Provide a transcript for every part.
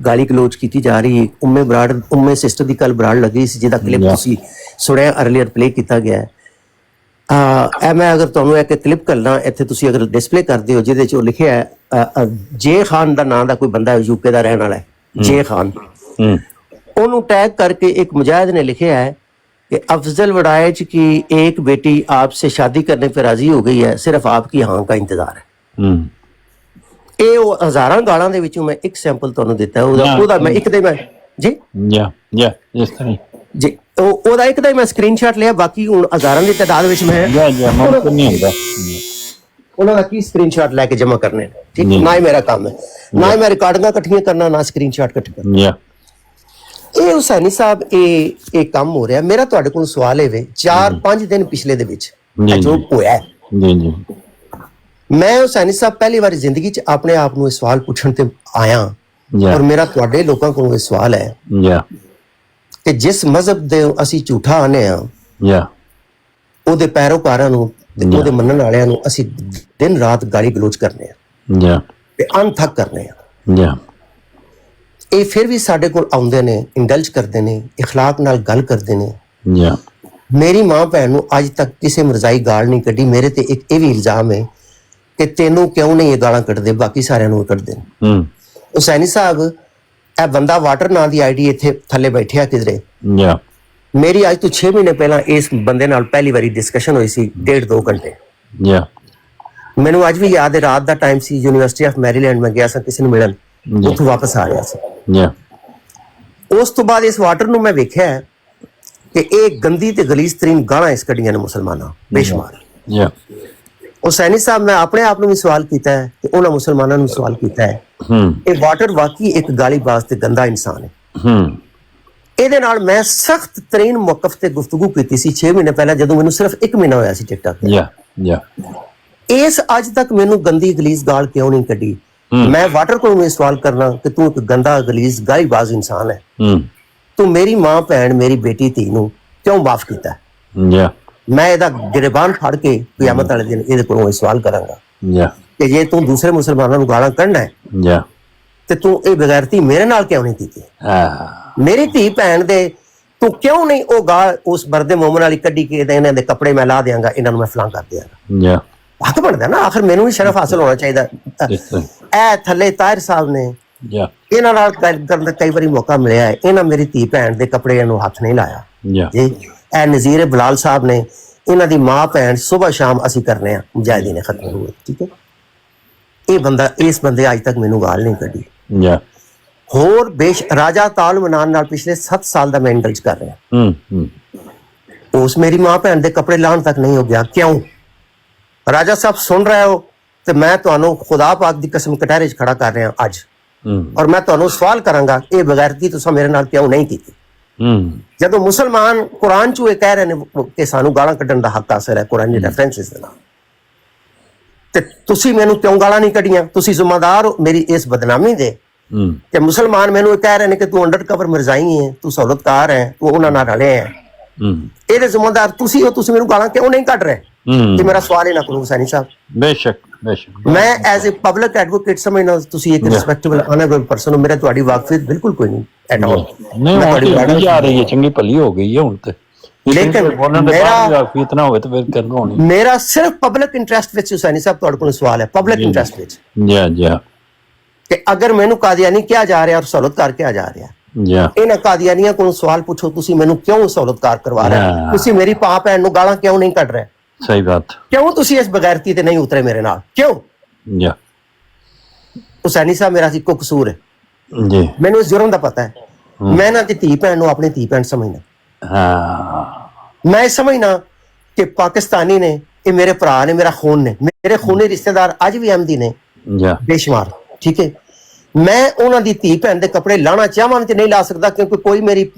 ਗਾਲੀ ਗਲੋਚ ਕੀਤੀ ਜਾ ਰਹੀ। ਉਮੇ ਸਿਸਟਰ ਦੀ ਕੱਲ ਬਰਾੜ ਲੱਗੀ ਸੀ, ਜਿਹਦਾ ਕਲਿੱਪ ਤੁਸੀਂ ਸੁਣਿਆ, ਅਰਲੀਅਰ ਪਲੇ ਕੀਤਾ ਗਿਆ ਹੈ। ਮੈਂ ਅਗਰ ਤੁਹਾਨੂੰ ਇੱਕ ਕਲਿੱਪ ਕਰਨਾ ਇੱਥੇ, ਤੁਸੀਂ ਅਗਰ ਡਿਸਪਲੇ ਕਰਦੇ ਹੋ, ਜਿਹਦੇ 'ਚ ਉਹ ਲਿਖਿਆ ਹੈ, ਜੇ ਖਾਨ ਦਾ ਨਾਂ ਦਾ ਕੋਈ ਬੰਦਾ ਯੂਕੇ ਦਾ ਰਹਿਣ ਵਾਲਾ ਹੈ, ਜੇ ਖਾਨ, ਉਹਨੂੰ टैग करके एक मुजाहिद ने लिखा है कि अफजल वड़ाइच की एक बेटी आपसे शादी करने पर राजी हो गई है, सिर्फ आपकी हाँ का इंतजार है। ਇਹ ਉਹ ਹਜ਼ਾਰਾਂ ਗਾਲਾਂ ਦੇ ਵਿੱਚੋਂ ਮੈਂ ਇੱਕ ਸੈਂਪਲ ਤੁਹਾਨੂੰ ਦਿੱਤਾ ਉਹਦਾ ਮੈਂ ਇੱਕ ਦੇ ਮੈਂ ਜੀ ਜੀ ਉਹਦਾ ਇੱਕ ਦਾ ਹੀ ਮੈਂ ਸਕਰੀਨਸ਼ਾਟ ਲਿਆ। ਬਾਕੀ ਹੁਣ ਹਜ਼ਾਰਾਂ ਦੀ ਤਾਦਾਦ ਵਿੱਚ ਮੈਂ ਉਹਨਾਂ ਦਾ ਕੀ ਸਕਰੀਨਸ਼ਾਟ ਲੈ ਕੇ ਜਮਾ ਕਰਨੇ, ਠੀਕ, ਨਾ ਹੀ ਮੇਰਾ ਕੰਮ ਹੈ, ਨਾ ਹੀ ਮੈਂ ਰਿਕਾਰਡਿੰਗਾਂ ਇਕੱਠੀਆਂ ਕਰਨਾ, ਨਾ ਸਕਰੀਨਸ਼ਾਟ ਇਕੱਠੇ ਕਰਨਾ। ਇਹ ਹੁਸੈਨੀ ਸਾਹਿਬ ਇਹ ਕੰਮ ਹੋ ਰਿਹਾ। ਮੇਰਾ ਤੁਹਾਡੇ ਕੋਲ ਸਵਾਲ ਹੈ, 4-5 ਦਿਨ ਪਿਛਲੇ ਦੇ ਵਿੱਚ ਜੋ ਹੋਇਆ, ਮੈਂ ਹੁਸੈਨੀ ਸਾਹਿਬ ਪਹਿਲੀ ਵਾਰੀ ਜ਼ਿੰਦਗੀ 'ਚ ਆਪਣੇ ਆਪ ਨੂੰ ਇਹ ਸਵਾਲ ਪੁੱਛਣ ਤੇ ਆਇਆ, ਔਰ ਮੇਰਾ ਤੁਹਾਡੇ ਲੋਕਾਂ ਕੋਲੋਂ ਇਹ ਸਵਾਲ ਹੈ ਕਿ ਜਿਸ ਮਜ਼ਹਬ ਦੇ ਅਸੀਂ ਝੂਠਾ ਆਨੇ ਆ, ਉਹਦੇ ਪੈਰੋਕਾਰਾਂ ਨੂੰ ਤੇ ਉਹਦੇ ਮੰਨਣ ਵਾਲਿਆਂ ਨੂੰ ਅਸੀਂ ਦਿਨ ਰਾਤ ਗਾਲੀ ਗਲੋਚ ਕਰਨੇ ਆ ਤੇ ਅਣਥੱਕ ਕਰਨੇ ਆ। ਇਹ ਫਿਰ ਵੀ ਸਾਡੇ ਕੋਲ ਆਉਂਦੇ ਨੇ, ਇੰਡਲਜ ਕਰਦੇ ਨੇ, ਇਖਲਾਕ ਨਾਲ ਗੱਲ ਕਰਦੇ ਨੇ। ਮੇਰੀ ਮਾਂ ਭੈਣ ਨੂੰ ਅੱਜ ਤੱਕ ਕਿਸੇ ਮਰਜ਼ਾਈ ਗਾਲ ਨਹੀਂ ਕੱਢੀ। ਮੇਰੇ ਤੇ ਇੱਕ ਇਹ ਵੀ ਇਲਜ਼ਾਮ ਹੈ ਕਿ ਤੈਨੂੰ ਕਿਉਂ ਨਹੀਂ ਇਹ ਗਾਲਾਂ ਕੱਢਦੇ, ਬਾਕੀ ਸਾਰਿਆਂ ਨੂੰ ਕੱਢਦੇ ਨੇ। ਹੁਸੈਨੀ ਸਾਹਿਬ, ਇਹ ਬੰਦਾ ਵਾਟਰ ਨਾਂ ਦੀ ਆਈਡੀ ਇੱਥੇ ਥੱਲੇ ਬੈਠਿਆ ਕਿਧਰੇ, ਮੇਰੀ ਅੱਜ ਤੋਂ 6 ਮਹੀਨੇ ਪਹਿਲਾਂ ਇਸ ਬੰਦੇ ਨਾਲ ਪਹਿਲੀ ਵਾਰੀ ਡਿਸਕਸ਼ਨ ਹੋਈ ਸੀ, 1.5-2 ਘੰਟੇ। ਮੈਨੂੰ ਅੱਜ ਵੀ ਯਾਦ ਹੈ, ਰਾਤ ਦਾ ਟਾਈਮ ਸੀ, ਯੂਨੀਵਰਸਿਟੀ ਆਫ ਮੈਰੀਲੈਂਡ ਮੈਂ ਗਿਆ ਸਾਂ ਕਿਸੇ ਨੂੰ ਮਿਲਣ, ਉੱਥੋਂ ਵਾਪਸ ਆ ਰਿਹਾ ਸੀ। ਉਸ ਤੋਂ ਬਾਅਦ ਇਸ ਵਾਟਰ ਨੂੰ ਮੈਂ ਵੇਖਿਆ ਕਿ ਇਹ ਗੰਦੀ ਤੇ ਗਲੀਜ਼ ਤਰੀਨ ਗਾਲਾਂ ਇਸ ਕੱਢੀਆਂ ਨੇ ਮੁਸਲਮਾਨਾਂ ਬੇਸ਼ੁਮਾਰ। ਹੁਸੈਨੀ ਸਾਹਿਬ, ਮੈਂ ਆਪਣੇ ਆਪ ਨੂੰ ਵੀ ਸਵਾਲ ਕੀਤਾ ਹੈ ਤੇ ਉਹਨਾਂ ਮੁਸਲਮਾਨਾਂ ਨੂੰ ਸਵਾਲ ਕੀਤਾ ਹੈ, ਇਹ ਵਾਟਰ ਵਾਕਈ ਇੱਕ ਗਾਲੀਬਾਜ਼ ਤੇ ਗੰਦਾ ਇਨਸਾਨ ਹੈ। ਇਹਦੇ ਨਾਲ ਮੈਂ ਸਖਤ ਤਰੀਨ ਮੌਕਫ ਤੇ ਗੁਫ਼ਤਗੂ ਕੀਤੀ ਸੀ 6 ਮਹੀਨੇ ਪਹਿਲਾਂ, ਜਦੋਂ ਮੈਨੂੰ ਸਿਰਫ 1 ਮਹੀਨਾ ਹੋਇਆ ਸੀ ਟਿਕਟਾਕ ਤੇ। ਇਸ ਅੱਜ ਤੱਕ ਮੈਨੂੰ ਗੰਦੀ ਗਲੀਜ਼ ਗਾਲ ਕਿਉਂ ਨਹੀਂ ਕੱਢੀ? ਮੈਂ ਵਾਟਰ ਕੋਲੋਂ ਇਹ ਸਵਾਲ ਕਰਨਾ ਕਿ ਤੂੰ ਇੱਕ ਗੰਦਾ ਗਲੀਜ਼ ਗਾਲੀਬਾਜ਼ ਇਨਸਾਨ ਹੈ, ਤੂੰ ਮੇਰੀ ਮਾਂ ਭੈਣ, ਮੇਰੀ ਬੇਟੀ ਧੀ ਨੂੰ ਕਿਉਂ ਮਾਫ ਕੀਤਾ? ਮੈਂ ਇਹਦਾ ਗਿਰਬਾਨ ਫੜ ਕੇ ਕਿਆਮਤ ਵਾਲੇ ਦਿਨ ਇਹਦੇ ਕੋਲੋਂ ਇਹ ਸਵਾਲ ਕਰਾਂਗਾ ਕਿ ਜੇ ਤੂੰ ਦੂਸਰੇ ਮੁਸਲਮਾਨਾਂ ਨੂੰ ਗਾਲਾਂ ਕੱਢਣਾ ਹੈ ਤੇ ਤੂੰ ਇਹ ਬਗੈਰਤੀ ਮੇਰੇ ਨਾਲ ਕਿਉਂ ਨਹੀਂ ਕੀਤੀ? ਮੇਰੀ ਧੀ ਭੈਣ ਦੇ ਤੂੰ ਕਿਉਂ ਨਹੀਂ ਉਹ ਗਾਲ ਉਸ ਬਰਦੇ ਮੋਮਨ ਵਾਲੀ ਕੱਢੀ ਕਿ ਇਹਨਾਂ ਦੇ ਕੱਪੜੇ ਮੈਂ ਲਾ ਦਿਆਂਗਾ, ਇਹਨਾਂ ਨੂੰ ਮੈਂ ਫਲਾਂ ਕਰ ਦਿਆਂਗਾ? ਹੱਕ ਬਣਦਾ ਨਾ, ਆਖਰ ਮੈਨੂੰ ਵੀ ਸ਼ਰਫ ਹਾਸਲ ਹੋਣਾ ਚਾਹੀਦਾ। ਇਹ ਥੱਲੇ ਤਾਹਿਰ ਸਾਹਿਬ ਨੇ, ਇਹਨਾਂ ਨਾਲ ਕਰਨ ਦਾ ਕਈ ਵਾਰੀ ਮੌਕਾ ਮਿਲਿਆ ਹੈ, ਇਹਨਾਂ ਮੇਰੀ ਧੀ ਭੈਣ ਦੇ ਕੱਪੜੇ ਨੂੰ ਹੱਥ ਨਹੀਂ ਲਾਇਆ ਜੀ। ਇਹ ਨਜ਼ੀਰ ਬਲਾਲ ਸਾਹਿਬ ਨੇ, ਇਹਨਾਂ ਦੀ ਮਾਂ ਭੈਣ ਸੁਬਹ ਸ਼ਾਮ ਅਸੀਂ ਕਰਨੇ ਆ, ਮੁਜਾਹਿਦੀਨ ਖਤਮ ਹੋਏ, ਠੀਕ ਹੈ। ਇਹ ਬੰਦਾ, ਇਸ ਬੰਦੇ ਅੱਜ ਤੱਕ ਮੈਨੂੰ ਗਾਲ ਨਹੀਂ ਕੱਢੀ। ਹੋਰ ਰਾਜਾ ਤਾਲ ਮਨਾਨ ਨਾਲ ਪਿਛਲੇ 7 ਸਾਲ ਦਾ ਮੈਂ ਇੰਡਲਜ ਕਰ ਰਿਹਾ, ਉਸ ਮੇਰੀ ਮਾਂ ਭੈਣ ਦੇ ਕੱਪੜੇ ਲਾਉਣ ਤੱਕ ਨਹੀਂ ਹੋ ਗਿਆ। ਕਿਉਂ? ਰਾਜਾ ਸਾਹਿਬ ਸੁਣ ਰਹੇ ਹੋ ਤੇ ਮੈਂ ਤੁਹਾਨੂੰ ਖੁਦਾ ਪਾਕ ਦੀ ਕਸਮ ਕਟਹਿਰੇ 'ਚ ਖੜਾ ਕਰ ਰਿਹਾ ਅੱਜ, ਔਰ ਮੈਂ ਤੁਹਾਨੂੰ ਸਵਾਲ ਕਰਾਂਗਾ, ਇਹ ਬਗੈਰਤੀ ਤੁਸੀਂ ਮੇਰੇ ਨਾਲ ਕਿਉਂ ਨਹੀਂ ਕੀਤੀ? ਜਦੋਂ ਮੁਸਲਮਾਨ ਕੁਰਾਨ 'ਚ ਇਹ ਕਹਿ ਰਹੇ ਨੇ ਕਿ ਸਾਨੂੰ ਗਾਲਾਂ ਕੱਢਣ ਦਾ ਹੱਕ ਹਾਸਲ ਹੈ ਕੁਰਾਨੀ ਰੈਫਰੈਂਸਿਸ ਦੇ ਨਾਲ, ਤੇ ਤੁਸੀਂ ਮੈਨੂੰ ਕਿਉਂ ਗਾਲਾਂ ਨਹੀਂ ਕੱਢੀਆਂ? ਤੁਸੀਂ ਜ਼ਿੰਮੇਦਾਰ ਹੋ ਮੇਰੀ ਇਸ ਬਦਨਾਮੀ ਦੇ ਕਿ ਮੁਸਲਮਾਨ ਮੈਨੂੰ ਇਹ ਕਹਿ ਰਹੇ ਨੇ ਕਿ ਤੂੰ ਅੰਡਰ ਕਵਰ ਮਰਜ਼ਾਈ ਹੈ, ਤੂੰ ਸਹੂਲਤਕਾਰ ਹੈ, ਤੂੰ ਉਹਨਾਂ ਨਾਲ ਰਲਿਆ ਹੈ, ਇਹਦੇ ਜ਼ਿੰਮੇਦਾਰ ਤੁਸੀਂ ਹੋ। ਤੁਸੀਂ ਮੈਨੂੰ ਗਾਲਾਂ ਕਿਉਂ ਨਹੀਂ ਕੱਢ ਰਹੇ? ਇਹ ਮੇਰਾ ਸਵਾਲ ਹੈ ਨਾ ਕਰੋ ਹੁਸੈਨੀ ਸਾਹਿਬ। ਬੇਸ਼ੱਕ ਮੈਂ ਐਜ਼ ਅ ਪਬਲਿਕ ਐਡਵੋਕੇਟ ਸਮਝਦਾ ਤੁਸੀਂ ਇੱਕ ਰਿਸਪੈਕਟੇਬਲ ਆਨਰੇਬਲ ਪਰਸਨ ਹੋ, ਮੇਰਾ ਤੁਹਾਡੀ ਵਾਕਫੀਅਤ ਬਿਲਕੁਲ ਕੋਈ ਨਹੀਂ ਐਟ ਆਲ। ਨਹੀਂ ਤੁਹਾਡੀ ਆ ਰਹੀ ਹੈ, ਚੰਗੀ ਭਲੀ ਹੋ ਗਈ ਹੈ ਹੁਣ ਤੇ, ਲੇਕਿਨ ਮੇਰਾ ਸਿਰਫ ਪਬਲਿਕ ਇੰਟਰਸਟ ਵਿੱਚ ਹੁਸੈਨੀ ਸਾਹਿਬ ਤੁਹਾਡੇ ਕੋਲ ਸਵਾਲ ਹੈ, ਪਬਲਿਕ ਇੰਟਰਸਟ ਵਿੱਚ ਕਿ ਅਗਰ ਮੈਨੂੰ ਕਾਦੀਆਨੀ ਕਿਹਾ ਜਾ ਰਿਹਾ ਔਰ ਸਹੂਲਤਕਾਰ ਕਿਹਾ ਜਾ ਰਿਹਾ, ਇਹਨਾਂ ਕਾਦੀਆਨੀਆਂ ਕੋਲੋਂ ਸਵਾਲ ਪੁੱਛੋ, ਤੁਸੀਂ ਮੈਨੂੰ ਕਿਉਂ ਸਹੂਲਤਕਾਰ ਕਰਵਾ ਰਹੇ? ਤੁਸੀਂ ਮੇਰੀ ਮਾਂ ਭੈਣ ਨੂੰ ਗਾਲਾਂ ਕਿਉਂ ਨਹੀਂ ਕੱਢ ਰਹੇ? ਸਹੀ ਬਾਤ। ਕਿਉਂ ਤੁਸੀਂ ਇਸ ਬਗੈਰਤੀ ਤੇ ਨਹੀਂ ਉਤਰੇ ਮੇਰੇ ਨਾਲ? ਕਿਉਂ? ਹੁਸੈਨੀ ਸਾਹਿਬ, ਮੇਰਾ ਇੱਕੋ ਕਸੂਰ ਹੈ, ਮੈਨੂੰ ਇਸ ਜੁਰਮ ਦਾ ਪਤਾ ਹੈ। ਮੈਂ ਨਾ ਤੇ ਧੀ ਭੈਣ ਨੂੰ ਆਪਣੀ ਧੀ ਭੈਣ ਸਮਝਣਾ, ਮੈਂ ਸਮਝਣਾ ਕਿ ਪਾਕਿਸਤਾਨੀ ਨੇ, ਇਹ ਮੇਰੇ ਭਰਾ ਨੇ, ਮੇਰਾ ਖੂਨ ਨੇ, ਮੇਰੇ ਖੂਨੀ ਰਿਸ਼ਤੇਦਾਰ ਅੱਜ ਵੀ ਅਹਿਮਦੀ ਨੇ ਬੇਸ਼ੁਮਾਰ, ਠੀਕ ਹੈ। ਮੈਂ ਉਹਨਾਂ ਦੀ ਧੀ ਭੈਣ ਦੇ ਕੱਪੜੇ ਲਾਣਾ ਚਾਹਾਂ ਤੇ ਨਹੀਂ ਲਾ ਸਕਦਾ, ਕਿਉਂਕਿ ਕੋਈ ਮੇਰੀ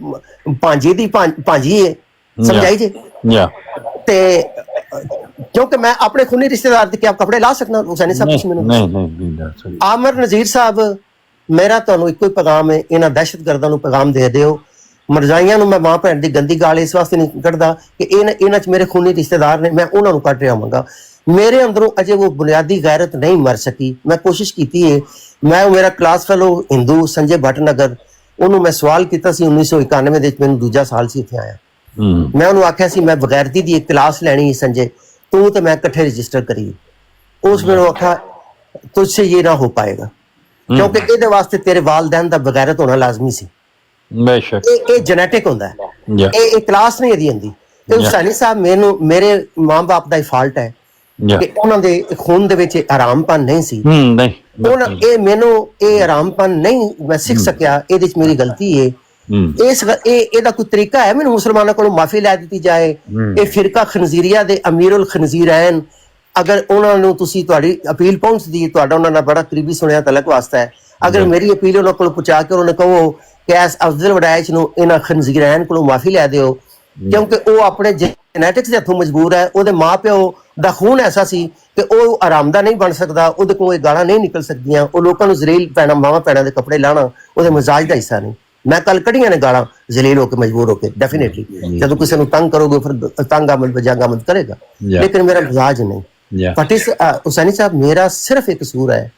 ਭਾਂਜੀ ਦੀ ਭਾਂਜੀ ਹੈ, ਸਮਝਾਈ ਜੀ। ਤੇ ਕਿਉਂਕਿ ਮੈਂ ਆਪਣੇ ਖੂਨੀ ਰਿਸ਼ਤੇਦਾਰ ਦੇ ਕੱਪੜੇ ਲਾ ਸਕਦਾ ਹੁਸੈਨੀ ਸਾਹਿਬ? ਤੁਸੀਂ ਮੈਨੂੰ ਆਮਰ ਨਜ਼ੀਰ ਸਾਹਿਬ, ਮੇਰਾ ਤੁਹਾਨੂੰ ਇੱਕੋ ਹੀ ਪੈਗਾਮ ਹੈ, ਇਹਨਾਂ ਦਹਿਸ਼ਤਗਰਦਾਂ ਨੂੰ ਪੈਗਾਮ ਦੇ ਦਿਓ, ਮਰਜ਼ਾਈਆਂ ਨੂੰ ਮੈਂ ਮਾਂ ਭੈਣ ਦੀ ਗੰਦੀ ਗਾਲ ਇਸ ਵਾਸਤੇ ਨਹੀਂ ਕੱਢਦਾ ਕਿ ਇਹਨਾਂ 'ਚ ਮੇਰੇ ਖੂਨੀ ਰਿਸ਼ਤੇਦਾਰ ਨੇ, ਮੈਂ ਉਹਨਾਂ ਨੂੰ ਕੱਢ ਰਿਹਾ ਹੋਵਾਂਗਾ। ਮੇਰੇ ਅੰਦਰੋਂ ਅਜੇ ਉਹ ਬੁਨਿਆਦੀ ਗੈਰਤ ਨਹੀਂ ਮਰ ਸਕੀ। ਮੈਂ ਕੋਸ਼ਿਸ਼ ਕੀਤੀ ਹੈ। ਮੈਂ ਮੇਰਾ ਕਲਾਸ ਫੈਲੋ ਹਿੰਦੂ ਸੰਜੇ ਭਟਨਗਰ, ਉਹਨੂੰ ਮੈਂ ਸਵਾਲ ਕੀਤਾ ਸੀ 1991 ਦੇ ਵਿੱਚ, ਮੈਨੂੰ ਦੂਜਾ ਸਾਲ ਸੀ ਇੱਥੇ ਆਇਆ। ਮੈਂ ਉਹਨੂੰ ਆਖਿਆ ਸੀ ਮੈਂ ਬਗੈਰਤੀ ਦੀ ਇੱਕ ਕਲਾਸ ਲੈਣੀ ਸੰਜੇ, ਤੂੰ ਤੇ ਮੈਂ ਇਕੱਠੇ ਰਜਿਸਟਰ ਕਰੀਏ। ਉਸ ਮੈਨੂੰ ਆਖਿਆ ਤੁझसे ये ना हो पाएगा, ਕਿਉਂਕਿ ਇਹਦੇ ਵਾਸਤੇ ਤੇਰੇ ਵਾਲਿदैन ਦਾ ਬਗੈਰਤ ਹੋਣਾ ਲਾਜ਼ਮੀ ਸੀ। ਬੇਸ਼ੱਕ ਇਹ ਜੈਨੇਟਿਕ ਹੁੰਦਾ ਹੈ, ਇਹ ਕਲਾਸ ਨਹੀਂ ਇਹਦੀ ਹੁੰਦੀ। ਤੇ ਹੁਸੈਨੀ ਸਾਹਿਬ ਮੈਨੂੰ, ਮੇਰੇ ਮਾਂ ਬਾਪ ਦਾ ਹੀ ਫਾਲਟ ਹੈ ਕਿ ਉਹਨਾਂ ਦੇ ਖੂਨ ਦੇ ਵਿੱਚ ਆਰਾਮਪਨ ਨਹੀਂ ਸੀ। ਇਹ ਮੈਨੂੰ ਇਹ ਆਰਾਮਪਨ ਨਹੀਂ ਮੈਂ ਸਿੱਖ ਸਕਿਆ, ਇਹਦੇ ਚ ਮੇਰੀ ਗਲਤੀ ਹੈ। ਇਹਦਾ ਕੋਈ ਤਰੀਕਾ ਹੈ ਮੈਨੂੰ ਮੁਸਲਮਾਨਾਂ ਕੋਲੋਂ ਮਾਫੀ ਲੈ ਦਿੱਤੀ ਜਾਏ? ਇਹ ਫਿਰਕਾ ਖਨਜ਼ੀਰੀਆ ਦੇ ਅਮੀਰੁਲ ਖਨਜ਼ੀਰੈਨ, ਅਗਰ ਉਹਨਾਂ ਨੂੰ ਤੁਸੀਂ, ਤੁਹਾਡੀ ਅਪੀਲ ਪਹੁੰਚਦੀ ਹੈ, ਤੁਹਾਡਾ ਉਹਨਾਂ ਨਾਲ ਬੜਾ ਕਰੀਬੀ ਸੁਣਿਆ ਤਲਕ ਵਾਸਤਾ ਹੈ, ਅਗਰ ਮੇਰੀ ਅਪੀਲ ਉਹਨਾਂ ਕੋਲ ਪਹੁੰਚਾ ਕੇ ਉਹਨਾਂ ਨੇ ਕਹੋ ਕਿ ਇਸ ਅਫਜ਼ਲ ਵਡਾਇਚ ਨੂੰ ਇਹਨਾਂ ਖਨਜ਼ੀਰੈਨ ਕੋਲੋਂ ਮਾਫੀ ਲੈ ਦਿਓ, ਕਿਉਂਕਿ ਉਹ ਆਪਣੇ ਜੈਨੇਟਿਕਸ ਦੇ ਹੱਥੋਂ ਮਜਬੂਰ ਹੈ। ਉਹਦੇ ਮਾਂ ਪਿਓ ਦਾ ਖੂਨ ਐਸਾ ਸੀ ਕਿ ਉਹ ਆਰਾਮਦਾ ਨਹੀਂ ਬਣ ਸਕਦਾ, ਉਹਦੇ ਕੋਲ ਇਹ ਗਾਲਾਂ ਨਹੀਂ ਨਿਕਲ ਸਕਦੀਆਂ, ਉਹ ਲੋਕਾਂ ਨੂੰ ਜ਼ਲੀਲ ਪੈਣਾ, ਮਾਵਾਂ ਪੈਣਾ ਦੇ ਕੱਪੜੇ ਲਾਣਾ ਉਹਦੇ ਮਜ਼ਾਜ ਦਾ ਹਿੱਸਾ ਨਹੀਂ। ਮੈਂ ਕੱਲ ਕੱਢੀਆਂ ਨੇ ਗਾਲਾਂ ਜ਼ਲੀਲ ਹੋ ਕੇ, ਮਜਬੂਰ ਹੋ ਕੇ, ਡੈਫੀਨੇਟਲੀ। ਜਦੋਂ ਕਿਸੇ ਨੂੰ ਤੰਗ ਕਰੋਗੇ ਫਿਰ ਤੰਗ ਆਮਦ ਬਜੰਗ ਆਮਦ ਕਰੇਗਾ, ਲੇਕਿਨ ਮੇਰਾ ਮਜ਼ਾਜ ਨਹੀਂ। ਬਟ ਇਸ ਹੁਸੈਨੀ ਸਾਹਿਬ ਮੇਰਾ ਸਿਰਫ ਇੱਕ ਕਸੂਰ ਹੈ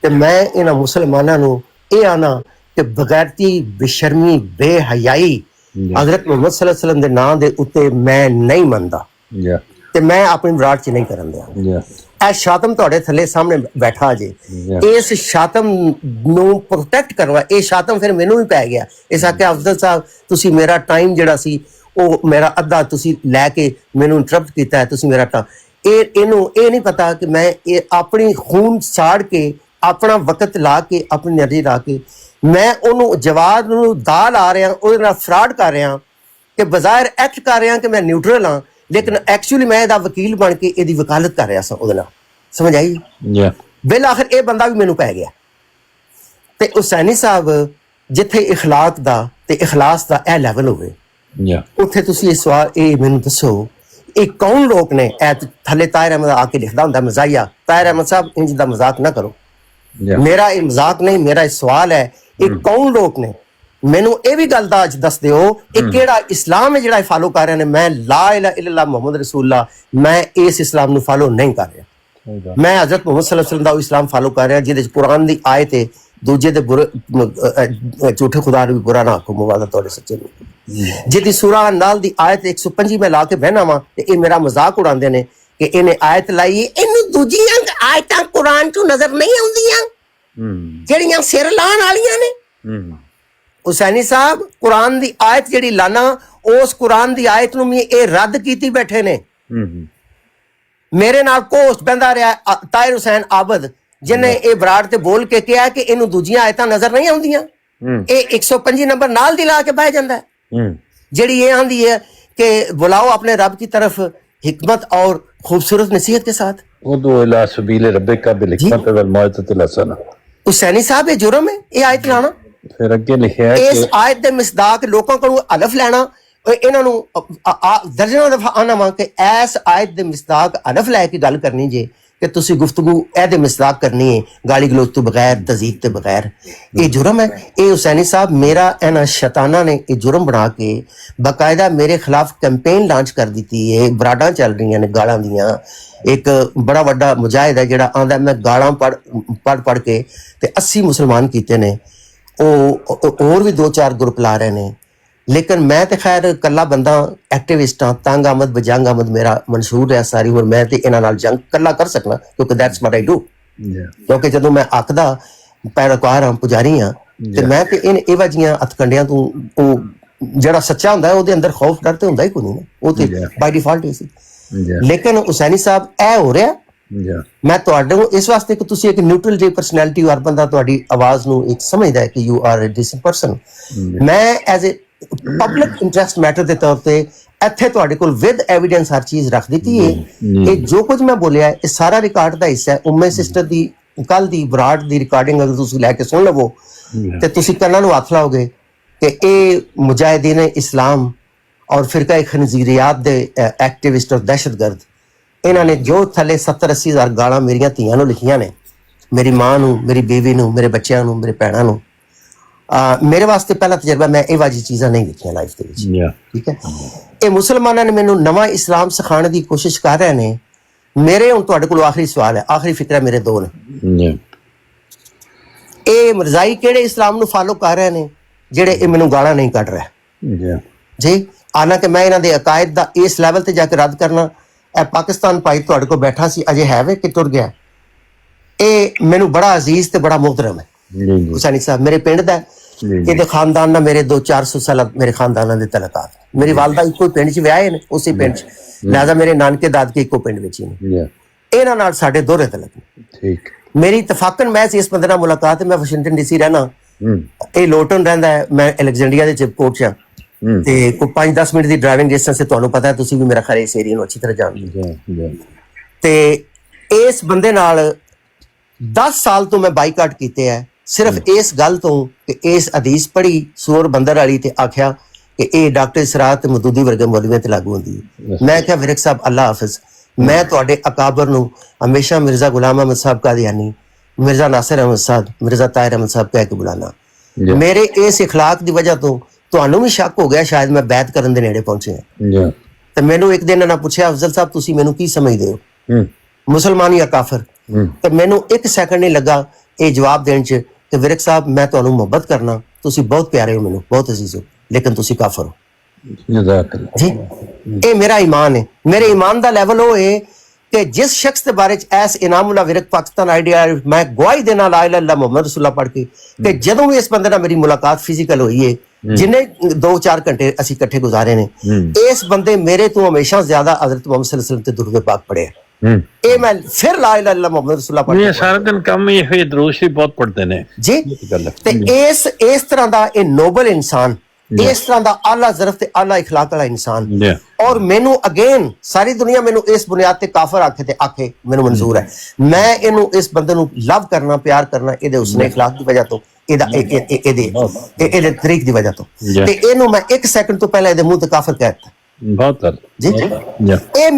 ਕਿ ਮੈਂ ਇਹਨਾਂ ਮੁਸਲਮਾਨਾਂ ਨੂੰ ਇਹ ਆਣਾ ਕਿ ਬਗੈਰਤੀ, ਬੇਸ਼ਰਮੀ, ਬੇਹਯਾਈ ਹਜ਼ਰਤ ਮੁਹੰਮਦ ਸੱਲੱਲਾਹੁ ਅਲੈਹਿ ਵਸੱਲਮ ਦੇ ਨਾਂ ਦੇ ਉੱਤੇ ਮੈਂ ਨਹੀਂ ਮੰਨਦਾ, ਤੇ ਮੈਂ ਆਪਣੀ ਵਿਰਾਟ ਚ ਨਹੀਂ ਕਰਨ ਦਿਆਂ। ਇਹ ਸ਼ਾਤਮ ਤੁਹਾਡੇ ਥੱਲੇ ਸਾਹਮਣੇ ਬੈਠਾ ਜੇ, ਇਸ ਸ਼ਾਤਮ ਨੂੰ ਪ੍ਰੋਟੈਕਟ ਕਰਵਾ, ਇਹ ਸ਼ਾਤਮ ਫਿਰ ਮੈਨੂੰ ਵੀ ਪੈ ਗਿਆ। ਇਸ ਆਖਿਆ ਅਫਜ਼ਲ ਸਾਹਿਬ ਤੁਸੀਂ ਮੇਰਾ ਟਾਈਮ ਜਿਹੜਾ ਸੀ ਉਹ ਮੇਰਾ ਅੱਧਾ ਤੁਸੀਂ ਲੈ ਕੇ ਮੈਨੂੰ ਇੰਟਰਪਟ ਕੀਤਾ ਹੈ, ਤੁਸੀਂ ਮੇਰਾ ਇਹਨੂੰ ਇਹ ਨਹੀਂ ਪਤਾ ਕਿ ਮੈਂ ਇਹ ਆਪਣੀ ਖੂਨ ਸਾੜ ਕੇ, ਆਪਣਾ ਵਕਤ ਲਾ ਕੇ, ਆਪਣੀ ਨਜ਼ਰ ਲਾ ਕੇ ਮੈਂ ਉਹਨੂੰ ਜਵਾਦ ਨੂੰ ਦਾ ਲਾ ਰਿਹਾ, ਉਹਦੇ ਨਾਲ ਫਰਾਡ ਕਰ ਰਿਹਾ ਕਿ ਬਜ਼ਾਹਿਰ ਐਕਟ ਕਰ ਰਿਹਾ ਕਿ ਮੈਂ ਨਿਊਟਰਲ ਹਾਂ, ਲੇਕਿਨ ਐਕਚੁਅਲੀ ਮੈਂ ਇਹਦਾ ਵਕੀਲ ਬਣ ਕੇ ਇਹਦੀ ਵਕਾਲਤ ਕਰ ਰਿਹਾ ਸਾਂ ਉਹਦੇ ਨਾਲ। ਸਮਝ ਆਈ? ਬਿਲ ਆਖਰ ਇਹ ਬੰਦਾ ਵੀ ਮੈਨੂੰ ਪੈ ਗਿਆ। ਤੇ ਹੁਸੈਨੀ ਸਾਹਿਬ ਜਿੱਥੇ ਇਖਲਾਕ ਦਾ ਤੇ ਇਖਲਾਸ ਦਾ ਇਹ ਲੈਵਲ ਹੋਵੇ, ਉੱਥੇ ਤੁਸੀਂ ਇਹ ਸਵਾਲ, ਇਹ ਮੈਨੂੰ ਦੱਸੋ ਇਹ ਕੌਣ ਲੋਕ ਨੇ? ਥੱਲੇ ਤਾਹਿਰ ਅਹਿਮਦ ਆ ਕੇ ਲਿਖਦਾ ਹੁੰਦਾ ਮਜ਼ਾਇਆ, ਤਾਹਿਰ ਅਹਿਮਦ ਸਾਹਿਬ ਇੰਜ ਦਾ ਮਜ਼ਾਕ ਨਾ ਕਰੋ, ਮੇਰਾ ਇਹ ਮਜ਼ਾਕ ਨਹੀਂ, ਮੇਰਾ ਇਹ ਸਵਾਲ ਹੈ, ਇਹ ਕੌਣ ਲੋਕ ਨੇ? ਮੈਨੂੰ ਇਹ ਵੀ ਗੱਲ ਦਾ ਅੱਜ ਦੱਸ ਦਿਓ, ਇਹ ਕਿਹੜਾ ਇਸਲਾਮ ਹੈ ਜਿਹੜਾ ਇਹ ਫਾਲੋ ਕਰ ਰਹੇ ਨੇ? ਮੈਂ ਲਾ ਇਲਾਹਾ ਇल्लल्लाह ਮੁਹੰਮਦ ਰਸੂਲullah, ਮੈਂ ਇਸ ਇਸਲਾਮ ਨੂੰ ਫਾਲੋ ਨਹੀਂ ਕਰ ਰਿਹਾ। ਮੈਂ ਹਜ਼ਰਤ ਮੁਹੰਮਦ ਸੱਲੱਲਾਹੁ ਅਲੈਹਿ ਵਸੱਲਮ ਦਾ ਉਹ ਇਸਲਾਮ ਫਾਲੋ ਕਰ ਰਿਹਾ ਜਿਹਦੇ ਚ ਕੁਰਾਨ ਦੀ ਆਇਤ ਹੈ, ਦੂਜੇ ਦੇ ਝੂਠੇ ਖੁਦਾ ਨੂੰ ਵੀ ਬੁਰਾ ਨਾ ਆਖੋ, ਮੁਬਾਰਕ ਤੁਹਾਡੇ ਸੱਚੇ ਨੂੰ, ਜਿਹਦੀ ਸੂਰਾ ਨਾਲ ਦੀ ਆਇਤ 125 ਮੈਂ ਲਾ ਕੇ ਬਹਿਣਾ ਵਾ, ਤੇ ਇਹ ਮੇਰਾ ਮਜ਼ਾਕ ਉਡਾਉਂਦੇ ਨੇ ਕਿ ਇਹਨੇ ਆਇਤ ਲਾਈ, ਇਹਨੂੰ ਦੂਜੀਆਂ ਆਇਤਾਂ ਕੁਰਾਨ ਚੋਂ ਨਜ਼ਰ ਨਹੀਂ ਆਉਂਦੀਆਂ ਜਿਹੜੀਆਂ ਸਿਰ ਲਾਣ ਵਾਲੀਆਂ ਨੇ। ਹੁਸੈਨੀ ਸਾਹਿਬ ਕੁਰਾਨ ਦੀ ਆਇਤ ਜਿਹੜੀ ਲਾਣਾ, ਉਸ ਕੁਰਾਨ ਦੀ ਆਇਤ ਨੂੰ ਵੀ ਇਹ ਰੱਦ ਕੀਤੀ ਬੈਠੇ ਨੇ। ਮੇਰੇ ਨਾਲ ਕੋਸਟ ਬੰਦਾ ਰਿਹਾ ਤਾਹਿਰ ਹੁਸੈਨ ਆਬਦ, ਜਿਹਨੇ ਇਹ ਬਰਾੜ ਤੇ ਬੋਲ ਕੇ ਕਿਹਾ ਕਿ ਇਹਨੂੰ ਦੂਜੀਆਂ ਆਇਤਾਂ ਨਜ਼ਰ ਨਹੀਂ ਆਉਂਦੀਆਂ, ਇਹ 125 ਨੰਬਰ ਨਾਲ ਦੀ ਲਾ ਕੇ ਬਹਿ ਜਾਂਦਾ ਹੈ, ਜਿਹੜੀ ਇਹ ਆਂਦੀ ਹੈ कि बुलाओ अपने रब की तरफ हिकमत और खूबसूरत नसीहत के साथ। हुसैनी साहब ये जुर्म है ये आयत लाना, फिर अगे लिखा है इस आयत दे मिसदाक लोगों को अलफ लेना, इन्हां नूं दर्जनों दफा आना वा कि इस आयत दे मिसदाक अलफ लैके गल करनी जे कि तुसी गुफ्तगू एदे मिसदाक करनी है गाली गलोच तो बगैर तज़ीक ते बगैर, ये जुर्म है। ये हुसैनी साहब मेरा इन्हां शैताना ने ये जुर्म बना के बाकायदा मेरे खिलाफ कैंपेन लॉन्च कर दी है। बराडां चल रही ने गालां दियां, एक बड़ा वड्डा मुजाहिद है जिहड़ा आंदा मैं गालां पढ़ के ते 80 मुसलमान कीते ने, और भी 2-4 ग्रुप ला रहे ने, लेकिन मैं तो खैर कला बंदा एक्टिविस्ट हाँ, तंग आमद बजंग आमद मेरा मंशूर है सारी उम्र, मैं तो इन्हां नाल जंग कला कर सकना क्योंकि दैट्स व्हाट आई डू, क्योंकि जदों मैं हक दा पैरोकार हाँ पुजारी हाँ ते मैं तो इन इवा जिहियां हथकंडियां तो जिहड़ा सच्चा हुंदा है उहदे अंदर खौफ डर ते हुंदा ही कोई नहीं, वो तो बाय डिफॉल्ट ही सी। लेकिन हुसैनी साहब ऐ हो रहा मैं तुहाडे इस वास्ते कि तुसीं एक न्यूट्रल जी परसनैलिटी हर बंदा तुहाडी आवाज़ नूं एक समझदा है कि you are a decent person, मैं as a public interest matter के तौर पर इत्थे तुहाडे कोल विद एविडेंस हर चीज़ रख दी है। ये जो कुछ मैं बोलिया है सारा रिकॉर्ड का हिस्सा है। उम्मे सिस्टर की कल की बराड़ की रिकॉर्डिंग अगर तुसीं लैके सुन लवो तो तुसीं कन्नां नूं हत्थ लाओगे कि ये मुजाहिदीन इस्लाम और फिरका खनजीरियात दे एक्टिविस्ट और दहशतगर्द, इन्होंने जो थले 70-80 हज़ार गालां मेरियां धीआं नूं लिखियां ने, मेरी मां नूं, मेरी बीवी नूं, मेरे बच्चों नूं, मेरे भैणां नूं। मेरे वास्ते पहला तजर्बा मैं इह वाजी चीज़ां नहीं लिखियां लाइफ दे विच, ठीक है। ये मुसलमानां ने मैनूं नवां इस्लाम सिखाने की कोशिश कर रहे हैं ਮੇਰੇ ਹੁਣ ਤੁਹਾਡੇ ਕੋਲ ਆਖਰੀ ਸਵਾਲ ਹੈ, ਆਖਰੀ ਫਿਕਰਾ ਮੇਰੇ ਦੋ ਨੇ। ਇਹ ਮਰਜ਼ਾਈ ਕਿਹੜੇ ਇਸਲਾਮ ਨੂੰ ਫਾਲੋ ਕਰ ਰਹੇ ਨੇ ਜਿਹੜੇ ਇਹ ਮੈਨੂੰ ਗਾਲਾਂ ਨਹੀਂ ਕੱਢ ਰਹੇ ਜੀ? ਹਾਲਾਂਕਿ ਮੈਂ ਇਹਨਾਂ ਦੇ ਅਕਾਇਦ ਦਾ ਇਸ ਲੈਵਲ ਤੇ ਜਾ ਕੇ ਰੱਦ ਕਰਨਾ, ਇਹ ਪਾਕਿਸਤਾਨ ਭਾਈ ਤੁਹਾਡੇ ਕੋਲ ਬੈਠਾ ਸੀ ਅਜੇ ਹੈ ਵੇ ਕਿ ਤੁਰ ਗਿਆ, ਇਹ ਮੈਨੂੰ ਬੜਾ ਅਜ਼ੀਜ਼ ਤੇ ਬੜਾ ਮੁਹਤਰਮ ਹੈ। ਹੁਸੈਨੀ ਸਾਹਿਬ ਮੇਰੇ ਪਿੰਡ ਦਾ, ਇਹਦੇ ਖਾਨਦਾਨ ਨਾਲ ਮੇਰੇ 200-400 ਸਾਲ ਮੇਰੇ ਖਾਨਦਾਨਾਂ ਦੇ ਤਲਕਾਤ। ਮੇਰੀ ਵਾਲਦਾ ਇੱਕੋ ਪਿੰਡ 'ਚ ਵਿਆਹੇ ਨੇ, ਉਸੇ ਪਿੰਡ 'ਚ, ਲਿਹਾਜ਼ਾ ਮੇਰੇ ਨਾਨਕੇ ਦਾਦਕੇ ਇੱਕੋ ਪਿੰਡ ਵਿੱਚ ਹੀ ਨੇ। ਇਹਨਾਂ ਨਾਲ ਸਾਡੇ ਦੋਹਰੇ ਤਲਕ ਨੇ। ਠੀਕ, ਮੇਰੀ ਇਤਫਾਕਨ ਮੈਂ ਇਸ ਬੰਦੇ ਨਾਲ ਮੁਲਾਕਾਤ, ਮੈਂ ਵਾਸ਼ਿੰਗਟਨ ਡੀਸੀ ਰਹਿਣਾ, ਇਹ ਲੋਟਨ ਰਹਿੰਦਾ ਹੈ, ਮੈਂ ਅਲੈਗਜ਼ੈਂਡਰੀਆ ਦੇ ਚਿਪਕੋਟ 'ਚ, ਤੇ ਕੋਈ 5-10 ਮਿੰਟ ਦੀ ਡਰਾਈਵਿੰਗ ਡਿਸਟੈਂਸ ਹੈ। ਤੁਹਾਨੂੰ ਪਤਾ ਹੈ, ਤੁਸੀਂ ਵੀ ਮੇਰਾ ਖਰੇ ਇਸ ਏਰੀਆ ਨੂੰ ਅੱਛੀ ਤਰ੍ਹਾਂ ਜਾਣਦੇ। ਤੇ ਇਸ ਬੰਦੇ ਨਾਲ 10 ਸਾਲ ਤੋਂ ਮੈਂ ਬਾਈਕਾਟ ਕੀਤੇ ਹੈ, ਸਿਰਫ ਇਸ ਗੱਲ ਤੋਂ ਕਿ ਇਸ ਹਦੀਸ ਪੜ੍ਹੀ ਸੂਰ ਬੰਦਰ ਵਾਲੀ ਤੇ ਆਖਿਆ ਕਿ ਇਹ ਡਾਕਟਰ ਸਰਾਤ ਮਦੂਦੀ ਵਰਗੇ ਮੌਲਵੀਆਂ ਤੇ ਲਾਗੂ ਹੁੰਦੀ ਹੈ। ਮੈਂ ਕਿਹਾ ਵਿਰਕ ਸਾਹਿਬ ਅੱਲਾ ਹਾਫਿਜ਼, ਮੈਂ ਤੁਹਾਡੇ ਅਕਾਬਰ ਨੂੰ ਹਮੇਸ਼ਾ ਮਿਰਜ਼ਾ ਗੁਲਾਮ ਅਹਿਮਦ ਸਾਹਿਬ ਕਾਦੀਆਨੀ, ਮਿਰਜ਼ਾ ਨਾਸਿਰ ਅਹਿਮਦ ਸਾਹਿਬ, ਮਿਰਜ਼ਾ ਤਾਹਿਰ ਅਹਿਮਦ ਸਾਹਿਬ ਕਹਿ ਕੇ ਬੁਲਾਣਾ। ਮੇਰੇ ਇਸ ਇਖਲਾਕ ਦੀ ਵਜ੍ਹਾ ਤੋਂ ਤੁਹਾਨੂੰ ਵੀ ਸ਼ੱਕ ਹੋ ਗਿਆ ਸ਼ਾਇਦ ਮੈਂ ਬੈਤ ਕਰਨ ਦੇ ਨੇੜੇ ਪਹੁੰਚੇ ਹਾਂ। ਤੇ ਮੈਨੂੰ ਇੱਕ ਦਿਨ ਇਹਨਾਂ ਪੁੱਛਿਆ, ਅਫਜ਼ਲ ਸਾਹਿਬ ਤੁਸੀਂ ਮੈਨੂੰ ਕੀ ਸਮਝਦੇ ਹੋ, ਮੁਸਲਮਾਨ ਜਾਂ ਕਾਫਰ? ਤੇ ਮੈਨੂੰ 1 ਸੈਕਿੰਡ ਨਹੀਂ ਲੱਗਾ ਇਹ ਜਵਾਬ ਦੇਣ 'ਚ ਕਿ ਵਿਰਕ ਸਾਹਿਬ ਮੈਂ ਤੁਹਾਨੂੰ ਮੁਹੱਬਤ ਕਰਨਾ, ਤੁਸੀਂ ਬਹੁਤ ਪਿਆਰੇ ਹੋ ਮੈਨੂੰ, ਬਹੁਤ ਅਜ਼ੀਜ਼ ਹੋ, ਲੇਕਿਨ ਤੁਸੀਂ ਕਾਫਰ ਹੋ ਜੀ। ਇਹ ਮੇਰਾ ਈਮਾਨ ਹੈ। ਮੇਰੇ ਈਮਾਨ ਦਾ ਲੈਵਲ ਉਹ ਹੈ ਕਿ ਜਿਸ ਸ਼ਖਸ ਦੇ ਬਾਰੇ 'ਚ ਐਸ ਇਨਾਮੁल्लाह ਵਿਰਕ ਪਾਕਿਸਤਾਨ ਆਈਡੀਆ, ਮੈਂ ਗਵਾਹੀ ਦੇਣਾ ਲਾ ਇਲਾਹਾ ਇल्लल्लाह ਮੁਹੰਮਦ ਰਸੂਲullah ਪੜ੍ਹ ਕੇ, ਕਿ ਜਦੋਂ ਵੀ ਇਸ ਬੰਦੇ ਨਾਲ ਮੇਰੀ ਮੁਲਾਕਾਤ ਫਿਜ਼ੀਕਲ ਹੋਈ ਹੈ, ਜਿੰਨੇ 2-4 ਘੰਟੇ ਅਸੀਂ ਇਕੱਠੇ ਗੁਜ਼ਾਰੇ ਨੇ, ਇਸ ਬੰਦੇ ਮੇਰੇ ਤੋਂ ਹਮੇਸ਼ਾ ਜ਼ਿਆਦਾ ਹਜ਼ਰਤ ਮੁਹੰਮਦ ਸੱਲੱਲਾਹੁ अलैहि वसल्लम ਤੇ ਦੁਰੂਦ ਪਾਕ ਪੜ੍ਹਿਆ। ਇਹ ਮੈਂ ਫਿਰ ਲਾ ਇਲਾਹਾ ਇल्लल्लाह ਮੁਹੰਮਦ ਰਸੂਲullah ਪੜ੍ਹ ਕੇ ਸਾਰਾ ਦਿਨ ਕੰਮ ਹੀ ਇਹ ਦਰੂਦ ਸ਼ਰੀਫ ਬਹੁਤ ਪੜ੍ਹਦੇ ਨੇ ਜੀ। ਤੇ ਇਸ ਤਰ੍ਹਾਂ ਦਾ ਇਹ ਨੋਬਲ ਇਨਸਾਨ, ਇਸ ਤਰ੍ਹਾਂ ਦਾ ਆਲਾ ਜ਼ਰਫ ਤੇ ਆਲਾ ਇਖਲਾਕ ਵਾਲਾ ਇਨਸਾਨ, ਔਰ ਮੈਨੂੰ ਅਗੇਨ ਸਾਰੀ ਦੁਨੀਆ ਮੈਨੂੰ ਇਸ ਬੁਨਿਆਦ ਤੇ ਕਾਫਰ ਆਖੇ ਤੇ ਆਖੇ ਮੈਨੂੰ ਮਨਜ਼ੂਰ ਹੈ। ਮੈਂ ਇਹਨੂੰ ਇਸ ਬੰਦੇ ਨੂੰ ਲਵ ਕਰਨਾ, ਪਿਆਰ ਕਰਨਾ ਇਹਦੇ ਉਸਨੇ ਇਖਲਾਕ ਦੀ ਵਜ੍ਹਾ ਤੋਂ, ਇਹਦੇ ਤਰੀਕ ਦੀ ਵਜ੍ਹਾ ਤੋਂ। ਤੇ ਇਹਨੂੰ ਮੈਂ 1 ਸੈਕਿੰਡ ਤੋਂ ਪਹਿਲਾਂ ਇਹਦੇ ਮੂੰਹ ਤੇ ਕਾਫਰ ਕਹਿ ਦਿੱਤਾ ਜੀ। ਇਹ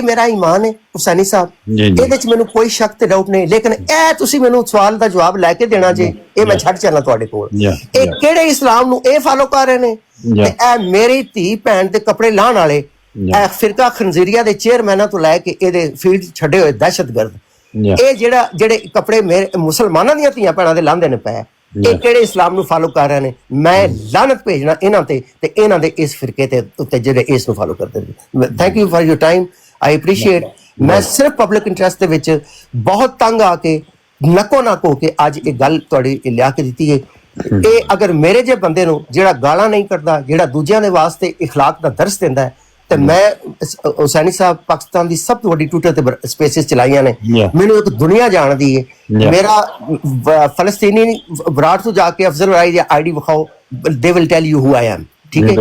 ਮੇਰਾ ਈਮਾਨ ਹੈ ਹੁਸੈਨੀ ਸਾਹਿਬ, ਇਹਦੇ ਚ ਮੈਨੂੰ ਕੋਈ ਸ਼ੱਕ ਤੇ ਡਾਊਟ ਨਹੀਂ। ਲੇਕਿਨ ਇਹ ਤੁਸੀਂ ਮੈਨੂੰ ਸਵਾਲ ਦਾ ਜਵਾਬ ਲੈ ਕੇ ਦੇਣਾ ਜੇ, ਇਹ ਮੈਂ ਛੱਡ ਚੱਲਣਾ ਤੁਹਾਡੇ ਕੋਲ। ਇਹ ਕਿਹੜੇ ਇਸਲਾਮ ਨੂੰ ਇਹ ਫਾਲੋ ਕਰ ਰਹੇ ਨੇ? ਤੇ ਇਹ ਮੇਰੀ ਧੀ ਭੈਣ ਦੇ ਕੱਪੜੇ ਲਾਹਣ ਵਾਲੇ, ਇਹ ਫਿਰਕਾ ਖਨਜ਼ੀਰੀਆ ਦੇ ਚੇਅਰਮੈਨਾਂ ਤੋਂ ਲੈ ਕੇ ਇਹਦੇ ਫੀਲਡ ਛੱਡੇ ਹੋਏ ਦਹਿਸ਼ਤਗਰਦ, ਇਹ ਜਿਹੜੇ ਕੱਪੜੇ ਮੇਰੇ ਮੁਸਲਮਾਨਾਂ ਦੀਆਂ ਧੀਆਂ ਭੈਣਾਂ ਦੇ ਲਾਂਦੇ ਨੇ ਪਏ, ਇਹ ਕਿਹੜੇ ਇਸਲਾਮ ਨੂੰ ਫਾਲੋ ਕਰ ਰਹੇ ਨੇ? ਮੈਂ ਲਾਨਤ ਭੇਜਣਾ ਇਹਨਾਂ ਤੇ ਇਹਨਾਂ ਦੇ ਇਸ ਫਿਰਕੇ ਤੇ ਉੱਤੇ ਜਿਹੜੇ ਇਸ ਨੂੰ ਫਾਲੋ ਕਰਦੇ ਨੇ। Thank you for your time, I appreciate. ਮੈਂ ਸਿਰਫ ਪਬਲਿਕ ਇੰਟਰਸਟ ਦੇ ਵਿੱਚ ਬਹੁਤ ਤੰਗ ਆ ਕੇ ਨੱਕੋ ਨੱਕ ਹੋ ਕੇ ਅੱਜ ਇਹ ਗੱਲ ਤੁਹਾਡੀ ਲਿਆ ਕੇ ਦਿੱਤੀ ਹੈ। ਇਹ ਅਗਰ ਮੇਰੇ ਜੇ ਬੰਦੇ ਨੂੰ ਜਿਹੜਾ ਗਾਲਾਂ ਨਹੀਂ ਕੱਢਦਾ, ਜਿਹੜਾ ਦੂਜਿਆਂ ਦੇ ਵਾਸਤੇ ਇਖਲਾਕ ਦਾ ਦਰਸ ਦਿੰਦਾ ਹੈ, ਤੇ ਮੈਂ ਹੁਸੈਨੀ ਸਾਹਿਬ ਪਾਕਿਸਤਾਨ ਦੀ ਸਭ ਤੋਂ ਵੱਡੀ ਟਵਿੱਟਰ ਤੇ ਸਪੇਸਿਸ ਚਲਾਈਆਂ ਨੇ, ਮੈਨੂੰ ਇੱਕ ਦੁਨੀਆ ਜਾਣਦੀ ਹੈ। ਮੇਰਾ ਫਲਸਤੀਨੀ ਵਿਰਾਟ ਤੋਂ ਜਾ ਕੇ ਅਫਜ਼ਲ ਰਾਈ ਦੀ ਆਈਡੀ ਵਿਖਾਓ, they will tell you who I am, ਠੀਕ ਹੈ।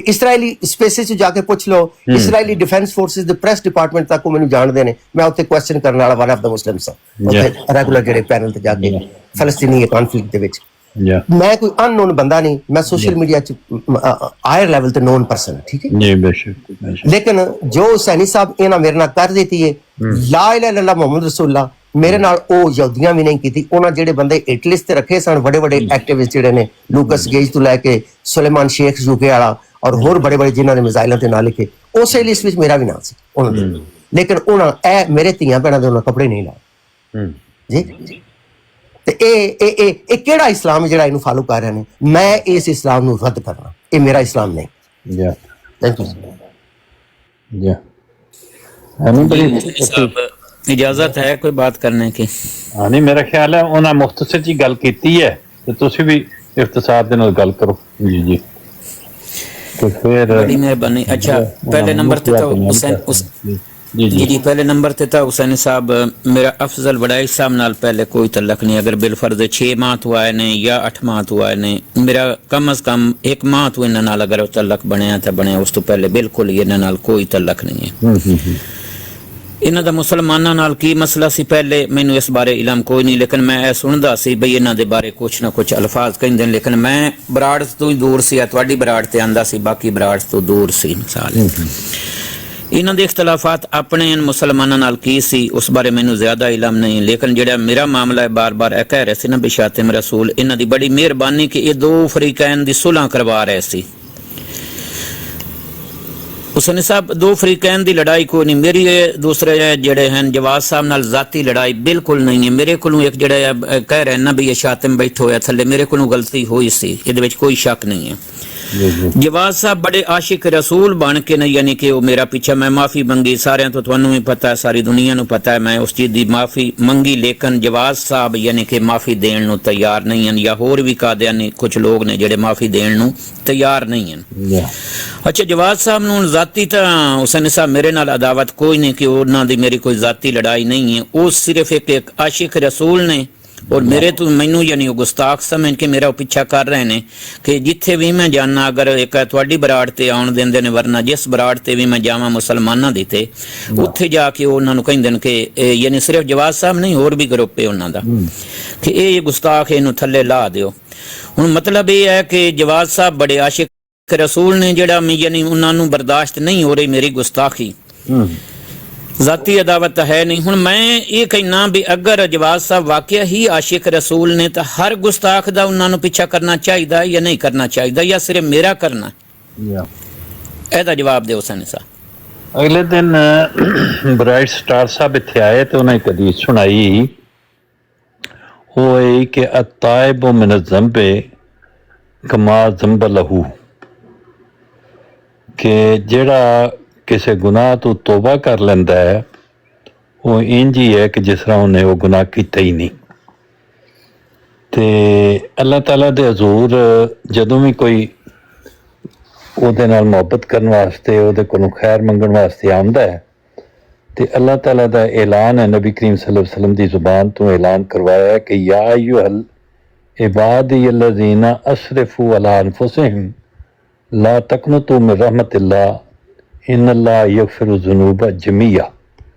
ਇਸਰਾਈਲੀ ਸਪੇਸਿਸ ਚ ਜਾ ਕੇ ਪੁੱਛ ਲਓ, ਇਸਰਾਈਲੀ ਡਿਫੈਂਸ ਫੋਰਸਿਸ ਦੇ ਪ੍ਰੈਸ ਡਿਪਾਰਟਮੈਂਟ ਤੱਕ ਮੈਨੂੰ ਜਾਣਦੇ ਨੇ। ਮੈਂ ਉੱਥੇ ਕੁਐਸਚਨ ਕਰਨ ਵਾਲਾ ਵਨ ਆਫ ਦਾ ਮੁਸਲਿਮਸ ਹਾਂ, ਉੱਥੇ ਰੈਗੂਲਰ ਜਿਹੜੇ ਪੈਨਲ ਤੇ ਜਾ ਕੇ ਫਲਸਤੀਨੀ ਕਨਫਲਿਕਟ ਦੇ ਵਿੱਚ। ਮੈਂ ਕੋਈ ਅਨਨੋਨ ਬੰਦਾ ਨਹੀਂ, ਮੈਂ ਸੋਸ਼ਲ ਮੀਡੀਆ ਚ ਹਾਇਰ ਲੈਵਲ ਤੇ ਨੋਨ ਪਰਸਨ, ਠੀਕ ਹੈ ਜੀ, ਬੇਸ਼ੱਕ। ਲੇਕਿਨ ਜੋ ਹੁਸੈਨੀ ਸਾਹਿਬ ਇਹਨਾਂ ਮੇਰੇ ਨਾਲ ਕਰ ਦਿੱਤੀ ਹੈ, ਲਾ ਇਲਾਹਾ ਇल्लल्लाह ਮੁਹੰਮਦ ਰਸੂਲullah, ਮੇਰੇ ਨਾਲ ਉਹ ਯਹੂਦੀਆਂ ਵੀ ਨਹੀਂ ਕੀਤੀ। ਉਹਨਾਂ ਜਿਹੜੇ ਬੰਦੇ ਹਿਟਲਿਸਟ ਤੇ ਰੱਖੇ ਸਨ, ਵੱਡੇ ਵੱਡੇ ਐਕਟਿਵਿਸਟ ਜਿਹੜੇ ਨੇ, ਲੂਕਸ ਗੇਜ ਤੋਂ ਲੈ ਕੇ ਸੁਲੇਮਾਨ ਸ਼ੇਖ ਯੂਕੇ ਵਾਲਾ ਔਰ ਹੋਰ ਬੜੇ ਬੜੇ ਜਿਨ੍ਹਾਂ ਨੇ ਮਿਜ਼ਾਈਲਾਂ ਤੇ ਨਾਂ ਲਿਖੇ, ਉਸੇ ਲਿਸਟ ਵਿੱਚ ਮੇਰਾ ਵੀ ਨਾਮ ਸੀ ਉਹਨਾਂ ਦੇ। ਲੇਕਿਨ ਉਹਨਾਂ ਇਹ ਮੇਰੇ ਧੀਆਂ ਭੈਣਾਂ ਦੇ ਉਹਨਾਂ ਕੱਪੜੇ ਨਹੀਂ ਲਾਏ ਜੀ। ਤੇ ਇਹ ਕਿਹੜਾ ਇਸਲਾਮ ਜਿਹੜਾ ਇਹਨੂੰ ਫਾਲੋ ਕਰ ਰਹੇ ਨੇ? ਮੈਂ ਇਸ ਇਸਲਾਮ ਨੂੰ ਰੱਦ ਕਰਨਾ, ਇਹ ਮੇਰਾ ਇਸਲਾਮ ਨਹੀਂ। Thank you. इजाजत है कोई बात करने की? हाँ, नहीं मेरा ख्याल है उन्हें मुख्तसर जी गल कीती है, तो तुसी भी इख्तिसार दे नाल गल करो जी जी। तो फिर बड़ी मेहरबानी। अच्छा, पहले नंबर ते तो हुसैन जी पहले नंबर ते था हुसैन साहब, मेरा अफजल वड़ाई साहब नाल पहले कोई तल्लक नहीं। अगर बिलफर्ज 6 माह तो आए ने या 8 माह तो आए ने, मेरा कम अज कम 1 माह तो इन्हां नाल अगर तल्लक बनया तो बनया, उस तो पहले बिल्कुल ही इन्हां नाल कोई तल्लक नहीं है। इन्हां दा मुसलमानां नाल की मसला सी पहले मैनू इस बारे इलम कोई नहीं, लेकिन मैं ये सुनदा सी बई इन्हां दे बारे कुछ ना कुछ अल्फाज कहिंदे, लेकिन मैं बराड़ तो ही दूर सी, तुहाडी बराड़ ते आंदा सी, बाकी बराड़ तो दूर सी। मिसाल इन्हां दे इख्तलाफात अपने मुसलमानां नाल की सी उस बारे मैनू ज़्यादा इलम नहीं, लेकिन जिहड़ा मेरा मामला है बार बार कह रहे सी ना भी शातिम रसूल, इन्हां दी बड़ी मेहरबानी कि ये 2 फरीकैन दी सुलह करवा रहे सी। ਹੁਸੈਨ ਸਾਹਿਬ ਦੋ ਫਰੀਕੈਨ ਦੀ ਲੜਾਈ ਕੋਈ ਨਹੀਂ ਮੇਰੀ, ਦੂਸਰੇ ਜਿਹੜੇ ਹਨ ਜਵਾਦ ਸਾਹਿਬ ਨਾਲ ਜ਼ਾਤੀ ਲੜਾਈ ਬਿਲਕੁਲ ਨਹੀਂ ਹੈ। ਮੇਰੇ ਕੋਲੋਂ ਇੱਕ ਜਿਹੜਾ ਕਹਿ ਰਹੇ ਨਾ ਵੀ ਇਹ ਸ਼ਾਤਮ ਬੈਠਾ ਹੋਇਆ ਥੱਲੇ, ਮੇਰੇ ਕੋਲੋਂ ਗਲਤੀ ਹੋਈ ਸੀ, ਇਹਦੇ ਵਿੱਚ ਕੋਈ ਸ਼ੱਕ ਨਹੀਂ ਹੈ। ਜਵਾਦ ਸਾਹਿਬ ਬੜੇ ਆਸ਼ਿਕ ਰਸੂਲ ਬਣ ਕੇ ਨੇ, ਯਾਨੀ ਕਿ ਉਹ ਮੇਰਾ ਪਿੱਛਾ, ਮੈਂ ਮਾਫੀ ਮੰਗੀ, ਸਾਰਿਆਂ ਤੋਂ ਤੁਹਾਨੂੰ ਵੀ ਪਤਾ ਹੈ, ਸਾਰੀ ਦੁਨੀਆ ਨੂੰ ਪਤਾ ਹੈ, ਮੈਂ ਉਸ ਚੀਜ਼ ਦੀ ਮਾਫੀ ਮੰਗੀ, ਲੇਕਿਨ ਜਵਾਦ ਸਾਹਿਬ ਯਾਨੀ ਕਿ ਮਾਫੀ ਦੇਣ ਨੂੰ ਤਿਆਰ ਨਹੀਂ ਹਨ, ਜਾਂ ਹੋਰ ਵੀ ਕਾਦਿਆਨੀ ਕੁਝ ਲੋਕ ਨੇ ਜਿਹੜੇ ਮਾਫੀ ਦੇਣ ਨੂੰ ਤਿਆਰ ਨਹੀਂ ਹਨ। ਅੱਛਾ, ਜਵਾਦ ਸਾਹਿਬ ਨੂੰ ਜ਼ਾਤੀ ਤਾਂ ਹੁਸੈਨ ਸਾਹਿਬ ਮੇਰੇ ਨਾਲ ਅਦਾਵਤ ਕੋਈ ਨਹੀਂ, ਕਿ ਉਹਨਾਂ ਦੀ ਮੇਰੀ ਕੋਈ ਜ਼ਾਤੀ ਲੜਾਈ ਨਹੀਂ ਹੈ, ਉਹ ਸਿਰਫ ਇੱਕ ਆਸ਼ਿਕ ਰਸੂਲ ਨੇ, ਔਰ ਮੇਰੇ ਤੋਂ ਮੈਨੂੰ ਯਾਨੀ ਉਹ ਗੁਸਤਾਖ ਸਮਝ ਕੇ ਮੇਰਾ ਪਿੱਛਾ ਕਰ ਰਹੇ ਨੇ ਕਿ ਜਿੱਥੇ ਵੀ ਮੈਂ ਜਾਣਾ, ਅਗਰ ਇੱਕ ਤੁਹਾਡੀ ਬਰਾੜ ਤੇ ਆਉਣ ਦਿੰਦੇ ਨੇ, ਵਰਨਾ ਜਿਸ ਬਰਾੜ ਤੇ ਵੀ ਮੈਂ ਜਾਵਾਂ ਮੁਸਲਮਾਨਾਂ ਦੀ ਤੇ ਉੱਥੇ ਜਾ ਕੇ ਉਹਨਾਂ ਨੂੰ ਕਹਿੰਦੇ ਨੇ ਕਿ ਯਾਨੀ ਸਿਰਫ ਜਵਾਦ ਸਾਹਿਬ ਨਹੀਂ, ਹੋਰ ਵੀ ਗਰੁੱਪ ਹੈ ਉਹਨਾਂ ਦਾ, ਕਿ ਇਹ ਗੁਸਤਾਖ ਇਹਨੂੰ ਥੱਲੇ ਲਾ ਦਿਓ। ਹੁਣ ਮਤਲਬ ਇਹ ਹੈ ਕਿ ਜਵਾਦ ਸਾਹਿਬ ਬੜੇ ਆਸ਼ਿਕ ਰਸੂਲ ਨੇ, ਜਿਹੜਾ ਯਾਨੀ ਉਹਨਾਂ ਨੂੰ ਬਰਦਾਸ਼ਤ ਨਹੀਂ ਹੋ ਰਹੀ ਮੇਰੀ ਗੁਸਤਾਖੀ, ਜ਼ਾਤੀ ਅਦਾਵਤ ਹੈ ਨਹੀਂ। ਹੁਣ ਮੈਂ ਇਹ ਕਹਿਣਾ ਵੀ ਅਗਰ ਜਵਾਦ ਸਾਹਿਬ ਵਾਕਿਆ ਹੀ ਆਸ਼ਿਕ ਰਸੂਲ ਨੇ ਤਾਂ ਹਰ ਗੁਸਤਾਖ ਦਾ ਉਹਨਾਂ ਨੂੰ ਪਿੱਛਾ ਕਰਨਾ ਚਾਹੀਦਾ ਜਾਂ ਨਹੀਂ ਕਰਨਾ ਚਾਹੀਦਾ, ਜਾਂ ਸਿਰਫ ਮੇਰਾ ਕਰਨਾ? ਇਹਦਾ ਜਵਾਬ ਦਿਓ ਹੁਸੈਨ ਸਾਹਿਬ। ਅਗਲੇ ਦਿਨ ਬ੍ਰਾਈਟ ਸਟਾਰ ਸਾਹਿਬ ਇੱਥੇ ਆਏ ਤੇ ਉਹਨਾਂ ਇੱਕ ਹਦੀਸ ਸੁਣਾਈ, ਉਹ ਇਹ ਕਿ ਅਤਾਇਬ ਮਿਨ ਜ਼ੰਬੇ ਕਮਾ ਜ਼ੰਬ ਲਹੂ, ਕਿ ਜਿਹੜਾ ਕਿਸੇ ਗੁਨਾਹ ਤੋਂ ਤੋਬਾ ਕਰ ਲੈਂਦਾ ਹੈ ਉਹ ਇੰਝ ਹੀ ਹੈ ਕਿ ਜਿਸ ਤਰ੍ਹਾਂ ਉਹਨੇ ਉਹ ਗੁਨਾਹ ਕੀਤਾ ਹੀ ਨਹੀਂ। ਤੇ ਅੱਲਾਹ ਤਾਲਾ ਦੇ ਹਜ਼ੂਰ ਜਦੋਂ ਵੀ ਕੋਈ ਉਹਦੇ ਨਾਲ ਮੁਹੱਬਤ ਕਰਨ ਵਾਸਤੇ, ਉਹਦੇ ਕੋਲੋਂ ਖੈਰ ਮੰਗਣ ਵਾਸਤੇ ਆਉਂਦਾ ਹੈ, ਤੇ ਅੱਲਾਹ ਤਾਲਾ ਦਾ ਐਲਾਨ ਹੈ, ਨਬੀ ਕਰੀਮ ਸੱਲੱਲਾਹੁ ਅਲੈਹਿ ਵਸੱਲਮ ਦੀ ਜ਼ੁਬਾਨ ਤੋਂ ਐਲਾਨ ਕਰਵਾਇਆ ਕਿ ਯਾ ਅਯੁਹਲ ਇਬਾਦੀ ਅੱਲਜ਼ੀਨਾ ਅਸਰਫੂ ਅਲਾ ਅਨਫੁਸਿਹਿਮ ਲਾ ਤਕਨਤੂ ਮਿਨ रहमतिल्लाह इन्न अल्लाह यगफिरु ज़ुनूब जमीआ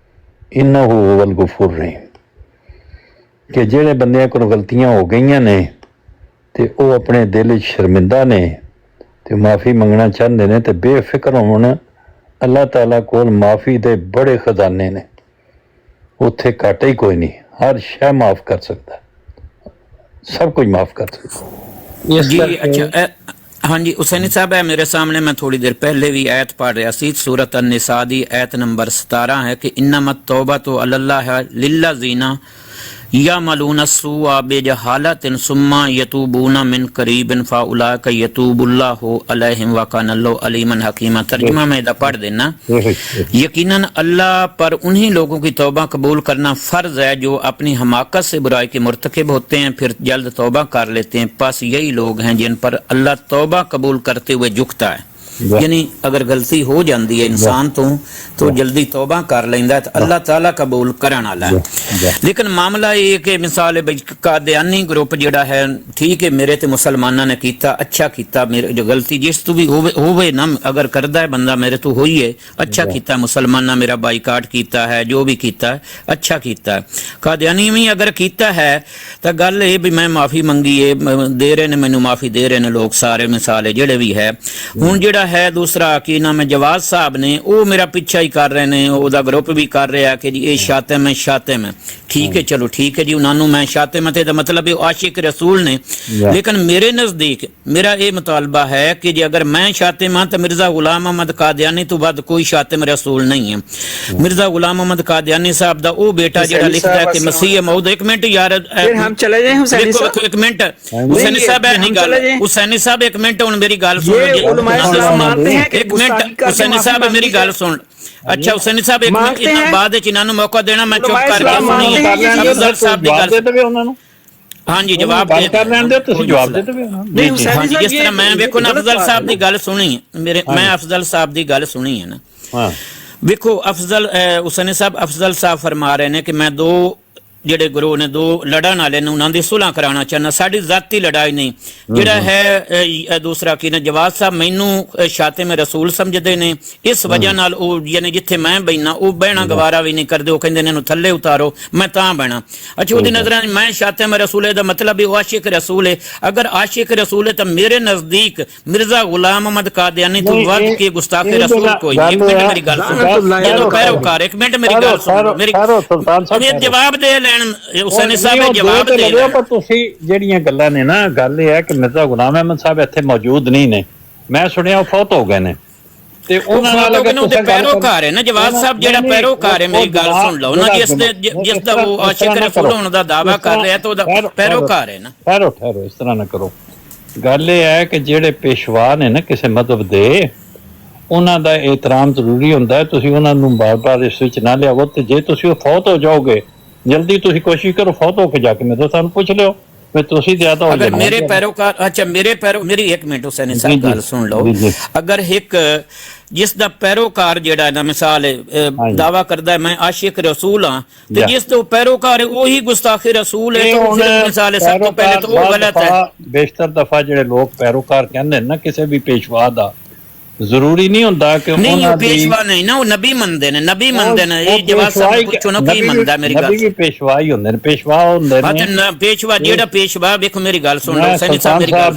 इन्नहु हुवल गफूर रहीम, कि ਜਿਹੜੇ ਬੰਦਿਆਂ ਕੋਲ ਗਲਤੀਆਂ ਹੋ ਗਈਆਂ ਨੇ ਤੇ ਉਹ ਆਪਣੇ ਦਿਲ ਵਿੱਚ ਸ਼ਰਮਿੰਦਾ ਨੇ ਤੇ ਮਾਫੀ ਮੰਗਣਾ ਚਾਹੁੰਦੇ ਨੇ, ਤੇ ਬੇਫਿਕਰ ਹੋਣ, ਅੱਲਾਹ ਤਾਲਾ ਕੋਲ ਮਾਫੀ ਦੇ ਬੜੇ ਖਜ਼ਾਨੇ ਨੇ, ਉੱਥੇ ਘਾਟਾ ਹੀ ਕੋਈ ਨਹੀਂ, ਹਰ ਸ਼ੈ ਮਾਫ ਕਰ ਸਕਦਾ, ਸਭ ਕੁਝ ਮਾਫ ਕਰ ਸਕਦਾ। ਜੀ ਅੱਛਾ, ਹਾਂਜੀ ਹੁਸੈਨ ਸਾਹਿਬ ਹੈ ਮੇਰੇ ਸਾਹਮਣੇ, ਮੈਂ ਥੋੜੀ ਦੇਰ ਪਹਿਲੇ ਵੀ ਆयत पढ़ रहा सी, सूरत अन-निसा दी आयत नंबर 17 है कि इन्नमा तौबतु अल्लाह लिल्लज़ीना यामलूना सुआ बिजहालतिन सुम्मा यतूबूना मिन करीबिन फाउलाका यतूबुल्लाहु अलैहिम व काना अल्लाहु अलीमन हकीमा। तर्जुमा मैं इधर पढ़ देना, यकीनन अल्लाह पर उन्हीं लोगों की तौबा कबूल करना फर्ज है जो अपनी हमाकत से बुराई के मुर्तकिब होते हैं फिर जल्द तौबा कर लेते हैं, बस यही लोग हैं जिन पर अल्लाह तौबा कबूल करते हुए झुकता है। यानी अगर गलती हो जाती है इंसान तो जल्दी तौबा कर लेंदा तो अल्लाह ताला कबूल करन वाला है। लेकिन मामला ये कि मिसाल कादियानी ग्रुप जिहड़ा है, ठीक है मेरे ते मुसलमाना ने कीता, अच्छा कीता, मेरे जो गलती जिस तो भी होवे ना, अगर करदा है बंदा मेरे तो होई है, अच्छा कीता, मुसलमाना मेरा बाईकाट कीता है, जो भी कीता है अच्छा कीता है। कादियानी भी अगर कीता है तो गल ये भी मैं माफी मंगी है, दे रहे ने मैनू माफी दे रहे ने लोग सारे, मिसाल जिहड़े भी है। हुण जिहड़ा है दूसरा की नाम है जवाद साहब ने, वो मेरा पिछा ही कर रहे ने, ओदा ग्रुप भी कर रहा है कि जी ये शातिम है, शातिम है, ठीक है चलो ठीक है जी, उन्होंने मैं शातिम है तो मतलब ये आशिक रसूल ने। लेकिन मेरे नजदीक मेरा ये मुतालबा है कि जी अगर मैं शातिम हाँ तो मिर्जा गुलाम अहमद कादियानी तो बाद कोई शातिम रसूल नहीं है। मिर्जा गुलाम अहमद कादियानी साहब दा वो बेटा जिहड़ा लिखदा है कि मसीह मौद, एक मिनट यार हम चले जाए हुसैनी साहब, एक मिनट हुसैनी साहब है नहीं गल, हुसैनी साहब एक मिनट हुन मेरी गल सुनो, एक मिनट हुसैनी साहब मेरी गल सुन। अच्छा हुसैनी साहब एक मिनट बाद इन्होंने मौका देना, मैं चुप करके सुनी अफजल साहब दी गल। हाँ जी जवाब कर लेने दो, तुसी जवाब दे दो। नहीं हाँ जी, जिस तरह मैं देखो ना अफजल साहब दी गल सुनी है, मेरे मैं अफजल साहब दी गल सुनी है ना, देखो अफजल हुसैनी साहब अफजल साहब फरमा रहे ने कि मैं दो ਜਿਹੜੇ ਗੁਰੂ ਨੇ ਦੋ ਲੜਨ ਵਾਲੇ ਨੇ ਉਹਨਾਂ ਦੀ ਸੁਲ੍ਹਾ ਕਰਾਉਣਾ ਚਾਹੁੰਦਾ, ਸਾਡੀ ਜ਼ਾਤੀ ਲੜਾਈ ਨਹੀਂ। ਜਿਹੜਾ ਹੈ ਦੂਸਰਾ ਕੀ ਨੇ ਜਵਾਦ ਸਾਹਿਬ ਮੈਨੂੰ ਸ਼ਾਤਿਮ ਰਸੂਲ ਸਮਝਦੇ ਨੇ, ਇਸ ਵਜ੍ਹਾ ਨਾਲ ਉਹ ਯਾਨੀ ਜਿੱਥੇ ਮੈਂ ਬੈਠਣਾ ਉਹ ਬਹਿਣਾ ਗਵਾਰਾ ਵੀ ਨਹੀਂ ਕਰਦੇ, ਉਹ ਕਹਿੰਦੇ ਨੇ ਇਹਨੂੰ ਥੱਲੇ ਉਤਾਰੋ, ਮੈਂ ਤਾਂ ਬਹਿਣਾ। ਅੱਛਾ ਉਹਦੀ ਨਜ਼ਰਾਂ ਮੈਂ ਸ਼ਾਤਿਮ ਰਸੂਲ ਦਾ ਮਤਲਬ ਇਹ ਆਸ਼ਿਕ ਰਸੂਲ ਹੈ। ਅਗਰ ਆਸ਼ਿਕ ਰਸੂਲ ਹੈ ਤਾਂ ਮੇਰੇ ਨਜ਼ਦੀਕ ਮਿਰਜ਼ਾ ਗੁਲਾਮ ਅਹਮਦ ਕਾਦੀਆਨੀ ਤੋਂ ਵੱਧ ਕੇ ਗੁਸਤਾਖ ਰਸੂਲ ਕੋਈ ਨਹੀਂ। ਇੱਕ ਮਿੰਟ ਮੇਰੀ ਗੱਲ ਸੁਣੋ, ਜਦੋਂ ਪੈਰੋਕਾਰ ਇੱਕ ਮਿੰਟ ਮੇਰੀ ਗੱਲ ਸੁਣੋ, ਮੇਰੀ ਜਵਾਬ ਦੇ ਹੁਸੈਨ ਸਾਹਿਬ ਜਵਾਬ ਦੇ ਲਓ। ਪਰ ਤੁਸੀਂ ਜਿਹੜੀਆਂ ਗੱਲਾਂ ਨੇ ਨਾ, ਗੱਲ ਇਹ ਹੈ ਕਿ ਮਿਰਜ਼ਾ ਗੁਲਾਮ ਅਹਿਮਦ ਸਾਹਿਬ ਇੱਥੇ ਮੌਜੂਦ ਨਹੀਂ ਨੇ, ਮੈਂ ਸੁਣਿਆ ਉਹ ਫੌਤ ਹੋ ਗਏ ਨੇ। ਤੇ ਉਹਨਾਂ ਨਾਲ ਅਗਰ ਉਹਦੇ ਪੈਰੋਕਾਰ ਹੈ ਨਾ ਜਵਾਦ ਸਾਹਿਬ, ਜਿਹੜਾ ਪੈਰੋਕਾਰ ਹੈ, ਮੇਰੀ ਗੱਲ ਸੁਣ ਲਓ ਨਾ, ਜਿਸ ਦਾ ਉਹ ਆਸ਼ਿਕ ਰਸੂਲ ਹੋਣ ਦਾ ਦਾਵਾ ਕਰ ਰਿਹਾ ਤਾਂ ਉਹਦਾ ਪੈਰੋਕਾਰ ਹੈ ਨਾ। ਠਹਿਰੋ, ਇਸ ਤਰ੍ਹਾਂ ਨਾ ਕਰੋ। ਗੱਲ ਇਹ ਹੈ ਕਿ ਜਿਹੜੇ ਪੇਸ਼ਵਾ ਨੇ ਨਾ ਕਿਸੇ ਮਜ਼ਹਬ ਦੇ, ਉਹਨਾਂ ਦਾ ਇਹਤਰਾਮ ਜ਼ਰੂਰੀ ਹੁੰਦਾ ਹੈ। ਤੁਸੀਂ ਉਹਨਾਂ ਨੂੰ ਬਾਰ-ਬਾਰ ਇਸ ਵਿੱਚ ਨਾ ਲਿਆਵੋ, ਤੇ ਜੇ ਤੁਸੀਂ ਉਹ ਫੌਤ ਹੋ ਜਾਓਗੇ ਜਲਦੀ, ਤੁਸੀਂ ਕੋਸ਼ਿਸ਼ ਕਰੋ ਫੌਤ ਹੋ ਕੇ ਜਾ ਕੇ ਮੇਰੇ ਸਾਨੂੰ ਪੁੱਛ ਲਿਓ ਵੀ ਤੁਸੀਂ ਜ਼ਿਆਦਾ ਹੋ ਜਾਣਾ। ਮੇਰੇ ਪੈਰੋਕਾਰ, ਅੱਛਾ ਮੇਰੀ 1 ਮਿੰਟ ਹੁਸੈਨ ਸਾਹਿਬ ਗੱਲ ਸੁਣ ਲਓ। ਅਗਰ ਇੱਕ ਜਿਸ ਦਾ ਪੈਰੋਕਾਰ ਜਿਹੜਾ ਨਾ ਮਿਸਾਲ ਦਾਵਾ ਕਰਦਾ ਹੈ ਮੈਂ ਆਸ਼ਿਕ ਰਸੂਲ ਹਾਂ, ਤੇ ਜਿਸ ਤੋਂ ਪੈਰੋਕਾਰ ਹੈ ਉਹੀ ਗੁਸਤਾਖੀ ਰਸੂਲ ਹੈ, ਤਾਂ ਫਿਰ ਮਿਸਾਲ ਸਭ ਤੋਂ ਪਹਿਲੇ ਤਾਂ ਉਹ ਗਲਤ ਹੈ। ਬੇਸ਼ਤਰ ਦਫਾ ਜਿਹੜੇ ਲੋਕ ਪੈਰੋਕਾਰ ਕਹਿੰਦੇ ਨੇ ਨਾ ਕਿਸੇ ਵੀ ਪੇਸ਼ਵਾ ਦਾ, ਜ਼ਰੂਰੀ ਨਹੀਂ ਹੁੰਦਾ ਕਿ ਨਹੀਂ ਉਹ ਪੇਸ਼ਵਾ ਨਹੀਂ ਨਾ, ਉਹ ਨਬੀ ਮੰਨਦੇ ਨੇ, ਨਬੀ ਮੰਨਦੇ ਨੇ। ਇਹ ਜਵਾਬ ਸਾਹਿਬ ਪੁੱਛੋ ਨਾ ਕੀ ਮੰਨਦਾ, ਮੇਰੀ ਗੱਲ। ਨਬੀ ਪੇਸ਼ਵਾ ਹੀ ਹੁੰਦੇ ਨੇ, ਪੇਸ਼ਵਾ ਹੁੰਦੇ ਨੇ। ਪੇਸ਼ਵਾ ਜਿਹੜਾ ਪੇਸ਼ਵਾ, ਵੇਖੋ ਮੇਰੀ ਗੱਲ ਸੁਣ ਲਓ ਸੈਣੀ ਸਾਹਿਬ, ਮੇਰੀ ਗੱਲ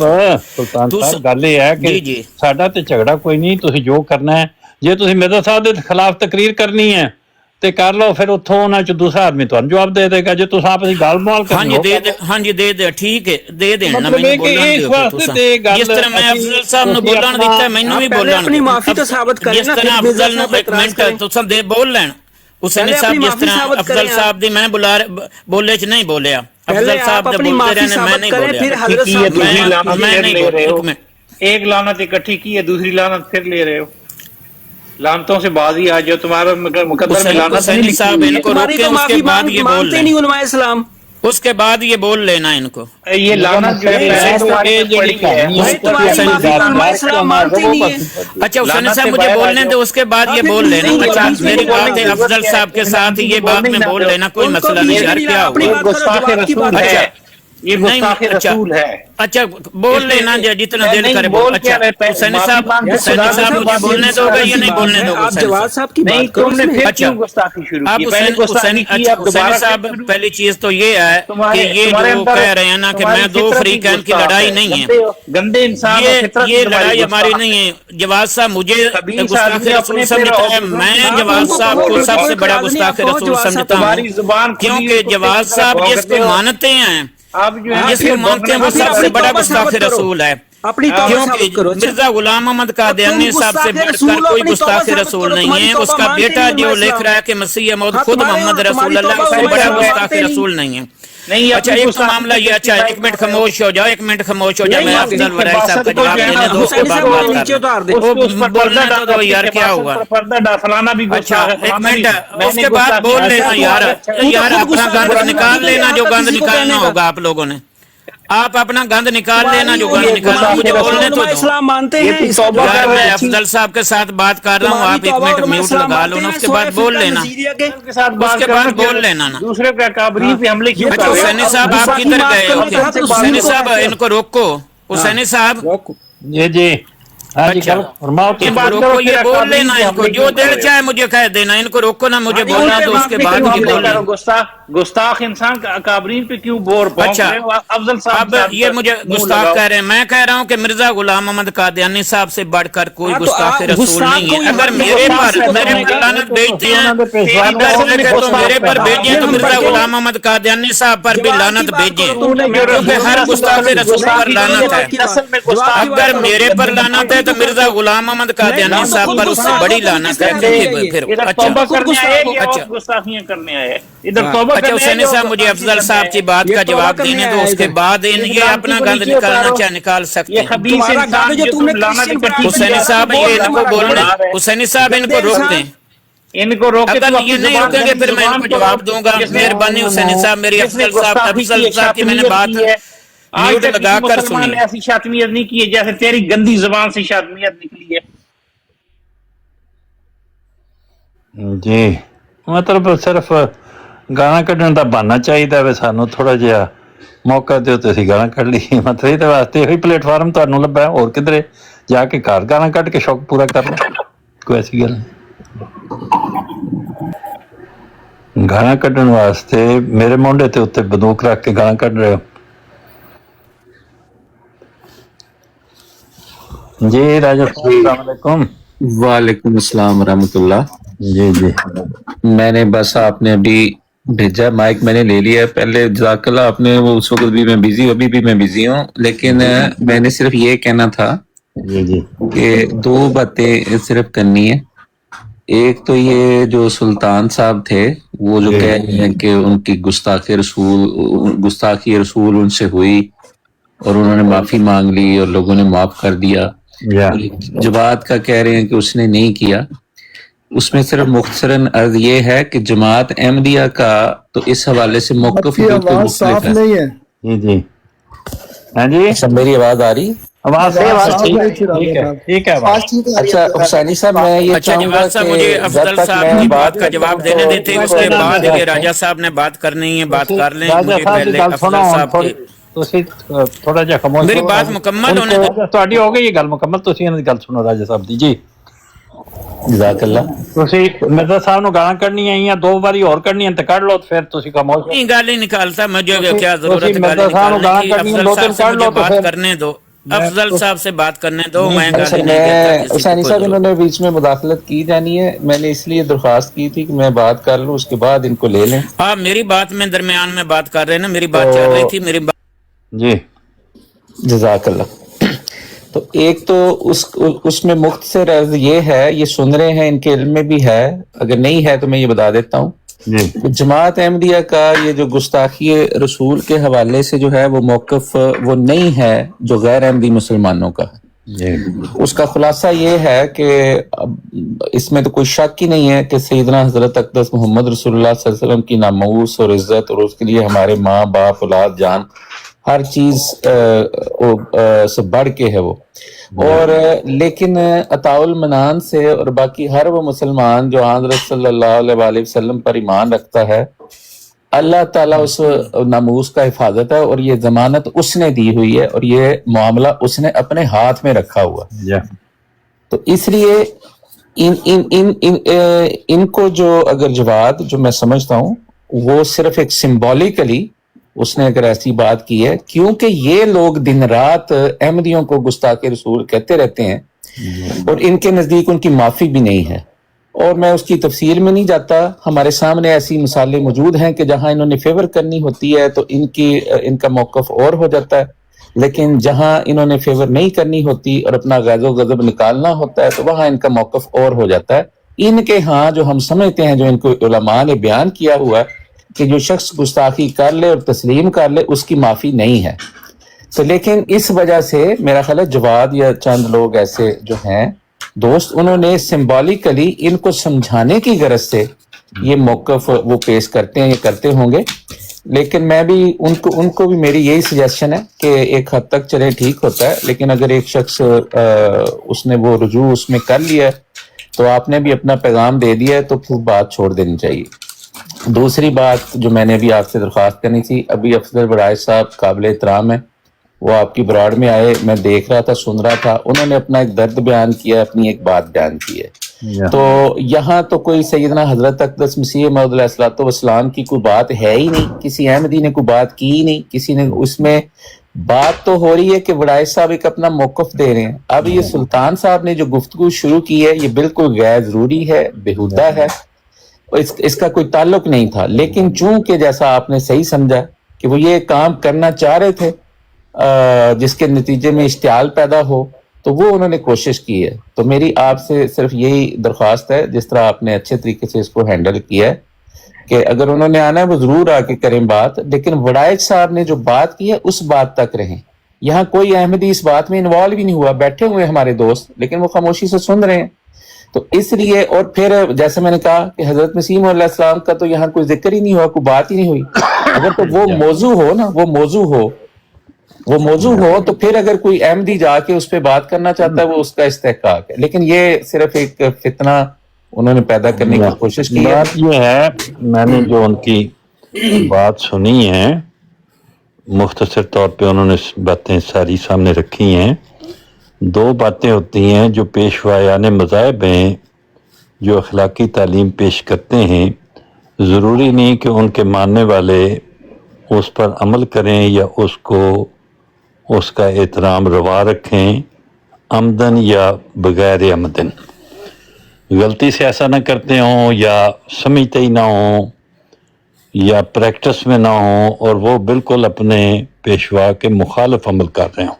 ਸੁਲਤਾਨ ਸਾਹਿਬ, ਗੱਲ ਇਹ ਹੈ ਕਿ ਸਾਡਾ ਤੇ ਝਗੜਾ ਕੋਈ ਨਹੀਂ, ਤੁਸੀਂ ਜੋ ਕਰਨਾ ਹੈ, ਜੇ ਤੁਸੀਂ ਮਿਰਜ਼ਾ ਸਾਹਿਬ ਦੇ ਖਿਲਾਫ ਤਕਰੀਰ ਕਰਨੀ ਹੈ ਤੇ ਕਰ ਲਓ, ਫਿਰ ਉੱਥੋਂ ਉਹਨਾਂ ਚ ਦੂਸਰਾ ਆਦਮੀ ਤੁਹਾਨੂੰ ਜਵਾਬ ਦੇ ਦੇਗਾ। ਜੇ ਤੁਸੀਂ ਆਪਸ ਵਿੱਚ ਗੱਲ-ਮਾਲ ਕਰਨੀ ਹਾਂਜੀ ਦੇ ਠੀਕ ਹੈ, ਦੇ ਦੇਣਾ ਮੈਨੂੰ ਬੋਲਣ ਦਿਓ ਤੁਸੀਂ। ਜਿਸ ਤਰ੍ਹਾਂ ਮੈਂ ਅਫਜ਼ਲ ਸਾਹਿਬ ਨੂੰ ਬੋਲਣ ਦਿੱਤਾ, ਮੈਨੂੰ ਵੀ ਬੋਲਣ ਆਪਣੀ ਮਾਫੀ ਤਾਂ ਸਾਬਤ ਕਰੇ ਨਾ। ਜਿਸ ਤਰ੍ਹਾਂ ਅਫਜ਼ਲ ਨੂੰ 1 ਮਿੰਟ ਤੁਸੀਂ ਦੇ ਬੋਲ ਲੈਣ ਹੁਸੈਨ ਸਾਹਿਬ, ਜਿਸ ਤਰ੍ਹਾਂ ਅਫਜ਼ਲ ਸਾਹਿਬ ਦੀ ਮੈਂ ਬੋਲੇ ਚ ਨਹੀਂ ਬੋਲਿਆ, ਅਫਜ਼ਲ ਸਾਹਿਬ ਦੇ ਬੋਲਦੇ ਰਹੇ ਨੇ, ਮੈਂ ਨਹੀਂ ਬੋਲਿਆ। ਮੈਂ नहीं बोल रहा, एक लानत इकट्ठी की है, दूसरी लानत फिर ले रहे हो। लानतों से बाजी आ जाओ, तुम्हारा मुकद्दर में लानत नहीं लिखी हुई है। रोके, उसके बाद ये बोल नहीं उलमाए इस्लाम, उसके बाद ये बोल लेना इनको। ये लानत जो है अच्छा हुसैन साहब मुझे बोलने दो, उसके बाद ये बोल लेना। अच्छा मेरी बात है अफजल साहब के साथ ये बात में बोल लेना, कोई मसला नहीं यार, क्या हुआ? ये गुस्ताख रसूल है। अच्छा बोल लेना जितना दिल करे बोल। अच्छा हुसैन साहब मुझे बोलने दोगे या नहीं बोलने दोगे? आप जवाद साहब की नहीं, तुमने फिर क्यों गुस्ताखी शुरू की? आप हुसैन साहब पहली चीज तो ये है कि ये जो कह रहे हैं ना कि मैं दो फरीकैन की लड़ाई नहीं है, गंदे इंसान, ये लड़ाई हमारी नहीं है। जवाद साहब मुझे गुस्ताख रसूल समझता है, मैं जवाद साहब को सबसे बड़ा गुस्ताख रसूल समझता हूँ, क्योंकि जवाद साहब जिसको मानते हैं, जिसको मानते हैं वो सबसे बड़ा गुस्ताख रसूल है। मिर्जा गुलाम मोहम्मद कादियानी साहब से बढ़कर कोई गुस्ताख रसूल नहीं है। उसका बेटा जो लिख रहा है कि मसीह मौद खुद मोहम्मद रसूल अल्लाह, उससे बड़ा गुस्ताख रसूल नहीं है। नहीं, अच्छा एक तो मामला ये, अच्छा 1 मिनट खामोश हो जाओ, 1 मिनट खामोश हो जाओ, मैं अफजल वराई साहब का जवाब देने दो, उसके बाद बात कर बोलने दो यार, क्या हुआ? अच्छा 1 मिनट, उसके बाद बोल लेना यार, अपना गंद निकाल लेना, जो गंद निकालना होगा आप लोगों ने, आप अपना गंद निकाल लेना, जो गंद निकालना, मुझे बोलने तो इस्लाम मानते हैं। यार मैं अफजल साहब के साथ बात कर रहा हूँ, आप 1 मिनट म्यूट लगा लो ना, उसके बाद बोल लेना, उसके बाद बोल लेना ना। दूसरे का काबरी पे हमले किए। अच्छा हुसैनी साहब आप किधर गए? हुसैनी साहब इनको रोको, हुसैनी साहब जी अच्छा रोको, ये बोल लेना, इनको जो दिल चाहे मुझे कह देना, इनको रोको ना, मुझे बोलना तो उसके बाद ये बोलना। गुस्ताख इंसान काबरीन पे क्यों बोर? अच्छा अफजल साहब ये मुझे गुस्ताख कह रहे हैं, मैं कह रहा हूँ कि मिर्जा गुलाम मोहम्मद कादियानी साहब से बढ़कर कोई गुस्ताख रसूल नहीं है। अगर मेरे पर लानत भेजते हैं तो मेरे पर भेजे, तो मिर्जा गुलाम मोहम्मद कादियानी साहब पर भी लानत भेजे, क्योंकि हर गुस्ताख रसूल पर लानत है। अगर मेरे पर लानत है तो मिर्जा गुलाम मोहम्मद कादियानी साहब पर उससे बड़ी लानत है। फिर अच्छा गुस्ताखियां करने आए इधर। अच्छा हुसैनी साहब मुझे अफजल साहब की बात का जवाब देने दो, उसके बाद ये अपना गंद निकालना चाहे निकाल सकते हैं। हुसैनी साहब ये इनको बोलने, हुसैनी साहब इनको रोक दें, इनको रोक, अगर ये नहीं रोकेंगे फिर मैं इनको जवाब दूंगा। मेहरबानी हुसैनी साहब, मेरी अफजल साहब की मैंने बात म्यूट लगा कर सुनी। ऐसी शातमियत नहीं की है जैसे तेरी गंदी जुबान से शातमियत निकली है। जी मतलब सिर्फ ਗਾਣਾ ਕੱਢਣ ਦਾ ਬਹਾਨਾ ਚਾਹੀਦਾ ਵੇ ਸਾਨੂੰ, ਥੋੜਾ ਜਿਹਾ ਮੌਕਾ ਦਿਓ ਤੇ ਅਸੀਂ ਗਾਣਾ ਕੱਢ ਲਈਏ। ਮਤਲਬ ਇਹਦੇ ਵਾਸਤੇ ਇਹੀ ਪਲੇਟਫਾਰਮ ਤੁਹਾਨੂੰ ਲੱਭਾ, ਹੋਰ ਕਿਧਰੇ ਜਾ ਕੇ ਘਰ ਗਾਣਾ ਕੱਢ ਕੇ ਸ਼ੌਕ ਪੂਰਾ ਕਰ ਲਓ, ਕੋਈ ਐਸੀ ਗੱਲ ਨਹੀਂ। ਗਾਣਾ ਕੱਢਣ ਵਾਸਤੇ ਮੇਰੇ ਮੋਢੇ ਤੇ ਉੱਤੇ ਬੰਦੂਕ ਰੱਖ ਕੇ ਗਾਣਾ ਕੱਢ ਰਹੇ ਹੋ ਜੀ। ਰਾਜਾ अस्सलाम वालेकुम। वालेकुम अस्सलाम रहमतुल्लाह। जी जी मैंने बस आपने अभी भेजा, माइक मैंने ले लिया है। पहले जज़ाकल्लाह, आपने वो उस वक्त भी मैं बिजी, अभी भी मैं बिजी हूँ, लेकिन मैंने सिर्फ ये कहना था جی کہ 2 باتیں صرف کرنی ہے. ایک تو یہ جو سلطان صاحب تھے وہ جو کہہ رہے ہیں کہ ان کی گستاخی رسول ان سے ہوئی اور انہوں نے معافی مانگ لی اور لوگوں نے معاف کر دیا. جماعت کا کہہ رہے ہیں کہ اس نے نہیں کیا. اس میں صرف مختصراً عرض یہ ہے کہ جماعت احمدیہ کا تو اس حوالے سے موقف بالکل مختلف ہے. نہیں ہے. جی جی ہاں جی اچھا میری آواز آ رہی؟ آواز ٹھیک ہے. اچھا حسینی صاحب میں یہ اچھا چاہوں گا جواد صاحب مجھے کہ افضل جب تک صاحب میں کی بات بات کا جواب دینے دیتے اس کے بعد یہ راجہ صاحب نے بات کرنی ہے بات کر لیں. مجھے پہلے افضل صاحب کی تھوڑا جہا خاموش میری بات مکمل ہونے دیں. ਤੁਹਾਡੀ ਹੋ ਗਈ ਇਹ ਗੱਲ ਮੁਕੰਮਲ ਤੁਸੀਂ ਇਹਨਾਂ ਦੀ ਗੱਲ ਸੁਣੋ ਰਾਜਾ ਸਾਹਿਬ ਦੀ ਜੀ. جزاک اللہ. ਤੁਸੀਂ ਮਿਰਜ਼ਾ ਸਾਹਿਬ ਨੂੰ ਗਾਲਾਂ ਕੱਢਣੀਆਂ ਆਈਆਂ 2 ਵਾਰੀ ਹੋਰ ਕੱਢਣੀਆਂ ਤੇ ਕੱਢ لو پھر ਤੁਸੀਂ خاموش نہیں گالی نکالتا مجھے کیا ضرورت ہے گالی نکالنے کی. افضل صاحب سے مجھے بات کرنے دو. افضل صاحب سے بات کرنے دو. میں گالی نہیں دیتا کسی حسینی کو. صاحب انہوں نے بیچ میں مداخلت کی جانی ہے. میں نے اس لیے درخواست کی تھی کہ میں بات کر لوں اس کے بعد ان کو لے لیں. ہاں میری بات میں درمیان میں بات کر رہے ہیں نا. میری بات چل رہی تھی. میری بات جی جزاک اللہ. تو ایک تو اس میں مختصر عرض یہ ہے یہ سن رہے ہیں ان کے علم میں بھی ہے اگر نہیں ہے تو میں یہ بتا دیتا ہوں. جماعت احمدیہ کا یہ جو گستاخی رسول کے حوالے سے جو ہے وہ موقف وہ نہیں ہے جو غیر احمدی مسلمانوں کا ہے. اس کا خلاصہ یہ ہے کہ اس میں تو کوئی شک ہی نہیں ہے کہ سیدنا حضرت اقدس محمد رسول اللہ صلی اللہ علیہ وسلم کی ناموس اور عزت اور اس کے لیے ہمارے ماں باپ اولاد جان ہر چیز سے بڑھ کے ہے وہ. اور لیکن عطاء المنان سے اور باقی ہر وہ مسلمان جو حضرت صلی اللہ علیہ وسلم پر ایمان رکھتا ہے اللہ تعالیٰ اس ناموس کا حفاظت ہے اور یہ ضمانت اس نے دی ہوئی ہے اور یہ معاملہ اس نے اپنے ہاتھ میں رکھا ہوا. تو اس لیے ان کو جو اگر جواد جو میں سمجھتا ہوں وہ صرف ایک سمبولیکلی اس نے اگر ایسی بات کی ہے کیونکہ یہ لوگ دن رات احمدیوں کو گستاخ رسول کہتے رہتے ہیں اور ان کے نزدیک ان کی معافی بھی نہیں ہے. اور میں اس کی تفصیل میں نہیں جاتا. ہمارے سامنے ایسی مثالیں موجود ہیں کہ جہاں انہوں نے فیور کرنی ہوتی ہے تو ان کا موقف اور ہو جاتا ہے لیکن جہاں انہوں نے فیور نہیں کرنی ہوتی اور اپنا غیظ و غضب نکالنا ہوتا ہے تو وہاں ان کا موقف اور ہو جاتا ہے. ان کے ہاں جو ہم سمجھتے ہیں جو ان کو علماء نے بیان کیا ہوا ہے کہ جو شخص گستاخی کر لے اور تسلیم کر لے اس کی معافی نہیں ہے. تو لیکن اس وجہ سے میرا خیال ہے جواد یا چند لوگ ایسے جو ہیں دوست انہوں نے سمبولیکلی ان کو سمجھانے کی غرض سے یہ موقف وہ پیش کرتے ہیں یہ کرتے ہوں گے. لیکن میں بھی ان کو بھی میری یہی سجیشن ہے کہ ایک حد تک چلے ٹھیک ہوتا ہے لیکن اگر ایک شخص اس نے وہ رجوع اس میں کر لیا ہے تو آپ نے بھی اپنا پیغام دے دیا ہے تو پھر بات چھوڑ دینی چاہیے. دوسری بات جو میں نے بھی آپ سے درخواست کرنی تھی ابھی افضل بڑائے صاحب قابل احترام ہے وہ آپ کی براڈ میں آئے میں دیکھ رہا تھا سن رہا تھا انہوں نے اپنا ایک درد بیان کیا اپنی ایک بات بیان کی ہے. تو یہاں تو کوئی سیدنا حضرت اقدس مسیح موعود علیہ الصلوۃ والسلام کی کوئی بات ہے ہی نہیں. کسی احمدی نے کوئی بات کی ہی نہیں. کسی نے اس میں بات تو ہو رہی ہے کہ وڑائے صاحب ایک اپنا موقف دے رہے ہیں. اب یہ سلطان صاحب نے جو گفتگو شروع کی ہے یہ بالکل غیر ضروری ہے بیہودہ ہے اس کا کوئی تعلق نہیں تھا. لیکن چونکہ جیسا آپ نے صحیح سمجھا کہ وہ یہ کام کرنا چاہ رہے تھے جس کے نتیجے میں اشتعال پیدا ہو تو وہ انہوں نے کوشش کی ہے. تو میری آپ سے صرف یہی درخواست ہے جس طرح آپ نے اچھے طریقے سے اس کو ہینڈل کیا ہے کہ اگر انہوں نے آنا ہے وہ ضرور آ کے کریں بات لیکن وڑائچ صاحب نے جو بات کی ہے اس بات تک رہیں. یہاں کوئی احمدی اس بات میں انوالو بھی نہیں ہوا بیٹھے ہوئے ہمارے دوست لیکن وہ خاموشی سے سن رہے ہیں. تو اس لیے اور پھر جیسے میں نے کہا کہ حضرت مسیح علیہ السلام کا تو یہاں کوئی ذکر ہی نہیں ہوا کوئی بات ہی نہیں ہوئی. اگر تو وہ موضوع ہو نا وہ موضوع ہو تو پھر اگر کوئی احمدی جا کے اس پہ بات کرنا چاہتا ہے وہ اس کا استحقاق ہے. لیکن یہ صرف ایک فتنہ انہوں نے پیدا کرنے کی کوشش کی ہے. بات یہ ہے میں نے جو ان کی بات سنی ہے مختصر طور پہ انہوں نے باتیں ساری سامنے رکھی ہیں. 2 باتیں ہوتی ہیں جو پیشوایان مذاہب ہیں جو اخلاقی تعلیم پیش کرتے ہیں ضروری نہیں کہ ان کے ماننے والے اس پر عمل کریں یا اس کا احترام روا رکھیں عمدن یا بغیر عمدن. غلطی سے ایسا نہ کرتے ہوں یا سمجھتے ہی نہ ہوں یا پریکٹس میں نہ ہوں اور وہ بالکل اپنے پیشوا کے مخالف عمل کر رہے ہوں.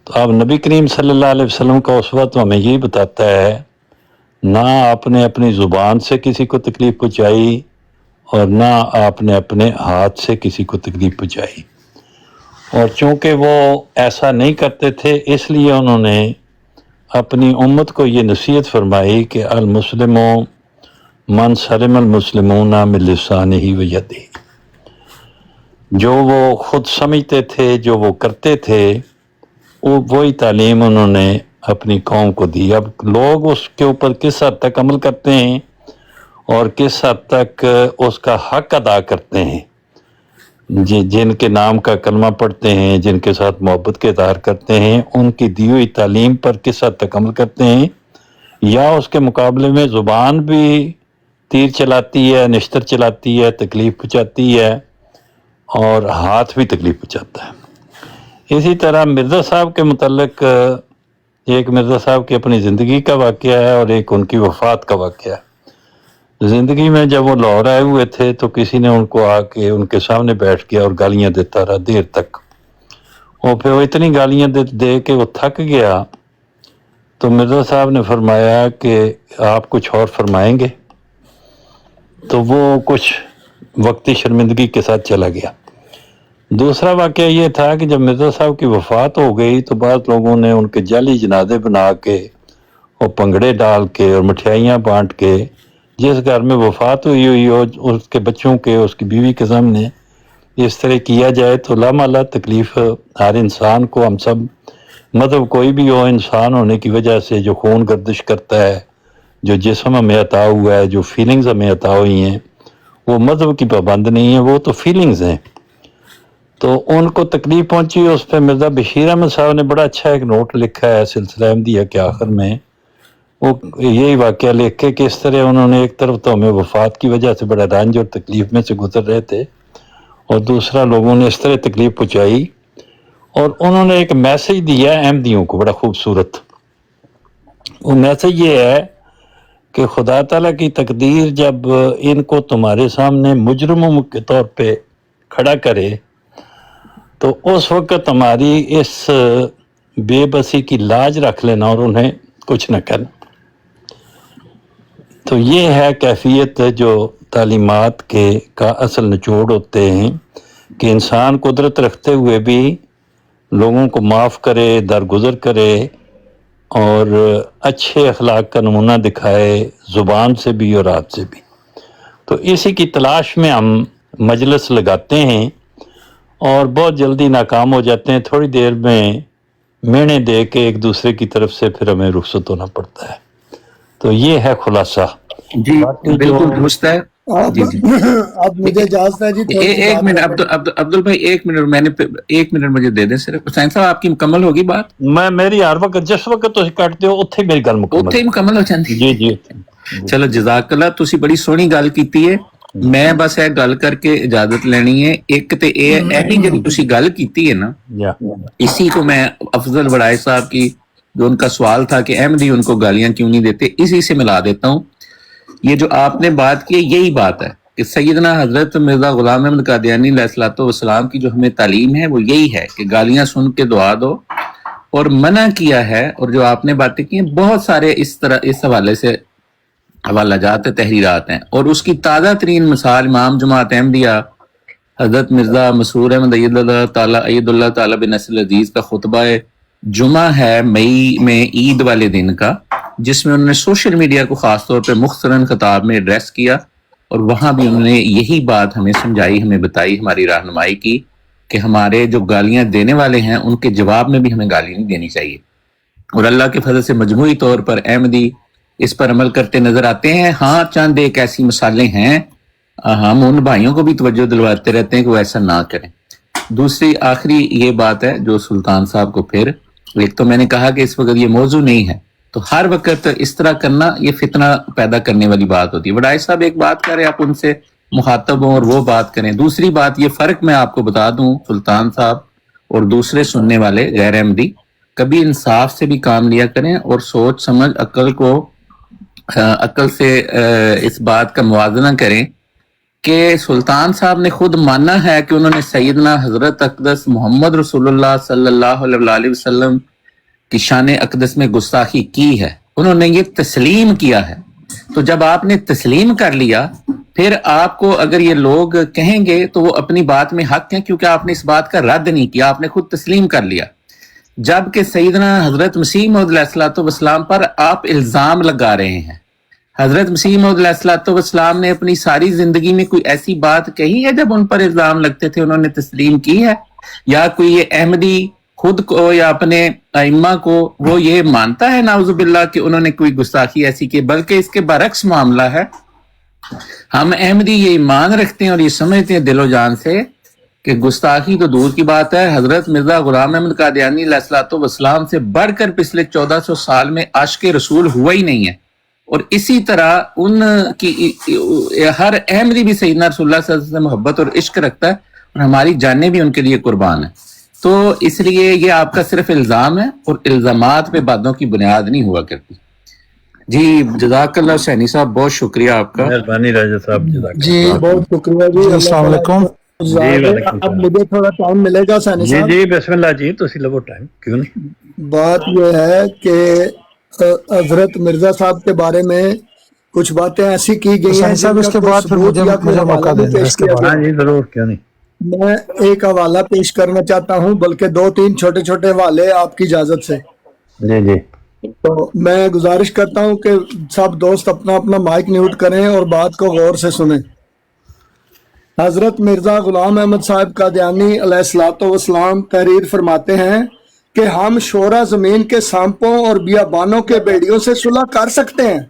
تو اب نبی کریم صلی اللہ علیہ وسلم کا اسوہ تو ہمیں یہی بتاتا ہے، نہ آپ نے اپنی زبان سے کسی کو تکلیف پہنچائی اور نہ آپ نے اپنے ہاتھ سے کسی کو تکلیف پہنچائی، اور چونکہ وہ ایسا نہیں کرتے تھے اس لیے انہوں نے اپنی امت کو یہ نصیحت فرمائی کہ المسلم من سلم المسلمون من لسانہ و یدہ، جو وہ خود سمجھتے تھے، جو وہ کرتے تھے، وہی تعلیم انہوں نے اپنی قوم کو دی۔ اب لوگ اس کے اوپر کس حد تک عمل کرتے ہیں اور کس حد تک اس کا حق ادا کرتے ہیں، جن کے نام کا کلمہ پڑھتے ہیں، جن کے ساتھ محبت کے اظہار کرتے ہیں، ان کی دی ہوئی تعلیم پر کس حد تک عمل کرتے ہیں، یا اس کے مقابلے میں زبان بھی تیر چلاتی ہے، نشتر چلاتی ہے، تکلیف پہنچاتی ہے، اور ہاتھ بھی تکلیف پہنچاتا ہے۔ اسی طرح مرزا صاحب کے متعلق ایک مرزا صاحب کی اپنی زندگی کا واقعہ ہے اور ایک ان کی وفات کا واقعہ ہے۔ زندگی میں جب وہ لاہور آئے ہوئے تھے تو کسی نے ان کو آ کے ان کے سامنے بیٹھ گیا اور گالیاں دیتا رہا دیر تک، اور پھر وہ اتنی گالیاں دے کے وہ تھک گیا، تو مرزا صاحب نے فرمایا کہ آپ کچھ اور فرمائیں گے؟ تو وہ کچھ وقتی شرمندگی کے ساتھ چلا گیا۔ دوسرا واقعہ یہ تھا کہ جب مرزا صاحب کی وفات ہو گئی تو بعض لوگوں نے ان کے جعلی جنازے بنا کے اور پنگڑے ڈال کے اور مٹھائیاں بانٹ کے، جس گھر میں وفات ہوئی ہو اس کے بچوں کے، اس کی بیوی کے سامنے اس طرح کیا جائے تو لامحالہ تکلیف ہر انسان کو، ہم سب مطلب کوئی بھی ہو، انسان ہونے کی وجہ سے جو خون گردش کرتا ہے، جو جسم ہمیں عطا ہوا ہے، جو فیلنگز ہمیں عطا ہوئی ہیں، وہ مذہب کی پابند نہیں ہے، وہ تو فیلنگز ہیں۔ تو ان کو تکلیف پہنچی، اس پہ مرزا بشیر احمد صاحب نے بڑا اچھا ایک نوٹ لکھا ہے سلسلہ احمدیہ کے آخر میں، وہ یہی واقعہ لکھ کے کہ اس طرح انہوں نے ایک طرف تو ہمیں وفات کی وجہ سے بڑا رنج اور تکلیف میں سے گزر رہے تھے، اور دوسرا لوگوں نے اس طرح تکلیف پہنچائی، اور انہوں نے ایک میسج دیا احمدیوں کو بڑا خوبصورت۔ وہ میسج یہ ہے کہ خدا تعالیٰ کی تقدیر جب ان کو تمہارے سامنے مجرموں کے طور پہ کھڑا کرے تو اس وقت تمہاری اس بے بسی کی لاج رکھ لینا اور انہیں کچھ نہ کرنا۔ تو یہ ہے کیفیت جو تعلیمات کا اصل نچوڑ ہوتے ہیں، کہ انسان قدرت رکھتے ہوئے بھی لوگوں کو معاف کرے، درگزر کرے، اور اچھے اخلاق کا نمونہ دکھائے، زبان سے بھی اور ہاتھ سے بھی۔ تو اسی کی تلاش میں ہم مجلس لگاتے ہیں اور بہت جلدی ناکام ہو جاتے ہیں، تھوڑی دیر میں مینے دے کے ایک دوسرے کی طرف سے پھر ہمیں رخصت ہونا پڑتا ہے۔ تو یہ ہے خلاصہ۔ جی بالکل درست ہے۔ جی جی اب مجھے اجازت ہے جی، ایک منٹ عبدل بھائی، ایک منٹ، میں نے ایک منٹ مجھے دے دیں صرف۔ حسین صاحب آپ کی مکمل ہوگی بات؟ میری ہر وقت جس وقت تسی کٹتے ہو اتھے میری گل مکمل ہو جاتی۔ جی جی چلو جزاک اللہ، تسی بڑی سونی گل کیتی ہے۔ میں بس یہ گل کر کے اجازت لینی ہے۔ ایک تے ایہی جڑی تسی گل کیتی ہے نا، اسی کو میں افضل وڑائے صاحب کی جو ان کا سوال تھا کہ احمدی ان کو گالیاں کیوں نہیں دیتے، اسی سے ملا دیتا ہوں۔ یہ جو آپ نے بات کی یہی بات ہے کہ سیدنا حضرت مرزا غلام احمد قادیانی علیہ الصلوۃ والسلام کی جو ہمیں تعلیم ہے وہ یہی ہے کہ گالیاں سن کے دعا دو، اور منع کیا ہے۔ اور جو آپ نے باتیں کی ہیں بہت سارے اس طرح اس حوالے سے حوالہ جات تحریرات ہیں، اور اس کی تازہ ترین مثال امام جماعت احمدیہ حضرت مرزا مسرور احمد اید اللہ تعالیٰ بن نصر العزیز کا خطبہ جمعہ ہے مئی میں عید والے دن کا، جس میں انہوں نے سوشل میڈیا کو خاص طور پہ مختصراً خطاب میں ایڈریس کیا، اور وہاں بھی انہوں نے یہی بات ہمیں سمجھائی، ہمیں بتائی، ہماری رہنمائی کی کہ ہمارے جو گالیاں دینے والے ہیں ان کے جواب میں بھی ہمیں گالی نہیں دینی چاہیے۔ اور اللہ کے فضل سے مجموعی طور پر احمدی اس پر عمل کرتے نظر آتے ہیں۔ ہاں چند ایک ایسی مثالیں ہیں، ہم ان بھائیوں کو بھی توجہ دلواتے رہتے ہیں کہ وہ ایسا نہ کریں۔ دوسری آخری یہ بات ہے جو سلطان صاحب کو، پھر ایک تو میں نے کہا کہ اس وقت یہ موضوع نہیں ہے، تو ہر وقت اس طرح کرنا یہ فتنہ پیدا کرنے والی بات ہوتی ہے۔ وڈائے صاحب ایک بات کریں، آپ ان سے مخاطب ہوں اور وہ بات کریں۔ دوسری بات، یہ فرق میں آپ کو بتا دوں سلطان صاحب اور دوسرے سننے والے غیر احمدی، کبھی انصاف سے بھی کام لیا کریں اور سوچ سمجھ عقل سے اس بات کا موازنہ کریں کہ سلطان صاحب نے خود مانا ہے کہ انہوں نے سیدنا حضرت اقدس محمد رسول اللہ صلی اللہ علیہ وسلم کہ شان اقدس میں گستاخی کی ہے، انہوں نے یہ تسلیم کیا ہے. تو جب آپ نے تسلیم کر لیا، پھر آپ کو اگر یہ لوگ کہیں گے تو وہ اپنی بات میں حق ہیں، کیونکہ آپ نے اس بات کا رد نہیں کیا، آپ نے خود تسلیم کر لیا. جبکہ سیدنا حضرت مسیح موعود علیہ الصلوۃ والسلام پر آپ الزام لگا رہے ہیں. حضرت مسیح موعود علیہ الصلوۃ والسلام نے اپنی ساری زندگی میں کوئی ایسی بات کہی ہے جب ان پر الزام لگتے تھے انہوں نے تسلیم کی ہے؟ یا کوئی یہ احمدی خود کو یا اپنے ائمہ کو وہ یہ مانتا ہے نعوذ باللہ کہ انہوں نے کوئی گستاخی ایسی کی؟ بلکہ اس کے برعکس معاملہ ہے. ہم احمدی یہ ایمان رکھتے ہیں اور یہ سمجھتے ہیں دل و جان سے کہ گستاخی تو دور کی بات ہے، حضرت مرزا غلام احمد قادیانی علیہ الصلوۃ والسلام سے بڑھ کر پچھلے 1400 سال میں عاشق رسول ہوا ہی نہیں ہے. اور اسی طرح ان کی ہر احمدی بھی سیدنا رسول اللہ صلی اللہ علیہ وسلم سے محبت اور عشق رکھتا ہے، اور ہماری جانیں بھی ان کے لیے قربان ہیں. تو اس لیے یہ آپ کا صرف الزام ہے، اور الزامات پہ باتوں کی بنیاد نہیں ہوا کرتی. جی جزاک اللہ حسینی صاحب، بہت شکریہ آپ کا. مہربانی راجہ صاحب، جزاک اللہ. جی بہت شکریہ جی. السلام علیکم. اب مجھے تھوڑا ٹائم ملے گا سینی جی صاحب؟ جی بسم اللہ جی، تسی لو ٹائم، کیوں نہیں. بات یہ ہے کہ حضرت مرزا صاحب کے بارے میں کچھ باتیں ایسی کی گئی ہیں حسین صاحب اس کے بعد پھر مجھے موقع دیں گے اس کے بعد. ہاں جی ضرور، کیوں نہیں. میں ایک حوالہ پیش کرنا چاہتا ہوں، بلکہ 2-3 چھوٹے چھوٹے حوالے آپ کی اجازت سے. جی جی تو میں گزارش کرتا ہوں کہ سب دوست اپنا اپنا مائک میوٹ کریں اور بات کو غور سے سنیں. حضرت مرزا غلام احمد صاحب قادیانی علیہ الصلوۃ والسلام تحریر فرماتے ہیں کہ ہم شورا زمین کے سانپوں اور بیابانوں کے بیڑیوں سے صلح کر سکتے ہیں.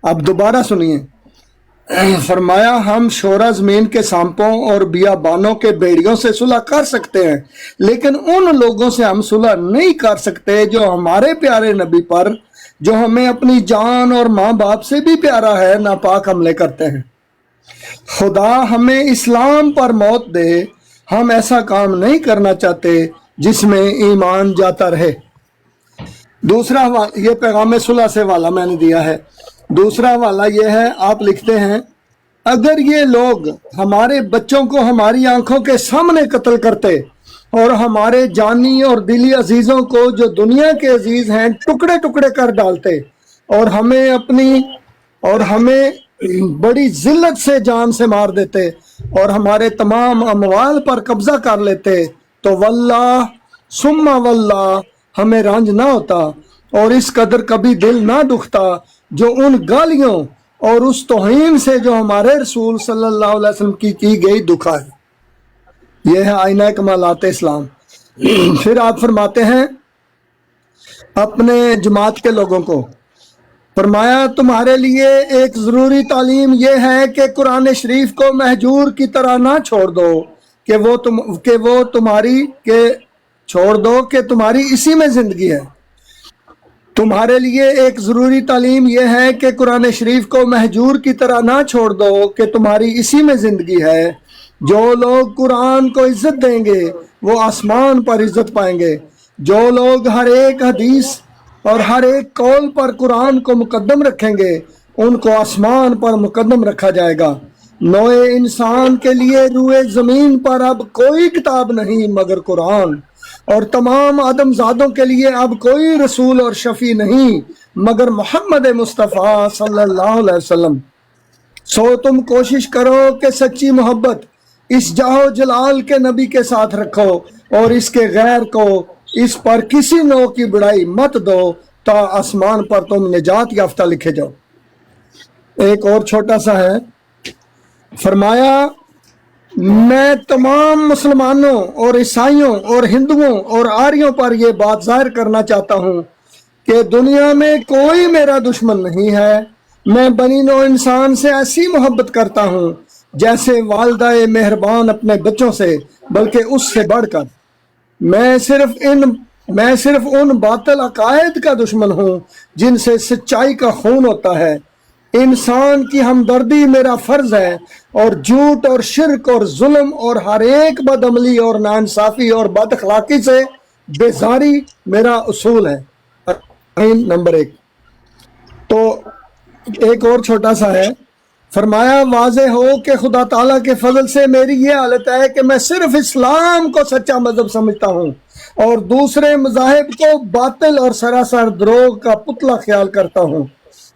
اب دوبارہ سنیے، فرمایا ہم شورا زمین کے سانپوں اور بیابانوں کے بیڑیوں سے صلح کر سکتے ہیں، لیکن ان لوگوں سے ہم صلح نہیں کر سکتے جو ہمارے پیارے نبی پر، جو ہمیں اپنی جان اور ماں باپ سے بھی پیارا ہے، ناپاک حملے کرتے ہیں. خدا ہمیں اسلام پر موت دے، ہم ایسا کام نہیں کرنا چاہتے جس میں ایمان جاتا رہے. دوسرا یہ پیغام صلح سے والا میں نے دیا ہے. دوسرا حوالہ یہ ہے، آپ لکھتے ہیں اگر یہ لوگ ہمارے بچوں کو ہماری آنکھوں کے سامنے قتل کرتے اور ہمارے جانی اور دلی عزیزوں کو جو دنیا کے عزیز ہیں ٹکڑے ٹکڑے کر ڈالتے اور ہمیں بڑی ذلت سے جان سے مار دیتے اور ہمارے تمام اموال پر قبضہ کر لیتے، تو واللہ ثم واللہ ہمیں رنج نہ ہوتا اور اس قدر کبھی دل نہ دکھتا جو ان گالیوں اور اس توہین سے جو ہمارے رسول صلی اللہ علیہ وسلم کی گئی دکھا ہے. یہ ہے آئینہ کمالات اسلام. پھر آپ فرماتے ہیں اپنے جماعت کے لوگوں کو، فرمایا تمہارے لیے ایک ضروری تعلیم یہ ہے کہ قرآن شریف کو مہجور کی طرح نہ چھوڑ دو کہ تمہاری اسی میں زندگی ہے. تمہارے لیے ایک ضروری تعلیم یہ ہے کہ قرآن شریف کو مہجور کی طرح نہ چھوڑ دو کہ تمہاری اسی میں زندگی ہے. جو لوگ قرآن کو عزت دیں گے وہ آسمان پر عزت پائیں گے. جو لوگ ہر ایک حدیث اور ہر ایک قول پر قرآن کو مقدم رکھیں گے ان کو آسمان پر مقدم رکھا جائے گا. نوع انسان کے لیے روئے زمین پر اب کوئی کتاب نہیں مگر قرآن، اور تمام آدم زادوں کے لیے اب کوئی رسول اور شفیع نہیں مگر محمد مصطفیٰ صلی اللہ علیہ وسلم. سو تم کوشش کرو کہ سچی محبت اس جاہ جلال کے نبی کے ساتھ رکھو اور اس کے غیر کو اس پر کسی نوع کی بڑائی مت دو تا آسمان پر تم نجات یافتہ لکھے جاؤ. ایک اور چھوٹا سا ہے، فرمایا میں تمام مسلمانوں اور عیسائیوں اور ہندوؤں اور آریوں پر یہ بات ظاہر کرنا چاہتا ہوں کہ دنیا میں کوئی میرا دشمن نہیں ہے. میں بنی نوع انسان سے ایسی محبت کرتا ہوں جیسے والدہ مہربان اپنے بچوں سے، بلکہ اس سے بڑھ کر. میں صرف ان باطل عقائد کا دشمن ہوں جن سے سچائی کا خون ہوتا ہے. انسان کی ہمدردی میرا فرض ہے اور جھوٹ اور شرک اور ظلم اور ہر ایک بدعملی اور ناانصافی اور بد اخلاقی سے بیزاری میرا اصول ہے. نمبر 1. تو ایک اور چھوٹا سا ہے، فرمایا واضح ہو کہ خدا تعالیٰ کے فضل سے میری یہ حالت ہے کہ میں صرف اسلام کو سچا مذہب سمجھتا ہوں और दूसरे मज़ाहिब को बातिल और सरासर द्रोह का पुतला ख्याल करता हूँ,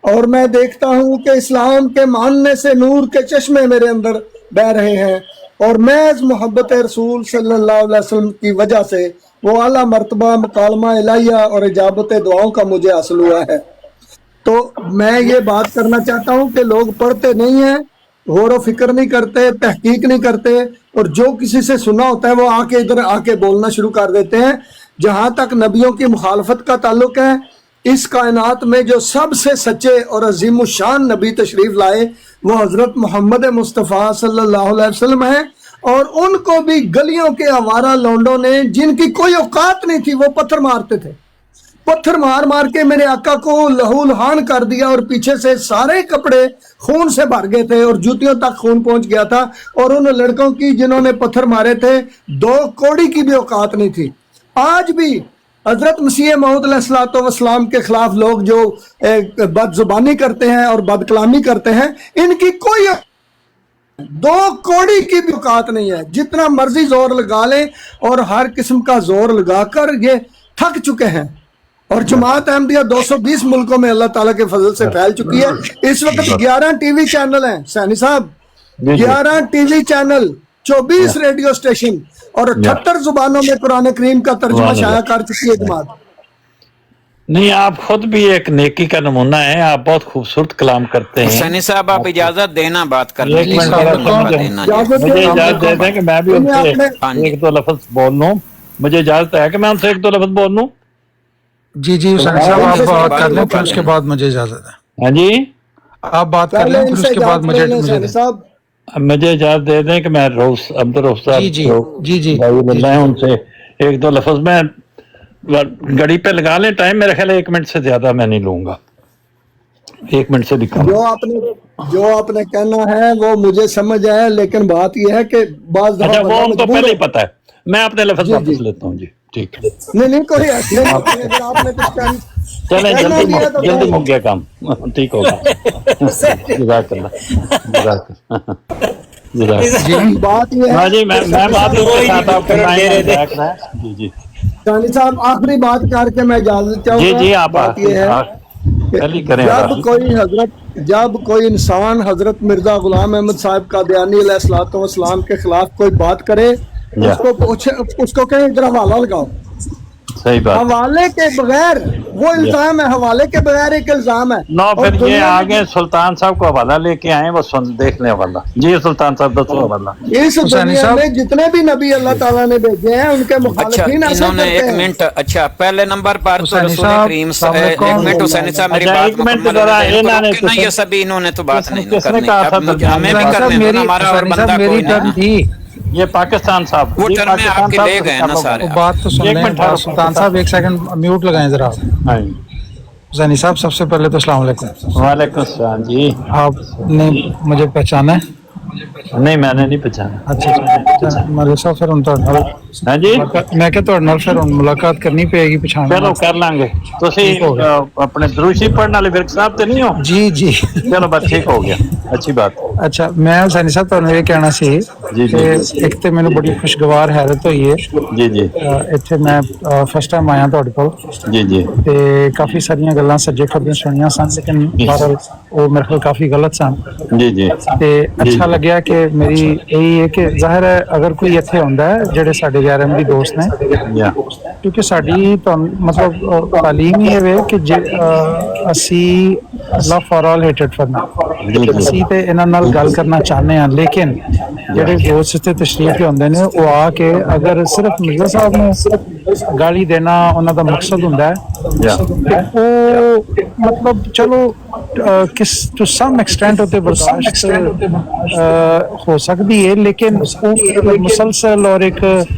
और मैं देखता हूँ कि इस्लाम के मानने से नूर के चश्मे मेरे अंदर बह रहे हैं, और महज मोहब्बत रसूल सल्लल्लाहु अलैहि वसल्लम की वजह से वो आला मर्तबा मकालमा इलाहिया और इजाबत दुआओं का मुझे हासिल हुआ है। तो मैं ये बात करना चाहता हूँ कि लोग पढ़ते नहीं हैं, गौर व फिक्र नहीं करते, तहकीक नहीं करते, और जो किसी से सुना होता है वो आके इधर आके बोलना शुरू कर देते हैं। जहाँ तक नबियों की मुखालफत का ताल्लुक है, इस कायनात में जो सबसे सच्चे और अजीम शान नबी तशरीफ लाए वो हजरत मोहम्मद मुस्तफ़ा सल्लल्लाहु अलैहि वसल्लम है, और उनको भी गलियों के आवारा लौंडों ने, जिनकी कोई औकात नहीं थी, वो पत्थर मारते थे, पत्थर मार मार के मेरे आका को लहूलुहान कर दिया, और पीछे से सारे कपड़े खून से भर गए थे और जूतियों तक खून पहुंच गया था। और उन लड़कों की जिन्होंने पत्थर मारे थे 2 कौड़ी की भी औकात नहीं थी। आज भी हजरत मसीह मऊद अलैहिस्सलाम के खिलाफ लोग जो बदजुबानी करते हैं और बदकलामी करते हैं, इनकी कोई 2 कौड़ी की भी औकात नहीं है। जितना मर्जी जोर लगा लें और हर किस्म का जोर लगाकर ये थक चुके हैं। और जमात अहमदिया 220 मुल्कों में अल्लाह ताला के फजल से फैल चुकी है। इस वक्त 11 टीवी चैनल हैं सैनी साहब, 11 टीवी चैनल, 24 रेडियो स्टेशन और 78 जुबानों में कुरान करीम का तर्जुमा शाया कर चुकी है जमात। नहीं, आप खुद भी एक नेकी का नमूना है, आप बहुत खूबसूरत कलाम करते हैं। सैनी साहब आप इजाजत देना बात करने की, मुझे इजाजत दे दें कि मैं भी उनसे 1-2 लफ्ज बोल लूं। मुझे इजाजत है कि मैं उनसे 1-2 लफ्ज बोल लूं? जी जी सैनी साहब आप बात कर लें, फिर उसके बाद मुझे इजाजत है। हाँ जी, आप बात कर लें, फिर उसके बाद मुझे मुझे इजाजत दे दें कि मैं अब्दुल रऊफ साहब जी उनसे 1-2 लफ्ज में घड़ी पे लगा लें। टाइम मेरा ख्याल है 1 मिनट से ज्यादा मैं नहीं लूंगा, 1 मिनट से भी कम। जो आपने कहना है वो मुझे समझ है, लेकिन बात यह है कि बात अच्छा वो हमको पहले ही पता है। मैं अपने लफ्ज वापस लेता हूँ जी, ठीक है। नहीं कोई ऐसे नहीं, अगर आपने कुछ चले जल्दी मुक गया काम, ठीक होगा। बात ये है जी, मैं बात जी सानी साहब आखिरी बात करके मैं इजाजत चाहूंगा। जी आप बात ये है जब कोई इंसान हजरत मिर्जा गुलाम अहमद साहब कादियानी अलैहिस्सलाम के खिलाफ कोई बात करे, उसको कहें इधर हवाला लगाओ। सही बात, हवाले के बगैर वो इल्जाम है, हवाले के बगैर एक इल्जाम है। फिर ये आगे सुल्तान साहब को हवाला लेके आए, वो सुन देख ले हवाला। जी सुल्तान साहब दसो हवाला। इस दुनिया में जितने भी नबी अल्लाह ताला ने भेजे हैं उनके मुखालिफिन ऐसा करते हैं। 1 मिनट, अच्छा पहले नंबर पर तो रसूल करीम 1 मिनट हुसैन साहब मेरी बात मुकम्मल, ये सभी इन्होंने तो बात नहीं करनी, हमें भी करने दो, हमारा और बंदा कोई नहीं। ये पाकिस्तान साहब वो टर्म में आपके ले गए ना सारे। बात तो सुन लें सुल्तान साहब, 1 सेकंड म्यूट लगाएं जरा। हुसैनी साहब सबसे पहले तो अस्सलाम वालेकुम। वालेकुम सलाम जी। आपने मुझे पहचाना है? नहीं मैंने नहीं पहचाना। अच्छा मलिक साहब फिर उन हाँ जी मैं क्या ਤੁਹਾਡੇ ਨਾਲ ਫਿਰ ਹੁਣ ਮੁਲਾਕਾਤ ਕਰਨੀ ਪਏਗੀ ਪਛਾਣ। ਚਲੋ ਕਰ ਲਾਂਗੇ। ਤੁਸੀਂ ਆਪਣੇ ਦਰੂਸ਼ੀ ਪੜਨ ਵਾਲੇ ਵਿਰਕ ਸਾਹਿਬ ਤੇ ਨਹੀਂ ਹੋ? ਜੀ ਜੀ ਚਲੋ ਬਸ ਠੀਕ ਹੋ ਗਿਆ, ਅੱਛੀ ਬਾਤ। ਅੱਛਾ ਮੈਂ ਹੁਸੈਨੀ ਸਾਹਿਬ ਤੁਹਾਨੂੰ ਇਹ ਕਹਿਣਾ ਸੀ ਕਿ ਇੱਕ ਤੇ ਮੈਨੂੰ ਬੜੀ ਖੁਸ਼ਗਵਾਰ ਹੈਰਤ ਹੋਈ ਹੈ ਜੀ ਜੀ ਇੱਥੇ ਮੈਂ ਫਸਟ ਟਾਈਮ ਆਇਆ ਤੁਹਾਡੇ ਕੋਲ ਜੀ ਜੀ ਤੇ ਕਾਫੀ ਸਾਰੀਆਂ ਗੱਲਾਂ ਸੱਜੇ ਖੱਬੇ ਸੁਣੀਆਂ ਸਨ, ਲੇਕਿਨ ਬਹਰਹਾਲ ਉਹ ਮੇਰੇ ਖਿਆਲ ਕਾਫੀ ਗਲਤ ਸਨ। ਜੀ ਜੀ ਤੇ ਅੱਛਾ ਲੱਗਿਆ ਕਿ ਮੇਰੀ ਇਹ ਹੈ ਕਿ ਜ਼ਾਹਿਰ ਹੈ ਅਗਰ ਕੋਈ ਇੱਥੇ ਆਉਂਦਾ ਹੈ ਜਿਹੜੇ ਸਾਡੇ ਗੈਰ ਅਹਿਮਦੀ ਦੋਸਤ ਨੇ, ਕਿਉਂਕਿ ਸਾਡੀ ਮਤਲਬ ਤਾਲੀਮ ਹੀ ਹੈ ਕਿ ਅਸੀਂ love for all hated for none, ਅਸੀਂ ਤੇ ਇਹਨਾਂ ਨਾਲ ਗੱਲ ਕਰਨਾ ਚਾਹੁੰਦੇ ਹਾਂ, ਲੇਕਿਨ ਜਿਹੜੇ ਦੋਸਤ ਇੱਥੇ ਤਸ਼ਰੀਫ ਲਿਆਉਂਦੇ ਨੇ ਉਹ ਆ ਕੇ ਅਗਰ ਸਿਰਫ ਮਿਰਜ਼ਾ ਸਾਹਿਬ ਨੂੰ ਗਾਲੀ ਦੇਣਾ ਉਹਨਾਂ ਦਾ ਮਕਸਦ ਹੁੰਦਾ ਹੈ ਤੇ ਉਹ ਮਤਲਬ ਚਲੋ ਕਿਸ ਟੂ ਸਮ ਐਕਸਟੈਂਟ ਉਤੇ ਬਰਦਾਸ਼ਤ ਹੋ ਸਕਦੀ ਹੈ, ਲੇਕਿਨ ਉਹ ਮੁਸਲਸਲ ਔਰ ਇੱਕ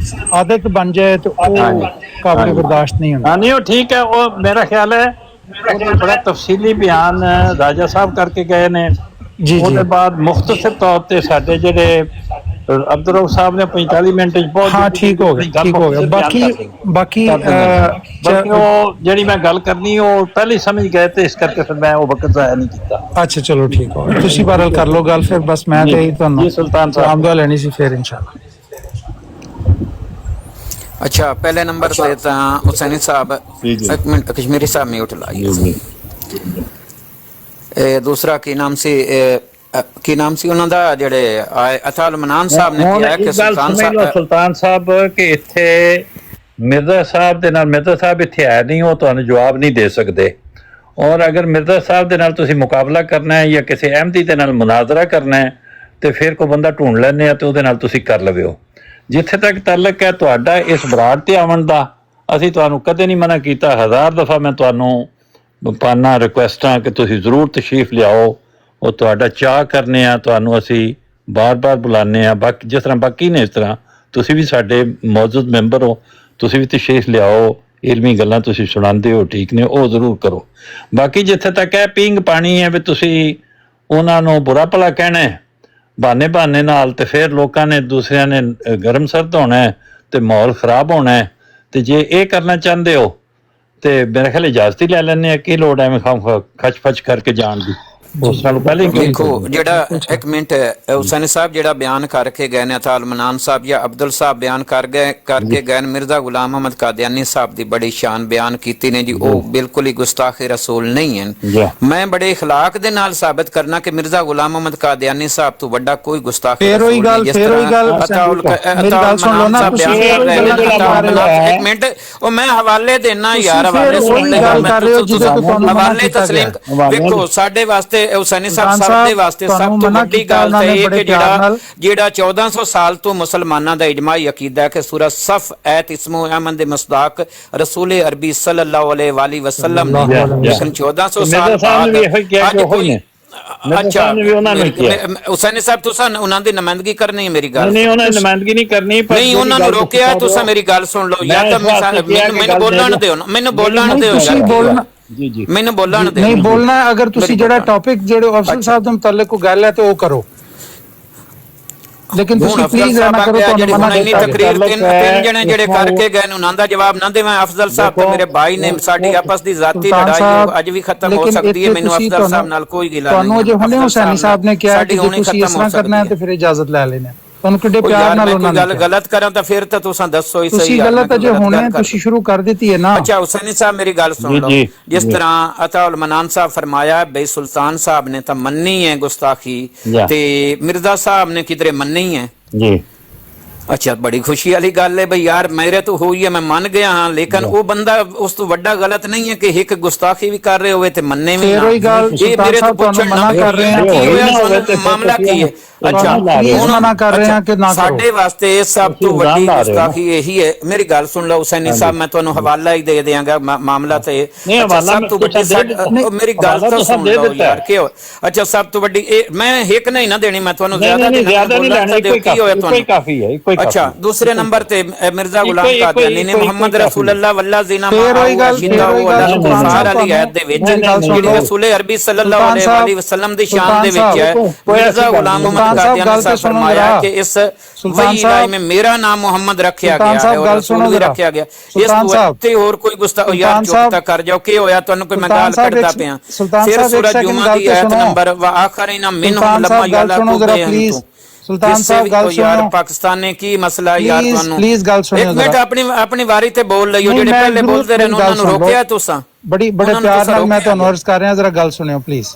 आदत बन जाए तो काबिल बर्दाश्त नहीं होता। नहीं वो ठीक है, वो मेरा ख्याल है बड़ा तफसीली बयान राजा साहब करके गए ने जी उसके बाद मुख्तसर तौर पे साडे जेडे अब्दुल रऊफ साहब ने 45 मिनट बहुत हाँ ठीक हो गया बाकी वो जेडी मैं गल करनी वो पहले समझ गए थे, इस करके फिर मैं वो वक्त जाया नहीं किया। अच्छा चलो ठीक हो गया, तुसी बहरहाल कर लो गल, फिर बस मैं ते ही तुहानू सुल्तान साहब दुआ लेनी सी फिर इंशाल्लाह। अच्छा पहले नंबर पे तो हुसैनी साहब एक मिनट कश्मीरी साहब म्यूट लाइए दूसरा की नाम से ਕੀ ਨਾਮ ਸੀ ਉਹਨਾਂ ਦਾ ਜਿਹੜੇ ਅਤਾਲ ਮਨਾਨ ਸਾਹਿਬ ਨੇ ਕਿਹਾ ਕਿ ਸੁਲਤਾਨ ਸਾਹਿਬ ਕਿ ਇੱਥੇ ਮਿਰਜ਼ਾ ਸਾਹਿਬ ਦੇ ਨਾਲ ਮਿਰਜ਼ਾ ਸਾਹਿਬ ਇੱਥੇ ਆਏ ਨਹੀਂ, ਉਹ ਤੁਹਾਨੂੰ ਜਵਾਬ ਨਹੀਂ ਦੇ ਸਕਦੇ। ਔਰ ਅਗਰ ਮਿਰਜ਼ਾ ਸਾਹਿਬ ਦੇ ਨਾਲ ਤੁਸੀਂ ਮੁਕਾਬਲਾ ਕਰਨਾ ਹੈ ਜਾਂ ਕਿਸੇ ਅਹਿਮਦੀ ਦੇ ਨਾਲ ਮੁਨਾਜ਼ਰਾ ਕਰਨਾ ਹੈ ਤੇ ਫਿਰ ਕੋਈ ਬੰਦਾ ਢੂੰਡ ਲੈਂਦੇ ਆ ਤੇ ਉਹਦੇ ਨਾਲ ਤੁਸੀਂ ਕਰ ਲਵਿਓ। ਜਿੱਥੇ ਤੱਕ ਤਾਲੁਕ ਹੈ ਤੁਹਾਡਾ ਇਸ ਬਰਾੜ ਤੇ ਆਉਣ ਦਾ, ਅਸੀਂ ਤੁਹਾਨੂੰ ਕਦੇ ਨਹੀਂ ਮਨਾ ਕੀਤਾ। 1000 ਦਫਾ ਮੈਂ ਤੁਹਾਨੂੰ ਪਾਣਾ ਰਿਕੁਐਸਟਾਂ ਕਿ ਤੁਸੀਂ ਜ਼ਰੂਰ ਤਸ਼ਰੀਫ ਲਿਆਓ, ਉਹ ਤੁਹਾਡਾ ਚਾਹ ਕਰਨੇ ਆ, ਤੁਹਾਨੂੰ ਅਸੀਂ ਬਾਰ-ਬਾਰ ਬੁਲਾਉਂਦੇ ਆ। ਬਾਕੀ ਜਿਸ ਤਰ੍ਹਾਂ ਬਾਕੀ ਨੇ ਇਸ ਤਰ੍ਹਾਂ ਤੁਸੀਂ ਵੀ ਸਾਡੇ ਮੌਜੂਦ ਮੈਂਬਰ ਹੋ, ਤੁਸੀਂ ਵੀ ਤਸ਼ਰੀਫ ਲਿਆਓ, ਇਲਮੀ ਗੱਲਾਂ ਤੁਸੀਂ ਸੁਣਾਉਂਦੇ ਹੋ, ਠੀਕ ਨੇ, ਉਹ ਜ਼ਰੂਰ ਕਰੋ। ਬਾਕੀ ਜਿੱਥੇ ਤੱਕ ਹੈ ਪਿੰਗ ਪਾਣੀ ਹੈ ਵੀ ਤੁਸੀਂ ਉਹਨਾਂ ਨੂੰ ਬੁਰਾ ਭਲਾ ਕਹਿਣਾ ਬਹਾਨੇ ਨਾਲ, ਤੇ ਫਿਰ ਲੋਕਾਂ ਨੇ ਦੂਸਰਿਆਂ ਨੇ ਗਰਮ ਸਰਦ ਹੋਣਾ ਤੇ ਮਾਹੌਲ ਖਰਾਬ ਹੋਣਾ। ਤੇ ਜੇ ਇਹ ਕਰਨਾ ਚਾਹੁੰਦੇ ਹੋ ਤੇ ਮੇਰੇ ਖਿਆਲ ਇਜਾਜ਼ਤ ਹੀ ਲੈ ਲੈਣੇ ਆ, ਕੀ ਲੋੜ ਐਵੇਂ ਖਚ-ਫਚ ਕਰਕੇ ਜਾਣ ਦੀ। ਉਸ ਨਾਲ ਪਹਿਲੇ ਦੇਖੋ ਜਿਹੜਾ ਇੱਕ ਮਿੰਟ ਹੁਸੈਨ ਸਾਹਿਬ ਜਿਹੜਾ ਬਿਆਨ ਕਰਕੇ ਗਏ ਨੇ ਅਤਾਲ ਮਨਾਨ ਸਾਹਿਬ ਜਾਂ ਅਬਦੁਲ ਸਾਹਿਬ ਬਿਆਨ ਕਰਕੇ ਗਏ ਨੇ, ਮਿਰਜ਼ਾ ਗੁਲਾਮ ਅਹਿਮਦ ਕਾਦੀਆਨੀ ਸਾਹਿਬ ਦੀ ਬੜੀ ਸ਼ਾਨ ਬਿਆਨ ਕੀਤੀ ਨੇ ਜੀ, ਉਹ ਬਿਲਕੁਲ ਹੀ ਗੁਸਤਾਖੇ ਰਸੂਲ ਨਹੀਂ ਹਨ। ਮੈਂ ਬੜੇ ਇਖਲਾਕ ਦੇ ਨਾਲ ਸਾਬਿਤ ਕਰਨਾ ਕਿ ਮਿਰਜ਼ਾ ਗੁਲਾਮ ਅਹਿਮਦ ਕਾਦੀਆਨੀ ਸਾਹਿਬ ਤੋਂ ਵੱਡਾ ਕੋਈ ਗੁਸਤਾਖ ਫੇਰ ਉਹੀ ਗੱਲ ਇੱਕ ਮਿੰਟ ਉਹ ਮੈਂ ਹਵਾਲੇ ਦੇਣਾ ਯਾਰ, ਹਵਾਲੇ ਸੁਣ ਲੈ, ਹਵਾਲੇ ਤਸਲੀਮ ਵੇਖੋ ਸਾਡੇ ਵਾਸਤੇ ਹੁਸੈਨੀ ਸਾਹਿਬ ਦੇ ਵਾਸਤੇ ਸਭ ਤੋਂ ਵੱਡੀ ਗੱਲ ਤੇ ਇਹ ਕਿ ਜਿਹੜਾ 1400 ਸਾਲ ਤੋਂ ਮੁਸਲਮਾਨਾਂ ਦਾ ਇਜਮਾਈ ਅਕੀਦਾ ਹੈ ਕਿ ਸੂਰਾ ਸਫ ਐਤ ਇਸਮੋ ਅਹਿਮਦ ਦੇ ਮਸਦਾਕ ਰਸੂਲ ਅਰਬੀ ਸੱਲੱਲਾਹੁ ਅਲੈਹਿ ਵਸੱਲਮ ਨੇ, ਲੇਕਿਨ 1400 ਸਾਲ ਬਾਅਦ ਅੱਜ ਕੋਈ ਅੱਛਾ ਹੁਸੈਨ ਸਾਹਿਬ ਤੁਸੀਂ ਉਹਨਾਂ ਦੀ ਨੁਮਾਇੰਦਗੀ ਕਰਨੀ ਹੈ, ਮੇਰੀ ਗੱਲ ਨਹੀਂ, ਉਹਨਾਂ ਦੀ ਨੁਮਾਇੰਦਗੀ ਨਹੀਂ ਕਰਨੀ, ਨਹੀਂ ਉਹਨਾਂ ਨੂੰ ਰੋਕਿਆ। ਤੁਸੀਂ ਮੇਰੀ ਗੱਲ ਸੁਣ ਲਓ ਜਾਂ ਤਾਂ ਮੈਨੂੰ ਬੋਲਣ ਦਿਓ, ਮੈਨੂੰ ਬੋਲਣ ਦਿਓ, ਜੀ ਮੈਨੂੰ ਬੋਲਣ ਦਿਓ। ਨਹੀਂ ਬੋਲਣਾ, ਅਗਰ ਤੁਸੀਂ ਜਿਹੜਾ ਟੌਪਿਕ ਜਿਹੜੇ ਅਫਸਰ ਸਾਹਿਬ ਦੇ ਮੁਤਲਕ ਕੋ ਗੱਲ ਹੈ ਤੇ ਉਹ ਕਰੋ, ਲੇਕਿਨ ਤੁਸੀਂ ਪਲੀਜ਼ ਨਾ ਕਰੋ। ਤੁਹਾਨੂੰ ਮਨਾ ਨਹੀਂ ਤਕਰੀਰ ਤਿੰਨ ਜਣੇ ਜਿਹੜੇ ਕਰਕੇ ਗਏ ਨੇ ਉਹਨਾਂ ਦਾ ਜਵਾਬ ਨਾ ਦੇਵਾਂ। ਅਫਜ਼ਲ ਸਾਹਿਬ ਤੇ ਮੇਰੇ ਭਾਈ ਨੇ, ਸਾਡੀ ਆਪਸ ਦੀ ਜ਼ਾਤੀ ਲੜਾਈ ਅੱਜ ਵੀ ਖਤਮ ਹੋ ਸਕਦੀ ਹੈ, ਮੈਨੂੰ ਅਫਜ਼ਲ ਸਾਹਿਬ ਨਾਲ ਕੋਈ ਗਿਲਾ ਨਹੀਂ। ਤੁਹਾਨੂੰ ਜੇ ਹੁਣੇ ਹੁਸੈਨੀ ਸਾਹਿਬ ਨੇ ਕਿਹਾ ਕਿ ਤੁਸੀਂ ਇਸ ਤਰ੍ਹਾਂ ਕਰਨਾ ਹੈ ਤੇ ਫਿਰ ਇਜਾਜ਼ਤ ਲੈ ਲੈਣਾ। ਤੁਹਾਨੂੰ ਕਿੱਡੇ ਪਿਆਰ ਨਾਲ ਉਹਨਾਂ ਨੇ ਗੱਲ ਗਲਤ ਕਰਾਂ ਤਾਂ ਫਿਰ ਤਾਂ ਤੁਸੀਂ ਦੱਸੋ ਹੀ ਸਹੀ। ਤੁਸੀਂ ਗਲਤ ਅਜੇ ਹੁਣੇ ਤੁਸੀਂ ਸ਼ੁਰੂ ਕਰ ਦਿੱਤੀ ਹੈ ਨਾ। ਅੱਛਾ ਹੁਸੈਨੀ ਸਾਹਿਬ ਮੇਰੀ ਗੱਲ ਸੁਣ ਲਓ, ਜਿਸ ਤਰ੍ਹਾਂ ਅਤਾਉਲ ਮਨਾਨ ਸਾਹਿਬ ਫਰਮਾਇਆ ਬਈ ਸੁਲਤਾਨ ਸਾਹਿਬ ਨੇ ਤਾਂ ਮੰਨੀ ਹੈ ਗੁਸਤਾਖੀ ਤੇ ਮਿਰਜ਼ਾ ਸਾਹਿਬ ਨੇ ਕਿਧਰੇ ਮੰਨੀ ਹੈ ਜੀ। ਅੱਛਾ ਬੜੀ ਖੁਸ਼ੀ ਵਾਲੀ ਗੱਲ ਹੈ ਬਈ ਯਾਰ ਮੇਰੇ ਤੋਂ ਹੋਈ ਹੈ, ਮੈਂ ਮੰਨ ਗਿਆ ਹਾਂ, ਲੇਕਿਨ ਉਹ ਬੰਦਾ ਉਸ ਤੋਂ ਵੱਡਾ ਗਲਤ ਨਹੀਂ ਹੈ ਕਿ ਇੱਕ ਗੁਸਤਾਖੀ ਵੀ ਕਰ ਰਹੇ ਹੋਵੇ ਤੇ ਮੰਨੇ ਵੀ ਨਾ। ਇਹ ਮੇਰੇ ਤੋਂ ਪੁੱਛਣ ਨਾ ਕਰ ਰਹੇ ਹਾਂ ਕੀ ਹੋਇਆ, ਮਾਮਲਾ ਕੀ ਹੈ। ਅੱਛਾ ਮਨਾ ਕਰ ਰਹੇ ਹਾਂ ਕਿ ਨਾ ਕਰੋ। ਸਾਡੇ ਵਾਸਤੇ ਸਭ ਤੋਂ ਵੱਡੀ ਗੁਸਤਾਖੀ ਇਹੀ ਹੈ। ਮੇਰੀ ਗੱਲ ਸੁਣ ਲਓ ਹੁਸੈਨੀ ਸਾਹਿਬ, ਮੈਂ ਤੁਹਾਨੂੰ ਹਵਾਲਾ ਹੀ ਦੇ ਦਿਆਂਗਾ ਮਾਮਲਾ ਤੇ। ਸਭ ਤੋਂ ਵੱਡੀ ਮੇਰੀ ਗੱਲ ਤਾਂ ਸੁਣ ਲਓ ਯਾਰ ਕੀ ਹੋ। ਅੱਛਾ ਸਭ ਤੋਂ ਵੱਡੀ ਇਹ ਮੈਂ ਇੱਕ ਨਹੀਂ ਨਾ ਦੇਣੀ, ਮੈਂ ਤੁਹਾਨੂੰ ਜ਼ਿਆਦਾ ਨਹੀਂ ਲੈਣੀ, ਕੀ ਹੋਇਆ ਤੁਹਾਨੂੰ ਕਾਫੀ ਹੈ। ਅੱਛਾ ਦੂਸਰੇ ਨੰਬਰ ਤੇ ਮਿਰਜ਼ਾ ਗੁਲਾਮ ਕਾਦੀਆਨੀ ਨੇ ਮੁਹੰਮਦ ਰਸੂਲullah ਵल्लਜ਼ੀਨਾ ਸਾਰ ਅਲੀ ਆਇਤ ਦੇ ਵਿੱਚ ਜਿਹੜੀ ਰਸੂਲ ਅਰਬੀ ਸੱਲੱਲਾਹੁ ਅਲੈਹਿ ਵਸੱਲਮ ਦੀ ਸ਼ਾਨ ਦੇ ਵਿੱਚ ਹੈ, ਮਿਰਜ਼ਾ ਗੁਲਾਮ ਅਹਿਮਦ ਕਾਦੀਆਨੀ ਸਾਹਿਬ ਫਰਮਾਇਆ ਕਿ ਇਸ ਵਹੀ ਰਾਏ में मेरा नाम मोहम्मद रखा गया है और रसूल भी रखा गया। इस वक्त और कोई गुस्सा यार चुप तक कर जाओ, की होया तन्नू कोई मैं गाल करदा पिया। फिर सूरह जुमा की आयत नंबर व आखरीन मिनहुम लम्मा यलाकू बिहिम। सुल्तान साहब गल सुनो यार, पाकिस्तान ने की मसला यार ਤੁਹਾਨੂੰ प्लीज गल सुनो एक मिनट अपनी वारी ते बोल लियो, ਜਿਹੜੇ ਪਹਿਲੇ ਬੋਲਦੇ ਰਹੇ ਉਹਨਾਂ ਨੂੰ ਰੋਕਿਆ ਤੁਸੀਂ। ਬੜੇ ਪਿਆਰ ਨਾਲ ਮੈਂ ਤੁਹਾਨੂੰ ਅਰਜ਼ ਕਰ ਰਿਹਾ, ਜ਼ਰਾ ਗੱਲ ਸੁਣਿਓ ਪਲੀਜ਼।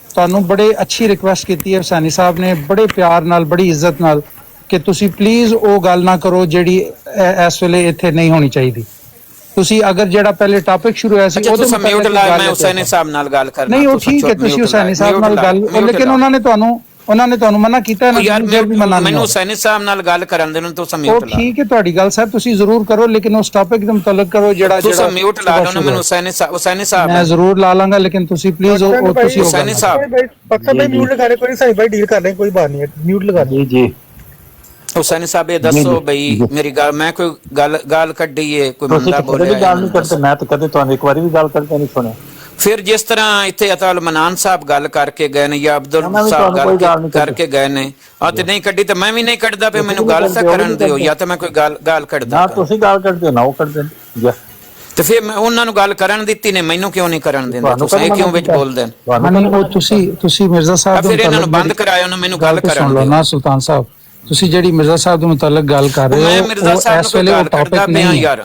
ਤੁਹਾਨੂੰ ਬੜੇ ਅੱਛੀ ਰਿਕੁਐਸਟ ਕੀਤੀ ਹੈ ਹੁਸੈਨੀ ਸਾਹਿਬ ਨੇ, ਬੜੇ ਪਿਆਰ ਨਾਲ ਬੜੀ ਇੱਜ਼ਤ ਨਾਲ, ਕਿ ਤੁਸੀਂ ਪਲੀਜ਼ ਉਹ ਗੱਲ ਨਾ ਕਰੋ ਜਿਹੜੀ ਇਸ ਵੇਲੇ ਇੱਥੇ ਨਹੀਂ ਹੋਣੀ ਚਾਹੀਦੀ। ਤੁਸੀਂ ਅਗਰ ਜਿਹੜਾ ਪਹਿਲੇ ਟਾਪਿਕ ਸ਼ੁਰੂ ਹੋਇਆ ਸੀ ਉਹਦੇ ਤੇ ਮਿਊਟ ਲਾਇਆ, ਮੈਂ ਹੁਸੈਨੀ ਸਾਹਿਬ ਨਾਲ ਗੱਲ ਕਰਨਾ। ਨਹੀਂ ਉਹ ਠੀਕ ਹੈ, ਤੁਸੀਂ ਹੁਸੈਨੀ ਸਾਹਿਬ ਨਾਲ ਗੱਲ, ਲੇਕਿਨ ਉਹਨਾਂ ਨੇ ਤੁਹਾਨੂੰ ਮਨਾ ਕੀਤਾ ਨਾ, ਮੈਨੂੰ ਹੁਸੈਨੀ ਸਾਹਿਬ ਨਾਲ ਗੱਲ ਕਰਨ ਦੇ ਨੂੰ ਤੁਸੀਂ ਮਿਊਟ ਲਾ। ਠੀਕ ਹੈ ਤੁਹਾਡੀ ਗੱਲ ਸਰ, ਤੁਸੀਂ ਜ਼ਰੂਰ ਕਰੋ, ਲੇਕਿਨ ਉਸ ਟਾਪਿਕ ਦੇ ਮੁਤਲਕ ਕਰੋ ਜਿਹੜਾ ਤੁਸੀਂ ਮਿਊਟ ਲਾ ਲਓ ਨਾ। ਮੈਨੂੰ ਹੁਸੈਨੀ ਸਾਹਿਬ ਮੈਂ ਜ਼ਰੂਰ ਲਾ ਲਾਂਗਾ, ਲੇਕਿਨ ਤੁਸੀਂ ਪਲੀਜ਼ ਉਹ ਤੁਸੀਂ ਹੁਸੈਨੀ ਸਾਹਿਬ ਪੱਕਾ ਭਾਈ ਮਿਊਟ ਲਗਾ ਲੈ, ਕੋਈ ਸਹੀ ਭਾਈ ਡੀਲ ਕਰ ਲੈ, ਕੋਈ ਬਾਤ ਨਹੀਂ ਹੈ, ਮਿਊਟ ਲਗਾ ਦੇ ਜੀ। ਹੁਸੈਨ ਸਾਹਿਬ ਇਹ ਦੱਸੋ ਬਈ ਮੇਰੀ ਗੱਲ, ਮੈਂ ਕੋਈ ਗੱਲ ਕੱਢੀ ਏ, ਕੋਈ ਬੰਦਾ ਬੋਲਿਆ ਗੱਲ ਨਹੀਂ ਕਰਦਾ, ਮੈਂ ਤਾਂ ਕਦੇ ਤੁਹਾਨੂੰ ਇੱਕ ਵਾਰੀ ਵੀ ਗੱਲ ਕਰਕੇ ਨਹੀਂ ਸੁਣਿਆ। ਫਿਰ ਜਿਸ ਤਰ੍ਹਾਂ ਇੱਥੇ ਅਤਾਲ ਮਨਾਨ ਸਾਹਿਬ ਗੱਲ ਕਰਕੇ ਗਏ ਨੇ ਜਾਂ ਅਬਦੁਲ ਸਾਹਿਬ ਗੱਲ ਕਰਕੇ ਗਏ ਨੇ, ਆ ਤੇ ਨਹੀਂ ਕੱਢੀ ਤਾਂ ਮੈਂ ਵੀ ਨਹੀਂ ਕੱਢਦਾ ਪਿਆ, ਮੈਨੂੰ ਗੱਲ ਤਾਂ ਕਰਨ ਦਿਓ, ਜਾਂ ਤਾਂ ਮੈਂ ਕੋਈ ਗੱਲ ਕੱਢਦਾ। ਤੁਸੀਂ ਗੱਲ ਕਰਦੇ ਨਾ ਉਹ ਕਰਦੇ ਜੀ, ਤੇ ਫਿਰ ਮੈਂ ਉਹਨਾਂ ਨੂੰ ਗੱਲ ਕਰਨ ਦਿੱਤੀ ਨੇ, ਮੈਨੂੰ ਕਿਉਂ ਨਹੀਂ ਕਰਨ ਦਿੰਦੇ ਤੁਸੀਂ, ਕਿਉਂ ਵਿੱਚ ਬੋਲਦੇ ਨੇ? ਤੁਸੀਂ ਮਿਰਜ਼ਾ ਸਾਹਿਬ ਫਿਰ ਇਹਨਾਂ ਨੂੰ ਬੰਦ ਕਰਾਇਆ, ਉਹਨਾਂ ਮੈਨੂੰ ਗੱਲ ਕਰਨ ਦਿਓ ਨਾ। ਸੁਲਤਾਨ ਸਾਹਿਬ ਤੁਸੀਂ ਜਿਹੜੀ ਮਿਰਜ਼ਾ ਸਾਹਿਬ ਦੇ ਮੁਤਲਕ ਗੱਲ ਕਰ ਰਹੇ ਮੈਂ ਹੋ ਮਿਰਜ਼ਾ ਉਹ ਸਾਹਿਬ ਇਸ ਨੂੰ ਵੇਲੇ ਉਹ ਗੱਲ ਕਰਦਾ ਟੌਪਿਕ ਪਿਆ ਨਹੀਂ ਹੈ, ਯਾਰ।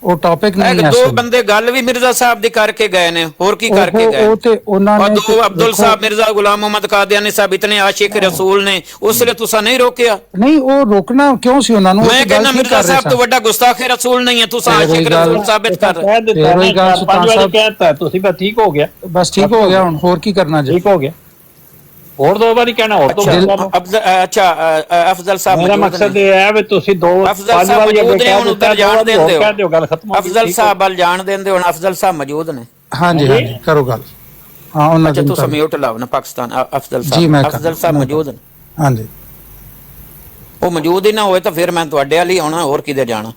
ਉਹ ਟੌਪਿਕ ਨਹੀਂ ਹੈ। ਦੋ ਬੰਦੇ ਗੱਲ ਵੀ ਮਿਰਜ਼ਾ ਸਾਹਿਬ ਦੀ ਕਰਕੇ ਗਏ ਨੇ, ਹੋਰ ਕੀ ਕਰਕੇ ਗਏ? ਉਹ ਤੇ ਉਹਨਾਂ और ਨੇ दो अब्दुल साहब मिर्जा गुलाम मोहम्मद कादियानी साहब इतने आशिक रसूल ने, उसले तुसा नहीं रोकिया? ਨਹੀਂ, ਉਹ ਰੋਕਣਾ ਕਿਉਂ ਸੀ ਉਹਨਾਂ ਨੂੰ? मैं कहना मिर्जा साहब तो बड़ा गुस्ताख रसूल नहीं है, तुसा आशिक रसूल साबित कर रहे। ਕਹਿਤਾ ਤੁਸੀਂ ਬਸ ਠੀਕ ਹੋ ਗਿਆ, ਬਸ ਠੀਕ ਹੋ ਗਿਆ, ਹੁਣ ਹੋਰ ਕੀ ਕਰਨਾ ਜੀ? ਠੀਕ ਹੋ ਗਿਆ, ਹੋਰ ਦੋ ਵਾਰੀ ਕਹਿਣਾ, ਹੋਰ ਤੋਂ अच्छा अफजल साहब ਮੇਰਾ ਮਕਸਦ ਇਹ ਹੈ ਵੀ ਤੁਸੀਂ ਦੋ अफजल साहब मौजूद ने, हुण उधर जान देंदे हो, ਕਹਿ ਦਿਓ, ਗੱਲ ਖਤਮ ਹੋ ਗਈ। अफजल साहब वाल जान देंदे, हुण अफजल साहब मौजूद ने। ਹਾਂਜੀ ਹਾਂਜੀ ਕਰੋ ਗੱਲ। ਹਾਂ ਉਹਨਾਂ अच्छा ਦੇ तुसा ਮੁਤਾबिक। म्यूट लाओ ना पाकिस्तान अफजल जी, साहब, मैं अफजल कर- साहब मैं मौजूद ने। ਹਾਂਜੀ ਉਹ ਮੌਜੂਦ ਹੀ ਨਾ ਹੋਏ ਤਾਂ ਫਿਰ ਮੈਂ ਤੁਹਾਡੇ ਵਾਲੀ ਆਉਣਾ, ਹੋਰ ਕਿਤੇ ਜਾਣਾ।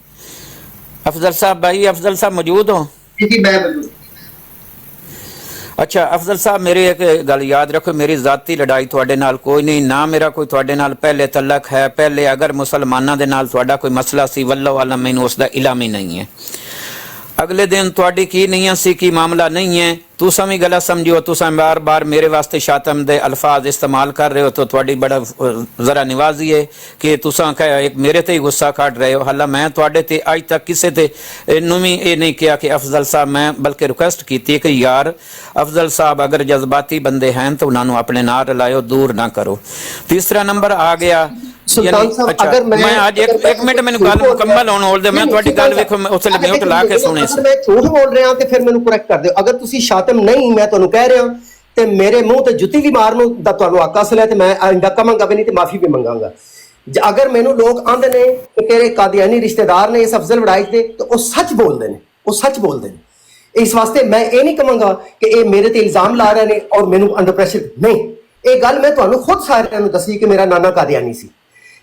ਅਫਜ਼ਲ ਸਾਹਿਬ ਭਾਈ, ਅਫਜ਼ਲ ਸਾਹਿਬ ਮੌਜੂਦ ਹੋ? ਜੀ ਮੈਂ ਮੌਜੂਦ। ਅੱਛਾ ਅਫਜ਼ਲ ਸਾਹਿਬ, ਮੇਰੀ ਇੱਕ ਗੱਲ ਯਾਦ ਰੱਖੋ, ਮੇਰੀ ਜ਼ਾਤੀ ਲੜਾਈ ਤੁਹਾਡੇ ਨਾਲ ਕੋਈ ਨਹੀਂ, ਨਾ ਮੇਰਾ ਕੋਈ ਤੁਹਾਡੇ ਨਾਲ ਪਹਿਲੇ ਤਲਕ ਹੈ। ਪਹਿਲੇ ਅਗਰ ਮੁਸਲਮਾਨਾਂ ਦੇ ਨਾਲ ਤੁਹਾਡਾ ਕੋਈ ਮਸਲਾ ਸੀ, ਵੱਲੋ ਆਲਮ ਮੈਨੂੰ ਉਸ ਦਾ ਇਲਮ ਹੀ ਨਹੀਂ ਹੈ। अगले दिन ਤੁਹਾਡੀ ਕੀ ਨਹੀਂ ਸੀ, ਕੀ ਮਾਮਲਾ ਨਹੀਂ ਹੈ, ਤੁਸੀਂ ਵੀ ਗਲਤ ਸਮਝਿਓ। ਤੁਸੀਂ ਬਾਰ-ਬਾਰ ਮੇਰੇ ਵਾਸਤੇ ਸ਼ਾਤਮ ਦੇ ਅਲਫਾਜ਼ ਇਸਤੇਮਾਲ ਕਰ ਰਹੇ ਹੋ, ਤਾਂ ਤੁਹਾਡੀ ਬੜਾ ਜ਼ਰਾ ਨਿਵਾਜ਼ੀ ਹੈ ਕਿ ਤੁਸੀਂ ਇੱਕ ਮੇਰੇ ਤੇ ਹੀ ਗੁੱਸਾ ਕੱਢ ਰਹੇ ਹੋ। ਹਾਲਾਂ ਮੈਂ ਤੁਹਾਡੇ ਤੇ ਅੱਜ ਤੱਕ ਕਿਸੇ ਤੇ ਨੂੰ ਵੀ ਇਹ ਨਹੀਂ ਕਿਹਾ ਕਿ ਅਫਜ਼ਲ ਸਾਹਿਬ, ਮੈਂ ਬਲਕਿ ਰਿਕੁਐਸਟ ਕੀਤੀ ਕਿ ਯਾਰ ਅਫਜ਼ਲ ਸਾਹਿਬ ਅਗਰ ਜਜ਼ਬਾਤੀ ਬੰਦੇ ਹਨ ਤਾਂ ਉਹਨਾਂ ਨੂੰ ਆਪਣੇ ਨਾਲ ਰਲਾਇਓ, ਦੂਰ ਨਾ ਕਰੋ। ਤੀਸਰਾ ਨੰਬਰ ਆ ਗਿਆ ਸੁਲਤਾਨ ਸਾਹਿਬ, ਅਗਰ मैं आज एक मिनट मैंने गल मुकम्मल होने होल्ड मैं ਤੁਹਾਡੀ ਗੱਲ ਵੇਖੋ, ਮੈਂ ਉਸ ਲਈ ਮਿਊਟ ਲਾ ਕੇ ਸੁਣੇ ਸੀ। ਮੈਂ ਝੂਠ ਬੋਲ ਰਿਹਾ ਤੇ ਫਿਰ ਮੈਨੂੰ ਕਰੈਕਟ ਕਰ ਦਿਓ। ਅਗਰ ਤੁਸੀਂ ਸ਼ਾਤਮ ਨਹੀਂ, ਮੈਂ ਤੁਹਾਨੂੰ ਕਹਿ ਰਿਹਾ ਤੇ ਮੇਰੇ ਮੂੰਹ ਤੇ ਜੁੱਤੀ ਵੀ ਮਾਰਨ ਦਾ ਤੁਹਾਨੂੰ ਹੱਕ ਹਾਸਲ ਹੈ ਤੇ ਮੈਂ ਆਇੰਦਾ ਕਵਾਂਗਾ ਵੀ ਨਹੀਂ ਤੇ ਮਾਫੀ ਵੀ ਮੰਗਾਂਗਾ। ਅਗਰ ਮੈਨੂੰ ਲੋਕ ਆਂਦੇ ਨੇ ਕਿ ਤੇਰੇ ਕਾਦੀਆਨੀ ਰਿਸ਼ਤੇਦਾਰ ਨੇ ਇਸ ਅਫਜ਼ਲ ਵੜਾਈ ਤੇ, ਤਾਂ ਉਹ ਸੱਚ ਬੋਲਦੇ ਨੇ, ਉਹ ਸੱਚ ਬੋਲਦੇ ਨੇ। ਇਸ ਵਾਸਤੇ ਮੈਂ ਇਹ ਨਹੀਂ ਕਹਾਂਗਾ ਕਿ ਇਹ ਮੇਰੇ ਤੇ ਇਲਜ਼ਾਮ ਲਾ ਰਹੇ ਨੇ ਔਰ ਮੈਨੂੰ ਅੰਡਰ ਪ੍ਰੈਸ਼ਰ ਨਹੀਂ। ਇਹ ਗੱਲ ਮੈਂ ਤੁਹਾਨੂੰ ਖੁਦ ਸਾਰਿਆਂ ਨੂੰ ਦੱਸੀ ਕਿ ਮੇਰਾ ਨਾਨਾ ਕਾਦੀਆਨੀ ਸੀ,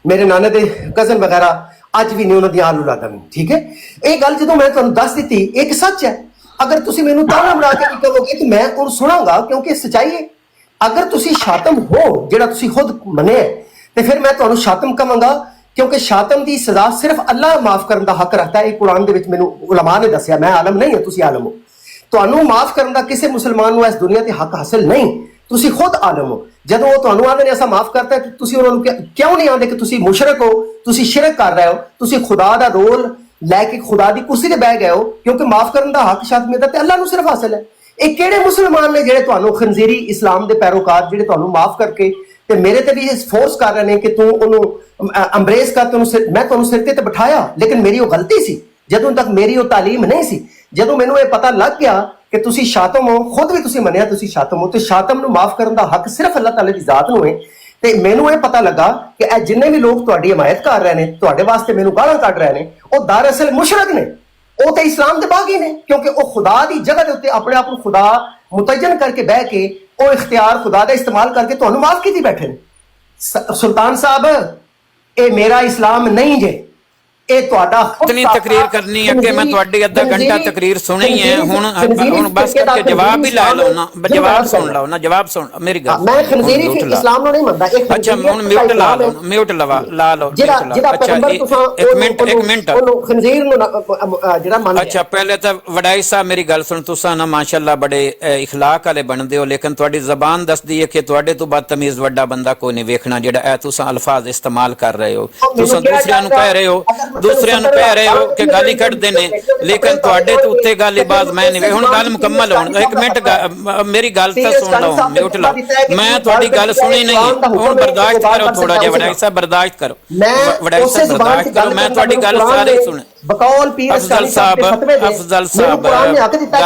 ਮੇਰੇ ਨਾਨੇ ਦੇ ਕਜ਼ਨ ਵਗੈਰਾ ਅੱਜ ਵੀ ਨਹੀਂ ਉਹਨਾਂ ਦੀ ਆਲ ਔਲਾਦਾਂ ਨੂੰ, ਠੀਕ ਹੈ। ਇਹ ਗੱਲ ਜਦੋਂ ਮੈਂ ਤੁਹਾਨੂੰ ਦੱਸ ਦਿੱਤੀ, ਇੱਕ ਸੱਚ ਹੈ। ਅਗਰ ਤੁਸੀਂ ਮੈਨੂੰ ਤਾਣਾ ਬਣਾ ਕੇ ਕੀ ਕਹੋਗੇ ਤੇ ਮੈਂ ਉਹ ਸੁਣਾਂਗਾ, ਕਿਉਂਕਿ ਸੱਚਾਈ ਹੈ। ਅਗਰ ਤੁਸੀਂ ਸ਼ਾਤਮ ਹੋ, ਜਿਹੜਾ ਤੁਸੀਂ ਖੁਦ ਮੰਨਿਆ, ਤੇ ਫਿਰ ਮੈਂ ਤੁਹਾਨੂੰ ਸ਼ਾਤਮ ਕਹਾਂਗਾ, ਕਿਉਂਕਿ ਸ਼ਾਤਮ ਦੀ ਸਜ਼ਾ ਸਿਰਫ ਅੱਲਾਹ ਮਾਫ ਕਰਨ ਦਾ ਹੱਕ ਰੱਖਦਾ ਹੈ। ਇਹ ਕੁਰਾਨ ਦੇ ਵਿੱਚ ਮੈਨੂੰ ਉਲਮਾ ਨੇ ਦੱਸਿਆ, ਮੈਂ ਆਲਮ ਨਹੀਂ ਹਾਂ, ਤੁਸੀਂ ਆਲਮ ਹੋ। ਤੁਹਾਨੂੰ ਮਾਫ ਕਰਨ ਦਾ ਕਿਸੇ ਮੁਸਲਮਾਨ ਨੂੰ ਇਸ ਦੁਨੀਆ ਤੇ ਹੱਕ ਹਾਸਲ ਨਹੀਂ, ਤੁਸੀਂ ਖੁਦ ਆਲਮ ਹੋ। ਜਦੋਂ ਉਹ ਤੁਹਾਨੂੰ ਆਂਦੇ ਨੇ ਅਸਾਂ ਮਾਫ ਕਰਤਾ, ਤੁਸੀਂ ਉਹਨਾਂ ਨੂੰ ਕਿਉਂ ਨਹੀਂ ਆਂਦੇ ਕਿ ਤੁਸੀਂ ਮੁਸ਼ਰਕ ਹੋ, ਤੁਸੀਂ ਸ਼ਿਰਕ ਕਰ ਰਹੇ ਹੋ, ਤੁਸੀਂ ਖੁਦਾ ਦਾ ਰੋਲ ਲੈ ਕੇ ਖੁਦਾ ਦੀ ਕੁਰਸੀ ਤੇ ਬਹਿ ਗਏ ਹੋ। ਕਿਉਂਕਿ ਮਾਫ ਕਰਨ ਦਾ ਹੱਕ ਸ਼ਾਇਦ ਤੇ ਅੱਲਾਹ ਨੂੰ ਸਿਰਫ ਹਾਸਲ ਹੈ। ਇਹ ਕਿਹੜੇ ਮੁਸਲਮਾਨ ਨੇ ਜਿਹੜੇ ਤੁਹਾਨੂੰ ਖੰਜ਼ੀਰੀ ਇਸਲਾਮ ਦੇ ਪੈਰੋਕਾਰ, ਜਿਹੜੇ ਤੁਹਾਨੂੰ ਮਾਫ ਕਰਕੇ ਤੇ ਮੇਰੇ ਤੇ ਵੀ ਫੋਰਸ ਕਰ ਰਹੇ ਨੇ ਕਿ ਤੂੰ ਉਹਨੂੰ ਅੰਬਰੇਸ ਕਰ, ਮੈਂ ਤੁਹਾਨੂੰ ਸਿਰ ਤੇ ਬਿਠਾਇਆ, ਲੇਕਿਨ ਮੇਰੀ ਉਹ ਗਲਤੀ ਸੀ। ਜਦੋਂ ਤੱਕ ਮੇਰੀ ਉਹ ਤਾਲੀਮ ਨਹੀਂ ਸੀ, ਜਦੋਂ ਮੈਨੂੰ ਇਹ ਪਤਾ ਲੱਗ ਗਿਆ ਕਿ ਤੁਸੀਂ ਸ਼ਾਤਮ ਹੋ, ਖੁਦ ਵੀ ਤੁਸੀਂ ਮੰਨਿਆ ਤੁਸੀਂ ਸ਼ਾਤਮ ਹੋ, ਤੇ ਸ਼ਾਤਮ ਨੂੰ ਮਾਫ ਕਰਨ ਦਾ ਹੱਕ ਸਿਰਫ ਅੱਲਾਹ ਤਾਲਾ ਦੀ ਜ਼ਾਤ ਨੂੰ ਹੈ। ਤੇ ਮੈਨੂੰ ਇਹ ਪਤਾ ਲੱਗਾ ਕਿ ਇਹ ਜਿੰਨੇ ਵੀ ਲੋਕ ਤੁਹਾਡੀ ਹਮਾਇਤ ਕਰ ਰਹੇ ਨੇ, ਤੁਹਾਡੇ ਵਾਸਤੇ ਮੈਨੂੰ ਗਾਲਾਂ ਕੱਢ ਰਹੇ ਨੇ, ਉਹ ਦਰਅਸਲ ਮੁਸ਼ਰਕ ਨੇ, ਉਹ ਤੇ ਇਸਲਾਮ ਦੇ ਬਾਗੀ ਨੇ। ਕਿਉਂਕਿ ਉਹ ਖੁਦਾ ਦੀ ਜਗ੍ਹਾ ਦੇ ਉੱਤੇ ਆਪਣੇ ਆਪ ਨੂੰ ਖੁਦਾ ਮੁਤਜਨ ਕਰਕੇ ਬਹਿ ਕੇ, ਉਹ ਇਖਤਿਆਰ ਖੁਦਾ ਦਾ ਇਸਤੇਮਾਲ ਕਰਕੇ ਤੁਹਾਨੂੰ ਮਾਫ ਕੀਤੀ ਬੈਠੇ ਨੇ। ਸੁਲਤਾਨ ਸਾਹਿਬ, ਇਹ ਮੇਰਾ ਇਸਲਾਮ ਨਹੀਂ ਜੇ, ਇਹ ਤੁਹਾਡਾ इतनी तकरीर करनी है कि मैं ਤੁਹਾਡੀ ਅੱਧਾ ਘੰਟਾ ਤਕਰੀਰ ਸੁਣੀ ਹੈ। ਹੁਣ ਬਸ ਕਰਕੇ ਜਵਾਬ ਹੀ ਲਾ ਲਓ ਨਾ, ਜਵਾਬ ਸੁਣ ਲਓ ਨਾ, ਜਵਾਬ ਸੁਣ ਮੇਰੀ ਗੱਲ। ਮੈਂ ਖੰਜ਼ੀਰੀ ਇਸਲਾਮ ਨੂੰ ਨਹੀਂ ਮੰਨਦਾ। ਅੱਛਾ ਹੁਣ ਮਿਊਟ ਲਾ ਲਓ, ਮਿਊਟ ਲਾ ਲਓ। ਜਿਹੜਾ ਪੈਗੰਬਰ ਤੁਸੀਂ ਇੱਕ ਮਿੰਟ ਉਹਨੂੰ ਖੰਜ਼ੀਰ ਨੂੰ ਜਿਹੜਾ ਮੰਨਦਾ। ਅੱਛਾ ਪਹਿਲੇ ਤਾਂ ਵਡਾਈ ਸਾਹਿਬ ਮੇਰੀ ਗੱਲ ਸੁਣ, ਤੁਸੀਂ ਨਾ ਮਾਸ਼ਾਅੱਲਾ ਬੜੇ ਇਖਲਾਕ ਵਾਲੇ ਬਣਦੇ ਹੋ, ਲੇਕਿਨ ਤੁਹਾਡੀ ਜ਼ਬਾਨ ਦੱਸਦੀ ਹੈ ਕਿ ਤੁਹਾਡੇ ਤੋਂ ਬਦਤਮੀਜ਼ ਵੱਡਾ ਬੰਦਾ ਕੋਈ ਨਹੀਂ ਵੇਖਣਾ ਜਿਹੜਾ ਇਹ ਤੁਸੀਂ ਅਲਫਾਜ਼ ਇਸਤੇਮਾਲ ਕਰ ਰਹੇ ਹੋ। ਤੁਸੀਂ ਦੂਸਰਿਆਂ ਨੂੰ ਕਹਿ ਰਹੇ ਹੋ, ਦੂਸਰਿਆਂ ਨੂੰ ਕਹਿ ਰਹੇ ਹੋ ਕਿ ਗਾਲੀ ਕੱਢਦੇ ਨੇ, ਲੇਕਿਨ ਤੁਹਾਡੇ ਤੋਂ ਉੱਤੇ ਗਾਲੀ ਬਾਜ਼ ਮੈਂ ਨਹੀਂ। ਹੁਣ ਗੱਲ ਮੁਕੰਮਲ ਹੋਣ, ਇੱਕ ਮਿੰਟ ਮੇਰੀ ਗੱਲ ਤਾਂ ਸੁਣ ਲਓ, ਮਿਊਟ ਲਾਓ। ਮੈਂ ਤੁਹਾਡੀ ਗੱਲ ਸੁਣੀ ਨਹੀਂ, ਹੁਣ ਬਰਦਾਸ਼ਤ ਕਰੋ ਥੋੜਾ ਜਿਹਾ। ਵਡਾਈ ਸਾਹਿਬ ਬਰਦਾਸ਼ਤ ਕਰੋ, ਵਡਾਈ ਸਾਹਿਬ ਬਰਦਾਸ਼ਤ ਕਰੋ, ਮੈਂ ਤੁਹਾਡੀ ਗੱਲ ਸਾਰੀ ਸੁਣੀ। ਬਕੌਲ ਪੀਰ ਅਫਜ਼ਲ ਸਾਹਿਬ ਗੱਲ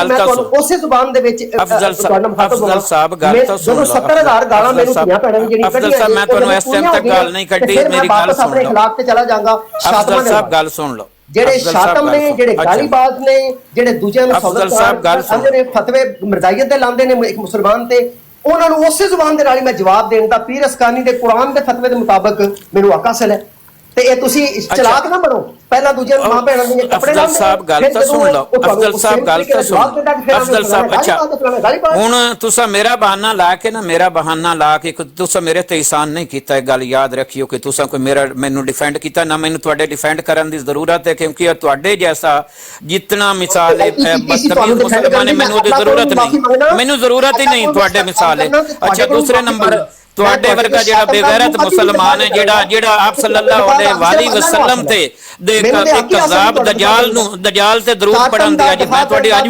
ਤਾਂ ਸੁਣੋ, ਉਸੇ ਜ਼ੁਬਾਨ ਦੇ ਵਿੱਚ ਅਫਜ਼ਲ ਸਾਹਿਬ ਗੱਲ ਤਾਂ ਸੁਣ ਲਓ। 70,000 ਗਾਲਾਂ ਮੈਨੂੰ ਧੀਆਂ ਭੈਣਾਂ ਜਿਹੜੀ ਅਫਜ਼ਲ ਸਾਹਿਬ ਮੈਂ ਤੁਹਾਨੂੰ ਇਸ ਟਾਈਮ ਤੱਕ ਗੱਲ ਨਹੀਂ ਕੱਢੀ, ਮੇਰੀ ਗੱਲ ਸੁਣ ਲਓ। ਖਿਲਾਫ ਤੇ ਚਲਾ ਜਾਗਾ। ਅਫਜ਼ਲ ਸਾਹਿਬ ਗੱਲ ਸੁਣ ਲਓ। ਜਿਹੜੇ ਸ਼ਾਤਮ ਨੇ, ਜਿਹੜੇ ਗਾਲੀਬਾਜ਼ ਨੇ, ਜਿਹੜੇ ਦੂਜਿਆਂ ਨੂੰ ਅਫਜ਼ਲ ਸਾਹਿਬ ਗੱਲ ਸੁਣ ਨੇ, ਫਤਵੇ ਮਰਜ਼ਾਈਅਤ ਦੇ ਲਾਉਂਦੇ ਨੇ ਇੱਕ ਮੁਸਲਮਾਨ ਤੇ, ਉਹਨਾਂ ਨੂੰ ਉਸੇ ਜ਼ੁਬਾਨ ਦੇ ਨਾਲ ਹੀ ਮੈਂ ਜਵਾਬ ਦੇਣ ਦਾ ਪੀਰ ਅਸਕਾਨੀ ਦੇ ਕੁਰਾਨ ਦੇ ਫਤਵੇ ਦੇ ਮੁਤਾਬਕ ਮੈਨੂੰ ਹੱਕ ਹਾਸਲ ਹੈ। ਤੇ ਇਹ ਤੁਸੀਂ ਚਲਾਕ ਨਾ ਬਣੋ, ਪਹਿਲਾਂ ਦੂਜਿਆਂ ਨੂੰ ਮਾਂ ਭੈਣਾਂ ਦੇ ਕੱਪੜੇ ਅਫਜ਼ਲ ਸਾਹਿਬ ਗੱਲ ਤਾਂ ਸੁਣ ਲਓ। ਅਫਜ਼ਲ ਸਾਹਿਬ ਗੱਲ ਤਾਂ ਸੁਣ। ਅਫਜ਼ਲ ਸਾਹਿਬ ਅੱਛਾ ਹੁਣ ਤੁਸੀਂ ਮੇਰਾ ਬਹਾਨਾ ਲਾ ਕੇ ਨਾ, ਮੇਰਾ ਬਹਾਨਾ ਲਾ ਕੇ ਤੁਸੀਂ ਮੇਰੇ ਤੇ ਇਹਸਾਨ ਨਹੀਂ ਕੀਤਾ। ਇਹ ਗੱਲ ਯਾਦ ਰੱਖਿਓ ਕਿ ਤੁਸੀਂ ਕੋਈ ਮੈਨੂੰ ਡਿਫੈਂਡ ਕੀਤਾ ਨਾ, ਮੈਨੂੰ ਤੁਹਾਡੇ ਡਿਫੈਂਡ ਕਰਨ ਦੀ ਜ਼ਰੂਰਤ ਹੈ, ਕਿਉਂਕਿ ਤੁਹਾਡੇ ਜੈਸਾ ਜਿਤਨਾ ਮਿਸਾਲ ਹੈ ਬਦਤਮੀਜ਼ ਮੁਸਲਮਾਨ ਹੈ, ਮੈਨੂੰ ਉਹਦੀ ਜ਼ਰੂਰਤ ਨਹੀਂ, ਮੈਨੂੰ ਜ਼ਰੂਰਤ ਹੀ ਨਹੀਂ ਤੁਹਾਡੇ ਮਿਸਾਲ ਹੈ। ਅੱਛਾ ਦੂਸਰੇ ਨੰਬਰ ਤੁਹਾਡੇ ਵਰਗਾ ਜਿਹੜਾ ਬੇਗੈਰਤ ਮੁਸਲਮਾਨ ਹੈ ਜਿਹੜਾ ਆਪ ਸੱਲੱਲਾਹੁ ਅਲੈਹਿ ਵਸੱਲਮ ਤੇ ਇੱਕ ਕਜ਼ਾਬ ਦਜਾਲ ਤੇ ਦਰੂਦ ਪੜਨ ਦੀ ਮੈਂ ਤੁਹਾਡੀ ਅੱਜ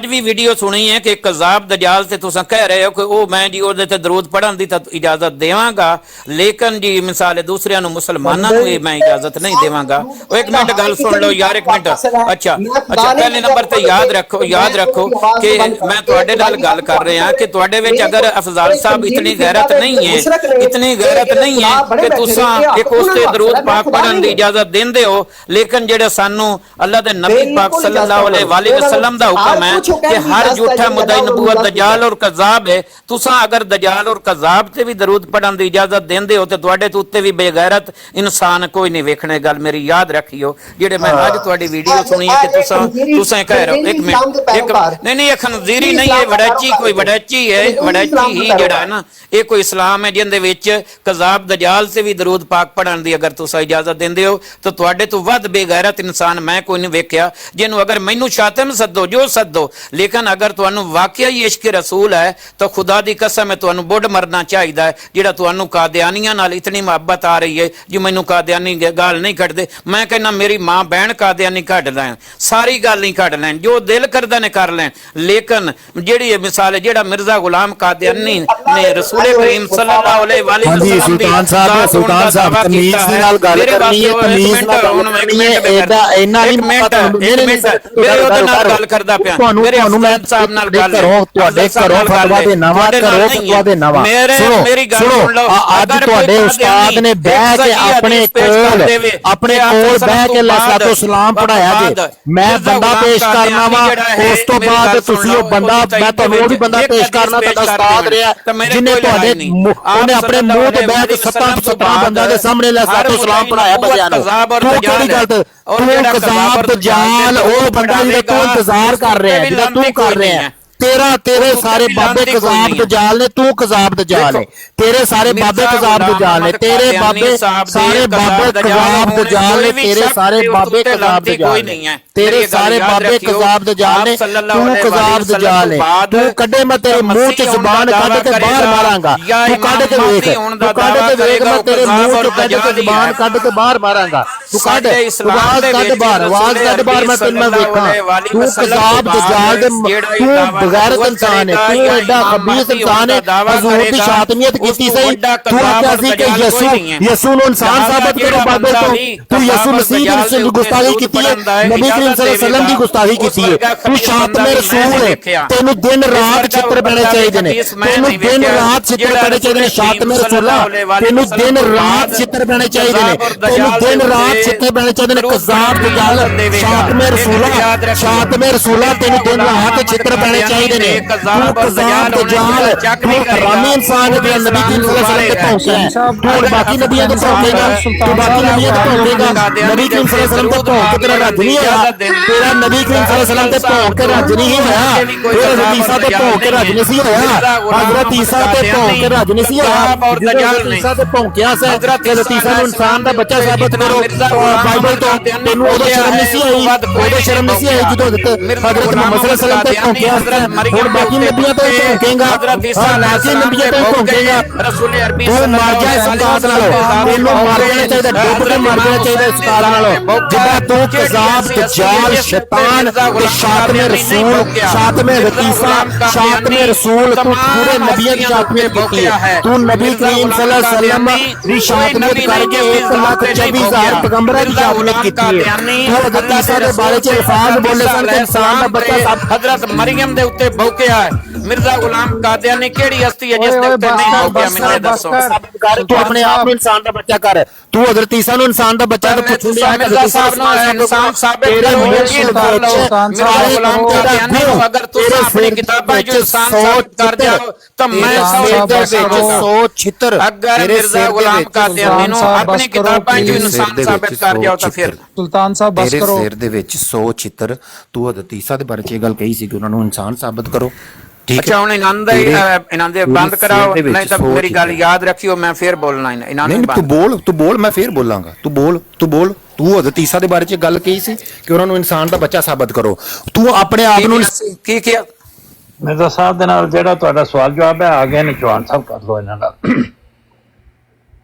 ਵੀ ਵੀਡੀਓ ਸੁਣੀ ਹੈ ਕਿ ਕਜ਼ਾਬ ਦਜਾਲ ਤੇ ਤੁਸੀਂ ਕਹਿ ਰਹੇ ਹੋ ਕਿ ਉਹ ਮੈਂ ਜੀ ਉਹਦੇ ਤੇ ਦਰੂਦ ਪੜਨ ਦੀ ਤਾਂ ਇਜਾਜ਼ਤ ਦੇਵਾਂਗਾ, ਲੇਕਿਨ ਜੀ ਮਿਸਾਲ ਦੂਸਰਿਆਂ ਨੂੰ ਮੁਸਲਮਾਨਾਂ ਨੂੰ ਇਹ ਮੈਂ ਇਜਾਜ਼ਤ ਨਹੀਂ ਦੇਵਾਂਗਾ। ਉਹ ਇੱਕ ਮਿੰਟ ਗੱਲ ਸੁਣ ਲਓ ਯਾਰ, ਇੱਕ ਮਿੰਟ। ਅੱਛਾ ਪਹਿਲੇ ਨੰਬਰ ਤੇ ਯਾਦ ਰੱਖੋ ਕਿ ਮੈਂ ਤੁਹਾਡੇ ਨਾਲ ਗੱਲ ਕਰ ਰਿਹਾ ਕਿ ਤੁਹਾਡੇ ਵਿੱਚ ਅਗਰ ਅਫਜ਼ਾਲ ਸਾਹਿਬ इतनी गैरत नहीं है कि तुसां एक उस ते दरूद पाक पढ़न दी इजाजत देंदे हो, लेकिन जेड़े सानू अल्लाह दे नबी पाक सल्लल्लाहु अलैहि वसल्लम दा हुक्म है कि हर झूठा मुद्दई नबूवत दजाल और कज़ाब है, तुसां अगर दजाल और कज़ाब ते भी दरूद पढ़न दी इजाजत देंदे हो ते तुहाडे तो उत्ते भी बेगैरत इंसान कोई नहीं वेखणे। गल मेरी याद रखियो, जेड़े मैं आज तुहाडी वीडियो सुनी है कि तुसां कह रहे हो, एक मिनट नहीं ये खनजीरी नहीं है, वड़ैची कोई वड़ैची है, वड़ैची ही जेड़ा है ना ਇਹ ਕੋਈ ਇਸਲਾਮ ਹੈ ਜਿਹਦੇ ਵਿੱਚ ਕਜ਼ਾਬ ਦਜਾਲ ਤੇ ਵੀ ਦਰੂਦ ਪਾਕ ਪੜਨ ਦੀ ਅਗਰ ਤੁਸੀਂ ਇਜਾਜ਼ਤ ਦਿੰਦੇ ਹੋ ਤਾਂ ਤੁਹਾਡੇ ਤੋਂ ਵੱਧ ਬੇਗੈਰਤ ਇਨਸਾਨ ਮੈਂ ਕੋਈ ਨਹੀਂ ਵੇਖਿਆ ਜਿਹਨੂੰ ਅਗਰ ਮੈਨੂੰ ਸ਼ਾਤਮ ਸੱਦੋ ਜੋ ਸੱਦੋ, ਲੇਕਿਨ ਅਗਰ ਤੁਹਾਨੂੰ ਵਾਕਿਆ ਹੀ ਇਸ਼ਕ ਰਸੂਲ ਹੈ ਤਾਂ ਖੁਦਾ ਦੀ ਕਸਮ ਹੈ ਤੁਹਾਨੂੰ ਬੁੱਢ ਮਰਨਾ ਚਾਹੀਦਾ ਹੈ। ਜਿਹੜਾ ਤੁਹਾਨੂੰ ਕਾਦੀਆਨੀਆਂ ਨਾਲ ਇਤਨੀ ਮੁਹੱਬਤ ਆ ਰਹੀ ਹੈ ਜੀ ਮੈਨੂੰ ਕਾਦੀਆਨੀ ਗਾਲ ਨਹੀਂ ਕੱਢਦੇ, ਮੈਂ ਕਹਿੰਦਾ ਮੇਰੀ ਮਾਂ ਬਹਿਣ ਕਾਦੀਆਨੀ ਕੱਢ ਲੈਣ, ਸਾਰੀ ਗੱਲ ਨਹੀਂ ਕੱਢ ਲੈਣ, ਜੋ ਦਿਲ ਕਰਦਾ ਨੇ ਕਰ ਲੈਣ, ਲੇਕਿਨ ਜਿਹੜੀ ਮਿਸਾਲ ਹੈ ਜਿਹੜਾ ਮਿਰਜ਼ਾ ਗੁਲਾਮ ਕਾਦੀਆਨੀ ਨੇ रसूल करीम सल्लल्लाहु अलैहि वसल्लम सुल्तान साहब तमीज ਦੇ ਨਾਲ ਗੱਲ ਕਰਨੀ ਹੈ, ਤਮੀਜ਼ ਨਾਲ ਇੰਨਾ ਨਹੀਂ ਮੇਰੇ ਉਹਦੇ ਨਾਲ ਗੱਲ ਕਰਦਾ ਪਿਆ, ਮੇਰੇ ਉਸਤਾਦ ਸਾਹਿਬ ਨਾਲ ਗੱਲ ਕਰੋ, ਤੁਹਾਡੇ ਘਰੋਂ ਫਤਵਾ ਦੇ ਨਵਾਂ ਕਰੋ, ਫਤਵਾ ਦੇ ਨਵਾਂ ਮੇਰੀ ਗੱਲ ਸੁਣ ਲਓ। ਅੱਜ ਤੁਹਾਡੇ ਉਸਤਾਦ ਨੇ ਬਹਿ ਕੇ ਆਪਣੇ ਕੋਲ ਬਹਿ ਕੇ ਲਾਸਾਤੋ ਸਲਾਮ ਪੜਾਇਆ ਜੇ, ਮੈਂ ਬੰਦਾ ਪੇਸ਼ ਕਰਨਾ ਵਾ, ਉਸ ਤੋਂ ਬਾਅਦ ਤੁਸੀਂ ਉਹ ਬੰਦਾ, ਮੈਂ ਤੁਹਾਨੂੰ ਉਹ ਵੀ ਬੰਦਾ ਪੇਸ਼ ਕਰਨਾ, ਤੁਹਾਡਾ ਉਸਤਾਦ ਰਿਹਾ ਜਿਹਨੇ ਤੁਹਾਡੇ ਉਹਨੇ ਆਪਣੇ ਮੂੰਹ ਤੇ ਬਹਿ ਕੇ 17 ਬੰਦਿਆਂ ਦੇ ਸਾਹਮਣੇ ਲਾਸਾਤੋ ਸਲਾਮ ਪੜਾਇਆ ਬੱਚਿਆਂ ਨੂੰ। ਤੂੰ ਕਿਹੜੀ ਗੱਲ ਤੂੰ ਕਜ਼ਾਬ ਦਜਾਲ ਉਹ ਬੰਦਾ ਜਿਹੜਾ ਤੂੰ ਇੰਤਜ਼ਾਰ ਕਰ ਰਿਹਾ, ਜਿਹੜਾ ਤੂੰ ਕਰ ਰਿਹਾ, तेरे सारे बाबे कज़ाब दजाल ने, तू कज़ाब दजाल है, तेरे सारे बाबे कज़ाब दजाल ने, तेरे बाबे सारे बाबे कज़ाब दजाल ने, तेरे सारे बाबे कज़ाब दजाल ने, तेरे सारे बाबे कज़ाब दजाल ने, तू कज़ाब दजाल है, तू कड़े मैं तेरे मुंह च जुबान कट के बाहर मारांगा, तू कट के वेख, तू कट के वेख, मैं तेरे मुंह च कट के जुबान कट के बाहर मारांगा, तू कट आवाज कट बाहर, आवाज कट बाहर, मैं तेरे में वेखा, तू कज़ाब दजाल दे, तू गैरत इंसान है, तू एडा खबीस इंसान है, हुजूर दी शातमियत कीती सही, तू आख्या सी कि यसू नु इंसान साबित करो बाबे को, तू यसू मसीह दी गुस्ताखी कीती है, नबी करीम सल्लल्लाहु अलैहि वसल्लम दी गुस्ताखी कीती है, तू शातमे रसूल है, तेनु दिन रात चित्र पढ़ने चाहिए ने, तेनु दिन रात चित्र पढ़ने चाहिए ने, शातमे रसूला तेनु दिन रात चित्र पढ़ने चाहिए ने, तेनु दिन रात चित्र पढ़ने चाहिए ने, कज़ाब दजाल शातमे रसूला तेनु दिन रात चित्र पढ़ने चाहिए ने, कज़ाब दजाल तू हरामी इंसान है, नबी करीम सल्लल्लाहु अलैहि वसल्लम पे पहुंचा है, तू बाकी नबियों को पहुंचेगा, तू बाकी नबियों को पहुंचेगा, नबी करीम सल्लल्लाहु अलैहि वसल्लम पे पहुंच के तेरा रज नहीं आया, तेरा नबी करीम सल्लल्लाहु अलैहि वसल्लम पे पहुंच के रज नहीं आया, तेरा हज़रत ईसा पे पहुंच के रज नहीं आया, हज़रत ईसा पे पहुंच के रज नहीं आया, हज़रत ईसा पे पहुंचा से हज़रत ईसा नु इंसान दा बच्चा साबित करो, बाइबल तो तेनु ओदे शर्म नहीं आई, ओदे शर्म नहीं आई जो हज़रत मोहम्मद सल्लल्लाहु अलैहि वसल्लम पे पहुंचा, और बाकी नबियों पे पहुंचेगा, बाकी नबियों पे पहुंचेगा, तू मर जाए सकात नालो, तेनू मर जाना चाहिए, डुब के मर जाना चाहिए सकात नालो, जिदा तू कज़ाब दजाल शैतान ते शातमे रसूल शातमे रसूल तू पूरे नबियों की शातमियत की है, तू नबी करीम सल्लल्लाहु अलैहि वसल्लम की शातमियत करके 1,24,000 पैगंबरां की शातमियत की है, तू हज़रत ईसा दे बारे च अल्फाज बोले सन कि इंसान दा बच्चा सब हज़रत मरियम दे उत्ते भौंकिया है, मिर्जा गुलाम कादियानी केड़ी हस्ती है जिस दे उत्ते नहीं भौंकिया, मैंने दसो। तू अपने आप इंसान दा बच्चा कर, तू हज़रत ईसा नु इंसान दा बच्चा तो पुछूंगा मिर्जा साहब नो इंसान साबित करो, मिर्जा गुलाम कादियानी को अगर तू अपनी किताबां जो इंसान साबित कर जाओ तो मैं 100 छितर, अगर मिर्जा गुलाम कादियानी नो अपनी किताबां जो इंसान साबित कर जाओ तो फिर सुल्तान साहब बस करो, सिर दे विच 100 छितर, तू हज़रत ईसा दे बारे च गल कही सी कि उन्हां नु इंसान साबित करो, अच्छा हुण इन्हां दे बंद कराओ, नहीं तो मेरी गल याद रखियो, मैं फिर बोलना इन्हां ने। तू बोल मैं फिर बोलांगा, तू बोल तू हज़रत ईसा दे बारे च गल कही सी कि उन्हां नु इंसान दा बच्चा साबित करो, तू अपने आप नु की ਮਿਰਜ਼ਾ ਸਾਹਿਬ ਦੇ ਨਾਲ ਜਿਹੜਾ ਤੁਹਾਡਾ ਸਵਾਲ ਜਵਾਬ ਹੈ ਆ ਗਏ ਨੇ, ਚੌਹਾਨ ਸਾਹਿਬ ਕਰ ਲਓ ਇਹਨਾਂ ਨਾਲ।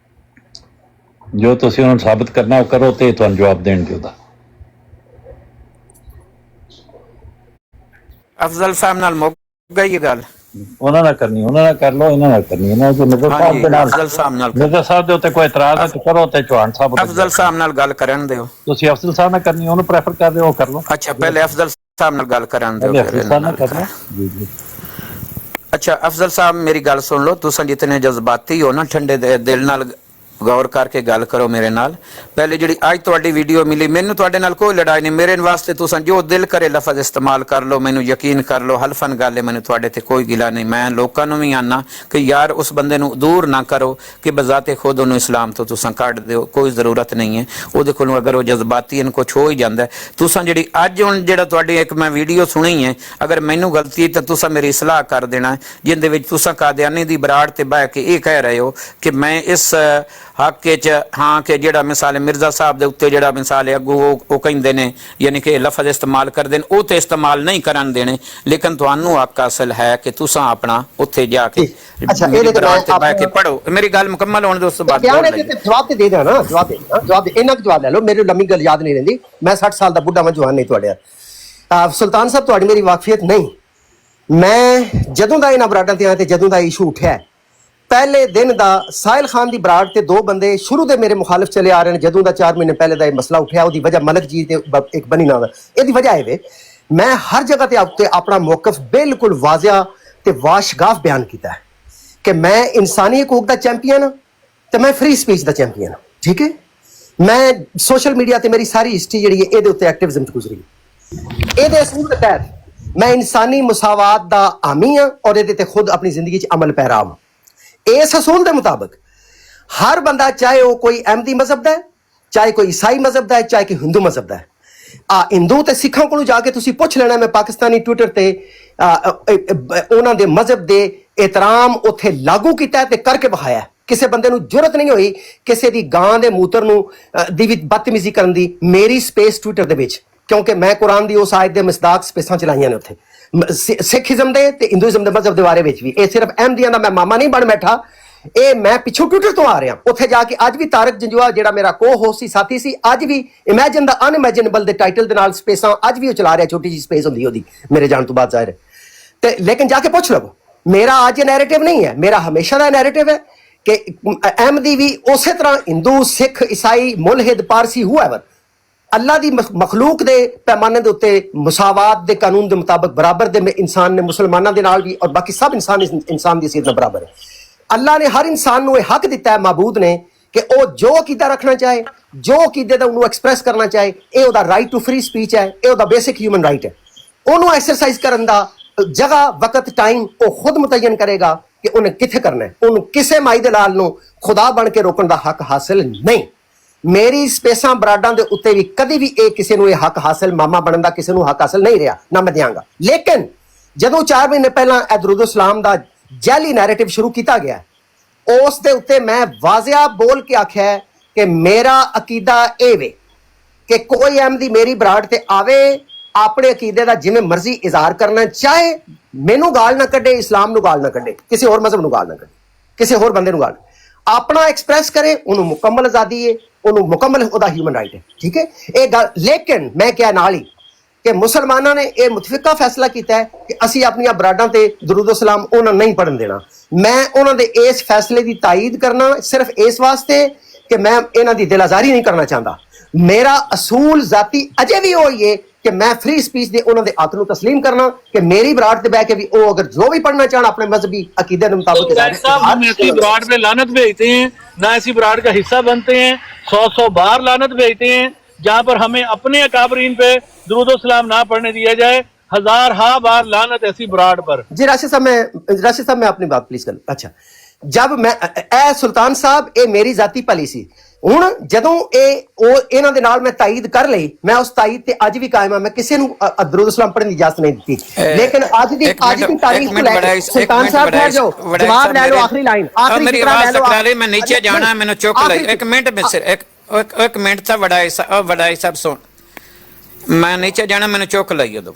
ਜੋ ਤੁਸੀਂ ਉਹਨਾਂ ਨੂੰ ਸਾਬਤ ਕਰਨਾ ਉਹ ਕਰੋ ਤੇ ਤੁਹਾਨੂੰ ਜਵਾਬ ਦੇਣਗੇ ਉਹਦਾ। ਅਫਜ਼ਲ ਸਾਹਿਬ ਨਾਲ ਮੁੱਕ ਗਈ ਇਹ ਗੱਲ। ਉਹਨਾਂ ਨਾਲ ਕਰਨੀ, ਉਹਨਾਂ ਨਾਲ ਕਰ ਲਓ, ਇਹਨਾਂ ਨਾਲ ਕਰਨੀ। ਇਹਨਾਂ ਜੋ ਮਿਰਜ਼ਾ ਸਾਹਿਬ ਦੇ ਨਾਲ, ਅਫਜ਼ਲ ਸਾਹਿਬ ਨਾਲ, ਮਿਰਜ਼ਾ ਸਾਹਿਬ ਦੇ ਉੱਤੇ ਕੋਈ ਇਤਰਾਜ਼ ਹੈ ਤਾਂ ਕਰੋ ਤੇ ਚੌਹਾਨ ਸਾਹਿਬ ਅਫਜ਼ਲ ਸਾਹਿਬ ਨਾਲ ਗੱਲ ਕਰਨ ਦਿਓ। ਤੁਸੀਂ ਅਫਜ਼ਲ ਸਾਹਿਬ ਨਾਲ ਕਰਨੀ, ਉਹਨੂੰ ਪ੍ਰੈਫਰ ਕਰ ਰਹੇ ਹੋ, ਕਰ ਲਓ। ਅੱਛਾ, ਪਹਿਲੇ ਅਫਜ਼ਲ ਸਾਹਿਬ ਨਾਲ ਗੱਲ ਕਰਨ ਦਿਓ। ਅੱਛਾ ਅਫਜ਼ਲ ਸਾਹਿਬ ਮੇਰੀ ਗੱਲ ਸੁਣ ਲਓ। ਤੁਸੀਂ ਜਿਤਨੇ ਜਜ਼ਬਾਤੀ ਹੋ ਨਾ, ਠੰਡੇ ਦਿਲ ਨਾਲ ਗੌਰ ਕਰਕੇ ਗੱਲ ਕਰੋ ਮੇਰੇ ਨਾਲ। ਪਹਿਲੇ ਜਿਹੜੀ ਅੱਜ ਤੁਹਾਡੀ ਵੀਡੀਓ ਮਿਲੀ, ਮੈਨੂੰ ਤੁਹਾਡੇ ਨਾਲ ਕੋਈ ਲੜਾਈ ਨਹੀਂ। ਮੇਰੇ ਵਾਸਤੇ ਤੁਸੀਂ ਜੋ ਦਿਲ ਕਰੇ ਲਫ਼ਜ਼ ਇਸਤੇਮਾਲ ਕਰ ਲਓ, ਮੈਨੂੰ ਯਕੀਨ ਕਰ ਲਓ, ਹਲਫਨ ਗੱਲ ਹੈ, ਮੈਨੂੰ ਤੁਹਾਡੇ ਤੇ ਕੋਈ ਗਿਲਾ ਨਹੀਂ। ਮੈਂ ਲੋਕਾਂ ਨੂੰ ਵੀ ਆਨਾ ਕਿ ਯਾਰ ਉਸ ਬੰਦੇ ਨੂੰ ਦੂਰ ਨਾ ਕਰੋ ਕਿ ਬਜ਼ਾਤੇ ਖੁਦ ਉਹਨੂੰ ਇਸਲਾਮ ਤੋਂ ਤੁਸੀਂ ਕੱਢ ਦਿਓ, ਕੋਈ ਜ਼ਰੂਰਤ ਨਹੀਂ ਹੈ ਉਹਦੇ ਕੋਲੋਂ। ਅਗਰ ਉਹ ਜਜ਼ਬਾਤੀ ਇਹਨ ਕੁਛ ਹੋ ਹੀ ਜਾਂਦਾ, ਤੁਸੀਂ ਜਿਹੜੀ ਅੱਜ ਹੁਣ ਜਿਹੜਾ ਤੁਹਾਡੀ ਇੱਕ ਮੈਂ ਵੀਡੀਓ ਸੁਣੀ ਹੈ, ਅਗਰ ਮੈਨੂੰ ਗਲਤੀ ਤਾਂ ਤੁਸੀਂ ਮੇਰੀ ਇਸਲਾਹ ਕਰ ਦੇਣਾ, ਜਿੰਦੇ ਵਿੱਚ ਤੁਸੀਂ ਕਾਦੀਆਨੀ ਦੀ ਬਰਾੜ ਤੇ ਬਹਿ ਕੇ ਇਹ ਕਹਿ ਰਹੇ ਹੋ ਕਿ ਮੈਂ ਇਸ ਹੱਕ ਚ ਹਾਂ ਕਿ ਜਿਹੜਾ ਮਿਸਾਲ ਮਿਰਜ਼ਾ ਸਾਹਿਬ ਦੇ ਉੱਤੇ ਜਿਹੜਾ ਮਿਸਾਲ ਅੱਗੂ ਉਹ ਕਹਿੰਦੇ ਨੇ ਯਾਨੀ ਕਿ ਲਫ਼ਜ਼ ਇਸਤੇਮਾਲ ਕਰਦੇ ਨੇ, ਉਹ ਤੇ ਇਸਤੇਮਾਲ ਨਹੀਂ ਕਰਨ ਦੇਣੇ, ਲੇਕਿਨ ਤੁਹਾਨੂੰ ਹੱਕ ਹਾਸਲ ਹੈ ਕਿ ਤੁਸੀਂ ਆਪਣਾ ਉੱਥੇ ਜਾ ਕੇ ਬਹਿ ਕੇ ਪੜੋ। ਮੇਰੀ ਗੱਲ ਮੁਕੰਮਲ ਹੋਣ ਦੇ ਉਸ ਤੋਂ ਬਾਅਦ ਜਵਾਬ ਤੇ ਦੇ ਦੇਣਾ, ਜਵਾਬ ਇਹਨਾਂ ਜਵਾਬ ਲੈ ਲਓ। ਮੇਰੀ ਲੰਮੀ ਗੱਲ ਯਾਦ ਨਹੀਂ ਰਹਿੰਦੀ, ਮੈਂ 60 ਸਾਲ ਦਾ ਬੁੱਢਾ ਮੈਂ ਜਵਾਨ ਨਹੀਂ ਤੁਹਾਡੇ। ਸੁਲਤਾਨ ਸਾਹਿਬ ਤੁਹਾਡੀ ਮੇਰੀ ਵਾਕਫੀਅਤ ਨਹੀਂ। ਮੈਂ ਜਦੋਂ ਦਾ ਇਹਨਾਂ ਬਰਾਡਾਂ ਤੇ ਆਇਆ ਤੇ ਜਦੋਂ ਦਾ ਇਸ਼ੂ ਉੱਠਿਆ, ਪਹਿਲੇ ਦਿਨ ਦਾ ਸਾਹਿਲ ਖਾਨ ਦੀ ਬਰਾੜ ਤੇ ਦੋ ਬੰਦੇ ਸ਼ੁਰੂ ਦੇ ਮੇਰੇ ਮੁਖਾਲਿਫ ਚਲੇ ਆ ਰਹੇ ਨੇ। ਜਦੋਂ ਦਾ 4 ਮਹੀਨੇ ਪਹਿਲੇ ਦਾ ਇਹ ਮਸਲਾ ਉੱਠਿਆ, ਉਹਦੀ ਵਜ੍ਹਾ ਮਲਕ ਜੀ ਤੇ ਇੱਕ ਬਨੀ ਨਾਮ, ਇਹਦੀ ਵਜ੍ਹਾ ਇਹ ਵੇ ਮੈਂ ਹਰ ਜਗ੍ਹਾ ਤੇ ਉੱਤੇ ਆਪਣਾ ਮੌਕਫ ਬਿਲਕੁਲ ਵਾਜ਼ਿਆ ਤੇ ਵਾਸ਼ਗਾਫ ਬਿਆਨ ਕੀਤਾ ਕਿ ਮੈਂ ਇਨਸਾਨੀ ਹਕੂਕ ਦਾ ਚੈਂਪੀਅਨ ਤੇ ਮੈਂ ਫ੍ਰੀ ਸਪੀਚ ਦਾ ਚੈਂਪੀਅਨ। ਠੀਕ ਹੈ, ਮੈਂ ਸੋਸ਼ਲ ਮੀਡੀਆ ਤੇ ਮੇਰੀ ਸਾਰੀ ਹਿਸਟਰੀ ਜਿਹੜੀ ਹੈ ਇਹਦੇ ਉੱਤੇ ਐਕਟਿਵਿਜ਼ਮ ਚ ਗੁਜ਼ਰੀ। ਇਹਦੇ ਅਸੂਲ ਦੇ ਤਹਿਤ ਮੈਂ ਇਨਸਾਨੀ ਮੁਸਾਵਾਤ ਦਾ ਹਾਮੀ ਹਾਂ ਔਰ ਇਹਦੇ ਤੇ ਖੁਦ ਆਪਣੀ ਜ਼ਿੰਦਗੀ ਚ ਅਮਲ ਪੈਰਾ ਹਾਂ। ਇਸ ਅਸੂਲ ਦੇ ਮੁਤਾਬਕ ਹਰ ਬੰਦਾ, ਚਾਹੇ ਉਹ ਕੋਈ ਅਹਿਮਦੀ ਮਜ਼ਹਬ ਦਾ ਹੈ, ਚਾਹੇ ਕੋਈ ਈਸਾਈ ਮਜ਼ਹਬ ਦਾ ਹੈ, ਚਾਹੇ ਕੋਈ ਹਿੰਦੂ ਮਜ਼ਹਬ ਦਾ ਹੈ, ਹਿੰਦੂ ਤੇ ਸਿੱਖਾਂ ਕੋਲੋਂ ਜਾ ਕੇ ਤੁਸੀਂ ਪੁੱਛ ਲੈਣਾ। ਮੈਂ ਪਾਕਿਸਤਾਨੀ ਟਵਿੱਟਰ ਤੇ ਉਹਨਾਂ ਦੇ ਮਜ਼ਹਬ ਦੇ ਇਹਤਰਾਮ ਉੱਥੇ ਲਾਗੂ ਕੀਤਾ ਤੇ ਕਰਕੇ ਵਿਖਾਇਆ। ਕਿਸੇ ਬੰਦੇ ਨੂੰ ਜ਼ਰੂਰਤ ਨਹੀਂ ਹੋਈ ਕਿਸੇ ਦੀ ਗਾਂ ਦੇ ਮੂਤਰ ਨੂੰ ਦੀ ਵੀ ਬਦਤਮੀਜ਼ੀ ਕਰਨ ਦੀ ਮੇਰੀ ਸਪੇਸ ਟਵਿੱਟਰ ਦੇ ਵਿੱਚ, ਕਿਉਂਕਿ ਮੈਂ ਕੁਰਾਨ ਦੀ ਉਸ ਆਇਤ ਦੇ ਮਸਦਾਕ ਸਪੇਸਾਂ ਚਲਾਈਆਂ ਨੇ ਉੱਥੇ, ਸਿੱਖੀਜ਼ਮ ਦੇ ਤੇ ਹਿੰਦੂਇਜ਼ਮ ਦੇ ਮਜ਼ਹਬ ਦੇ ਬਾਰੇ ਵਿੱਚ ਵੀ। ਇਹ ਸਿਰਫ ਅਹਿਮਦੀਆਂ ਦਾ ਮੈਂ ਮਾਮਾ ਨਹੀਂ ਬਣ ਬੈਠਾ, ਇਹ ਮੈਂ ਪਿੱਛੋਂ ਟਵਿੱਟਰ ਤੋਂ ਆ ਰਿਹਾ। ਉੱਥੇ ਜਾ ਕੇ ਅੱਜ ਵੀ ਤਾਰਕ ਜੰਜੂਆ ਜਿਹੜਾ ਮੇਰਾ ਕੋ-ਹੋਸਟ ਸੀ, ਸਾਥੀ ਸੀ, ਅੱਜ ਵੀ ਇਮੈਜਿਨ ਦਾ ਅਨਇਮੈਜਿਨੇਬਲ ਦੇ ਟਾਈਟਲ ਦੇ ਨਾਲ ਸਪੇਸਾਂ ਅੱਜ ਵੀ ਉਹ ਚਲਾ ਰਿਹਾ। ਛੋਟੀ ਜਿਹੀ ਸਪੇਸ ਹੁੰਦੀ ਉਹਦੀ ਮੇਰੇ ਜਾਣ ਤੋਂ ਬਾਅਦ ਜ਼ਾਹਿਰ ਹੈ ਤੇ, ਲੇਕਿਨ ਜਾ ਕੇ ਪੁੱਛ ਲਵੋ। ਮੇਰਾ ਅੱਜ ਇਹ ਨੈਰੇਟਿਵ ਨਹੀਂ ਹੈ, ਮੇਰਾ ਹਮੇਸ਼ਾ ਦਾ ਨੈਰੇਟਿਵ ਹੈ ਕਿ ਅਹਿਮਦੀ ਵੀ ਉਸੇ ਤਰ੍ਹਾਂ ਹਿੰਦੂ, ਸਿੱਖ, ਈਸਾਈ, ਮੁਲਹਿਦ, ਪਾਰਸੀ, ਹੂਐਵਰ ਅੱਲਾ ਦੀ ਮਖਲੂਕ ਦੇ ਪੈਮਾਨੇ ਦੇ ਉੱਤੇ ਮੁਸਾਵਾਤ ਦੇ ਕਾਨੂੰਨ ਦੇ ਮੁਤਾਬਕ ਬਰਾਬਰ ਦੇ ਇਨਸਾਨ ਨੇ ਮੁਸਲਮਾਨਾਂ ਦੇ ਨਾਲ ਵੀ, ਔਰ ਬਾਕੀ ਸਭ ਇਨਸਾਨ ਦੀ ਸੀਰਤ ਨਾਲ ਬਰਾਬਰ ਹੈ। ਅੱਲਾ ਨੇ ਹਰ ਇਨਸਾਨ ਨੂੰ ਇਹ ਹੱਕ ਦਿੱਤਾ ਹੈ, ਮਾਬੂਦ ਨੇ, ਕਿ ਉਹ ਜੋ ਅਕੀਦਾ ਰੱਖਣਾ ਚਾਹੇ, ਜੋ ਅਕੀਦੇ ਦਾ ਉਹਨੂੰ ਐਕਸਪ੍ਰੈਸ ਕਰਨਾ ਚਾਹੇ, ਇਹ ਉਹਦਾ ਰਾਈਟ ਟੂ ਫ੍ਰੀ ਸਪੀਚ ਹੈ, ਇਹ ਉਹਦਾ ਬੇਸਿਕ ਹਿਊਮਨ ਰਾਈਟ ਹੈ। ਉਹਨੂੰ ਐਕਸਰਸਾਈਜ਼ ਕਰਨ ਦਾ ਜਗ੍ਹਾ, ਵਕਤ, ਟਾਈਮ ਉਹ ਖੁਦ ਮੁਤੱਯਨ ਕਰੇਗਾ ਕਿ ਉਹਨੇ ਕਿੱਥੇ ਕਰਨਾ ਹੈ। ਉਹਨੂੰ ਕਿਸੇ ਮਾਈ ਦੇ ਲਾਲ ਨੂੰ ਖੁਦਾ ਬਣ ਕੇ ਰੋਕਣ ਦਾ ਹੱਕ ਹਾਸਿਲ ਨਹੀਂ। ਮੇਰੀ ਸਪੇਸਾਂ ਬਰਾਡਾਂ ਦੇ ਉੱਤੇ ਵੀ ਕਦੀ ਵੀ ਇਹ ਕਿਸੇ ਨੂੰ ਇਹ ਹੱਕ ਹਾਸਿਲ, ਮਾਮਾ ਬਣਨ ਦਾ ਕਿਸੇ ਨੂੰ ਹੱਕ ਹਾਸਿਲ ਨਹੀਂ ਰਿਹਾ, ਨਾ ਮੈਂ ਦਿਆਂਗਾ। ਲੇਕਿਨ ਜਦੋਂ 4 ਮਹੀਨੇ ਪਹਿਲਾਂ ਇਹ ਦਰੂਦ ਇਸਲਾਮ ਦਾ ਜਾਲੀ ਨੈਰੇਟਿਵ ਸ਼ੁਰੂ ਕੀਤਾ ਗਿਆ, ਉਸ ਦੇ ਉੱਤੇ ਮੈਂ ਵਾਜ਼ਿਆ ਬੋਲ ਕੇ ਆਖਿਆ ਕਿ ਮੇਰਾ ਅਕੀਦਾ ਇਹ ਵੇ ਕਿ ਕੋਈ ਅਹਿਮਦੀ ਮੇਰੀ ਬਰਾੜ ਤੇ ਆਵੇ, ਆਪਣੇ ਅਕੀਦੇ ਦਾ ਜਿਵੇਂ ਮਰਜ਼ੀ ਇਜ਼ਹਾਰ ਕਰਨਾ ਚਾਹੇ, ਮੈਨੂੰ ਗਾਲ ਨਾ ਕੱਢੇ, ਇਸਲਾਮ ਨੂੰ ਗਾਲ ਨਾ ਕੱਢੇ, ਕਿਸੇ ਹੋਰ ਮਜ਼ਹਬ ਨੂੰ ਗਾਲ ਨਾ ਕੱਢੇ, ਕਿਸੇ ਹੋਰ ਬੰਦੇ ਨੂੰ ਗਾਲ, ਆਪਣਾ ਐਕਸਪ੍ਰੈਸ ਕਰੇ, ਉਹਨੂੰ ਮੁਕੰਮਲ ਆਜ਼ਾਦੀ ਹੈ, ਉਹਨੂੰ ਮੁਕੰਮਲ ਉਹਦਾ ਹਿਊਮਨ ਰਾਈਟ ਹੈ। ਠੀਕ ਹੈ, ਇਹ ਗੱਲ। ਲੇਕਿਨ ਮੈਂ ਕਿਹਾ ਨਾਲ ਹੀ ਕਿ ਮੁਸਲਮਾਨਾਂ ਨੇ ਇਹ ਮੁਤਫਿਕਾ ਫੈਸਲਾ ਕੀਤਾ ਹੈ ਕਿ ਅਸੀਂ ਆਪਣੀਆਂ ਬਰਾਡਾਂ ਤੇ ਦਰੂਦ ਸਲਾਮ ਉਹਨਾਂ ਨਹੀਂ ਪੜਨ ਦੇਣਾ। ਮੈਂ ਉਹਨਾਂ ਦੇ ਇਸ ਫੈਸਲੇ ਦੀ ਤਾਈਦ ਕਰਨਾ ਸਿਰਫ ਇਸ ਵਾਸਤੇ ਕਿ ਮੈਂ ਇਹਨਾਂ ਦੀ ਦਿਲਾਜ਼ਾਰੀ ਨਹੀਂ ਕਰਨਾ ਚਾਹੁੰਦਾ। ਮੇਰਾ ਅਸੂਲ ਜ਼ਾਤੀ ਅਜੇ ਵੀ ਉਹੀ ਹੈ कि मैं फ्री स्पीच दे उन्होंने हक नूं तस्लीम करना कि मेरी बराड़ ते बैठ के भी वो अगर जो भी पढ़ना चाहना अपने मजहबी अकीदे के मुताबिक हम ऐसी बराड़ पे लानत भेजते हैं, ना ऐसी बराड़ का हिस्सा बनते हैं। 100 बार लानत भेजते हैं जहाँ पर हमें अपने अकाबरीन पे दुरूद सलाम ना पढ़ने दिया जाए। 1000 बार लानत ऐसी बराड़ पर। जी राशिद साहब मैं अपनी बात प्लीज कर। अच्छा, जब मैं सुल्तान साहब ये मेरी जाती पॉलिसी ਹੁਣ ਜਦੋਂ ਇਹਨਾਂ ਦੇ ਨਾਲ ਮੈਂ ਤਾਇਦ ਕਰ ਲਈ, ਮੈਂ ਉਸ ਤਾਇਦ ਤੇ ਅੱਜ ਵੀ ਕਾਇਮ ਹਾਂ। ਮੈਂ ਕਿਸੇ ਨੂੰ ਦਰੂਦ ਸਲਾਮ ਪੜ੍ਹਨ ਦੀ ਇਜਾਜ਼ਤ ਨਹੀਂ ਦਿੱਤੀ। ਲੇਕਿਨ ਅੱਜ ਦੀ ਤਾਰੀਖ ਤੋਂ ਲੈ ਕੇ ਸੁਲਤਾਨ ਸਾਹਿਬ ਠਹਿਰ ਜਾਓ, ਜਵਾਬ ਲੈ ਲਓ, ਆਖਰੀ ਲਾਈਨ, ਆਖਰੀ ਫਿਕਰਾ ਲੈ ਲਓ। ਮੈਂ ਨੀਚੇ ਜਾਣਾ, ਮੈਨੂੰ ਚੁੱਕ ਲਈ। ਇੱਕ ਮਿੰਟ ਮਿਸਰ, ਇੱਕ ਮਿੰਟ ਤਾਂ ਵਡਾਈ ਸਾਹਿਬ ਸੁਣ, ਮੈਂ ਨੀਚੇ ਜਾਣਾ, ਮੈਨੂੰ ਚੁੱਕ ਲਈ। ਉਦੋਂ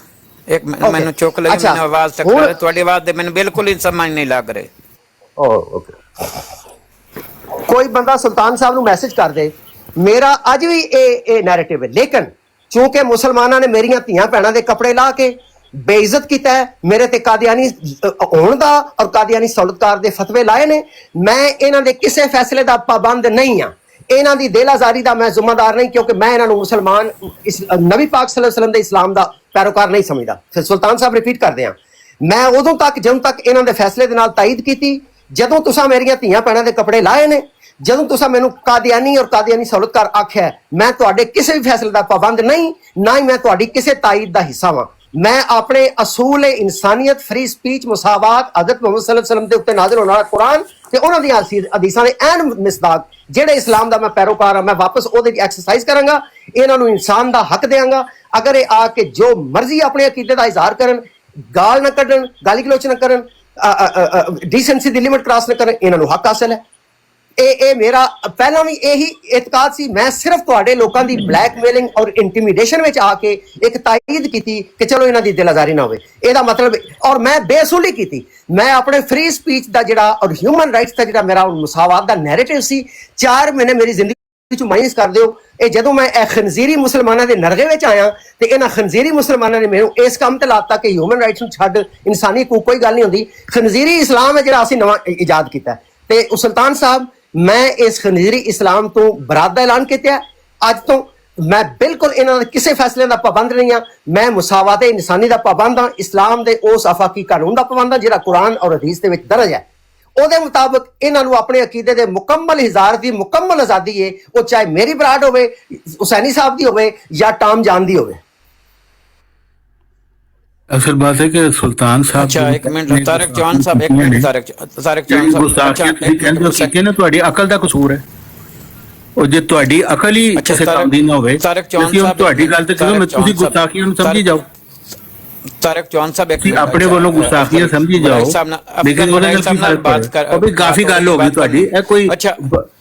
ਇੱਕ ਮੈਨੂੰ ਚੁੱਕ ਲਈ, ਮੈਨੂੰ ਆਵਾਜ਼ ਟੱਕਰ ਤੁਹਾਡੀ ਆਵਾਜ਼ ਦੇ ਮੈਨੂੰ ਬਿਲਕੁਲ ਹੀ ਸਮਝ ਨਹੀਂ ਲੱਗ ਰਹੀ। ਕੋਈ ਬੰਦਾ ਸੁਲਤਾਨ ਸਾਹਿਬ ਨੂੰ ਮੈਸੇਜ ਕਰ ਦੇ, ਮੇਰਾ ਅੱਜ ਵੀ ਇਹ ਨੈਰੇਟਿਵ ਹੈ, ਲੇਕਿਨ ਚੂੰਕਿ ਮੁਸਲਮਾਨਾਂ ਨੇ ਮੇਰੀਆਂ ਧੀਆਂ ਭੈਣਾਂ ਦੇ ਕੱਪੜੇ ਲਾ ਕੇ ਬੇਇੱਜ਼ਤ ਕੀਤਾ ਹੈ, ਮੇਰੇ ਤੇ ਕਾਦੀਆਨੀ ਹੋਣ ਦਾ ਔਰ ਕਾਦੀਆਨੀ ਸੌਲਤਕਾਰ ਦੇ ਫਤਵੇ ਲਾਏ ਨੇ, ਮੈਂ ਇਹਨਾਂ ਦੇ ਕਿਸੇ ਫੈਸਲੇ ਦਾ ਪਾਬੰਦ ਨਹੀਂ ਹਾਂ, ਇਹਨਾਂ ਦੀ ਦਿਲ ਆਜ਼ਾਰੀ ਦਾ ਮੈਂ ਜ਼ਿੰਮੇਦਾਰ ਨਹੀਂ, ਕਿਉਂਕਿ ਮੈਂ ਇਹਨਾਂ ਨੂੰ ਮੁਸਲਮਾਨ ਨਬੀ ਪਾਕ ਸੱਲੱਲਾਹੁ ਅਲੈहि ਵਸੱਲਮ ਦੇ ਇਸਲਾਮ ਦਾ ਪੈਰੋਕਾਰ ਨਹੀਂ ਸਮਝਦਾ। ਫਿਰ ਸੁਲਤਾਨ ਸਾਹਿਬ ਰਿਪੀਟ ਕਰਦੇ ਆ, ਮੈਂ ਉਦੋਂ ਤੱਕ ਜਦੋਂ ਤੱਕ ਇਹਨਾਂ ਦੇ ਫੈਸਲੇ ਦੇ ਨਾਲ ਤਾਇਦ ਕੀਤੀ ਜਦੋਂ ਤੁਸੀਂ ਮੇਰੀਆਂ ਧੀਆਂ ਭੈਣਾਂ ਦੇ ਕੱਪੜੇ ਲਾਏ ਨੇ, ਜਦੋਂ ਤੁਸੀਂ ਮੈਨੂੰ ਕਾਦੀਆਨੀ ਔਰ ਕਾਦੀਆਨੀ ਸੌਲਤਕਾਰ ਆਖਿਆ, ਮੈਂ ਤੁਹਾਡੇ ਕਿਸੇ ਵੀ ਫੈਸਲੇ ਦਾ ਪਾਬੰਦ ਨਹੀਂ, ਨਾ ਹੀ ਮੈਂ ਤੁਹਾਡੀ ਕਿਸੇ ਤਾਇਦ ਦਾ ਹਿੱਸਾ ਵਾਂ। ਮੈਂ ਆਪਣੇ ਅਸੂਲ ਇਨਸਾਨੀਅਤ, ਫਰੀ ਸਪੀਚ, ਮੁਸਾਵਾਤ, ਹਜ਼ਰਤ ਮੁਹੰਮਦ ਸੱਲੱਲਾਹੁ ਅਲੈहि ਵਸੱਲਮ ਦੇ ਉੱਤੇ ਨਾਜ਼ਿਲ ਹੋਣ ਵਾਲਾ ਕੁਰਾਨ ਤੇ ਉਹਨਾਂ ਦੀਆਂ ਹਦੀਸਾਂ ਦੇ ਐਨ ਮਿਸਦਾਕ ਜਿਹੜੇ ਇਸਲਾਮ ਦਾ ਮੈਂ ਪੈਰੋਕਾਰ ਹਾਂ, ਮੈਂ ਵਾਪਸ ਉਹਦੇ ਦੀ ਐਕਸਰਸਾਈਜ਼ ਕਰਾਂਗਾ, ਇਹਨਾਂ ਨੂੰ ਇਨਸਾਨ ਦਾ ਹੱਕ ਦੇਵਾਂਗਾ। ਅਗਰ ਇਹ ਆ ਕੇ ਜੋ ਮਰਜ਼ੀ ਆਪਣੇ ਅਕੀਦੇ ਦਾ ਇਜ਼ਹਾਰ ਕਰਨ, ਗਾਲ ਨਾ ਕੱਢਣ, ਗਾਲੀ ਗਲੋਚ ਨਾ ਕਰਨ, ਡੀਸੈਂਸੀ ਦੀ ਲਿਮਿਟ ਕ੍ਰਾਸ ਨਾ ਕਰਨ, ਇਹਨਾਂ ਨੂੰ ਹੱਕ ਹਾਸਲ ਹੈ। ਇਹ ਮੇਰਾ ਪਹਿਲਾਂ ਵੀ ਇਹੀ ਇਤਕਾਦ ਸੀ। ਮੈਂ ਸਿਰਫ ਤੁਹਾਡੇ ਲੋਕਾਂ ਦੀ ਬਲੈਕਮੇਲਿੰਗ ਔਰ ਇੰਟੀਮੀਡੇਸ਼ਨ ਵਿੱਚ ਆ ਕੇ ਇੱਕ ਤਾਇਦ ਕੀਤੀ ਕਿ ਚਲੋ ਇਹਨਾਂ ਦੀ ਦਿਲ ਆਜ਼ਾਰੀ ਨਾ ਹੋਵੇ, ਇਹਦਾ ਮਤਲਬ, ਔਰ ਮੈਂ ਬੇਅਸੂਲੀ ਕੀਤੀ। ਮੈਂ ਆਪਣੇ ਫ੍ਰੀ ਸਪੀਚ ਦਾ ਜਿਹੜਾ ਔਰ ਹਿਊਮਨ ਰਾਈਟਸ ਦਾ ਜਿਹੜਾ ਮੇਰਾ ਮੁਸਾਵਾਤ ਦਾ ਨੈਰੇਟਿਵ ਸੀ, 4 ਮਹੀਨੇ ਮੇਰੀ ਜ਼ਿੰਦਗੀ ਚ ਮਾਈਨਸ ਕਰ ਦਿਓ। ਇਹ ਜਦੋਂ ਮੈਂ ਇਹ ਖਨਜ਼ੀਰੀ ਮੁਸਲਮਾਨਾਂ ਦੇ ਨਰਗੇ ਵਿੱਚ ਆਇਆ ਤੇ ਇਹਨਾਂ ਖਨਜ਼ੀਰੀ ਮੁਸਲਮਾਨਾਂ ਨੇ ਮੈਨੂੰ ਇਸ ਕੰਮ ਤੇ ਲਾਤਾ ਕਿ ਹਿਊਮਨ ਰਾਈਟਸ ਨੂੰ ਛੱਡ, ਇਨਸਾਨੀ ਕੋਈ ਗੱਲ ਨਹੀਂ ਹੁੰਦੀ। ਖਨਜ਼ੀਰੀ ਇਸਲਾਮ ਹੈ ਜਿਹੜਾ ਅਸੀਂ ਨਵਾਂ ਇਜਾਦ ਕੀਤਾ ਤੇ ਸੁਲਤਾਨ ਸਾਹਿਬ, ਮੈਂ ਇਸ ਖਨਜ਼ੀਰੀ ਇਸਲਾਮ ਤੋਂ ਬਰਾਤ ਦਾ ਐਲਾਨ ਕੀਤਾ। ਅੱਜ ਤੋਂ ਮੈਂ ਬਿਲਕੁਲ ਇਹਨਾਂ ਦੇ ਕਿਸੇ ਫੈਸਲੇ ਦਾ ਪਾਬੰਦ ਨਹੀਂ ਹਾਂ। ਮੈਂ ਮੁਸਾਵਾਤ ਇਨਸਾਨੀ ਦਾ ਪਾਬੰਦ ਹਾਂ, ਇਸਲਾਮ ਦੇ ਉਸ ਆਫਾਕੀ ਕਾਨੂੰਨ ਦਾ ਪਾਬੰਦ ਹਾਂ ਜਿਹੜਾ ਕੁਰਾਨ ਔਰ ਹਦੀਸ ਦੇ ਵਿੱਚ ਦਰਜ ਹੈ। ਉਹਦੇ ਮੁਤਾਬਕ ਇਹਨਾਂ ਨੂੰ ਆਪਣੇ ਅਕੀਦੇ ਦੇ ਮੁਕੰਮਲ ਇਜ਼ਹਾਰ ਦੀ ਮੁਕੰਮਲ ਆਜ਼ਾਦੀ ਹੈ, ਉਹ ਚਾਹੇ ਮੇਰੀ ਬਰਾਤ ਹੋਵੇ, ਹੁਸੈਨੀ ਸਾਹਿਬ ਦੀ ਹੋਵੇ ਜਾਂ ਟਾਮ ਜਾਨ ਦੀ ਹੋਵੇ। असल बात है कि सुल्तान साहब, अच्छा एक मिनट तारिक चौहान साहब, एक मिनट तारिक चौहान साहब, ਤੁਹਾਡੀ ਅਕਲ ਦਾ ਕਸੂਰ ਹੈ, ਉਹ ਜੇ ਤੁਹਾਡੀ ਅਕਲ ਹੀ ਕਿਸੇ ਕੰਮ ਦੀ ਨਾ ਹੋਵੇ, ਤੁਹਾਡੀ ਗੱਲ ਤੇ ਚਲੋ ਤੁਸੀਂ ਗੁਸਤਾਖੀਆਂ ਨੂੰ ਸਮਝੀ ਜਾਓ। तारिक चौहान साहब अपने वालों गुस्ताखियां समझी जाओ, लेकिन अभी काफी गल होगी ਤੁਹਾਡੀ, ਇਹ ਕੋਈ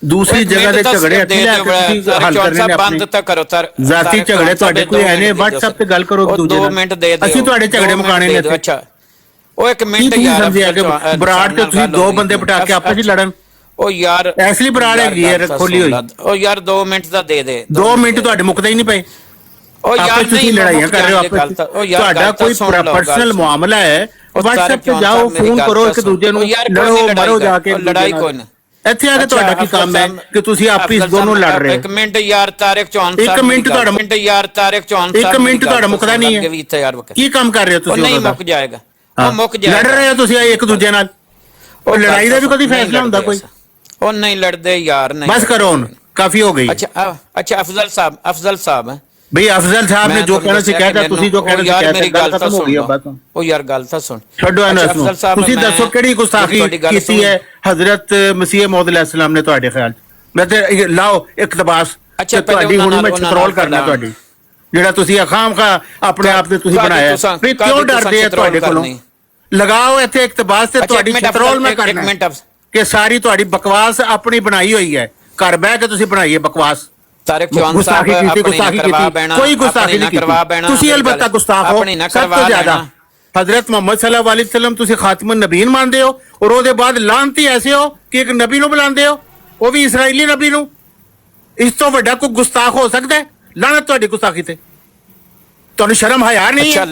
ਦੂਸਰੀ ਜਗ੍ਹਾ ਦੇ ਝਗੜੇ ਹੱਲ ਕਰਨੇ ਨੇ, ਜ਼ਾਤੀ ਝਗੜੇ ਤੁਹਾਡੇ ਕੋਈ ਹੈ ਨੇ, WhatsApp ਤੇ ਗੱਲ ਕਰੋ ਦੂਜੇ ਨਾਲ, ਅਸੀਂ ਤੁਹਾਡੇ ਝਗੜੇ ਮੁਕਾਣੇ ਨੇ। ਅੱਛਾ ਉਹ ਇੱਕ ਮਿੰਟ ਯਾਰ, ਸਮਝਿਆ ਕਿ ਬਰਾੜ ਤੇ ਤੁਸੀਂ 2 ਬੰਦੇ ਬਿਠਾ ਕੇ ਆਪਸ ਵਿੱਚ ਲੜਨ, ਉਹ ਯਾਰ ਐਸਲੀ ਬਰਾੜ ਹੈਗੀ ਹੈ ਖੋਲੀ ਹੋਈ, ਉਹ ਯਾਰ 2 ਮਿੰਟ ਦਾ ਦੇ ਦੇ, 2 ਮਿੰਟ ਤੁਹਾਡੇ ਮੁੱਕਦੇ ਹੀ ਨਹੀਂ ਪਏ। ਉਹ ਯਾਰ ਤੁਸੀਂ ਲੜਾਈਆਂ ਕਰ ਰਹੇ ਹੋ ਆਪਸ ਵਿੱਚ, ਤੁਹਾਡਾ ਕੋਈ ਪਰਸਨਲ ਮਾਮਲਾ ਹੈ, WhatsApp ਤੇ ਜਾਓ, ਫੋਨ ਕਰੋ ਇੱਕ ਦੂਜੇ ਨੂੰ, ਲੜੋ ਮਰੋ ਜਾ ਕੇ, ਲੜਾਈ ਕੋਈ ਨਹੀਂ। ਇੱਥੇ ਆ ਕੇ ਤੁਹਾਡਾ ਕੀ ਕੰਮ ਹੈ ਕਿ ਤੁਸੀਂ ਆਪਸ ਦੋਨੋਂ ਲੜ ਰਹੇ ਹੋ? ਇੱਕ ਮਿੰਟ ਯਾਰ ਤਾਰਿਕ ਚੌਹਾਨ ਸਾਹਿਬ, ਇੱਕ ਮਿੰਟ ਤੁਹਾਡਾ ਮੁੱਕਦਾ ਨਹੀਂ ਹੈ, ਕੀ ਕੰਮ ਕਰ ਰਹੇ ਹੋ ਤੁਸੀਂ? ਨਹੀਂ ਮੁੱਕ ਜਾਏਗਾ, ਉਹ ਮੁੱਕ ਜਾਏਗਾ। ਲੜ ਰਹੇ ਹੋ ਤੁਸੀਂ ਇੱਕ ਦੂਜੇ ਨਾਲ, ਉਹ ਲੜਾਈ ਦਾ ਵੀ ਕਦੀ ਫੈਸਲਾ ਹੁੰਦਾ ਕੋਈ? ਉਹ ਨਹੀਂ ਲੜਦੇ ਯਾਰ, ਨਹੀਂ ਬਸ ਕਰੋ ਹੁਣ, ਕਾਫੀ ਹੋ ਗਈ। ਅੱਛਾ ਅਫਜ਼ਲ ਸਾਹਿਬ ਭਈ ਅਫਜ਼ਲ ਸਾਹਿਬ ਨੇ ਜੋ ਕਹਿਣਾ ਸੀ ਕਹਿਤਾ, ਤੁਸੀਂ ਜੋ ਕਹਿਣਾ ਸੀ ਕਹਿਤਾ, ਮੇਰੀ ਗੱਲ ਤਾਂ ਸੁਣ। ਉਹ ਯਾਰ ਗੱਲ ਤਾਂ ਸੁਣ, ਛੱਡੋ ਇਹਨੂੰ, ਤੁਸੀਂ ਦੱਸੋ ਕਿਹੜੀ ਗੁਸਤਾਖੀ ਕੀਤੀ ਹੈ ਹਜ਼ਰਤ ਮਸੀਹ ਮੌਦ ਅਲੈਹਿਸਲਾਮ ਨੇ ਤੁਹਾਡੇ ਖਿਆਲ? ਮੈਂ ਤੇ ਲਾਓ ਇਕਤਬਾਸ, ਤੁਹਾਡੀ ਹੁਣ ਮੈਂ ਸਕਰੋਲ ਕਰਨਾ ਤੁਹਾਡੀ, ਜਿਹੜਾ ਤੁਸੀਂ ਖਾਮਖਾ ਆਪਣੇ ਆਪ ਤੇ ਤੁਸੀਂ ਬਣਾਇਆ, ਫਿਰ ਕਿਉਂ ਡਰਦੇ ਆ ਤੁਹਾਡੇ ਕੋਲੋਂ? ਲਗਾਓ ਇੱਥੇ ਇਕਤਬਾਸ ਤੇ ਤੁਹਾਡੀ ਸਕਰੋਲ ਮੈਂ ਕਰਨਾ ਕਿ ਸਾਰੀ ਤੁਹਾਡੀ ਬਕਵਾਸ ਆਪਣੀ ਬਣਾਈ ਹੋਈ ਹੈ, ਘਰ ਬਹਿ ਕੇ ਤੁਸੀਂ ਬਣਾਈ ਹੈ ਬਕਵਾਸ। ਤਾਰਿਕ ਚੌਹਾਨ ਸਾਹਿਬ ਕੋਈ ਗੁਸਤਾਖੀ ਨਹੀਂ ਕੀਤੀ, ਤੁਸੀਂ ਅਲਬત્ਤਾ ਗੁਸਤਾਖ ਹੋ ਸਭ ਤੋਂ ਜ਼ਿਆਦਾ। हजरत मोहम्मद सल्लल्लाहु अलैहि वसल्लम तुसी खातिमुन नबीन मानते हो और ਉਹਦੇ ਬਾਅਦ ਲਾਂਤੀ ਐਸੇ ਹੋ ਕਿ ਇੱਕ ਨਬੀ ਨੂੰ ਬੁਲਾਉਂਦੇ ਹੋ, ਉਹ ਵੀ ਇਸਰਾਈਲੀ ਨਬੀ ਨੂੰ। ਇਸ ਤੋਂ ਵੱਡਾ ਕੋਈ ਗੁਸਤਾਖ ਹੋ ਸਕਦਾ ਹੈ? ਲਾਨਤ ਤੁਹਾਡੀ ਗੁਸਤਾਖੀ ਤੇ, ਤੁਹਾਨੂੰ ਸ਼ਰਮ ਹਯਾ ਨਹੀਂ ਹੈ?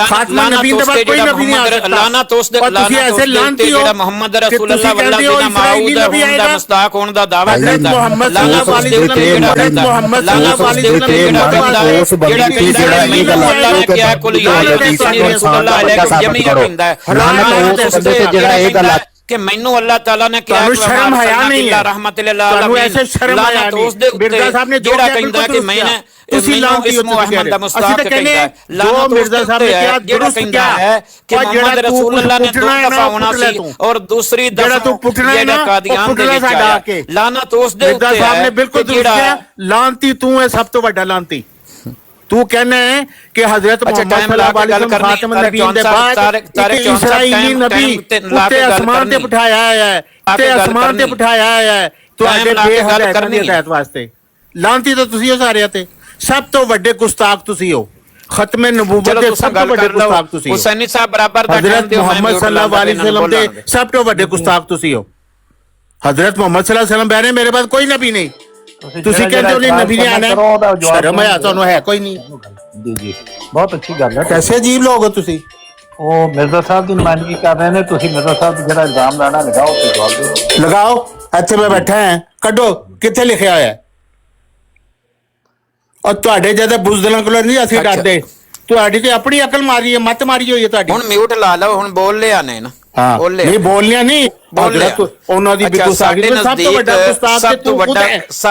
ਖਾਤਮਾ ਨਬੀਨ ਦੇ ਬਾਅਦ ਕੋਈ ਨਬੀ ਨਹੀਂ ਆ ਸਕਦਾ। ਲਾਨਤ ਉਸ ਦੇ ਤੁਸੀਂ ਐਸੇ ਲਾਂਤੀ ਹੋ ਜਿਹੜਾ ਮੁਹੰਮਦ ਰਸੂਲullah ਵਲਦੀਨਾ ਮਾਊਦ ਹੋਣ ਦਾ ਮੁਸਤਾਕ ਹੋਣ ਦਾ ਦਾਅਵਾ ਕਰਦਾ ਹੈ। ਮੁਹੰਮਦ ਸੱਲੱਲਾਹੁ ਅਲੈਹਿ ਵਸੱਲਮ, ਮੁਹੰਮਦ ਸੱਲੱਲਾਹੁ ਅਲੈਹਿ ਵਸੱਲਮ ਜਿਹੜਾ ਅੱਲਾਹ ਨੇ ਕਿਹਾ ਕੁਲ ਯਾ ਰਸੂਲullah ਅਲੈਹਿ ਜਮੀਅ ਕਹਿੰਦਾ ਹੈ ਜਿਹੜਾ ਇਹ ਗੱਲ ਕਿ ਮੈਨੂੰ ਅੱਲਾਹ ਤਾਲਾ ਨੇ ਕਿਹਾ ਕਿ ਸ਼ਰਮ ਹਯਾ ਨਹੀਂ ਹੈ, ਰਹਿਮਤ ਲਿਲ ਆਲਮੀਨ, ਐਸੇ ਸ਼ਰਮ ਹਯਾ ਨਹੀਂ। ਮਿਰਜ਼ਾ ਸਾਹਿਬ ਨੇ ਜਿਹੜਾ ਕਹਿੰਦਾ ਕਿ ਮੈਂ ਤੁਸੀਂ ਲਾਂਤੀ ਹੋ, ਅਹਿਮਦ ਦਾ ਮੁਸਤਾਕ ਕਹਿੰਦਾ ਹੈ। ਲਾਨਤ ਮਿਰਜ਼ਾ ਸਾਹਿਬ ਨੇ ਕਿਹਾ ਜਿਹੜਾ ਕਹਿੰਦਾ ਹੈ ਕਿ ਮੁਹੰਮਦ ਰਸੂਲullah ਨੇ 2 ਦਫਾ ਹੋਣਾ ਸੀ ਔਰ ਦੂਸਰੀ ਦਫਾ ਜਿਹੜਾ ਕਾਦੀਆਨ ਦੇ ਵਿੱਚ ਆਇਆ। ਲਾਨਤ ਉਸ ਦੇ ਉੱਤੇ ਸਾਹਿਬ ਨੇ ਬਿਲਕੁਲ ਜਿਹੜਾ ਲਾਂਤੀ ਤੂੰ ਹੈ, ਸਭ ਤੋਂ ਵੱਡਾ ਲਾਂਤੀ ਤੂੰ कहना है कि हजरत मोहम्मद सल्लल्लाहु अलैहि वसल्लम खातम नबीन दे बाद एक इस्राईली नबी उत्ते आसमान ते बिठाया है, ते आसमान ते बिठाया है ਤੁਹਾਡੇ ਬੇਹਦਾਇਤਾਂ ਦੀ ਹਦਾਇਤ ਵਾਸਤੇ। ਲਾਂਤੀ ਤਾਂ ਤੁਸੀਂ ਹੋ ਸਾਰਿਆਂ ਤੇ, ਸਭ ਤੋਂ ਵੱਡੇ ਗੁਸਤਾਖ ਤੁਸੀਂ ਹੋ। ਖਤਮੇ ਨਬੂਵਤ ਚਲੋ ਦੇ ਤੁਸੀਂ ਸਭ ਤੋਂ ਗੱਲ ਵੱਡੇ ਕਰ ਲਓ ਗੁਸਤਾਖ ਤੁਸੀਂ ਹੋ। ਹੁਸੈਨੀ ਸਾਹਿਬ ਬਰਾਬਰ ਦਾ ਹਜ਼ਰਤ ਜਾਣਦੇ ਹੋ, ਮੈਂ ਮੁਹੰਮਦ ਸੱਲੱਲਾਹੁ ਅਲੈहि ਵਸੱਲਮ ਦੇ ਸਭ ਤੋਂ ਵੱਡੇ ਗੁਸਤਾਖ ਤੁਸੀਂ ਹੋ। हजरत मोहम्मद सल्लल्लाहु अलैहि वसल्लम बहने मेरे पास कोई नबी नहीं, तुसी कहते हो नहीं नबी ने आना है, शर्म है ਤੁਹਾਨੂੰ है कोई नहीं। ਜੀ ਜੀ ਬਹੁਤ ਅੱਛੀ ਗੱਲ ਹੈ। कैसे अजीब लोग हो तुसी। ਉਹ ਮਿਰਜ਼ਾ ਸਾਹਿਬ ਦੀ ਨੁਮਾਇੰਦਗੀ ਕਰ ਰਹੇ ਨੇ, ਤੁਸੀਂ ਮਿਰਜ਼ਾ ਸਾਹਿਬ ਦੀ ਜਿਹੜਾ ਇਲਜ਼ਾਮ ਲਾਣਾ ਲਗਾਓ ਤੇ ਜਵਾਬ ਦਿਓ। लगाओ ਇੱਥੇ ਮੈਂ ਬੈਠਾ ਹਾਂ, ਕੱਢੋ ਕਿੱਥੇ ਲਿਖਿਆ ਹੋਇਆ ਹੈ। ਔਰ ਤੁਹਾਡੇ ਜਿਹਦੇ ਬੁਜ਼ਦਲਾਂ ਕੋਲ ਨਹੀਂ ਅਸੀਂ ਡਰਦੇ, ਤੁਹਾਡੀ ਤੇ ਆਪਣੀ ਅਕਲ ਮਾਰੀ ਹੈ, ਮੱਤ ਮਾਰੀ ਹੋਈ ਹੈ ਤੁਹਾਡੀ। ਹੁਣ ਮਿਊਟ ਲਾ ਲਓ, ਹੁਣ ਬੋਲ ਲਿਆ ਨੇ ਨਾ। ਹਾਂ ਨਹੀਂ ਬੋਲਿਆ ਨਹੀਂ, ਉਹਨਾਂ ਦੀ ਗੁਸਤਾਖੀ ਦੇ ਸਭ ਤੋਂ ਵੱਡਾ ਗੁਸਤਾਖ ਸਭ ਤੋਂ ਵੱਡਾ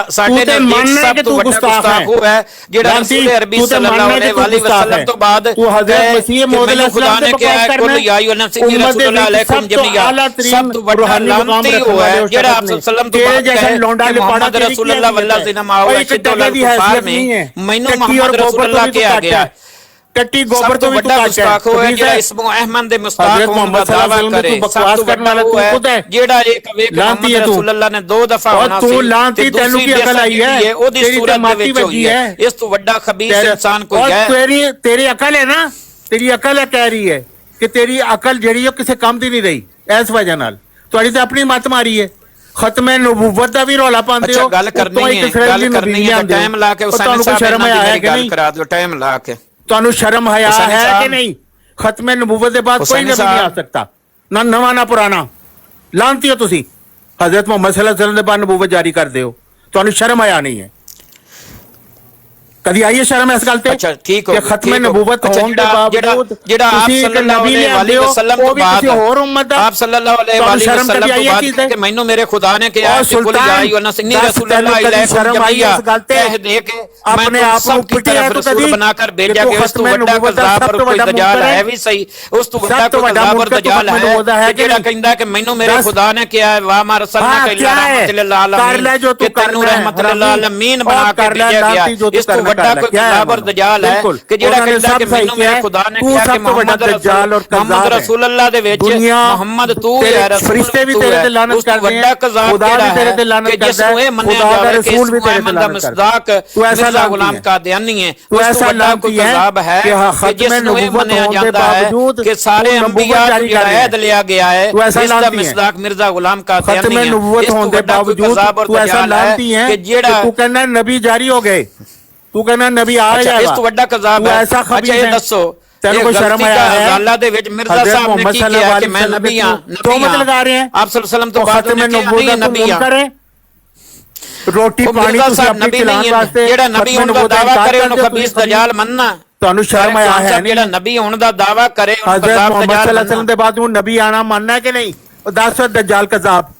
ਸਾਡੇ ਨਜ਼ਦੀਕ ਸਭ ਤੋਂ ਵੱਡਾ ਗੁਸਤਾਖ ਉਹ ਹੈ ਜਿਹੜਾ ਰਸੂਲ ਅਰਬੀ ਸੱਲੱਲਾਹੁ ਅਲੈਹਿ ਵਸੱਲਮ ਤੋਂ ਬਾਅਦ ਤੂੰ ਹਜ਼ਰਤ ਮਸੀਹ ਮੌਦ ਖੁਦਾ ਨੇ ਕਿਹਾ ਹੈ ਕੁਲ ਯਾ ਅਯੁਹਨ ਨਫਸ ਇੰਨੀ ਰਸੂਲੁल्लाह अलैकुम जमीआ, सब तो बड़ा लानती हुआ है जेड़ा आप सल्लम तो बात कहे कि मोहम्मद रसूलुल्लाह वल्लाह जिना माओ अशद्दुल कुफार में मैनू मोहम्मद रसूलुल्लाह किया गया टट्टी गोबर तो बड़ा गुस्ताख है जेड़ा इस्मो अहमद दे मुस्ताक होने का दावा करे। बकवास करने वाला तू खुद है जेड़ा ये कहे कि मोहम्मद रसूलुल्लाह ने 2 दफा होना तू लानती तेनू की अकल आई है, ओदी सूरत दे विच होई है। इस तो बड़ा खबीस इंसान कोई है। तेरी अकल है ना, तेरी अकल है कह रही है कि तेरी अकल जेड़ी है किसी काम दी नहीं रही, इस वजह नाल ਤੁਹਾਡੀ ਤਾਂ ਆਪਣੀ ਮੱਤ ਮਾਰੀ ਹੈ। ਖਤਮੇ ਨਬੂਵਤ ਦਾ ਵੀ ਰੌਲਾ ਪਾਉਂਦੇ ਹੋ। ਗੱਲ ਕਰਨੀ ਹੈ ਟਾਈਮ ਲਾ ਕੇ ਹੁਸੈਨ ਸਾਹਿਬ ਨਾਲ ਗੱਲ ਕਰਾ ਦਿਓ, ਟਾਈਮ ਲਾ ਕੇ। ਤੁਹਾਨੂੰ ਸ਼ਰਮ ਹਯਾ ਹੈ ਕਿ ਨਹੀਂ? ਖਤਮੇ ਨਬੂਵਤ ਦੇ ਬਾਅਦ ਕੋਈ ਨਬੀ ਨਹੀਂ ਆ ਸਕਦਾ, ਨਾ ਨਵਾਂ ਨਾ ਪੁਰਾਣਾ। ਲਾਨਤੀ ਹੋ ਤੁਸੀਂ, ਹਜ਼ਰਤ ਮੁਹੰਮਦ ਸੱਲੱਲਾਹੁ ਅਲੈहि ਵਸੱਲਮ ਦੇ ਬਾਅਦ ਨਬੂਵਤ ਜਾਰੀ ਕਰਦੇ ਹੋ, ਤੁਹਾਨੂੰ ਸ਼ਰਮ ਹਯਾ ਨਹੀਂ ਹੈ। कभी आई है शर्म इस गल ते? अच्छा ठीक हो, खत्मे नबूवत होने के बावजूद जेड़ा आप सल्लल्लाहु अलैहि वसल्लम तो बाद और उम्मत आप सल्लल्लाहु अलैहि वसल्लम तो बाद कि मैनू मेरे खुदा ने कहा कि कुल या अय्युहन नस इन्नी रसूलुल्लाह अलैकुम जमीआ कह दे के अपने आप को पिटे रसूल बनाकर भेजा गया। उस तो बड़ा कज़ाब और कोई दजाल है भी सही, उस तो बड़ा कोई कज़ाब और दजाल है जेड़ा कहंदा कि मैनू मेरे खुदा ने कहा वा मा रसलना का इला रहमतुल लिल आलमीन कि तैनू रहमतुल लिल आलमीन बना के भेजा गया। इस तो बड़ा कोई कज़ाब और दजाल है कि जेड़ा कहंदा कि मैनू मेरे खुदा ने कहा कि मोहम्मद रसूलुल्लाह दे विच मोहम्मद तू है, फरिश्ते भी तेरे ते लानत करदे हैं, खुदा भी तेरे ते लानत करदा है, खुदा दा रसूल भी तेरे ते लानत करदा है। तू ऐसा गुलाम कादियानी है, तू ऐसा कोई कज़ाब है कि जिसमें मनाया जाता है कि सारे अंबिया जो ऐद लिया गया है, इसका मिसदाक मिर्जा गुलाम कादियानी है। नबूवत होने के बावजूद तू ऐसा लानती है कि तू कहना नबी जारी हो गए, तू कहना नबी आ गया। इस तो बड़ा कज़ाब है। अच्छा ये दसो तेरे को शर्म आया है? अल्लाह दे विच मिर्जा साहब ने की किया कि मैं नबी हां, तो मत लगा रहे हैं आप सल्लल्लाहु अलैहि वसल्लम तो बाद में नहीं नबी हां। रोटी पानी ਤੁਸੀਂ ਆਪਣੀ ਚਲਾਉਣ ਵਾਸਤੇ ਜਿਹੜਾ ਨਬੀ ਹੋਣ ਦਾ ਦਾਵਾ ਕਰੇ ਉਹਨੂੰ ਖਬੀਸ ਦਜਾਲ ਮੰਨਣਾ। ਤੁਹਾਨੂੰ ਸ਼ਰਮ ਆਇਆ ਹੈ? ਜਿਹੜਾ ਨਬੀ ਹੋਣ ਦਾ ਦਾਵਾ ਕਰੇ ਉਹਨੂੰ ਹਜ਼ਰਤ ਮੁਹੰਮਦ ਸੱਲੱਲਾਹੁ ਅਲੈहि ਵਸੱਲਮ ਦੇ ਬਾਅਦ ਉਹ ਨਬੀ ਆਣਾ ਮੰਨਣਾ ਕਿ ਨਹੀਂ? ਉਹ ਦੱਸ ਦਜਾਲ ਕਜ਼ਾਬ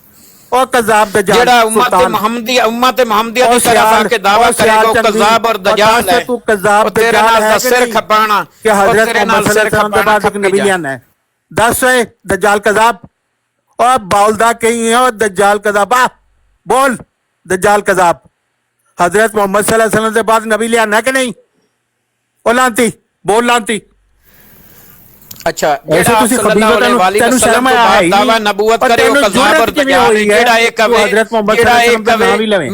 और कज़ाब दजाल जेड़ा उम्मत मुहम्मदिया की तरफ आके दावा करेगा वो कज़ाब और दजाल है। तू कज़ाब दजाल है सिर खपाना कि हज़रत मोहम्मद सल्लल्लाहु अलैहि वसल्लम के बाद एक नबी आना है। दस है दजाल कज़ाब और बाउलदा कहीं है और दजाल कज़ाब बोल दजाल कज़ाब। हज़रत मोहम्मद सल्लल्लाहु अलैहि वसल्लम के बाद नबी ले आना कि नहीं? ओ लांती बोल लांती। अच्छा जेड़ा सल्लल्लाहु अलैहि वसल्लम तो दावा नबूवत करे वो कज़ाब और दजाल है। जेड़ा एक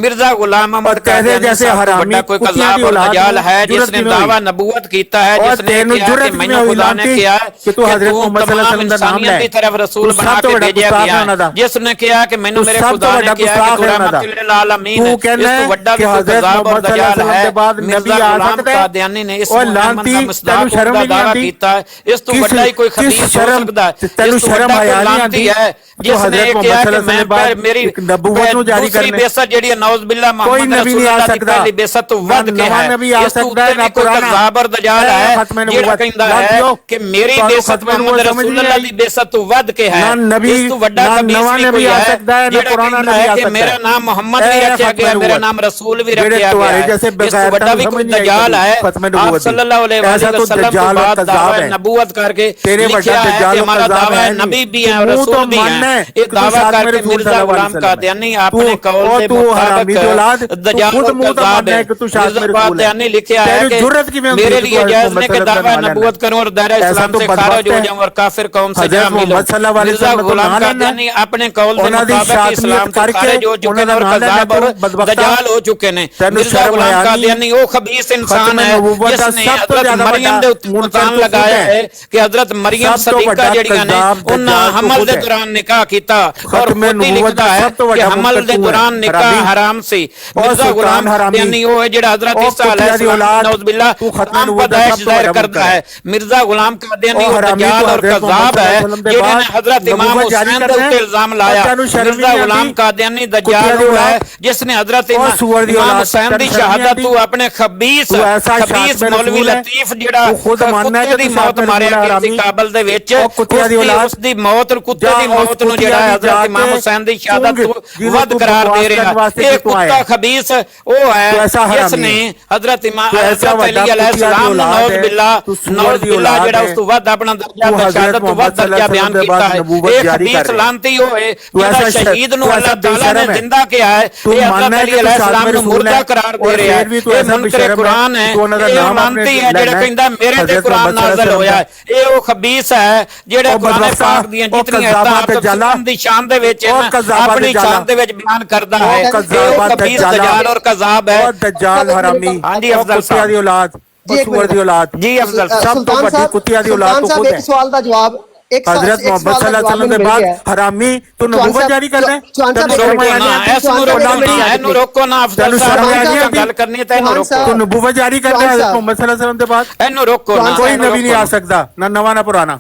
मिर्जा गुलाम अहमद कहते जैसे हरामी कोई कज़ाब और दजाल है जिसने दावा नबूवत कीता है, जिसने कहा कि मैंने खुदा ने कहा कि तू हज़रत मोहम्मद सल्लल्लाहु अलैहि वसल्लम इंसानियत की तरफ रसूल बना के भेजा गया है, जिसने कहा कि मैंने मेरे खुदा ने कहा कि तू रहमतुल लिल आलमीन है। इस तो बड़ा कज़ाब और दजाल है मिर्जा गुलाम कादियानी ने इस मोहम्मद का मुस्ताक का दावा कीता है। इस तो बड़ा ही कोई खबीस हो सकता है। तेनू शर्म आया नहीं आती है जिसने कहा कि मैं मेरी नबूवत जारी करने बेसत जेडी नौज बिल्ला कोई नबी नहीं आ सकता, पहली बेसत तो वध के है। नबी आ सकता है ना पुराना कज़ाब और दजाल है जेड़ा कहंदा है कि मेरी बेसत मोहम्मद रसूलुल्लाह दी बेसत तो वध के है। इस तो बड़ा खबीस नबी आ सकता है ना पुराना नबी आ सकता है। मेरा नाम मोहम्मद भी रखा गया, मेरा नाम रसूल भी रखा गया है। इस तो बड़ा भी कोई दजाल है। आप सल्लल्लाहु अलैहि वसल्लम के बाद दावा नबूवत करके तेरे लिखा बड़ा है कि दज्जाल हमारा कज़्ज़ाब दावा है है नहीं। नबी भी है और तू तो रसूल भी मानना है, है ये कि तू दावा साथ करके मेरे रसूल मिर्जा सल्लल्लाहु गुलाम अलैहि वसल्लम कादियानी है। अपने कौल और के तू हरामी मुताबिक की औलाद, तू दज्जाल खुद और मुंह तो कज़्ज़ाब मानना है कि तू साथ मिर्जा मेरे रसूल है। कादियानी लिखा है तेरी कि जुर्रत की मेरे लिए जायज ने कि दावा नबूवत करूं और दायरा ऐसा इस्लाम तो से बदबख्त खारिज हो है। जाऊं और काफिर कौम से हज़रत जा मिलूं। मोहम्मद सल्लल्लाहु अलैहि मिर्जा वसल्लम तो गुलाम ना लेना, कादियानी अपने कौल के उन्हां दी मुताबिक शातमियत इस्लाम से करके खारिज हो चुके उन्हां हैं दा और ना लेना कज़्ज़ाब और तू बदबख्ता। दज्जाल हो चुके हैं। तेनू मिर्जा शर्म गुलाम हया नहीं। कादियानी वो खबीस इंसान खत्म है नबूवत दा जिसने सब तो हजरत ज्यादा मरियम बड़ा दे उत्ते मुनकर इल्जाम तू खुद लगाया है। है कि हजरत मरियम सब तो सदीका बड़ा जड़ियां ने कज़्ज़ाब उन्हां दज्जाल तू हमल खुद दे है। दौरान निकाह कीता और खत्म खुद ही नबूवत लिखदा दा है सब तो कि बड़ा हमल मुनकर दे तू है। दौरान निकाह हरामी। हराम सी। और मिर्जा गुलाम सुल्तान हरामी। कादियानी वो है जेड़ा हजरत और ईसा कुतिया दी अलैहिस्सलाम औलाद, नौज़ुबिल्लाह तू खत्म हराम नबूवत दा पैदाइश सब तो जाहिर बड़ा करता मुनकर है। मिर्जा गुलाम कादियानी और वो हरामी दज्जाल तो और हज़रत मोहम्मद कज़्ज़ाब है सल्लल्लाहु अलैहि वसल्लम दे जेड़े ने बाद हजरत इमाम नबूवत जारी हुसैन दे करना है। उत्ते इल्जाम और लाया। तेनू शर्म मिर्जा नहीं गुलाम आती। कादियानी कुतिया दज्जाल दी वो है औलाद जिसने हजरत और सुअर दी इमाम औलाद, हुसैन दी तेनू शर्म नहीं शहादत आती। तू अपने खबीस तू ऐसा खबीस शात में मौलवी रसूल है। लतीफ जेड़ा तू खुद मानना है कुत्ते कि दी तू साथ मौत में मारिया रसूल है, गया सी हरामी। काबल दे विच और कुतिया दी औलाद उसदी मौत और कुत्ते जा दी उस मौत नु कुतिया जेड़ा दी हजरत इमाम जाके हुसैन दी शहादत चूंग, तू जिसको वध तू करार बकवास दे रहा करने वास्ते ये क्यों आया कुत्ता है? खबीस वो तू है ऐसा हरामी जिसने है। हजरत इमाम तू ऐसा हजरत वड्डा अली अलैहि कुतिया दी सलाम औलाद नौज है। बिल्ला तू सुअर नौज दी बिल्ला औलाद जेड़ा है। उस तो वध अपना दर्जा तू हज़रत शहादत तो मोहम्मद वध दर्जा सल्लल्लाहु बयान अलैहि वसल्लम कीता के है। बाद नबूवत ये जारी कर खबीस रहे हैं। लानती होए तू जेड़ा ऐसा शहीद नु तू अल्लाह ऐसा ताला ने बेशरम है। जिंदा किया है तू ये मानना हजरत है अली कि तू अलैहि साथ सलाम में नु रसूल मुर्दा है करार दे और रहा फिर भी है। तू ये ऐसा मुनकर बेशरम है कुरान है कि तू उन्हां दा ये नाम अपने लानती है जेड़ा लेना है। कहंदा मेरे ते हज़रत कुरान मोहम्मद नाज़िल सल्लल्लाहु होया अलैहि है। ये वो खबीस है जेड़ा ओ कुरान बदबख्ता, पाक दी ओ जितनी कज़्ज़ाबा आयतां दज्जाला, दी शान दे विच ओ है कज़्ज़ाबा अपनी दज्जाला, शान दे विच बयान करदा ओ है। कज़्ज़ाबा ये खबीस दज्जाला, दज्जाल और कज़्ज़ाब है। और दज्जाल हरामी हाँ जी और अफजल कुतिया दी साहब औलाद जी, और एक सुअर मिनट। दी औलाद जी अफजल साहब सब तो सुल्तान बड़ी साहब कुतिया दी औलाद सुल्तान तो साहब खुद एक है। सवाल का जवाब हजरत मोहम्मद सल्लल्लाहु अलैहि वसल्लम के बाद हरामी तू नबूवत जारी करना है। चौहान तेनू साहब शर्म रोको आया ना नहीं आती? ऐस नु रोको ना एनु रोको ना अफजल तेनू साहब शर्म आया नहीं जो आती? गल करनी है तेनु रोको तू नबूवत जारी करना है हजरत मोहम्मद सल्लल्लाहु अलैहि वसल्लम के बाद। एनु रोको ना कोई एनु नबी नहीं रोको आ ना। सकता ना नवा ना पुराना।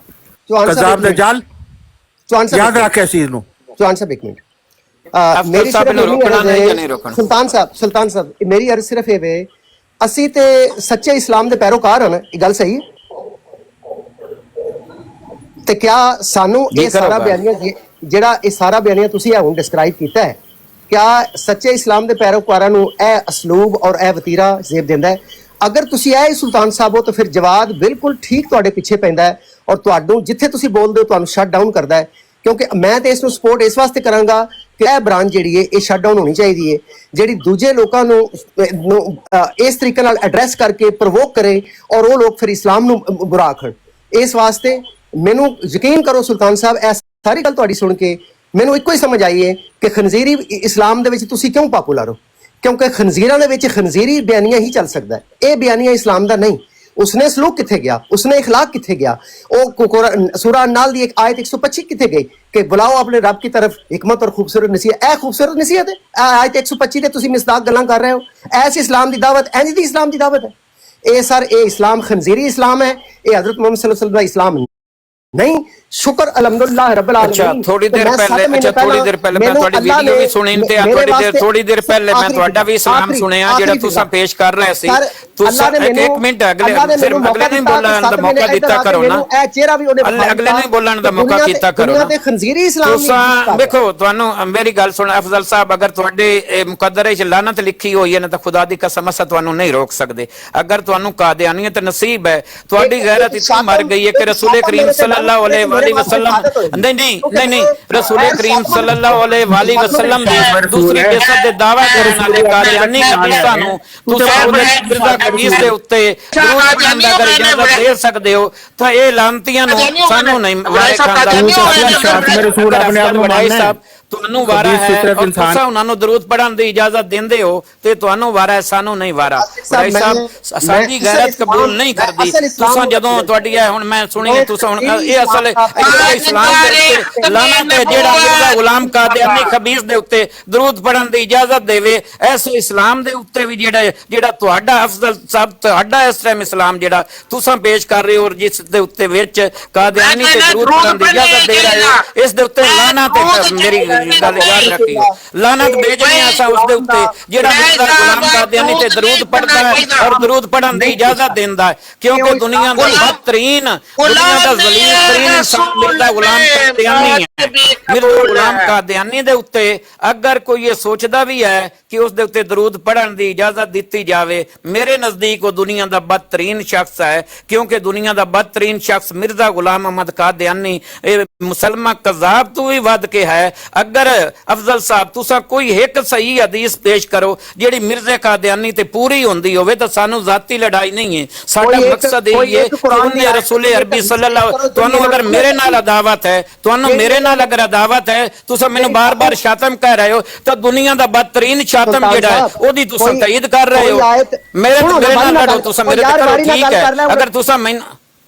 चौहान साहब कज़्ज़ाब एक मिनट। दज्जाल चौहान साहब याद एक रख इस चीज नु। मिनट। चौहान साहब एक मिनट अफजल मेरी साहब सिर्फ ने ਇੰਨੀ रोकना अर्ज़ नहीं है या नहीं रोकना सुल्तान साहब मेरी अर्ज सिर्फ ਇਹ ਵੇ ਅਸੀਂ ਤੇ ਸੱਚੇ ਇਸਲਾਮ ਦੇ ਪੈਰੋਕਾਰ ਹਨ ਇਹ ਗੱਲ ਸਹੀ ਤੇ ਕਿਆ ਸਾਨੂੰ ਇਹ ਸਾਰਾ ਬਿਆਨੀਆਂ ਜਿਹੜਾ ਇਹ ਸਾਰਾ ਬਿਆਨੀਆਂ ਤੁਸੀਂ ਹੁਣ ਡਿਸਕ੍ਰਾਈਬ ਕੀਤਾ ਹੈ ਕਿਆ ਸੱਚੇ ਇਸਲਾਮ ਦੇ ਪੈਰੋਕਾਰਾਂ ਨੂੰ ਇਹ ਅਸਲੂਬ ਔਰ ਇਹ ਵਤੀਰਾ ਜ਼ੇਬ ਦਿੰਦਾ ਹੈ ਅਗਰ ਤੁਸੀਂ ਇਹ ਸੁਲਤਾਨ ਸਾਹਿਬ ਹੋ ਤਾਂ ਫਿਰ ਜਵਾਦ ਬਿਲਕੁਲ ਠੀਕ ਤੁਹਾਡੇ ਪਿੱਛੇ ਪੈਂਦਾ ਹੈ ਔਰ ਤੁਹਾਨੂੰ ਜਿੱਥੇ ਤੁਸੀਂ ਬੋਲਦੇ ਹੋ ਤੁਹਾਨੂੰ ਸ਼ਟ ਡਾਊਨ ਕਰਦਾ ਹੈ ਕਿਉਂਕਿ ਮੈਂ ਤੇ ਇਸ ਨੂੰ ਸਪੋਰਟ ਇਸ ਵਾਸਤੇ ਕਰਾਂਗਾ ਕਿ ਇਹ ਬ੍ਰਾਂਚ ਜਿਹੜੀ ਹੈ ਇਹ ਸ਼ਟ ਡਾਊਨ ਹੋਣੀ ਚਾਹੀਦੀ ਹੈ ਜਿਹੜੀ ਦੂਜੇ ਲੋਕਾਂ ਨੂੰ ਇਸ ਤਰੀਕੇ ਨਾਲ ਐਡਰੈਸ ਕਰਕੇ ਪ੍ਰੋਵੋਕ ਕਰੇ ਔਰ ਉਹ ਲੋਕ ਫਿਰ ਇਸਲਾਮ ਨੂੰ ਬੁਰਾ ਆਖਣ ਇਸ ਵਾਸਤੇ ਮੈਨੂੰ ਯਕੀਨ ਕਰੋ ਸੁਲਤਾਨ ਸਾਹਿਬ ਇਹ ਸਾਰੀ ਗੱਲ ਤੁਹਾਡੀ ਸੁਣ ਕੇ ਮੈਨੂੰ ਇੱਕੋ ਹੀ ਸਮਝ ਆਈ ਹੈ ਕਿ ਖਨਜ਼ੀਰੀ ਇਸਲਾਮ ਦੇ ਵਿੱਚ ਤੁਸੀਂ ਕਿਉਂ ਪਾਪੂਲਰ ਹੋ ਕਿਉਂਕਿ ਖਨਜ਼ੀਰਾਂ ਦੇ ਵਿੱਚ ਖਨਜ਼ੀਰੀ ਬਿਆਨੀਆਂ ਹੀ ਚੱਲ ਸਕਦਾ ਹੈ ਇਹ ਬਿਆਨੀਆਂ ਇਸਲਾਮ ਦਾ ਨਹੀਂ उसने सलूक किथे गया उसने इखलाक किथे गया सूरह अन्नाल दी एक आयत 125 किथे गई कि बुलाओ अपने रब की तरफ हिकमत और खूबसूरत नसीहत ए खूबसूरत नसीहत है आयत 125 दे तुसी मिसदाक गल्लां कर रहे हो ऐसी इस्लाम दी दावत इंज दी इस्लाम दी दावत है ए सर ए इस्लाम खनजीरी इस्लाम है ए हजरत मोहम्मद सल्लल्लाहु अलैहि वसल्लम का इस्लाम नहीं शुक्र अल्हम्दुलिल्लाह रब्बिल आलमीन अच्छा थोड़ी देर पहले मैं थोड़ी वीडियो भी सुनी ते थोड़ी देर पहले मैं ਤੁਹਾਡਾ ਵੀ ਇਸਲਾਮ ਸੁਣਿਆ ਜਿਹੜਾ ਤੁਸੀਂ ਪੇਸ਼ ਕਰ ਰਹੇ ਸੀ ਤੁਸੀਂ ਇੱਕ ਮਿੰਟ ਅਗਲੇ ਫਿਰ ਅਗਲੇ ਨਹੀਂ ਬੋਲਣ ਦਾ ਮੌਕਾ ਦਿੱਤਾ ਕਰੋ ਨਾ ਇਹ ਚਿਹਰਾ ਵੀ ਉਹਨੇ ਅਗਲੇ ਨਹੀਂ ਬੋਲਣ ਦਾ ਮੌਕਾ ਕੀਤਾ ਕਰੋ ਨਾ ਤੇ ਖਨਜ਼ੀਰੀ ਇਸਲਾਮ ਤੁਸੀਂ ਦੇਖੋ ਤੁਹਾਨੂੰ ਮੇਰੀ ਗੱਲ ਸੁਣ ਅਫਜ਼ਲ ਸਾਹਿਬ ਅਗਰ ਤੁਹਾਡੇ ਮੁਕੱਦਰੇ 'ਚ ਲਾਨਤ ਲਿਖੀ ਹੋਈ ਹੈ ਨਾ ਤਾਂ ਖੁਦਾ ਦੀ ਕਸਮ ਅਸਾਂ ਤੁਹਾਨੂੰ ਨਹੀਂ ਰੋਕ ਸਕਦੇ ਅਗਰ ਤੁਹਾਨੂੰ ਕਾਦੀਆਨੀਅਤ ਨਸੀਬ ਹੈ ਤੁਹਾਡੀ ਗੈਰਤ ਇਤਨੀ ਮਰ ਗਈ ਹੈ ਕਿ ਰਸੂਲ ਕਰੀਮ ਸੱਲੱਲਾਹੁ अलैहि वसल्लम नहीं रसूल करीम सल्लल्लाहु अलैहि वसल्लम दी दूसरी बेसत दे दावा करने वाले कादियानी कबीसा नु तुसी ਉਹਦੇ ਮਿਰਜ਼ਾ ਕਬੀਸ ਦੇ ਉੱਤੇ ਦਰੂਦ ਪੜਨ ਦਾ ਅਗਰ ਇਜਾਜ਼ਤ ਦੇ ਸਕਦੇ ਹੋ ਤਾਂ ਇਹ ਲਾਨਤੀਆਂ ਨੂੰ ਸਾਨੂੰ ਨਹੀਂ ਵਾਰੇ ਖਾਂਦਾ ਮੇਰੇ ਰਸੂਲ ਆਪਣੇ ਆਪ ਨੂੰ ਮੰਨਣਾ ਹੈ ਤੁਹਾਨੂੰ ਵਾਰਾ ਹੈ ਔਰ ਤੁਸੀਂ ਉਹਨਾਂ ਨੂੰ ਦਰੂਦ ਪੜਨ ਦੀ ਇਜਾਜ਼ਤ ਦਿੰਦੇ ਹੋ ਤੇ ਤੁਹਾਨੂੰ ਵਾਰਾ ਹੈ ਸਾਨੂੰ ਨਹੀਂ ਵਾਰਾ ਭਾਈ ਸਾਹਿਬ ਸਾਡੀ ਗੈਰਤ ਕਬੂਲ ਨਹੀਂ ਕਰਦੀ ਤੁਸੀਂ ਜਦੋਂ ਤੁਹਾਡੀ ਹੈ ਹੁਣ ਮੈਂ ਸੁਣੀ ਤੁਸੀਂ ਹੁਣ ਇਹ ਅਸਲ ਇਸਲਾਮ ਦੇ ਲਾਨਤ ਹੈ ਜਿਹੜਾ ਮਿਰਜ਼ਾ ਗੁਲਾਮ ਕਾਦੀਆਨੀ ਖਬੀਸ ਦੇ ਉੱਤੇ ਦਰੂਦ ਪੜਨ ਦੀ ਇਜਾਜ਼ਤ ਦੇਵੇ ਐਸੇ ਇਸਲਾਮ ਦੇ ਉੱਤੇ ਵੀ ਜਿਹੜਾ ਤੁਹਾਡਾ ਅਫਜ਼ਲ ਸਾਹਿਬ ਤੁਹਾਡਾ ਇਸ ਟਾਈਮ ਇਸਲਾਮ ਜਿਹੜਾ ਤੁਸੀਂ ਪੇਸ਼ ਕਰ ਰਹੇ ਹੋ ਜਿਸ ਦੇ ਉੱਤੇ ਵਿੱਚ ਕਾਦੀਆਨੀ ਤੇ ਦਰੂਦ ਪੜਨ ਦੀ ਇਜਾਜ਼ਤ ਦੇ ਰਹੇ ਹੋ ਇਸ ਦੇ ਉੱਤੇ ਲਾਨਤ ਹੈ ਮੇਰੀ ਗੱਲ ਯਾਦ ਰੱਖਿਓ ਲਾਨਤ ਭੇਜਣੀ ਅਸਾਂ ਉਸ ਦੇ ਉੱਤੇ ਜਿਹੜਾ ਮਿਰਜ਼ਾ ਗੁਲਾਮ ਕਾਦੀਆਨੀ ਤੇ ਦਰੂਦ ਪੜਦਾ ਹੈ ਔਰ ਦਰੂਦ ਪੜਨ ਦੀ ਇਜਾਜ਼ਤ ਦਿੰਦਾ ਹੈ ਕਿਉਂਕਿ ਦੁਨੀਆ ਦਾ ਬਦਤਰੀਨ ਦੁਨੀਆ ਦਾ ਜ਼ਲੀਲ ਤਰੀਨ ਇਨਸਾਨ ਮਿਰਜ਼ਾ ਗੁਲਾਮ ਕਾਦੀਆਨੀ ਹੈ। ਮਿਰਜ਼ਾ ਗੁਲਾਮ ਕਾਦੀਆਨੀ ਦੇ ਉੱਤੇ ਅਗਰ ਕੋਈ ਇਹ ਸੋਚਦਾ ਵੀ ਹੈ ਕਿ ਉਸ ਦੇ ਉੱਤੇ ਦਰੂਦ ਪੜਨ ਦੀ ਇਜਾਜ਼ਤ ਦਿੱਤੀ ਜਾਵੇ, ਮੇਰੇ ਨਜ਼ਦੀਕ ਉਹ ਦੁਨੀਆ ਦਾ ਬਦਤਰੀਨ ਸ਼ਖਸ ਹੈ ਕਿਉਂਕਿ ਦੁਨੀਆ ਦਾ ਬਦਤਰੀਨ ਸ਼ਖਸ ਮਿਰਜ਼ਾ ਗੁਲਾਮ ਅਹਿਮਦ ਕਾਦੀਆਨੀ ਇਹ ਮੁਸਲਮਾਨ ਕਜ਼ਾਬ ਤੋਂ ਵੀ ਵੱਧ ਕੇ ਹੈ। ਅਗਰ ਅਫਜ਼ਲ ਸਾਹਿਬ ਤੁਸੀਂ ਕੋਈ ਇੱਕ ਸਹੀ ਹਦੀਸ ਪੇਸ਼ ਕਰੋ ਜਿਹੜੀ ਮਿਰਜ਼ਾ ਕਾਦੀਆਨੀ ਤੇ ਪੂਰੀ ਹੁੰਦੀ ਹੋਵੇ ਤਾਂ ਸਾਨੂੰ ਜ਼ਾਤੀ ਲੜਾਈ ਨਹੀਂ ਹੈ। ਸਾਡਾ ਮਕਸਦ ਇਹ ਹੈ ਕਿ ਉਹਨੇ ਰਸੂਲ ਅਰਬੀ ਸੱਲੱਲਾਹੁ ਤੁਹਾਨੂੰ ਅਗਰ ਮੇਰੇ ਨਾਲ ਅਦਾਵਤ ਹੈ, ਤੁਹਾਨੂੰ ਮੇਰੇ ਨਾਲ ਅਗਰ ਅਦਾਵਤ ਹੈ, ਤੁਸੀਂ ਮੈਨੂੰ ਬਾਰ-ਬਾਰ ਸ਼ਾਤਮ ਕਹਿ ਰਹੇ ਹੋ ਤਾਂ ਦੁਨੀਆ ਦਾ ਬਦਤਰੀਨ ਸ਼ਾਤਮ ਜਿਹੜਾ ਹੈ ਉਹਦੀ ਤੁਸੀਂ ਤਈਦ ਕਰ ਰਹੇ ਹੋ। ਮੇਰੇ ਨਾਲ ਲੜੋ ਤੁਸੀਂ ਮੇਰੇ ਤੇ ਕਰੋ ਠੀਕ ਹੈ, ਅਗਰ ਤੁਸੀਂ ਮੈਨੂੰ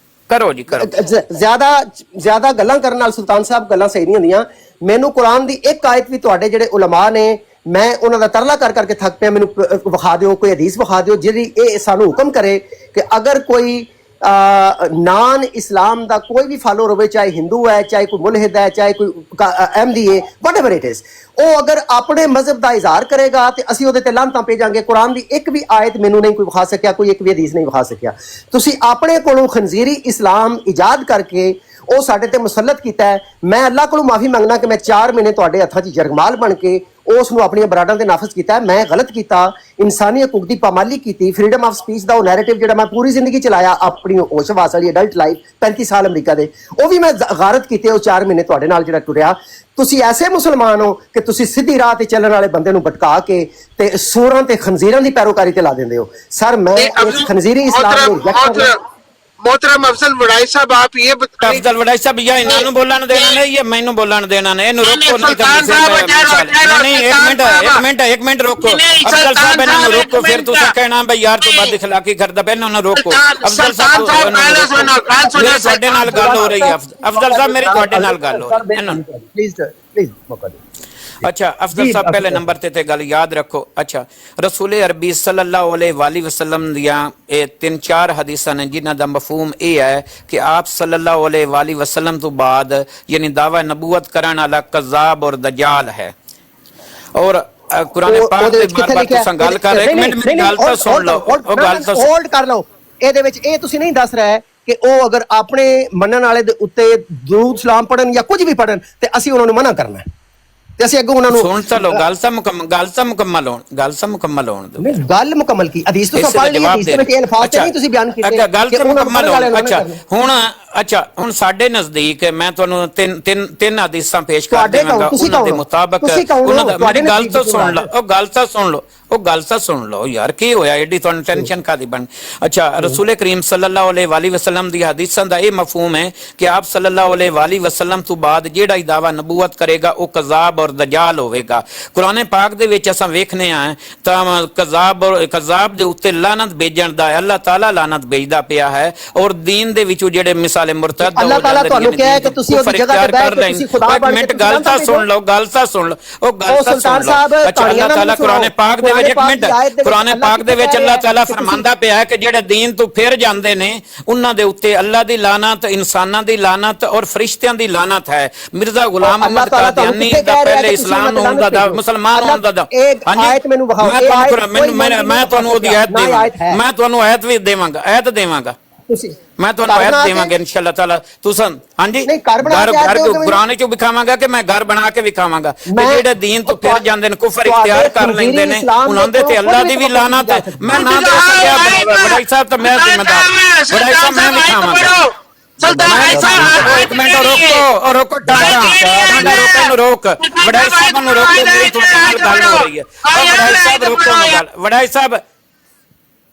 ਕਰੋ ਜੀ ਕਰੋ। ਜ਼ਿਆਦਾ ਗੱਲਾਂ ਕਰਨ ਨਾਲ ਸੁਲਤਾਨ ਸਾਹਿਬ ਗੱਲਾਂ ਸਹੀ ਨਹੀਂ ਹੁੰਦੀਆਂ। ਮੈਨੂੰ ਕੁਰਾਨ ਦੀ ਇੱਕ ਆਇਤ ਵੀ ਤੁਹਾਡੇ ਜਿਹੜੇ ਉਲਮਾ ਨੇ ਮੈਂ ਉਹਨਾਂ ਦਾ ਤਰਲਾ ਕਰ ਕਰਕੇ ਥੱਕ ਪਿਆ, ਮੈਨੂੰ ਵਿਖਾ ਦਿਓ ਕੋਈ ਹਦੀਸ ਵਿਖਾ ਦਿਓ ਜਿਹੜੀ ਇਹ ਸਾਨੂੰ ਹੁਕਮ ਕਰੇ ਕਿ ਅਗਰ ਕੋਈ ਨਾਨ ਇਸਲਾਮ ਦਾ ਕੋਈ ਵੀ ਫਾਲੋਅਰ ਹੋਵੇ, ਚਾਹੇ ਹਿੰਦੂ ਹੈ, ਚਾਹੇ ਕੋਈ ਮੁਲਹਿਦ ਹੈ, ਚਾਹੇ ਕੋਈ ਅਹਿਮਦੀ ਹੈ, ਵਟਐਵਰ ਇਟ ਇਜ਼, ਉਹ ਅਗਰ ਆਪਣੇ ਮਜ਼ਹਬ ਦਾ ਇਜ਼ਹਾਰ ਕਰੇਗਾ ਤੇ ਅਸੀਂ ਉਹਦੇ ਤੇ ਲਾਨਤਾਂ ਭੇਜਾਂਗੇ। ਕੁਰਾਨ ਦੀ ਇੱਕ ਵੀ ਆਇਤ ਮੈਨੂੰ ਨਹੀਂ ਕੋਈ ਵਿਖਾ ਸਕਿਆ, ਕੋਈ ਇੱਕ ਵੀ ਹਦੀਸ ਨਹੀਂ ਵਿਖਾ ਸਕਿਆ। ਤੁਸੀਂ ਆਪਣੇ ਕੋਲੋਂ ਖੰਜ਼ੀਰੀ ਇਸਲਾਮ ਇਜਾਦ ਕਰਕੇ ਉਹ ਸਾਡੇ ਤੇ ਮੁਸੱਲਤ ਕੀਤਾ ਹੈ। ਮੈਂ ਅੱਲਾਹ ਕੋਲੋਂ ਮਾਫੀ ਮੰਗਣਾ ਕਿ ਮੈਂ 4 ਮਹੀਨੇ ਤੁਹਾਡੇ ਹੱਥਾਂ 'ਚ ਜਰਗਮਾਲ ਬਣ ਕੇ ਉਸ ਨੂੰ ਆਪਣੀਆਂ ਬਰਾਡਾਂ ਤੇ ਨਾਫਜ਼ ਕੀਤਾ ਹੈ। ਮੈਂ ਗਲਤ ਕੀਤਾ, ਇਨਸਾਨੀ ਹਕੂਕ ਦੀ ਪਾਮਾਲੀ ਕੀਤੀ, ਫਰੀडम ਆਫ ਸਪੀਚ ਦਾ ਉਹ ਨੈਰੇਟਿਵ ਜਿਹੜਾ ਮੈਂ ਪੂਰੀ ਜ਼ਿੰਦਗੀ ਚਲਾਇਆ ਆਪਣੀ ਹੋਸ਼ ਹਵਾਸ ਵਾਲੀ ਅਡਲਟ ਲਾਈਫ 35 ਸਾਲ ਅਮਰੀਕਾ ਦੇ, ਉਹ ਵੀ ਮੈਂ ਗਾਰਤ ਕੀਤੇ ਉਹ 4 ਮਹੀਨੇ ਤੁਹਾਡੇ ਨਾਲ ਜਿਹੜਾ ਟੁਰਿਆ। ਤੁਸੀਂ ਐਸੇ ਮੁਸਲਮਾਨ ਹੋ ਕਿ ਤੁਸੀਂ ਸਿੱਧੀ ਰਾਹ ਤੇ ਚੱਲਣ ਵਾਲੇ ਬੰਦੇ ਨੂੰ ਭਟਕਾ ਕੇ ਤੇ ਸੂਰਾਂ ਤੇ ਖੰਜ਼ੀਰਾਂ ਦੀ ਪੈਰੋਕਾਰੀ ਤੇ ਲਾ ਦਿੰਦੇ ਹੋ। ਸਰ ਮੈਂ ਇਸ ਖੰਜ਼ੀਰੀ ਇਸਲਾਮ ਨੂੰ मोहतरम अफजल वड़ाई साहब आप ये अफजल वड़ाई साहब या इन्होंने बोलने देना नहीं, ये मैंने बोलने देना नहीं, इन्हों रोको नहीं करनी। नहीं एक मिनट रोको अफजल साहब, इन्होंने रोको फिर तुम कहना भाई यार तू बद इखलाकी करदा पे, इन्होंने रोको। अफजल साहब मेरी ਤੁਹਾਡੇ ਨਾਲ ਗੱਲ ਹੋ ਰਹੀ ਹੈ, अफजल साहब मेरी ਤੁਹਾਡੇ ਨਾਲ ਗੱਲ ਹੋ ਰਹੀ है, प्लीज मौका दो। अच्छा अफजल साहब पहले नंबर ते गल याद रखो। अच्छा रसूल अरबी सल्लल्लाहु अलैहि वसल्लम दियां 3-4 हदीसां ने जिन्हां दा मफहूम ये है कि आप सल्लल्लाहु अलैहि वसल्लम तो बाद यानी दावा नबूवत करने वाला कज़ाब और दज्जाल है। और कुरान पाक दे बार-बार तुसां गल कर रहे, एक मिनट मेरी गल तो सुन लो, ओ गल तो होल्ड कर लो। ਇਹਦੇ ਵਿੱਚ ਇਹ ਤੁਸੀਂ ਨਹੀਂ ਦੱਸ ਰਹੇ ਕਿ ਉਹ ਅਗਰ ਆਪਣੇ ਮੰਨਣ ਵਾਲੇ ਦੇ ਉੱਤੇ ਦਰੂਦ ਸਲਾਮ ਪੜਨ ਜਾਂ ਕੁਝ ਵੀ ਪੜਨ ਤੇ ਅਸੀਂ ਉਹਨਾਂ ਨੂੰ ਮਨਾ ਕਰਨਾ ਹੈ ਤੇ ਅਸੀਂ ਅੱਗੋਂ ਉਹਨਾਂ ਨੂੰ ਸੁਣ ਤਾਂ ਲਓ, ਗੱਲ ਤਾਂ ਮੁਕੰਮਲ ਹੋਣ ਦਿਓ। ਨਹੀਂ ਗੱਲ ਮੁਕੰਮਲ ਕੀ ਹਦੀਸ ਤੋਂ ਪੜ੍ਹ ਲਈ, ਹਦੀਸ ਵਿੱਚ ਇਹ ਅਲਫਾਜ਼ ਤੇ ਨਹੀਂ ਤੁਸੀਂ ਬਿਆਨ ਕੀਤੇ। ਗੱਲ ਤਾਂ ਮੁਕੰਮਲ ਹੋਣ। ਅੱਛਾ ਹੁਣ ਸਾਡੇ ਨਜ਼ਦੀਕ ਮੈਂ ਤੁਹਾਨੂੰ ਤਿੰਨ ਹਦੀਸਾਂ ਪੇਸ਼ ਕਰ ਦੇਵਾਂਗਾ ਉਹਨਾਂ ਦੇ ਮੁਤਾਬਕ। ਉਹਨਾਂ ਦਾ ਮੇਰੀ ਗੱਲ ਤਾਂ ਸੁਣ ਲਓ, ਉਹ ਗੱਲ ਤਾਂ ਸੁਣ ਲਓ ਯਾਰ, ਕੀ ਹੋਇਆ ਐਡੀ ਤੁਹਾਨੂੰ ਟੈਨਸ਼ਨ ਕਾਦੀ ਬਣ। ਅੱਛਾ ਰਸੂਲ ਕਰੀਮ ਸੱਲੱਲਾਹੁ अलैहि वसल्लम दी हदीसां दा ये मफहूम है कि आप सल्लल्लाहु अलैहि वसल्लम तो बाद जेड़ा ही दावा नबूवत करेगा वो कज़ाब और दज्जाल होवेगा। कुरान पाक दे विच असां वेखने आ तां कज़ाब दे उत्ते लानत भेजण दा अल्लाह ताला लानत भेजदा पिया है और दीन दे विचों जेड़े मिसाले मुरतद अल्लाह ताला ਤੁਹਾਨੂੰ ਕਿਹਾ ਹੈ ਕਿ ਤੁਸੀਂ ਉਹਦੀ ਜਗ੍ਹਾ ਤੇ ਬੈਠ ਕੇ ਤੁਸੀਂ ਖੁਦਾ ਬਣ ਕੇ ਗੱਲ ਤਾਂ ਸੁਣ ਲਓ, ਗੱਲ ਤਾਂ ਸੁਣ ਲਓ, ਉਹ ਗੱਲ ਤਾਂ ਸੁਣ ਲਓ। ਅੱਛਾ अल्लाह ताला कुरान पाक दे विच एक मिनट कुरान पाक दे विच अल्लाह ताला फरमांदा पिया है कि जेड़े दीन तो फिर जांदे ने उन्हां दे उत्ते अल्लाह दी लानत, इंसानां दी लानत और फरिश्तियां दी लानत है। मिर्जा गुलाम अहमद कादियानी दा पहले इस्लाम नूं हुंदा दा मुसलमान हुंदा दा। हां आयत मैनूं विखाओ, मैं तुहानूं ओदी आयत देवांगा, मैं तुहानूं आयत भी देवांगा, आयत देवांगा, मैं तुहानूं आयत देवांगा इंशाअल्लाह ताला। तुसां हां जी घर कुरान चों विखावांगा कि मैं घर बना के विखावांगा कि जेड़े दीन तो फिर जांदे ने, कुफर इख्तियार कर लैंदे ने, उन्हां दे ते अल्लाह दी भी लानत है। मैं ना दे सकिया वड़ाई साहब तो मैं जिम्मेदार, वड़ाई साहब मैं विखावांगा। एक मिनट रोको रोक वड़ाई साहब नूं रोको, मेरी तुहाडे नाल गल हो रही है। वड़ाई साहब रोको गल,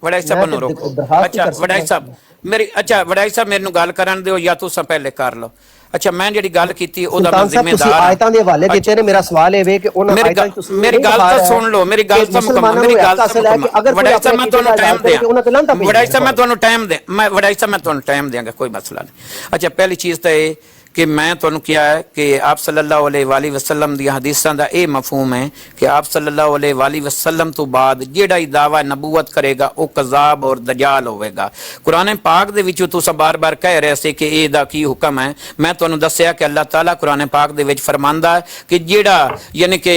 वड़ाई साहब नूं रोको। अच्छा वड़ाई साहब मेरी, अच्छा वड़ाई साहब मेनू गल करन दिओ या तुसां पहले कर लो। अच्छा मैं ਜਿਹੜੀ ਗੱਲ ਕੀਤੀ ਉਹਦਾ ਮੈਂ ਜ਼ਿੰਮੇਦਾਰ ਹਾਂ। ਆਇਤਾਂ ਦੇ ਹਵਾਲੇ ਦਿੱਤੇ ਨੇ, ਮੇਰਾ ਸਵਾਲ ਇਹ ਵੇ ਕਿ ਉਹਨਾਂ ਆਇਤਾਂ ਤੁਸੀਂ ਮੇਰੀ ਗੱਲ ਤਾਂ ਸੁਣ ਲਓ, ਮੇਰੀ ਗੱਲ ਤਾਂ ਮੁਕੰਮਲ, ਮੇਰੀ ਗੱਲ ਤਾਂ ਮੁਕੰਮਲ। ਵੜਾਈ ਸਾਹਿਬ ਮੈਂ ਤੁਹਾਨੂੰ ਟਾਈਮ ਦਿਆਂ, ਵੜਾਈ ਸਾਹਿਬ ਮੈਂ ਤੁਹਾਨੂੰ ਟਾਈਮ ਦਿਆਂਗਾ, ਕੋਈ ਮਸਲਾ ਨਹੀਂ। ਅੱਛਾ ਪਹਿਲੀ ਚੀਜ਼ ਤਾਂ ਇਹ ਕਿ ਮੈਂ ਤੁਹਾਨੂੰ ਕਿਹਾ ਹੈ ਕਿ ਆਪ ਸੱਲੱਲਾਹੁ ਅਲੈਹਿ ਵਸੱਲਮ ਦੀਆਂ ਹਦੀਸਾਂ ਦਾ ਇਹ ਮਫਹੂਮ ਹੈ ਕਿ ਆਪ ਸੱਲੱਲਾਹੁ ਅਲੈਹਿ ਵਸੱਲਮ ਤੋਂ ਬਾਅਦ ਜਿਹੜਾ ਹੀ ਦਾਵਾ ਨਬੂਵਤ ਕਰੇਗਾ ਉਹ ਕਜ਼ਾਬ ਔਰ ਦਜਾਲ ਹੋਵੇਗਾ। ਕੁਰਾਨ ਪਾਕ ਦੇ ਵਿੱਚ ਤੁਸੀਂ ਬਾਰ-ਬਾਰ ਕਹਿ ਰਹੇ ਸੀ ਕਿ ਇਹਦਾ ਕੀ ਹੁਕਮ ਹੈ। ਮੈਂ ਤੁਹਾਨੂੰ ਦੱਸਿਆ ਕਿ ਅੱਲਾਹ ਤਾਲਾ ਕੁਰਾਨ ਪਾਕ ਦੇ ਵਿੱਚ ਫਰਮਾਂਦਾ ਹੈ ਕਿ ਜਿਹੜਾ ਯਾਨੀ ਕਿ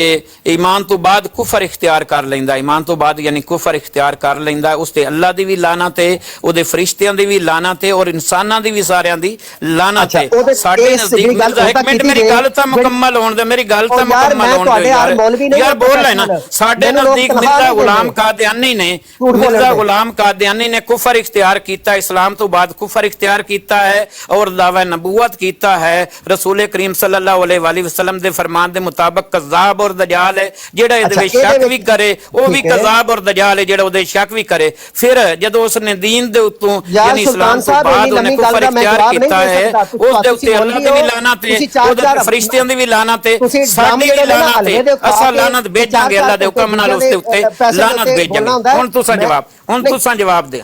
ਈਮਾਨ ਤੋਂ ਬਾਅਦ ਕੁਫਰ ਇਖਤਿਆਰ ਕਰ ਲੈਂਦਾ, ਈਮਾਨ ਤੋਂ ਬਾਅਦ ਯਾਨੀ ਕੁਫਰ ਇਖਤਿਆਰ ਕਰ ਲੈਂਦਾ, ਉਸ ਤੇ ਅੱਲਾਹ ਦੀ ਵੀ ਲਾਨਤ ਹੈ, ਉਹਦੇ ਫਰਿਸ਼ਤਿਆਂ ਦੀ ਵੀ ਲਾਨਤ ਹੈ ਔਰ ਇਨਸਾਨਾਂ ਦੀ ਵੀ ਸਾਰਿਆਂ ਦੀ ਲਾਨਤ ਹੈ। ਸਾਡੇ ਨਜ਼ਦੀਕ ਮਿਲਦਾ ਇੱਕ ਮਿੰਟ ਮੇਰੀ ਗੱਲ ਤਾਂ ਮੁਕੰਮਲ ਹੋਣ ਦੇ, ਮੇਰੀ ਗੱਲ ਤਾਂ ਮੁਕੰਮਲ ਹੋਣ ਦੇ ਯਾਰ ਬੋਲ ਲੈਣਾ। ਸਾਡੇ ਨਜ਼ਦੀਕ ਮਿਰਜ਼ਾ ਗੁਲਾਮ ਕਾਦੀਆਨੀ ਨੇ ਕੁਫਰ ਇਖਤਿਆਰ ਕੀਤਾ, ਇਸਲਾਮ ਤੋਂ ਬਾਅਦ ਕੁਫਰ ਇਖਤਿਆਰ ਕੀਤਾ ਹੈ ਔਰ ਦਾਵਾ ਨਬੂਵਤ ਕੀਤਾ ਹੈ। ਰਸੂਲ ਕਰੀਮ ਸੱਲੱਲਾਹੁ ਅਲੈਹਿ ਵਸੱਲਮ ਦੇ ਫਰਮਾਨ ਦੇ ਮੁਤਾਬਕ ਕਜ਼ਾਬ ਔਰ ਦਜਾਲ ਹੈ। ਜਿਹੜਾ ਇਹਦੇ ਵਿੱਚ ਸ਼ੱਕ ਵੀ ਕਰੇ ਉਹ ਵੀ ਕਜ਼ਾਬ ਔਰ ਦਜਾਲ ਹੈ, ਜਿਹੜਾ ਉਹਦੇ ਸ਼ੱਕ ਵੀ ਕਰੇ। ਫਿਰ ਜਦੋਂ ਉਸਨੇ ਦੀਨ ਦੇ ਉੱਤੋਂ ਯਾਨੀ ਇਸਲਾਮ ਤੋਂ ਬਾਅਦ ਉਹਨੇ ਕੁਫਰ ਇਖਤਿਆਰ ਕੀਤਾ ਹੈ, ਉਸ ਦੇ ਉੱਤੇ ਅੱਲਾਹ ਦੀ ਵੀ ਲਾਨਤ ਹੈ, ਉਹਦੇ ਫਰਿਸ਼ਤਿਆਂ ਦੀ ਵੀ ਲਾਨਤ ਹੈ, ਸਾਡੀ ਵੀ ਲਾਨਤ ਹੈ। ਅਸਾਂ ਲਾਨਤ ਭੇਜਾਂਗੇ ਅੱਲਾਹ ਦੇ ਹੁਕਮ ਨਾਲ, ਉਸ ਦੇ ਉੱਤੇ ਲਾਨਤ ਭੇਜਾਂਗੇ। ਹੁਣ ਤੁਸੀਂ ਜਵਾਬ ਦੇ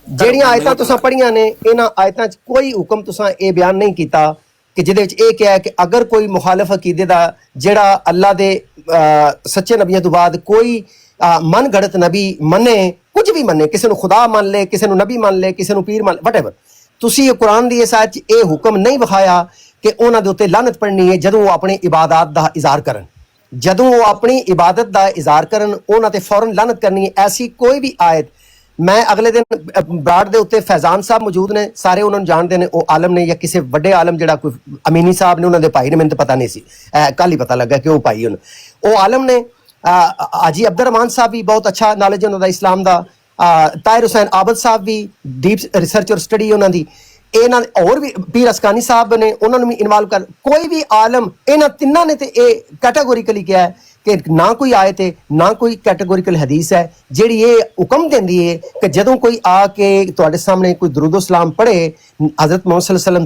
ਜਿਹੜੀਆਂ ਆਇਤਾਂ ਤੁਸੀਂ ਪੜ੍ਹੀਆਂ ਨੇ, ਇਹਨਾਂ ਆਇਤਾਂ 'ਚ ਕੋਈ ਹੁਕਮ ਤੁਸੀਂ ਇਹ ਬਿਆਨ ਨਹੀਂ ਕੀਤਾ ਕਿ ਜਿਹਦੇ ਵਿੱਚ ਇਹ ਕਿਹਾ ਕਿ ਅਗਰ ਕੋਈ ਮੁਖਾਲਿਫ ਅਕੀਦੇ ਦਾ ਜਿਹੜਾ ਅੱਲਾਹ ਦੇ ਸੱਚੇ ਨਬੀਆਂ ਤੋਂ ਬਾਅਦ ਕੋਈ ਮਨ ਗੜਤ ਨਬੀ ਮੰਨੇ, ਕੁਝ ਵੀ ਮੰਨੇ, ਕਿਸੇ ਨੂੰ ਖੁਦਾ ਮੰਨ ਲੇ, ਕਿਸੇ ਨੂੰ ਨਬੀ ਮੰਨ ਲੇ, ਕਿਸੇ ਨੂੰ ਪੀਰ ਮੰਨ, ਵਟਐਵਰ, ਤੁਸੀਂ ਕੁਰਾਨ ਦੀ ਇਸ ਆਇਤ 'ਚ ਇਹ ਹੁਕਮ ਨਹੀਂ ਵਿਖਾਇਆ ਕਿ ਉਹਨਾਂ ਦੇ ਉੱਤੇ ਲਾਨਤ ਪੜਨੀ ਹੈ ਜਦੋਂ ਉਹ ਆਪਣੀ ਇਬਾਦਤ ਦਾ ਇਜ਼ਹਾਰ ਕਰਨ। ਜਦੋਂ ਉਹ ਆਪਣੀ ਇਬਾਦਤ ਦਾ ਇਜ਼ਹਾਰ ਕਰਨ ਉਹਨਾਂ ਤੇ ਫੌਰਨ ਲਾਨਤ ਕਰਨੀ ਹੈ। ਐਸੀ ਕੋਈ ਵੀ ਆਇਤ, ਮੈਂ ਅਗਲੇ ਦਿਨ ਬਰਾੜ ਦੇ ਉੱਤੇ ਫੈਜ਼ਾਨ ਸਾਹਿਬ ਮੌਜੂਦ ਨੇ, ਸਾਰੇ ਉਹਨਾਂ ਨੂੰ ਜਾਣਦੇ ਨੇ, ਉਹ ਆਲਮ ਨੇ ਜਾਂ ਕਿਸੇ ਵੱਡੇ ਆਲਮ ਜਿਹੜਾ ਕੋਈ ਅਮੀਨੀ ਸਾਹਿਬ ਨੇ, ਉਹਨਾਂ ਦੇ ਭਾਈ ਨੇ, ਮੈਨੂੰ ਤਾਂ ਪਤਾ ਨਹੀਂ ਸੀ, ਕੱਲ ਹੀ ਪਤਾ ਲੱਗਾ ਕਿ ਉਹ ਭਾਈ ਉਹ ਆਲਮ ਨੇ। ਹਾਜੀ ਅਬਦੁਰ ਰਹਿਮਾਨ ਸਾਹਿਬ ਵੀ ਬਹੁਤ ਅੱਛਾ ਨੌਲੇਜ ਉਹਨਾਂ ਦਾ ਇਸਲਾਮ ਦਾ, ਤਾਹਿਰ ਹੁਸੈਨ ਆਬਦ ਸਾਹਿਬ ਵੀ ਡੀਪ ਰਿਸਰਚ ਔਰ ਸਟੱਡੀ ਉਹਨਾਂ ਦੀ, ਇਹਨਾਂ ਹੋਰ ਵੀ ਪੀਰ ਅਸਕਾਨੀ ਸਾਹਿਬ ਨੇ, ਉਹਨਾਂ ਨੂੰ ਵੀ ਇਨਵੋਲਵ ਕਰ। ਕੋਈ ਵੀ ਆਲਮ, ਇਹਨਾਂ ਤਿੰਨਾਂ ਨੇ ਤੇ ਇਹ ਕੈਟਾਗੋਰੀਕਲੀ ਕਿਹਾ ਹੈ ਕਿ ਨਾ ਕੋਈ ਆਇਤ ਹੈ ਨਾ ਕੋਈ ਕੈਟਾਗੋਰੀਕਲ ਹਦੀਸ ਹੈ ਜਿਹੜੀ ਇਹ ਹੁਕਮ ਦਿੰਦੀ ਹੈ ਕਿ ਜਦੋਂ ਕੋਈ ਆ ਕੇ ਤੁਹਾਡੇ ਸਾਹਮਣੇ ਕੋਈ ਦਰੂਦ ਸਲਾਮ ਪੜ੍ਹੇ ਹਜ਼ਰਤ ਮੁਹੰਮਦ ਸੱਲੱਲਾਹੁ ਅਲੈਹਿ ਵਸੱਲਮ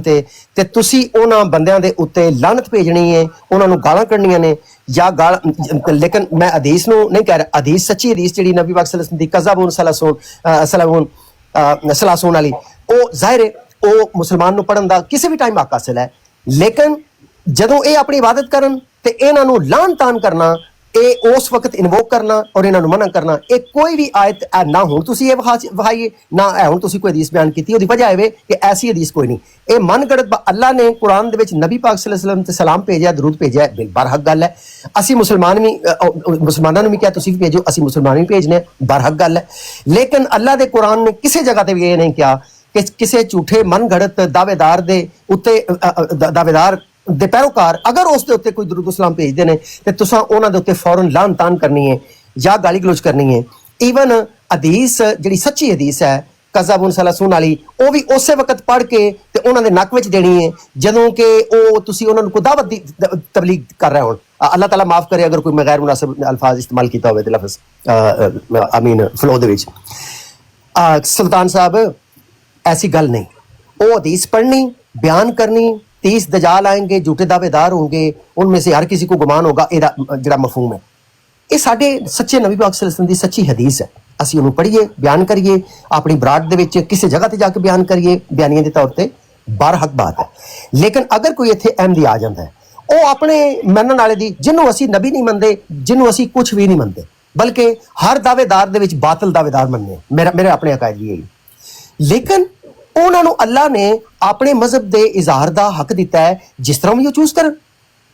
ਤੇ ਤੁਸੀਂ ਉਹਨਾਂ ਬੰਦਿਆਂ ਦੇ ਉੱਤੇ ਲਾਨਤ ਭੇਜਣੀ ਹੈ, ਉਹਨਾਂ ਨੂੰ ਗਾਲਾਂ ਕੱਢਣੀਆਂ ਨੇ ਜਾਂ ਲੇਕਿਨ ਮੈਂ ਹਦੀਸ ਨੂੰ ਨਹੀਂ ਕਹਿ ਰਿਹਾ, ਹਦੀਸ ਸੱਚੀ ਹਦੀਸ ਜਿਹੜੀ ਨਬੀ ਪਾਕ ਸੱਲੱਲਾਹੁ ਅਲੈਹਿ ਵਸੱਲਮ ਦੀ ਕਜ਼ਾਬੂਨ ਸਲਾਸੂਨ ਵਾਲੀ, ਉਹ ਜ਼ਾਹਿਰ ਹੈ ਉਹ ਮੁਸਲਮਾਨ ਨੂੰ ਪੜ੍ਹਨ ਦਾ ਕਿਸੇ ਵੀ ਟਾਈਮ ਹੱਕ ਹਾਸਿਲ ਹੈ। ਲੇਕਿਨ ਜਦੋਂ ਇਹ ਆਪਣੀ ਇਬਾਦਤ ਕਰਨ ਤੇ ਇਹਨਾਂ ਨੂੰ ਲਾਨ ਤਾਨ ਕਰਨਾ, ਇਹ ਉਸ ਵਕਤ ਇਨਵੋਕ ਕਰਨਾ ਔਰ ਇਹਨਾਂ ਨੂੰ ਮਨਾ ਕਰਨਾ, ਇਹ ਕੋਈ ਵੀ ਆਇਤ ਨਾ ਹੁਣ ਤੁਸੀਂ ਇਹ ਵਿਖਾਈਏ ਨਾ ਹੁਣ ਤੁਸੀਂ ਕੋਈ ਹਦੀਸ ਬਿਆਨ ਕੀਤੀ। ਉਹਦੀ ਵਜ੍ਹਾ ਇਹ ਕਿ ਐਸੀ ਹਦੀਸ ਕੋਈ ਨਹੀਂ, ਇਹ ਮਨ ਗੜਤ ਅੱਲਾਹ ਨੇ ਕੁਰਾਨ ਦੇ ਵਿੱਚ ਨਬੀ ਪਾਕ ਸੱਲੱਲਾਹੁ ਅਲੈਹਿ ਵਸੱਲਮ ਤੇ ਸਲਾਮ ਭੇਜਿਆ, ਦਰੂਦ ਭੇਜਿਆ, ਬਰਹਕ ਗੱਲ ਹੈ। ਅਸੀਂ ਮੁਸਲਮਾਨਾਂ ਨੂੰ ਵੀ ਕਿਹਾ ਤੁਸੀਂ ਵੀ ਭੇਜੋ, ਅਸੀਂ ਮੁਸਲਮਾਨ ਵੀ ਭੇਜਨੇ, ਬਰਹਕ ਗੱਲ ਹੈ। ਲੇਕਿਨ ਅੱਲਾਹ ਦੇ ਕੁਰਾਨ ਨੇ ਕਿਸੇ ਜਗ੍ਹਾ ਤੇ ਵੀ ਇਹ ਨਹੀਂ ਕਿਹਾ ਕਿ ਕਿਸੇ ਝੂਠੇ ਮਨ ਗੜਤ ਦਾਅਵੇਦਾਰ ਦੇ ਉੱਤੇ ਦਾਅਵੇਦਾਰ ਦੇ ਪੈਰੋਕਾਰ ਅਗਰ ਉਸ ਦੇ ਉੱਤੇ ਕੋਈ ਦਰੂਦ ਸਲਾਮ ਭੇਜਦੇ ਨੇ ਤੇ ਤੁਸੀਂ ਉਹਨਾਂ ਦੇ ਉੱਤੇ ਫੌਰਨ ਲਾਨ ਤਾਨ ਕਰਨੀ ਹੈ ਜਾਂ ਗਾਲੀ ਗਲੋਚ ਕਰਨੀ ਹੈ। ਈਵਨ ਹਦੀਸ ਜਿਹੜੀ ਸੱਚੀ ਹਦੀਸ ਹੈ ਕਜ਼ਾਬੂਨ ਸਲਾਸੂਨ ਵਾਲੀ, ਉਹ ਵੀ ਉਸੇ ਵਕਤ ਪੜ੍ਹ ਕੇ ਤੇ ਉਹਨਾਂ ਦੇ ਨੱਕ ਵਿੱਚ ਦੇਣੀ ਹੈ ਜਦੋਂ ਕਿ ਉਹ ਤੁਸੀਂ ਉਹਨਾਂ ਨੂੰ ਕੋਈ ਦਾਵਤ ਦੀ ਤਬਲੀਗ ਕਰ ਰਹੇ ਹੋਣ। ਅੱਲਾਹ ਤਾਲਾ ਮਾਫ ਕਰੇ ਅਗਰ ਕੋਈ ਮੈਂ ਗੈਰ ਮੁਨਾਸਿਬ ਅਲਫਾਜ਼ ਇਸਤੇਮਾਲ ਕੀਤਾ ਹੋਵੇ ਤੇ ਲਫ਼ਜ਼ ਆਮੀਨ ਫਲੋ ਦੇ ਵਿੱਚ। ਸੁਲਤਾਨ ਸਾਹਿਬ ऐसी गल नहीं, वो हदीस पढ़नी बयान करनी, 30 दजाल आएंगे, झूठे दावेदार होंगे, उनमें से हर किसी को गुमान होगा, ਜਿਹੜਾ ਮਫਹੂਮ ਹੈ ਇਹ ਸਾਡੇ ਸੱਚੇ ਨਬੀ ਪਾਕ ਸੱਲੱਲਾਹੁ ਅਲੈਹਿ ਵਸੱਲਮ ਦੀ ਸੱਚੀ ਹਦੀਸ ਹੈ। ਅਸੀਂ ਉਹਨੂੰ ਪੜ੍ਹੀਏ, ਬਿਆਨ ਕਰੀਏ, ਆਪਣੀ ਬਰਾੜ ਦੇ ਵਿੱਚ ਕਿਸੇ ਜਗ੍ਹਾ ਤੇ ਜਾ ਕੇ ਬਿਆਨ ਕਰੀਏ, ਬਿਆਨੀਆਂ ਦੇ ਤੌਰ ਤੇ ਬਰਹਕ ਬਾਤ ਹੈ। ਲੇਕਿਨ ਅਗਰ ਕੋਈ ਇੱਥੇ ਅਹਿਮਦੀ ਆ ਜਾਂਦਾ ਹੈ, ਉਹ ਆਪਣੇ ਮੰਨਣ ਵਾਲੇ ਦੀ, ਜਿਹਨੂੰ ਅਸੀਂ ਨਬੀ ਨਹੀਂ ਮੰਨਦੇ, ਜਿਹਨੂੰ ਅਸੀਂ ਕੁਝ ਵੀ ਨਹੀਂ ਮੰਨਦੇ, ਬਲਕਿ ਹਰ ਦਾਵੇਦਾਰ ਦੇ ਵਿੱਚ ਬਾਤਲ ਦਾਵੇਦਾਰ ਮੰਨਦੇ, ਮੇਰੇ ਆਪਣੇ ਅਕਾਇਦ ਵੀ ਇਹੀ। ਲੇਕਿਨ ਉਹਨਾਂ ਨੂੰ ਅੱਲਾਹ ਨੇ ਆਪਣੇ ਮਜ਼ਹਬ ਦੇ ਇਜ਼ਹਾਰ ਦਾ ਹੱਕ ਦਿੱਤਾ ਹੈ, ਜਿਸ ਤਰ੍ਹਾਂ ਵੀ ਉਹ ਚੂਜ਼ ਕਰਨ।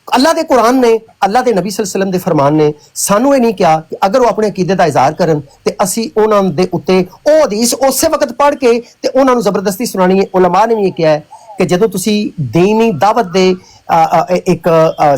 ਅੱਲਾਹ ਦੇ ਕੁਰਾਨ ਨੇ, ਅੱਲਾਹ ਦੇ ਨਬੀ ਸੱਲੱਲਾਹੁ ਅਲੈਹਿ ਵਸੱਲਮ ਦੇ ਫਰਮਾਨ ਨੇ ਸਾਨੂੰ ਇਹ ਨਹੀਂ ਕਿਹਾ ਕਿ ਅਗਰ ਉਹ ਆਪਣੇ ਅਕੀਦੇ ਦਾ ਇਜ਼ਹਾਰ ਕਰਨ ਤੇ ਅਸੀਂ ਉਹਨਾਂ ਦੇ ਉੱਤੇ ਉਹ ਹਦੀਸ ਉਸੇ ਵਕਤ ਪੜ੍ਹ ਕੇ ਤੇ ਉਹਨਾਂ ਨੂੰ ਜ਼ਬਰਦਸਤੀ ਸੁਣਾਣੀ ਹੈ। ਉਲਮਾ ਨੇ ਵੀ ਇਹ ਕਿਹਾ ਹੈ ਕਿ ਜਦੋਂ ਤੁਸੀਂ ਦੀਨੀ ਦਾਵਤ ਦੇ ਇੱਕ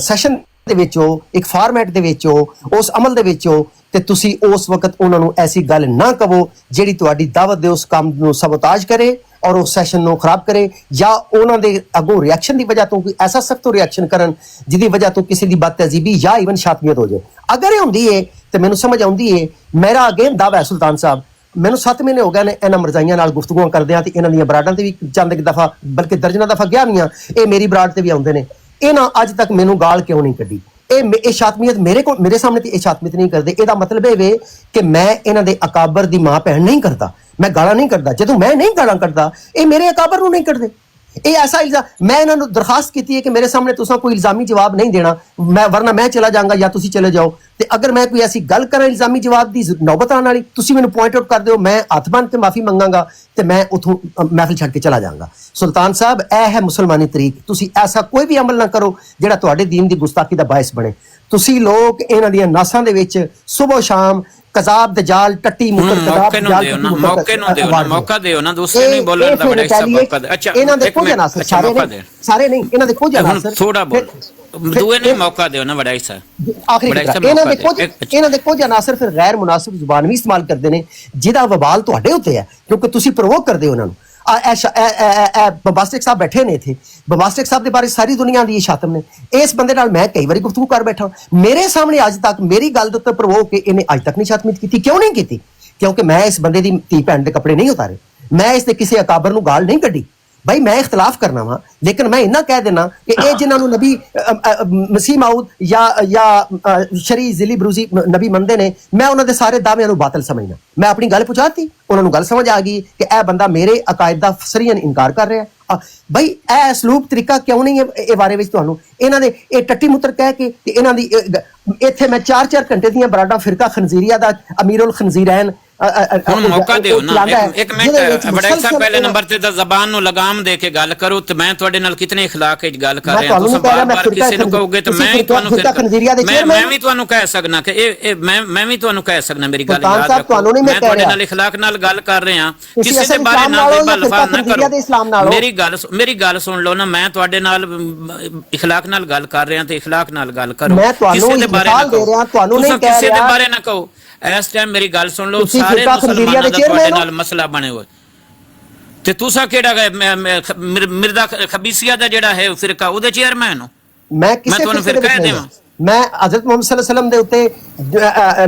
ਸੈਸ਼ਨ ਦੇ ਵਿੱਚ ਹੋ, ਇੱਕ ਫਾਰਮੈਟ ਦੇ ਵਿੱਚ ਹੋ, ਉਸ ਅਮਲ ਦੇ ਵਿੱਚ ਹੋ, ਤੇ ਤੁਸੀਂ ਉਸ ਵਕਤ ਉਹਨਾਂ ਨੂੰ ਐਸੀ ਗੱਲ ਨਾ ਕਹੋ ਜਿਹੜੀ ਤੁਹਾਡੀ ਦਾਵਤ ਦੇ ਉਸ ਕੰਮ ਨੂੰ ਸਬੋਤਾਜ ਕਰੇ ਔਰ ਉਸ ਸੈਸ਼ਨ ਨੂੰ ਖਰਾਬ ਕਰੇ, ਜਾਂ ਉਹਨਾਂ ਦੇ ਅੱਗੋਂ ਰਿਐਕਸ਼ਨ ਦੀ ਵਜ੍ਹਾ ਤੋਂ ਕੋਈ ਐਸਾ ਸਖਤ ਰਿਐਕਸ਼ਨ ਕਰਨ ਜਿਹਦੀ ਵਜ੍ਹਾ ਤੋਂ ਕਿਸੇ ਦੀ ਬਦਤਹਿਜ਼ੀਬੀ ਜਾਂ ਈਵਨ ਸ਼ਾਤਮੀਅਤ ਹੋ ਜਾਏ। ਅਗਰ ਇਹ ਹੁੰਦੀ ਹੈ ਤੇ ਮੈਨੂੰ ਸਮਝ ਆਉਂਦੀ ਹੈ, ਮੇਰਾ ਅਗੇਨ ਦਾਵਾ ਹੈ ਸੁਲਤਾਨ ਸਾਹਿਬ, ਮੈਨੂੰ 7 ਮਹੀਨੇ ਹੋ ਗਏ ਨੇ ਇਹਨਾਂ ਮਰਜ਼ਾਈਆਂ ਨਾਲ ਗੁਫ਼ਤਗੂਆਂ ਕਰਦਿਆਂ ਤੇ ਇਹਨਾਂ ਦੀਆਂ ਬਰਾਡਾਂ ਤੇ ਵੀ ਚੰਦ ਇੱਕ ਦਫਾ ਬਲਕਿ ਦਰਜਨਾਂ ਦਫਾ ਗਿਆ ਵੀਆਂ, ਇਹ ਮੇਰੀ ਬਰਾਡ ਤੇ ਵੀ ਆਉਂਦੇ ਨੇ। ਇਹਨਾਂ ਅੱਜ ਤੱਕ ਮੈਨੂੰ ਗਾਲ ਕਿਉਂ ਨਹੀਂ ਕੱਢੀ? ਇਹ ਸ਼ਾਤਮੀਅਤ ਮੇਰੇ ਸਾਹਮਣੇ ਤੇ ਇਹ ਸ਼ਾਤਮੀਅਤ ਨਹੀਂ ਕਰਦੇ। ਇਹਦਾ ਮਤਲਬ ਇਹ ਵੇ ਕਿ ਮੈਂ ਇਹਨਾਂ ਦੇ ਅਕਾਬਰ ਦੀ ਮਾਂ ਭੈਣ ਨਹੀਂ ਕਰਦਾ, ਮੈਂ ਗਾਲਾਂ ਨਹੀਂ ਕੱਢਦਾ। ਜਦੋਂ ਮੈਂ ਨਹੀਂ ਗਾਲਾਂ ਕੱਢਦਾ, ਇਹ ਮੇਰੇ ਅਕਾਬਰ ਨੂੰ ਨਹੀਂ ਕੱਢਦੇ। ਇਹ ਐਸਾ ਇਲਜ਼ਾਮ ਮੈਂ ਇਹਨਾਂ ਨੂੰ ਦਰਖਾਸਤ ਕੀਤੀ ਹੈ ਕਿ ਮੇਰੇ ਸਾਹਮਣੇ ਤੁਸੀਂ ਕੋਈ ਇਲਜ਼ਾਮੀ ਜਵਾਬ ਨਹੀਂ ਦੇਣਾ, ਮੈਂ ਵਰਨਾ ਮੈਂ ਚਲਾ ਜਾਵਾਂਗਾ ਜਾਂ ਤੁਸੀਂ ਚਲੇ ਜਾਓ। ਤੇ ਅਗਰ ਮੈਂ ਕੋਈ ਐਸੀ ਗੱਲ ਕਰਾਂ ਇਲਜ਼ਾਮੀ ਜਵਾਬ ਦੀ ਨੌਬਤ ਆਉਣ ਵਾਲੀ, ਤੁਸੀਂ ਮੈਨੂੰ ਪੁਆਇੰਟ ਆਊਟ ਕਰ ਦਿਓ, ਮੈਂ ਹੱਥ ਬੰਨ੍ਹ ਕੇ ਮਾਫੀ ਮੰਗਾਂਗਾ ਤੇ ਮੈਂ ਉਥੋਂ ਮਹਿਫਿਲ ਛੱਡ ਕੇ ਚਲਾ ਜਾਵਾਂਗਾ। ਸੁਲਤਾਨ ਸਾਹਿਬ, ਇਹ ਹੈ ਮੁਸਲਮਾਨੀ ਤਰੀਕ। ਤੁਸੀਂ ਐਸਾ ਕੋਈ ਵੀ ਅਮਲ ਨਾ ਕਰੋ ਜਿਹੜਾ ਤੁਹਾਡੇ ਦੀਨ ਦੀ ਗੁਸਤਾਖੀ ਦਾ ਬਾਇਸ ਬਣੇ। ਤੁਸੀਂ ਲੋਕ ਇਹਨਾਂ ਦੀਆਂ ਨਾਸਾਂ ਦੇ ਵਿੱਚ ਸੁਬਹ ਸ਼ਾਮ ਕਜ਼ਾਬ ਦਜਾਲ ਟੱਟੀ ਮੁਕਰ ਕਜ਼ਾਬ ਦਜਾਲ ਮੌਕਾ ਦਿਓ ਨਾ ਦੂਸਰੇ ਨੂੰ ਬੋਲਣ ਦਾ ਬੜਾ ਹਿੱਸਾ ਮੌਕਾ ਦੇ। ਅੱਛਾ ਇਹਨਾਂ ਦੇ ਕੁਝ ਅਨਾਸਰ ਸਾਰੇ ਨਹੀਂ ਇਹਨਾਂ ਦੇ ਕੁਝ ਅਨਾਸਰ ਥੋੜਾ ਬੋਲ ਦੂਏ ਨੂੰ ਮੌਕਾ ਦਿਓ ਨਾ ਬੜਾ ਹਿੱਸਾ ਆਖਰੀ ਇਹਨਾਂ ਦੇ ਕੁਝ ਅਨਾਸਰ ਫਿਰ ਗੈਰ ਮੁਨਾਸਿਬ ਜ਼ੁਬਾਨ ਵੀ ਇਸਤੇਮਾਲ ਕਰਦੇ ਨੇ ਜਿਹਦਾ ਵਬਾਲ ਤੁਹਾਡੇ ਉੱਤੇ ਹੈ ਕਿਉਂਕਿ ਤੁਸੀਂ ਪ੍ਰਵੋਕ ਕਰਦੇ ਹੋ ਉਹਨਾਂ ਨੂੰ। ਬਬਾਸਟਿਕ ਸਾਹਿਬ ਬੈਠੇ ਨੇ ਇੱਥੇ, ਬਬਾਸਟਿਕ ਸਾਹਿਬ ਦੇ ਬਾਰੇ ਸਾਰੀ ਦੁਨੀਆ ਦੀ ਸ਼ਾਤਮ ਨੇ। ਇਸ ਬੰਦੇ ਨਾਲ ਮੈਂ ਕਈ ਵਾਰੀ ਗੁਫ਼ਤਗੂ ਕਰ ਬੈਠਾ, ਮੇਰੇ ਸਾਹਮਣੇ ਅੱਜ ਤੱਕ ਮੇਰੀ ਗੱਲ ਦੇ ਉੱਤੇ ਪ੍ਰਵੋਕ ਕੇ ਇਹਨੇ ਅੱਜ ਤੱਕ ਨਹੀਂ ਸ਼ਾਤਮੀਤ ਕੀਤੀ। ਕਿਉਂ ਨਹੀਂ ਕੀਤੀ? ਕਿਉਂਕਿ ਮੈਂ ਇਸ ਬੰਦੇ ਦੀ ਧੀ ਭੈਣ ਦੇ ਕੱਪੜੇ ਨਹੀਂ ਉਤਾਰੇ, ਮੈਂ ਇਸ ਤੇ ਕਿਸੇ ਅਕਾਬਰ ਨੂੰ ਗਾਲ ਨਹੀਂ ਕੱਢੀ। भाई मैं इख्तलाफ करना वा, लेकिन मैं इन्ना कह देना कि ये जिन्होंने नबी मसीह माऊद या शरी जिली बरूजी नबी मनते ने, मैं उन्होंने सारे दावे बातल समझना। मैं अपनी गल पहुंचाती, उन्होंने गल समझ आ गई कि यह बंदा मेरे अकायद का सरीयन इनकार कर रहा। भाई ए असलूब तरीका क्यों नहीं है ये बारे में तुहानू इन्हां दे ये टट्टी मुत्र कह के ते इन्हां दी इत्थे मैं 4-4 घंटे दी बराडा फिरका खनजीरिया दा अमीरुल खनजीरैन ਹੁਣ ਮੌਕਾ ਦਿਓ ਨਾ ਇੱਕ ਮਿੰਟ ਬੜਾ ਸਾਹਿਬ ਪਹਿਲੇ ਨੰਬਰ ਤੇ ਤਾਂ ਜ਼ਬਾਨ ਨੂੰ ਲਗਾਮ ਦੇ ਕੇ ਗੱਲ ਕਰੋ ਤੇ ਮੈਂ ਤੁਹਾਡੇ ਨਾਲ ਕਿਤਨੇ اخلاق ਵਿੱਚ ਗੱਲ ਕਰ ਰਿਹਾ। ਤੁਸੀਂ ਬਾਰ-ਬਾਰ ਕਿਸੇ ਨੂੰ ਕਹੋਗੇ ਤੇ ਮੈਂ ਵੀ ਤੁਹਾਨੂੰ ਮੈਂ ਵੀ ਤੁਹਾਨੂੰ ਕਹਿ ਸਕਣਾ ਕਿ ਇਹ ਮੈਂ ਵੀ ਤੁਹਾਨੂੰ ਕਹਿ ਸਕਣਾ ਮੇਰੀ ਗੱਲ ਯਾਦ ਰੱਖੋ। ਮੈਂ ਤੁਹਾਡੇ ਨਾਲ اخلاق ਨਾਲ ਗੱਲ ਕਰ ਰਿਹਾ, ਕਿਸੇ ਦੇ ਬਾਰੇ ਨਾ ਬੇਬਲਫਾਜ਼ ਨਾ ਕਰੋ। ਮੇਰੀ ਗੱਲ ਸੁਣ ਲਓ ਨਾ, ਮੈਂ ਤੁਹਾਡੇ ਨਾਲ اخلاق ਨਾਲ ਗੱਲ ਕਰ ਰਿਹਾ ਤੇ اخلاق ਨਾਲ ਗੱਲ ਕਰੋ। ਕਿਸੇ ਦੇ ਬਾਰੇ ਨਾ ਕਹੋ, ਤੁਸੀਂ ਕਿਸੇ ਦੇ ਬਾਰੇ ਨਾ ਕਹੋ। ਇਸ ਟਾਈਮ ਮੇਰੀ ਗੱਲ ਸੁਣ ਲਓ, ਸਾਰੇ ਮੁਸਲਮਾਨਾਂ ਦਾ ਤੁਹਾਡੇ ਨਾਲ ਮਸਲਾ ਬਣੇ ਹੋਏ ਤੇ ਤੁਸੀਂ ਕਿਹੜਾ ਮਿਰਜ਼ਾ ਖਬੀਸੀਆ ਦਾ ਜਿਹੜਾ ਹੈ ਫਿਰਕਾ ਉਹਦੇ ਚੇਅਰਮੈਨ ਹੋ। ਮੈਂ ਤੁਹਾਨੂੰ ਫਿਰ ਕਹਿ ਦੇਵਾਂ मैं हजरत मोहम्मद सल्लल्लाहु अलैहि वसल्लम दे उत्ते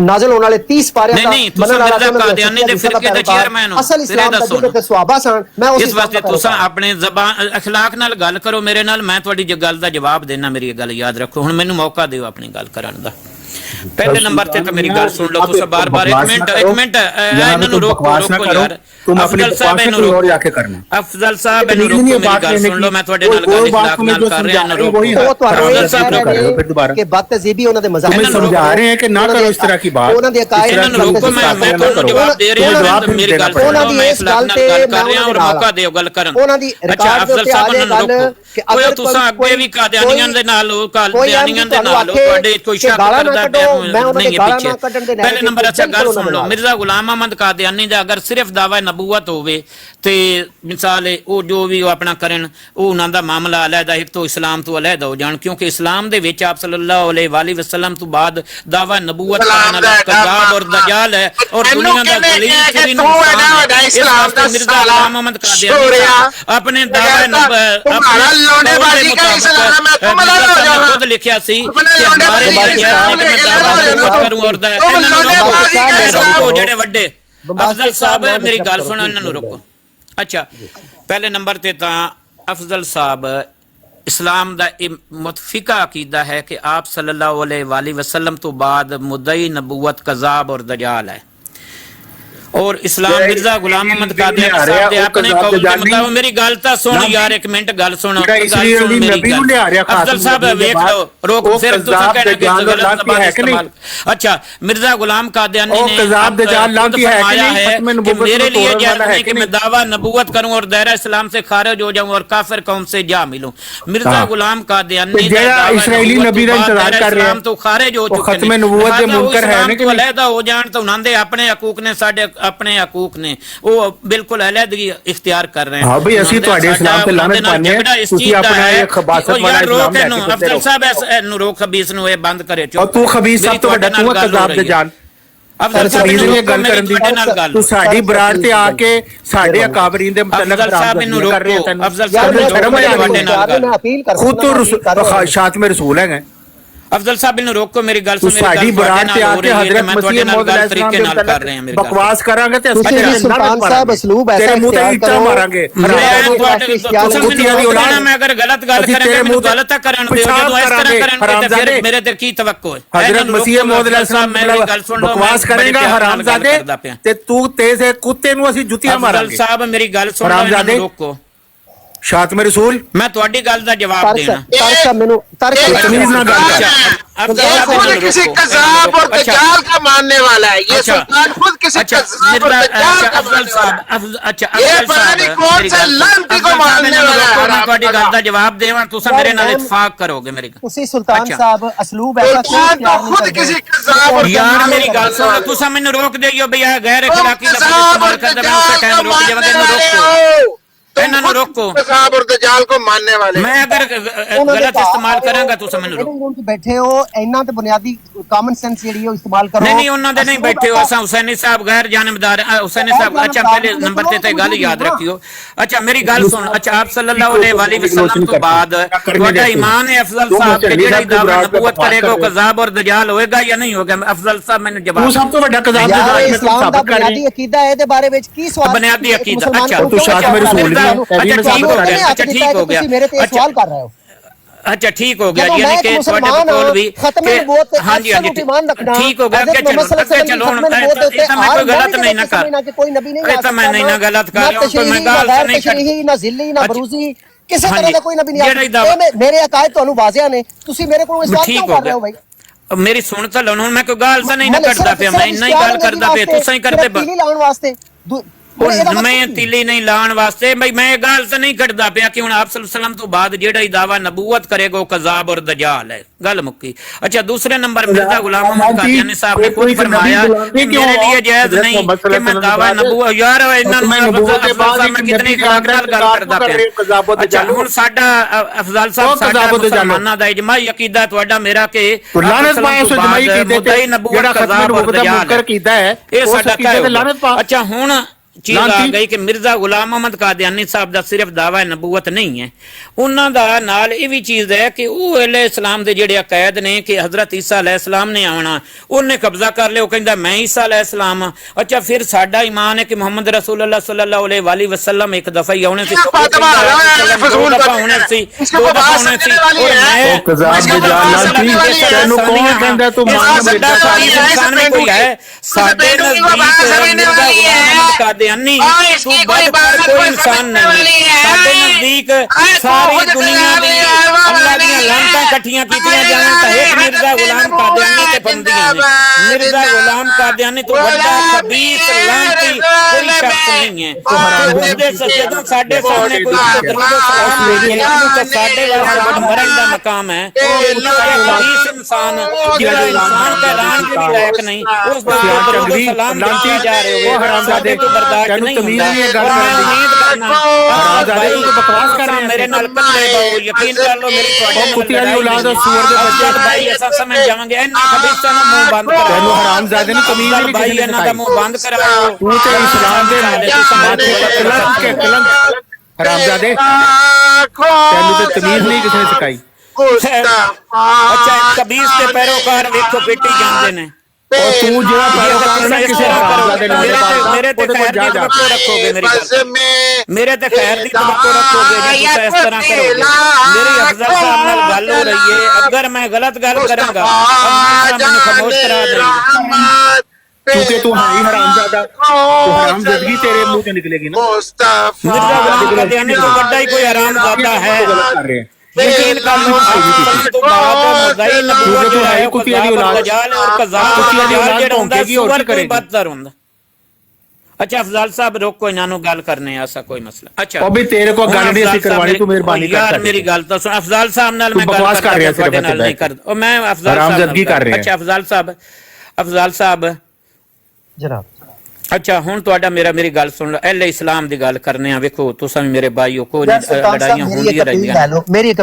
नाज़िल होने वाले 30 पारे दा नहीं तुसा मिर्जा कादियानी दे फिरके दे चेयरमैन हो। असल इस्लाम दा जो सहाबा सन, मैं इस वास्ते तुसा अपने ज़बान अखलाक नाल गल करो मेरे नाल, मैं तुहाडी जे गल दा जवाब देना। मेरी गल याद रखो, हुण मैनू मौका दिओ अपनी गल करन दा। पहले नंबर ते मेरी गल सुन लो तुसा बार-बार एक मिनट इन्हां नू रोको यार। तुम अपने साहब इन्हां नू रोक जाके करना। अफजल साहब इन्हां रोको, मेरी गल सुन लो, मैं तुहाडे नाल गल इखलाक नाल कर रहा हूं। रोको अफजल साहब कर रहे हो फिर दोबारा कि बदतज़ीबी उन्हां दे मज़ाहिर तुम्हें समझा रहे हैं कि ना करो इस तरह की बात। उन्हां दे अकायद इन्हां नू रोको, मैं तुहानू जवाब दे रहा हूं। मेरी गल सुन लो, मैं इखलाक नाल गल कर रहा हूं और मौका दिओ गल करन। अच्छा अफजल साहब इन्हां नू रोको, ओए तुसा अगे भी कादियानियां दे नाल हो, कादियानियां दे नाल हो, तुहाडे कोई शक करदा पिया नहीं है। पहले नंबर अच्छा गल सुन लो, मिर्जा गुलाम अहमद कादियानी दा अगर सिर्फ दावा नबूवत होवे ते मिसाल वो जो भी अपना करन वो उन्हां दा मामला अलहदा एक तो इस्लाम तो अलहदा हो जान, क्योंकि इस्लाम दे विच आप सल्लल्लाहु अलैहि वसल्लम तो बाद दावा नबूवत करन वाला कज़ाब और दजाल है और दुनिया दा दलील तरीन इस्लाम दा मिर्जा गुलाम अहमद कादियानी अपने दावा खुद लिखिया सी कि हमारे लिए मैं दावा करूं और ਜਿਹੜੇ ਵੱਡੇ ਅਫਜ਼ਲ ਸਾਹਿਬ ਮੇਰੀ ਗੱਲ ਸੁਣੋ, ਇਹਨਾਂ ਨੂੰ ਰੋਕੋ। ਅੱਛਾ ਪਹਿਲੇ ਨੰਬਰ ਤੇ ਤਾਂ ਅਫਜ਼ਲ ਸਾਹਿਬ इस्लाम ਦਾ ਇਹ ਮੁਤਫਿਕਾ ਅਕੀਦਾ ਹੈ ਕਿ ਆਪ ਸੱਲੱਲਾਹੁ अलैहि वसल्लम ਤੋਂ ਬਾਅਦ ਮੁद्दई नबूवत कज़ाब और दजाल है और इस्लाम मिर्जा गुलाम अहमद कादियानी साहब दे अपने कौल के मुताबिक। मेरी गल ता सुन यार, एक मिनट गल सुनो, अफजल साहब वेख लो, रोक सिर्फ तुसा कहना कि गलत जबान इस्तेमाल। अच्छा मिर्जा गुलाम कादियानी ने फरमाया है कि मेरे लिए जायज़ नहीं कि मैं दावा नबूवत करूं और दायरा इस्लाम से खारिज हो जाऊं और काफिर कौम से जा मिलूं। मिर्जा गुलाम कादियानी इस्राएली नबी दा इंतजार कर रहे हैं तो खारिज हो चुके हैं, नबूवत दे मुनकर है कि अलहदा हो जान तो उन्हां दे अपने हकूक ने साडे अपने हकूक ने वो बिल्कुल अलहदगी इख्तियार कर रहे हैं। हां भाई असि ਤੁਹਾਡੇ ਇਸਲਾਮ ਤੇ ਲਾਨਤ ਪਾਣੇ ਤੁਸੀਂ ਆਪਣਾ ਇਹ ਖਬਾਸਤ ਵਾਲਾ ਇਸਲਾਮ ਲੈ ਕੇ ਅਫਜ਼ਲ ਸਾਹਿਬ ਇਹਨੂੰ ਰੋਕ ਖਬੀਸ ਨੂੰ ਇਹ ਬੰਦ ਕਰੇ ਚੋ। ਤੂੰ ਖਬੀਸ ਸਭ ਤੋਂ ਵੱਡਾ ਤੂੰ ਕਜ਼ਾਬ ਦੇ ਜਾਨ ਅਫਜ਼ਲ ਸਾਹਿਬ ਨੇ ਗੱਲ ਕਰਨ ਦੀ ਤੂੰ ਸਾਡੀ ਬਰਾੜ ਤੇ ਆ ਕੇ ਸਾਡੇ ਅਕਾਬਰੀਨ ਦੇ ਮੁਤਲਕ ਕਰ ਰਹੇ ਤੈਨੂੰ ਅਫਜ਼ਲ ਸਾਹਿਬ ਨੇ ਸ਼ਰਮ ਆ ਵੱਡੇ ਨਾਲ ਖੁਦ ਤੋਂ ਸ਼ਾਤਮੇ ਰਸੂਲ ਹੈਗੇ। अफजल साहब इन्हें रोको, मेरी गल सुन, साडी बरात ते आके हजरत मसीह मौद तरीके नाल कर रहे हैं, मेरी बकवास करांगे ते सुल्तान साहब असलूब ऐसा तेरे मुंह ते ईंटा मारांगे। मैं अगर गलत गल करेंगे मैं गलत करन दे, जो इस तरह करेंगे तो फिर मेरे ते की तवक्को है। हजरत मसीह मौद मेरी गल सुन लो, बकवास करेगा हरामजादे ते तू तेज है कुत्ते नु असि जुतियां मारांगे। अफजल साहब मेरी गल सुन लो, रोको ਸ਼ਾਤਮ ਰਸੂਲ ਮੈਂ ਤੁਹਾਡੀ ਗੱਲ ਦਾ ਜਵਾਬ ਦੇਣਾ ਮੈਨੂੰ तमीज ना गल कर ये खुद किसी कज़ाब और दज्जाल का मानने वाला है। ये सुल्तान खुद किसी कज़ाब और दज्जाल का मानने वाला है। ये पता नहीं कौन से लानती को मानने वाला है। मैं ਤੁਹਾਡੀ ਗੱਲ ਦਾ ਜਵਾਬ ਦੇਵਾਂ, ਤੁਸੀਂ ਮੇਰੇ ਨਾਲ ਇਤਫਾਕ ਕਰੋਗੇ ਮੇਰੀ ਗੱਲ। ਤੁਸੀਂ ਸੁਲਤਾਨ ਸਾਹਿਬ ਅਸਲੂਬ ਐਸਾ सुल्तान तो खुद किसी कज़ाब और ਯਾਰ ਮੇਰੀ ਗੱਲ ਸੁਣ, ਤੁਸੀਂ ਮੈਨੂੰ ਰੋਕ ਦਿਓ ਬਈ ਆ ਗੈਰ اخلاقی ਲਫ਼ਜ਼ ਇਸਤੇਮਾਲ ਕਰਦਾ, ਮੈਂ ਉਸੇ ਟਾਈਮ ਰੋਕ ਜਾਵਾਂਗਾ। ਇਹਨੂੰ ਰੋਕੋ, ਇਹਨਾਂ ਨੂੰ ਰੋਕੋ। कज़ाब और दज्जाल को मानने वाले मैं अगर गलत इस्तेमाल करांगा तो समझ लो ਬੈਠੇ ਹੋ ਇਹਨਾਂ ਤੇ ਬੁਨਿਆਦੀ ਕਾਮਨ ਸੈਂਸ ਜਿਹੜੀ ਉਹ ਇਸਤੇਮਾਲ ਕਰੋ। नहीं ਉਹਨਾਂ ਦੇ ਨਹੀਂ ਬੈਠੇ ਹੋ। ਅਸਾਂ ਹੁਸੈਨੀ ਸਾਹਿਬ ਗੈਰ ਜਾਨਬਦਾਰ ਹੁਸੈਨੀ ਸਾਹਿਬ। ਅੱਛਾ ਪਹਿਲੇ ਨੰਬਰ ਤੇ ਗੱਲ ਯਾਦ ਰੱਖਿਓ। ਅੱਛਾ ਮੇਰੀ ਗੱਲ ਸੁਣ। ਅੱਛਾ ਆਪ ਸੱਲੱਲਾਹੁ अलैहि वसल्लम ਤੋਂ ਬਾਅਦ ਤੁਹਾਡਾ ਈਮਾਨ ਹੈ ਅਫਜ਼ਲ ਸਾਹਿਬ ਕਿ ਜਿਹੜਾ ਦਾਵਾ ਨਬੂਵਤ ਕਰੇਗਾ ਉਹ ਕਜ਼ਾਬ ਔਰ ਦਜਾਲ ਹੋਏਗਾ ਜਾਂ ਨਹੀਂ ਹੋਗਾ? ਅਫਜ਼ਲ ਸਾਹਿਬ ਮੈਨੂੰ ਜਵਾਬ। ਤੂੰ ਸਭ ਤੋਂ ਵੱਡਾ ਕਜ਼ਾਬ ਯਾਰ ਇਸਲਾਮ ਦਾ ਬੁਨਿਆਦੀ ਅਕੀਦਾ ਹੈ, ਇਹਦੇ ਬਾਰੇ ਵਿੱਚ ਕੀ ਸਵਾਲ? ਬੁਨਿਆਦੀ ਅਕੀਦਾ। ਅੱਛਾ ਤੂੰ ਸ਼ਾਤਮ ਰਸੂਲ अच्छा ठीक हो गया। मेरे पे सवाल कर रहे हो। अच्छा ठीक हो गया, यानी कि ਤੁਹਾਡੇ ਕੋਲ ਵੀ ਹਾਂਜੀ ਹਾਂਜੀ ਠੀਕ ਹੋ ਗਿਆ। ਅੱਗੇ ਚਲੋ ਹੁਣ ਇਹ ਤਾਂ ਮੈਂ ਕੋਈ ਗਲਤ ਨਹੀਂ ਨਾ ਕਰ, ਇਹ ਤਾਂ ਮੈਂ ਨਹੀਂ ਨਾ ਗਲਤ ਕਰ ਰਿਹਾ ਹੂੰ। ਮੈਂ ਗੱਲ ਨਹੀਂ ਸ਼ਰੀਹੀ ਨਾ ਜ਼ਿੱਲੀ ਨਾ ਬਰੂਜ਼ੀ ਕਿਸੇ ਤਰ੍ਹਾਂ ਦਾ ਕੋਈ ਨਬੀ ਨਹੀਂ ਆਇਆ। ਮੇਰੇ ਅਕਾਇਦ ਤੁਹਾਨੂੰ ਵਾਜ਼ਿਆ ਨੇ, ਤੁਸੀਂ ਮੇਰੇ ਕੋਲ ਸਵਾਲ ਕਿਉਂ ਕਰ ਰਹੇ ਹੋ ਭਾਈ? ਮੇਰੀ ਸੁਣ ਤਾਂ ਲਓ। ਹੁਣ ਮੈਂ ਕੋਈ ਗਾਲ ਤਾਂ ਨਹੀਂ ਨਾ ਕਰਦਾ ਪਿਆ, ਮੈਂ ਇੰਨਾ ਹੀ ਗੱਲ ਕਰਦਾ ਪਿਆ, ਤੁਸੀਂ ਹੀ ਕਰਦੇ ਤੀਲੀ ਲਾਉਣ ਵਾਸਤੇ। ਮੈਂ ਤੀਲੀ ਨਹੀਂ ਲਾਉਣ ਵਾਸਤੇ ਬਈ ਮੈਂ ਗੱਲ ਤਾਂ ਨਹੀਂ ਕੱਢਦਾ ਪਿਆ ਕਿ ਹੁਣ ਆਪ ਸੱਲੱਲਾਹੁ ਅਲੈहि ਵਸੱਲਮ ਤੋਂ ਬਾਅਦ ਜਿਹੜਾ ਹੀ ਦਾਵਾ ਨਬੂਵਤ ਕਰੇਗਾ ਉਹ ਕਜ਼ਾਬ ਔਰ ਦਜਾਲ ਹੈ। ਗੱਲ ਮੁੱਕੀ। ਅੱਛਾ ਦੂਸਰੇ ਨੰਬਰ ਮਿਰਜ਼ਾ ਗੁਲਾਮ ਮੁਹੰਮਦ ਕਾਦੀਆਨੀ ਸਾਹਿਬ ਨੇ ਖੁਦ ਫਰਮਾਇਆ ਕਿ ਮੇਰੇ लिए ਜਾਇਜ਼ नहीं कि मैं दावा नबूवत। यार ਇਹਨਾਂ ਨੂੰ ਮੈਂ ਕਿਤਨੀ ਖਰਾਕ ਨਾਲ ਗੱਲ ਕਰਦਾ ਪਿਆ। ਅੱਛਾ ਹੁਣ ਸਾਡਾ ਅਫਜ਼ਲ ਸਾਹਿਬ ਸਾਡਾ ਮੁਸਲਮਾਨਾਂ ਦਾ ਇਜਮਾਈ ਅਕੀਦਾ ਤੁਹਾਡਾ ਮੇਰਾ ਕਿ ਲਾਨਤ ਪਾਏ ਉਸ ਇਜਮਾਈ ਕੀਤੇ ਤੇ ਜਿਹੜਾ ਖਤਮ ਨਬੂਵਤ ਦਾ ਮੁਨਕਰ ਕੀਤਾ ਹੈ ਇਹ ਸਾਡਾ ਕਹਿ। ਅੱਛਾ ਹੁਣ ਚੀਜ਼ ਆ ਗਈ ਕਿ ਮਿਰਜ਼ਾ ਗੁਲਾਮ ਮੁਹੰਮਦ ਕਾਦੀਆਨੀ ਸਾਹਿਬ ਦਾ ਸਿਰਫ ਦਾਵਾ ਨਬੂਵਤ ਨਹੀਂ ਹੈ, ਉਹਨਾਂ ਦਾ ਨਾਲ ਇਹ ਵੀ ਚੀਜ਼ ਹੈ ਕਿ ਉਹ ਅਹਿਲੇ ਇਸਲਾਮ ਦੇ ਜਿਹੜੇ ਅਕਾਇਦ ਨੇ ਕਿ ਹਜ਼ਰਤ ਈਸਾ अलैहिस्सलाम ਨੇ ਆਉਣਾ, ਉਹਨੇ ਕਬਜ਼ਾ ਕਰ ਲਿਆ, ਉਹ ਕਹਿੰਦਾ ਮੈਂ ਈਸਾ अलैहिस्सलाम। ਅੱਛਾ ਫਿਰ ਸਾਡਾ ਈਮਾਨ ਹੈ ਕਿ ਮੁਹੰਮਦ ਰਸੂਲullah सल्लल्लाहु अलैहि वसल्लम ਇੱਕ ਦਫਾ ਹੀ ਆਉਣੇ ਸੀ, ਦੋ ਦਫਾ ਹੋਣੇ ਸੀ, ਦੋ ਦਫਾ ਹੋਣੇ ਸੀ। ਔਰ ਕਜ਼ਾਬ ਦੇ ਜਾਲਾਂਤੀ ਤੈਨੂੰ ਕੌਣ ਕਹਿੰਦਾ ਤੂੰ ਮਾਨ ਵੱਡਾ ਇਨਸਾਨ ਵੀ ਕੋਈ ਹੈ ਸਾਡੇ ਨਜ਼ਦੀਕ यानी तू बढ़ कर कोई इंसान नहीं। साडे नजदीक सारी दुनिया दी अल्लाह दी लानतां इकट्ठियां कीतियां जावन तां एक मिर्जा गुलाम कादियानी ते बंदियां ने। मिर्जा गुलाम कादियानी तो बड़ा खबीस लानती कोई शख्स नहीं है। उसदे सजदों साडे सामने कोई दरूद सलाम नहीं है तो साडे वास्ते मरन दा मकाम है। इन्ना खबीस इंसान जिहड़ा इंसान का ऐलान भी लायक नहीं उस दा दरूद सलाम दिए जा रहे हो हरामजादे तो बर्दाश्त नहीं होता। बकवास कर रहे मेरे नाल कल्ले बाओ यकीन कर लो मेरी ਤੁਹਾਡੇ ਕੁੱਤਿਆਂ ਦੀ ਔਲਾਦ ਔਰ ਸੂਰ ਦੇ ਬੱਚੇ ਭਾਈ ਅਸਾਂ ਸਮਝ ਜਾਵਾਂਗੇ। ਇਹਨਾਂ ਖਬੀਸਾਂ ਨੂੰ ਮੂੰਹ ਬੰਦ ਕਰਾਓ। ਤੈਨੂੰ ਹਰਾਮਜ਼ਾਦੇ ਨੂੰ ਤਮੀਜ਼ ਨਹੀਂ ਭਾਈ ਇਹਨਾਂ ਦਾ ਮੂੰਹ ਬੰਦ ਕਰਾਓ। ਤੂੰ ਤੇ ਇਸਲਾਮ ਦੇ ਮਾਥੇ ਤੇ ਕਲੰਕ ਹਰਾਮਜ਼ਾਦੇ ਤੈਨੂੰ ਤੇ ਤਮੀਜ਼ ਨਹੀਂ ਕਿਸੇ ਨੇ ਸਿਖਾਈ। ਅੱਛਾ ਕਬੀਸ ਦੇ ਪੈਰੋਕਾਰ ਵੇਖੋ ਪਿੱਟੀ ਜਾਂਦੇ ਨੇ। और तू जो किसी मेरे ते खैर दी तवक्को रखोगे मेरी मेरे ते खैर दी तवक्को रखोगे जी तुम इस तरह करोगे। मेरी अफजल साहब नाल गल हो रही है, अगर मैं गलत गल करूंगा मैंने खामोश करा देंगे क्योंकि तू है ही हरामजादा, तो हरामजादगी तेरे मुंह से निकलेगी ना। मिर्जा गुलाम कादियानी तो बड़ा ही कोई हरामजादा है। यकीन कर लो तो बात है नबूवत जो है कुतिया दी औलाद दजाल और कज़ाब कुतिया दी औलाद भौंकेगी और क्या करेगी बदतर हुंदा। अच्छा अफजल साहब रोको इन्हां नु गल करने ऐसा कोई मसला। अच्छा अभी तेरे को गल नहीं सी करवानी, तू मेहरबानी कर यार मेरी गल तो सुन। अफजल साहब नाल मैं बकवास कर रहा सिर्फ नहीं कर और मैं अफजल साहब हरामजादगी कर रहे हैं। अच्छा अफजल साहब जनाब अच्छा ਹੁਣ ਤੁਹਾਡਾ ਮੇਰੀ ਗੱਲ ਸੁਣ ਲਓ। ਅਹਿਲੇ ਇਸਲਾਮ ਦੀ ਗੱਲ ਕਰਨੇ ਆ। ਵੇਖੋ ਤੁਸੀਂ ਮੇਰੇ ਭਾਈਓ ਕੋ ਲੜਾਈਆਂ ਹੁੰਦੀਆਂ ਰਹਿੰਦੀਆਂ। ਮੇਰੀ ਇੱਕ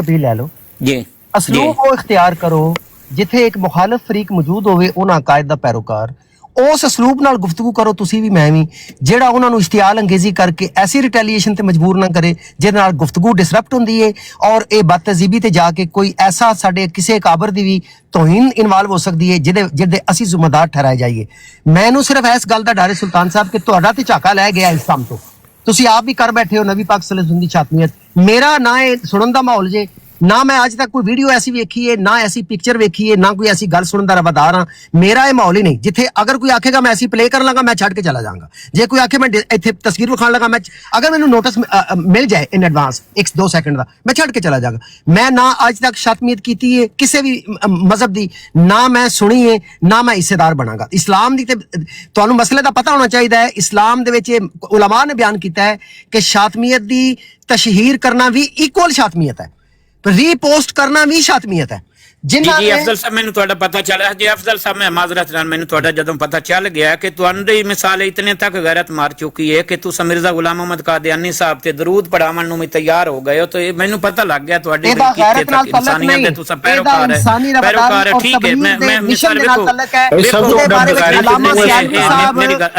ਅਪੀਲ ਲੈ ਲਓ ਜੀ ਅਸਲੂਬ ਉਹ ਇਖਤਿਆਰ ਕਰੋ ਜਿੱਥੇ ਇੱਕ ਮੁਖਾਲਫ ਫਰੀਕ ਮੌਜੂਦ ਹੋਵੇ ਉਹਨਾਂ ਅਕਾਇਦ ਦਾ ਪੈਰੋਕਾਰ ਉਸ ਅਸਲੂਬ ਨਾਲ ਗੁਫ਼ਤਗੂ ਕਰੋ ਤੁਸੀਂ ਵੀ ਮੈਂ ਵੀ, ਜਿਹੜਾ ਉਹਨਾਂ ਨੂੰ ਇਸ਼ਤਿਆਲ ਅੰਗੇਜ਼ੀ ਕਰਕੇ ਐਸੀ ਰਿਟੈਲੀਏਸ਼ਨ ਤੇ ਮਜਬੂਰ ਨਾ ਕਰੇ ਜਿਹਦੇ ਨਾਲ ਗੁਫ਼ਤਗੂ ਡਿਸਰਪਟ ਹੁੰਦੀ ਹੈ ਔਰ ਇਹ ਬਦਤਜ਼ੀਬੀ ਤੇ ਜਾ ਕੇ ਕੋਈ ਐਸਾ ਸਾਡੇ ਕਿਸੇ ਕਾਬਰ ਦੀ ਵੀ ਤੋਹੀਨ ਇਨਵਾਲਵ ਹੋ ਸਕਦੀ ਹੈ ਜਿਹਦੇ ਅਸੀਂ ਜ਼ਿੰਮੇਦਾਰ ਠਹਿਰਾਏ ਜਾਈਏ। ਮੈਨੂੰ ਸਿਰਫ ਇਸ ਗੱਲ ਦਾ ਡਰ ਹੈ ਸੁਲਤਾਨ ਸਾਹਿਬ ਕਿ ਤੁਹਾਡਾ ਤੇ ਝਾਕਾ ਲੈ ਗਿਆ ਇਸ ਕੰਮ ਤੋਂ। ਤੁਸੀਂ ਆਪ ਵੀ ਕਰ ਬੈਠੇ ਹੋ ਨਬੀ ਪਾਕ ਸੱਲੱਲਾਹੁ ਅਲੈहि ਵਸੱਲਮ ਦੀ ਛਾਤਮੀਅਤ। ਮੇਰਾ ਨਾ ਇਹ ਸੁਣਨ ਦਾ ਮਾਹੌਲ ਜੇ ਨਾ ਮੈਂ ਅੱਜ ਤੱਕ ਕੋਈ ਵੀਡੀਓ ਐਸੀ ਵੇਖੀ ਹੈ, ਨਾ ਐਸੀ ਪਿਕਚਰ ਵੇਖੀ ਹੈ, ਨਾ ਕੋਈ ਐਸੀ ਗੱਲ ਸੁਣਨ ਦਾ ਰਵਾਦਾਰ ਹਾਂ। ਮੇਰਾ ਇਹ ਮਾਹੌਲ ਹੀ ਨਹੀਂ ਜਿੱਥੇ ਅਗਰ ਕੋਈ ਆਖੇਗਾ ਮੈਂ ਐਸੀ ਪਲੇ ਕਰਨ ਲੱਗਾ ਮੈਂ ਛੱਡ ਕੇ ਚਲਾ ਜਾਵਾਂਗਾ। ਜੇ ਕੋਈ ਆਖੇ ਮੈਂ ਇੱਥੇ ਤਸਵੀਰ ਵਿਖਾਉਣ ਲੱਗਾ ਮੈਂ ਅਗਰ ਮੈਨੂੰ ਨੋਟਿਸ ਮਿਲ ਜਾਏ ਇਨ ਐਡਵਾਂਸ 1-2 ਸੈਕਿੰਡ ਦਾ ਮੈਂ ਛੱਡ ਕੇ ਚਲਾ ਜਾਵਾਂਗਾ। ਮੈਂ ਨਾ ਅੱਜ ਤੱਕ ਸ਼ਤਮੀਅਤ ਕੀਤੀ ਹੈ ਕਿਸੇ ਵੀ ਮਜ਼ਹਬ ਦੀ, ਨਾ ਮੈਂ ਸੁਣੀ ਹੈ, ਨਾ ਮੈਂ ਹਿੱਸੇਦਾਰ ਬਣਾਂਗਾ। ਇਸਲਾਮ ਦੀ ਤੇ ਤੁਹਾਨੂੰ ਮਸਲੇ ਦਾ ਪਤਾ ਹੋਣਾ ਚਾਹੀਦਾ ਹੈ। ਇਸਲਾਮ ਦੇ ਵਿੱਚ ਉਲਮਾ ਨੇ ਬਿਆਨ ਕੀਤਾ ਹੈ ਕਿ ਸ਼ਾਤਮੀਅਤ ਦੀ ਤਸ਼ਹੀਰ ਕਰਨਾ ਵੀ ਇਕੁਅਲ ਸ਼ਾਤਮੀਅਤ ਹੈ, ਰੀਪੋਸਟ ਕਰਨਾ ਵੀ ਸ਼ਾਤਮੀਅਤ ਹੈ। ਜੀ ਅਫਜ਼ਲ ਸਾਹਿਬ ਮੈਨੂੰ ਤੁਹਾਡਾ ਪਤਾ ਚੱਲਿਆ ਜੀ ਅਫਜ਼ਲ ਸਾਹਿਬ ਮੈਂ ਮਾਜ਼ਰਤ ਨਾਲ ਮੈਨੂੰ ਤੁਹਾਡਾ ਜਦੋਂ ਪਤਾ ਚੱਲ ਗਿਆ ਕਿ ਤੁਹਾਡੀ ਮਿਸਾਲ ਇਤਨੇ ਤੱਕ ਗੈਰਤ ਮਾਰ ਚੁੱਕੀ ਹੈ ਕਿ ਤੁਸੀਂ ਮਿਰਜ਼ਾ ਗੁਲਾਮ ਮੁਹੰਮਦ ਕਾਦੀਆਨੀ ਸਾਹਿਬ ਤੇ ਦਰੂਦ ਪੜਾਉਣ ਨੂੰ ਵੀ ਤਿਆਰ ਹੋ ਗਏ ਹੋ। ਤੇ ਮੈਨੂੰ ਪਤਾ ਲੱਗ ਗਿਆ ਤੁਹਾਡੀ ਇਨਸਾਨੀਅਤ ਦੇ ਤੁਸੀਂ ਪੈਰੋਕਾਰ ਹੈ ਠੀਕ ਹੈ। ਮੈਂ ਮਿਸਾਲ ਵੇਖੋ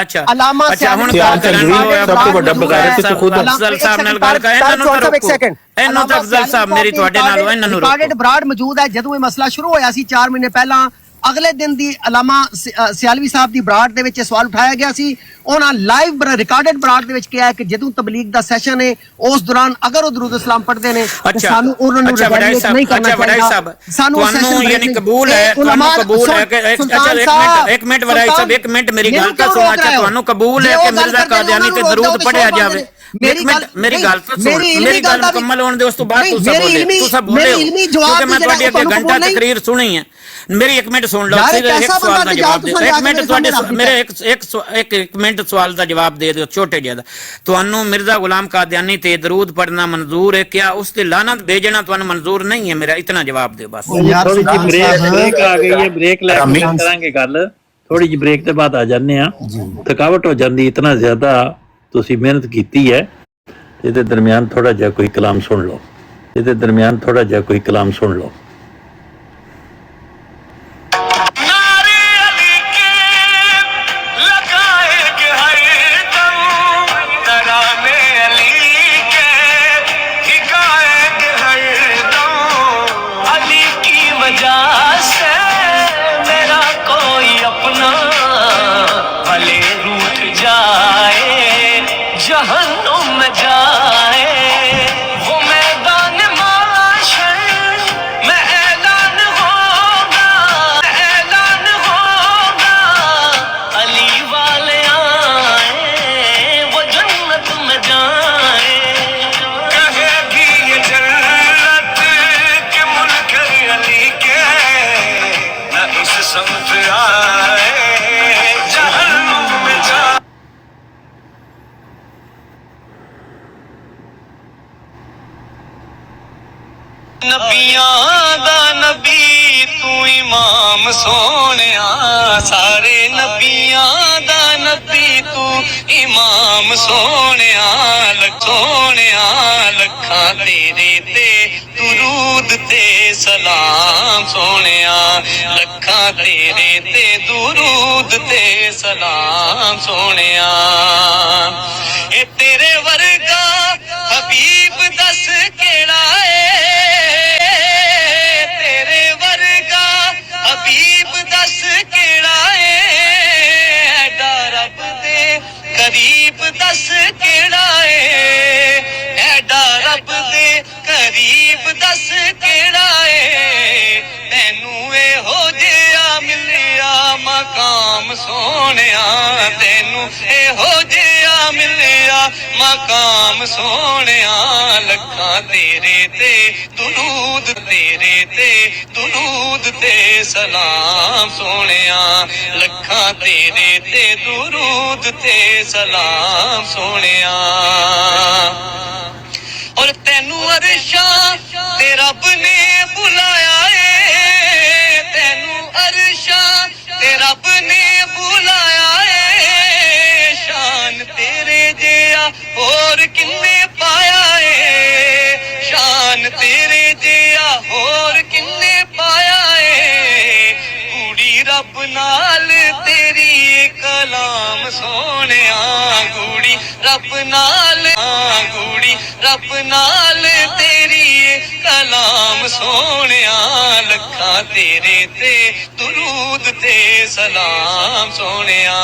ਅੱਛਾ ਹੁਣ ਗੱਲ ਕਰਾਂਗੇ ਸਭ ਤੋਂ ਵੱਡਾ ਬਗਾਇਤ ਤੇ ਖੁਦ ਅਫਜ਼ਲ ਸਾਹਿਬ ਨਾਲ ਗੱਲ ਕਰਾਂ ਇਹਨਾਂ ਨੂੰ ਇਹਨੂੰ ਤਾਂ ਅਫਜ਼ਲ ਸਾਹਿਬ ਮੇਰੀ ਤੁਹਾਡੇ ਨਾਲ ਇਹਨਾਂ ਨੂੰ ਰਿਕਾਰਡਡ ਬਰਾਡ ਮੌਜੂਦ ਹੈ। ਜਦੋਂ ਇਹ ਮਸਲਾ ਸ਼ੁਰੂ ਹੋਇਆ ਸੀ 4 ਮਹੀਨੇ ਪਹਿਲਾਂ ਅਗਲੇ ਦਿਨ ਦੀ ਅਲਾਮਾ ਸਿਆਲਵੀ ਸਾਹਿਬ ਦੀ ਬਰਾਡ ਦੇ ਵਿੱਚ ਸਵਾਲ ਉਠਾਇਆ ਗਿਆ ਸੀ। ਉਹਨਾਂ ਲਾਈਵ ਰਿਕਾਰਡਡ ਬਰਾਡ ਦੇ ਵਿੱਚ ਕਿਹਾ ਕਿ ਜਦੋਂ ਤਬਲੀਗ ਦਾ ਸੈਸ਼ਨ ਹੈ ਉਸ ਦੌਰਾਨ ਅਗਰ ਉਹ ਦਰੂਦ ਇਸਲਾਮ ਪੜ੍ਹਦੇ ਨੇ ਸਾਨੂੰ ਉਹਨਾਂ ਨੂੰ ਰਿਗਾਰਡ ਨਹੀਂ ਕਰਨਾ ਚਾਹੀਦਾ। ਸਾਨੂੰ ਤੁਹਾਨੂੰ ਯਾਨੀ ਕਬੂਲ ਹੈ, ਤੁਹਾਨੂੰ ਕਬੂਲ ਹੈ ਕਿ ਇੱਕ ਮਿੰਟ ਵਰਾਈ ਸਾਹਿਬ ਇੱਕ ਮਿੰਟ ਮੇਰੀ ਗੱਲ ਤਾਂ ਸੁਣੋ। ਅੱਛਾ ਤੁਹਾਨੂੰ ਕਬੂਲ ਹੈ ਕਿ ਮਿਰਜ਼ਾ ਕਾਦੀਆਨੀ ਤੇ ਦਰੂਦ ਪੜਿਆ ਜਾਵੇ? ਮੇਰੀ ਗੱਲ ਤਾਂ ਸੁਣ, ਮੇਰੀ ਗੱਲ ਮੁਕੰਮਲ ਹੋਣ ਦੇ ਉਸ ਤੋਂ ਬਾਅਦ ਤੁਸੀਂ ਬੋਲੇ ਹੋ ਕਿਉਂਕਿ ਮੈਂ ਤੁਹਾਡੀ ਅੱਗੇ ਘੰਟਾ ਤਕਰੀਰ ਸੁਣੀ ਹੈ। ਮੇਰੀ ਇੱਕ ਮਿੰਟ ਸੁਣ ਲਓ, ਇੱਕ ਸਵਾਲ ਦਾ ਜਵਾਬ ਦੇ। ਇੱਕ ਮਿੰਟ ਤੁਹਾਡੇ ਮੇਰੇ ਇੱਕ ਮਿੰਟ ਸਵਾਲ ਦਾ ਜਵਾਬ ਦੇ ਦਿਓ ਛੋਟੇ ਜਿਹਾ। ਤੁਹਾਨੂੰ ਮਿਰਜ਼ਾ ਗੁਲਾਮ ਕਾਦੀਆਨੀ ਤੇ ਦਰੂਦ ਪੜਨਾ ਮਨਜ਼ੂਰ ਹੈ क्या? उस ते लानत भेजना ਤੁਹਾਨੂੰ ਮਨਜ਼ੂਰ ਨਹੀਂ ਹੈ? ਮੇਰਾ ਇਤਨਾ ਜਵਾਬ ਦਿਓ ਬਸ। ਥੋੜੀ ਜਿਹੀ ਬ੍ਰੇਕ ਆ ਗਈ ਹੈ, ਬ੍ਰੇਕ ਲੈ ਕੇ ਕਰਾਂਗੇ ਗੱਲ। ਥੋੜੀ ਜਿਹੀ ਬ੍ਰੇਕ ਦੇ ਬਾਅਦ ਆ ਜਾਂਦੇ ਆ। ਥਕਾਵਟ ਹੋ ਜਾਂਦੀ ਇਤਨਾ ਜ਼ਿਆਦਾ ਤੁਸੀਂ ਮਿਹਨਤ ਕੀਤੀ ਹੈ। ਇਹਦੇ ਦਰਮਿਆਨ ਥੋੜਾ ਜਿਹਾ ਕੋਈ ਕਲਾਮ ਸੁਣ ਲਓ, ਇਹਦੇ ਦਰਮਿਆਨ ਥੋੜਾ ਜਿਹਾ ਕੋਈ ਕਲਾਮ ਸੁਣ ਲਓ। नबियां दा नबी तू इमाम सोनिया, सारे नबियां दा नबी तू इमाम सोनिया, सोनिया लखा तेरे ते दुरूद ते सलाम सोनिया, लखा तेरे ते दुरूद ते सलाम सोनिया। ए तेरे वर्गा हबीब दस केड़ा है, तेरे वर्गा हबीब दस केड़ा है, ऐडा रब दे करीब दस केड़ा है, ऐडा रब दे करीब दस केड़ा है। तैनू एहो जिहा मिलिया मकाम सोनिया, तैनू एहो जिहा मिलिया मकाम सोनिया, लखा तेरे ते दुरूद, तेरे ते दुरूद ते सलाम सोनिया, लखा तेरे ते दुरूद ते सलाम सोनिया। और तैनू अरशा ते रब ने बुलाया है, तैनू अरशा ते रब ने बुलाया है, शान तेरे जिहा होर किन्ने पाया है, शान तेरे जिहा होर किन्ने पाया है। कुड़ी रब नाल तेरी कलाम सोनिया, कुड़ी रब नाल, कुड़ी रब नाल तेरी कलाम सोनिया, लखा तेरे ते दुरूद ते सलाम सोनिया,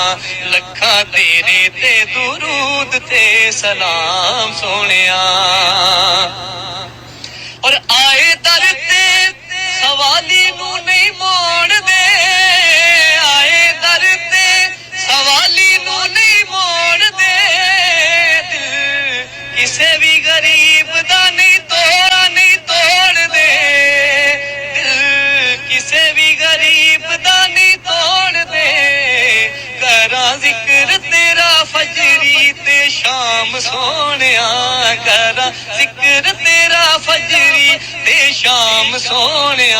लखा तेरे ते दुरूद ते सलाम सोनिया। और आए दा ਸਵਾਲੀ ਨੂੰ ਨਹੀਂ ਮੋੜਦੇ ਆਏ ਦਰ ਤੇ ਸਵਾਲੀ ਨੂੰ ਨਹੀਂ ਮੋੜਦੇ ਦਿਲ ਕਿਸੇ ਵੀ ਗਰੀਬ ਦਾ ਨਹੀਂ ਤੋੜਦੇ ਦਿਲ ਕਿਸੇ ਵੀ ਗਰੀਬ ਦਾ ਨਹੀਂ ਤੋੜਦੇ ਕਰਾਂ ਜ਼ਿਕਰ ਤੇਰਾ ਫਜਰੀ ਤੇ ਸ਼ਾਮ ਸੋਹਣਿਆ ਕਰਾਂ ਜ਼ਿਕਰ ਤੇਰਾ ਫਜਰੀ ਤੇ ਸ਼ਾਮ ਸੋਹਣਿਆ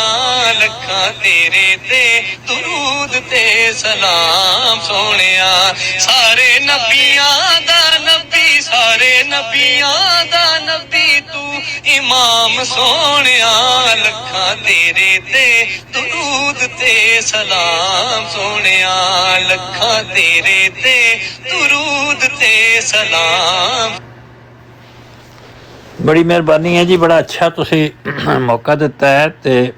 ਲੱਖਾਂ ਤੇਰੇ ਤੇ ਦਰੂਦ ਤੇ ਸਲਾਮ ਸੋਹਣਿਆ ਸਾਰੇ ਨਬੀਆਂ ਦਾ ਨਬੀ ਸਾਰੇ ਨਬੀਆਂ ਦਾ ਨਬੀ ਤੂੰ ਇਮਾਮ ਸੋਹਣਿਆ ਲੱਖਾਂ ਤੇਰੇ ਤੇ ਦਰੂਦ ਤੇ ਸਲਾਮ ਸੋਹਣਿਆ ਲੱਖਾਂ ਤੇਰੇ ਤੇ ਦਰੂਦ ਤੇ ਸਲਾਮ। ਬੜੀ ਮਿਹਰਬਾਨੀ ਹੈ ਜੀ, ਬੜਾ ਅੱਛਾ ਤੁਸੀਂ ਮੌਕਾ ਦਿੱਤਾ ਹੈ। ਤੇ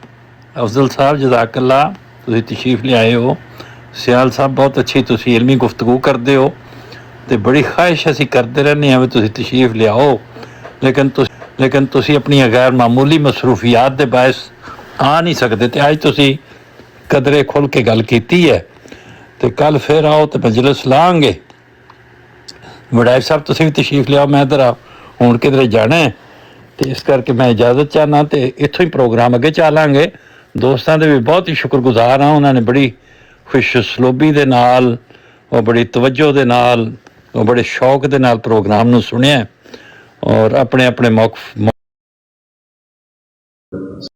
ਅਫਜ਼ਲ ਸਾਹਿਬ ਜਜ਼ਾਕੱਲਾ, ਤੁਸੀਂ ਤਸ਼ਰੀਫ ਲਿਆਏ ਹੋ। ਸਿਆਲ ਸਾਹਿਬ ਬਹੁਤ ਅੱਛੀ ਤੁਸੀਂ ਇਲਮੀ ਗੁਫ਼ਤਗੂ ਕਰਦੇ ਹੋ ਤੇ ਬੜੀ ਖਾਹਿਸ਼ ਅਸੀਂ ਕਰਦੇ ਰਹਿੰਦੇ ਹਾਂ ਵੀ ਤੁਸੀਂ ਤਸ਼ਰੀਫ ਲਿਆਓ, ਲੇਕਿਨ ਤੁਸੀਂ ਆਪਣੀਆਂ ਗੈਰ ਮਾਮੂਲੀ ਮਸਰੂਫੀਆਤ ਦੇ ਬਾਇਸ ਆ ਨਹੀਂ ਸਕਦੇ। ਤੇ ਅੱਜ ਤੁਸੀਂ ਕਦਰੇ ਖੁੱਲ੍ਹ ਕੇ ਗੱਲ ਕੀਤੀ ਹੈ ਤੇ ਕੱਲ ਫਿਰ ਆਓ ਤੇ ਮਜਲਿਸ ਲਾਂਗੇ। ਵਡਾਇਰ ਸਾਹਿਬ ਤੁਸੀਂ ਵੀ ਤਸ਼ਰੀਫ ਲਿਆਓ, ਮੈਂ ਇੱਧਰ ਹੁਣ ਕਿਧਰੇ ਜਾਣਾ ਹੈ ਤੇ ਇਸ ਕਰਕੇ ਮੈਂ ਇਜਾਜ਼ਤ ਚਾਹੁੰਦਾ ਤੇ ਇੱਥੋਂ ਹੀ ਪ੍ਰੋਗਰਾਮ ਅੱਗੇ ਚਾਲਾਂਗੇ। ਦੋਸਤਾਂ ਦੇ ਵੀ ਬਹੁਤ ਹੀ ਸ਼ੁਕਰਗੁਜ਼ਾਰ ਹਾਂ, ਉਹਨਾਂ ਨੇ ਬੜੀ ਖੁਸ਼ ਉਸਲੂਬੀ ਦੇ ਨਾਲ, ਉਹ ਬੜੀ ਤਵੱਜੋ ਦੇ ਨਾਲ, ਉਹ ਬੜੇ ਸ਼ੌਕ ਦੇ ਨਾਲ ਪ੍ਰੋਗਰਾਮ ਨੂੰ ਸੁਣਿਆ ਔਰ ਆਪਣੇ ਆਪਣੇ ਮੌਕਫ